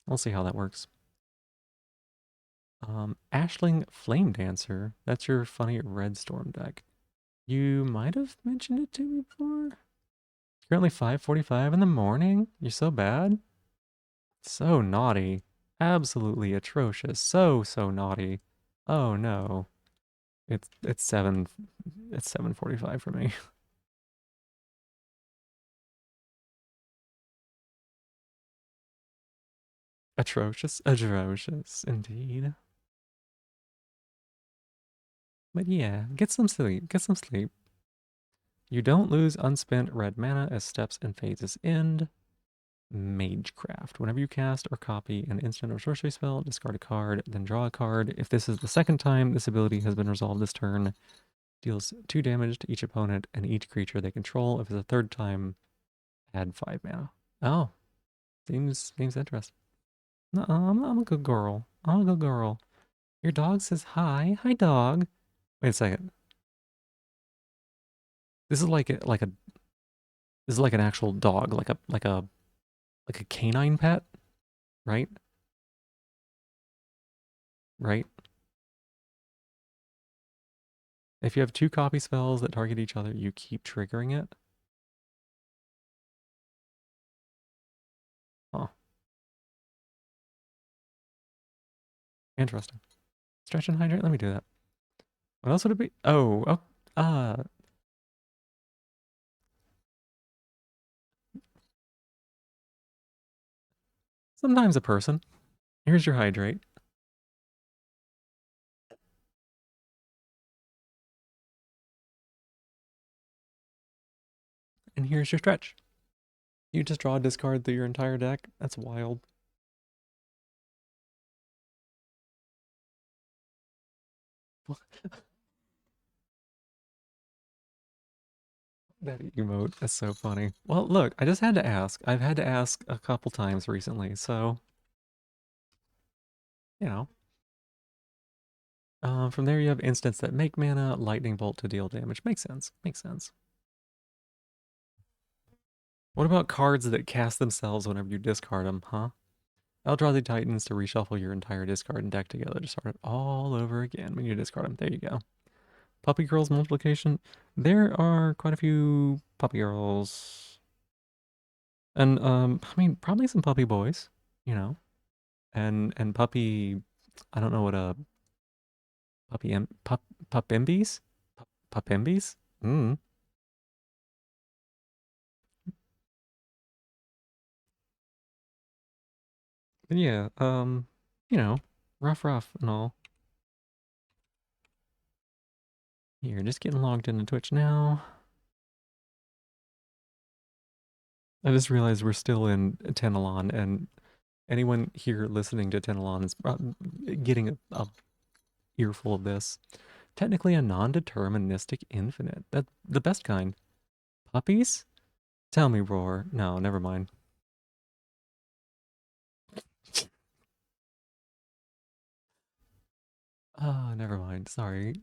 we'll see how that works. Ashling Flame Dancer, that's your funny Red Storm deck. You might have mentioned it to me before. It's currently 5:45 in the morning. You're so bad. So naughty. Absolutely atrocious. So naughty. Oh no. It's 7:45 for me. Atrocious. Atrocious indeed. But yeah, get some sleep. Get some sleep. You don't lose unspent red mana as steps and phases end. Magecraft. Whenever you cast or copy an instant or sorcery spell, discard a card, then draw a card. If this is the second time this ability has been resolved this turn, deals 2 damage to each opponent and each creature they control. If it's a third time, add 5 mana. Oh, seems interesting. No, I'm a good girl. I'm a good girl. Your dog says hi. Hi, dog. Wait a second. This is this is like an actual dog, like a canine pet, right? Right? If you have 2 copy spells that target each other, you keep triggering it. Huh. Interesting. Stretch and hydrate. Let me do that. What else would it be? Uh, sometimes a person. Here's your hydrate. And here's your stretch. You just draw a discard through your entire deck. That's wild. That emote is so funny. Well, look, I just had to ask. I've had to ask a couple times recently, so you know. From there, you have instants that make mana, lightning bolt to deal damage. Makes sense. Makes sense. What about cards that cast themselves whenever you discard them, huh? Eldrazi Titans to reshuffle your entire discard and deck together to start it all over again when you discard them. There you go. Puppy Girls multiplication. There are quite a few Puppy Girls. And I mean probably some Puppy Boys, you know. And puppy I don't know what a pupimbies? Pupimbies? Mm. But yeah, you know, rough and all. Here, just getting logged into Twitch now. I just realized we're still in Tenelon, and anyone here listening to Tenelon is getting a earful of this. Technically a non-deterministic infinite. That the best kind. Puppies? Tell me, Roar. No, never mind. Ah, never mind. Sorry.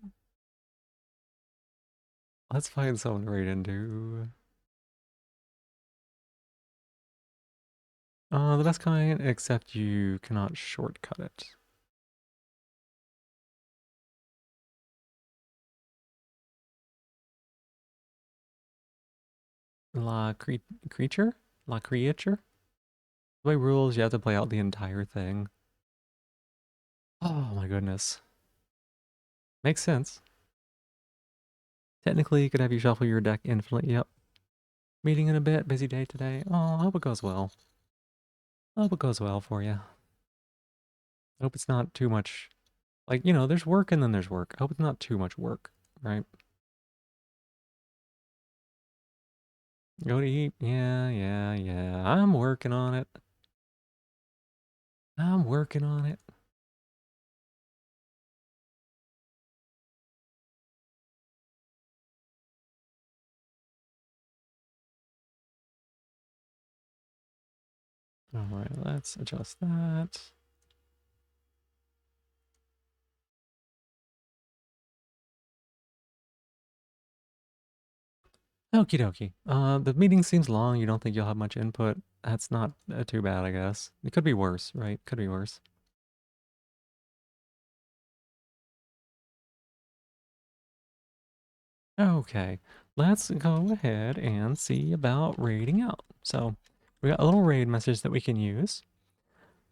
Let's find someone to raid into. The best kind, except you cannot shortcut it. Creature? La Creature? The way rules, you have to play out the entire thing. Oh my goodness. Makes sense. Technically, you could have you shuffle your deck infinitely. Yep. Meeting in a bit. Busy day today. Oh, I hope it goes well. I hope it goes well for you. I hope it's not too much. Like, you know, there's work and then there's work. I hope it's not too much work, right? Go to eat. Yeah. I'm working on it. I'm working on it. All right, let's adjust that. Okie dokie. The meeting seems long. You don't think you'll have much input. That's not too bad, I guess. It could be worse, right? Could be worse. Okay, let's go ahead and see about raiding out. So we got a little raid message that we can use.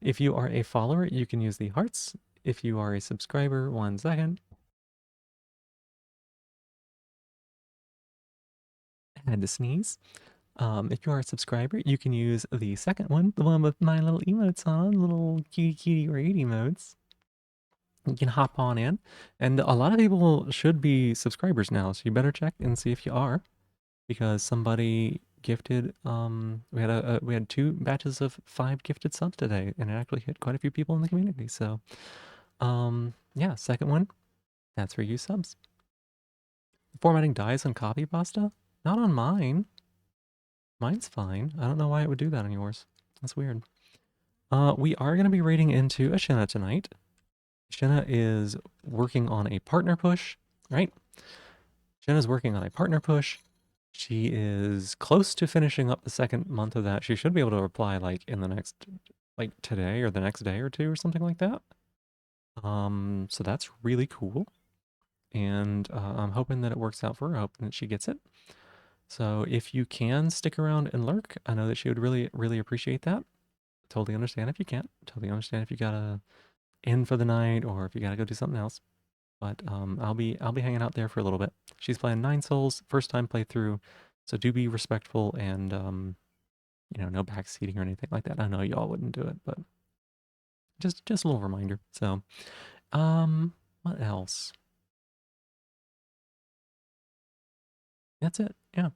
If you are a follower, you can use the hearts. If you are a subscriber, 1 second. I had to sneeze. If you are a subscriber, you can use the second one, the one with my little emotes on, little cutie raid emotes. You can hop on in, and a lot of people should be subscribers now, so you better check and see if you are, because somebody gifted. We had 2 batches of 5 gifted subs today, and it actually hit quite a few people in the community. So, yeah, second one, that's for you subs. Formatting dies on copy pasta? Not on mine. Mine's fine. I don't know why it would do that on yours. That's weird. We are going to be raiding into Ashena tonight. Ashena is working on a partner push, right? Jenna's working on a partner push. She is close to finishing up the second month of that. She should be able to reply like in the next, like today or the next day or two or something like that. So that's really cool. And I'm hoping that it works out for her. Hoping that she gets it. So if you can stick around and lurk, I know that she would really, really appreciate that. Totally understand if you can't. Totally understand if you gotta end for the night or if you gotta go do something else. But I'll be hanging out there for a little bit. She's playing 9 Souls, first time playthrough, so do be respectful and you know, no backseating or anything like that. I know y'all wouldn't do it, but just a little reminder. So, what else? That's it. Yeah.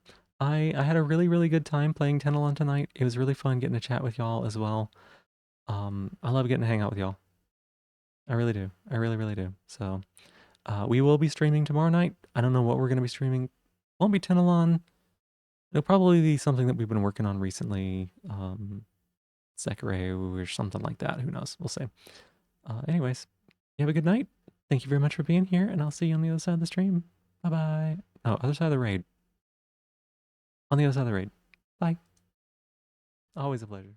I had a really, really good time playing Tenalon tonight. It was really fun getting to chat with y'all as well. I love getting to hang out with y'all. I really do. I really, really do. So, we will be streaming tomorrow night. I don't know what we're going to be streaming. Won't be Tenalon. It'll probably be something that we've been working on recently. Sekiro or something like that. Who knows? We'll see. Anyways, you have a good night. Thank you very much for being here, and I'll see you on the other side of the stream. Bye bye. Oh, other side of the raid. On the other side of the raid. Bye. Always a pleasure.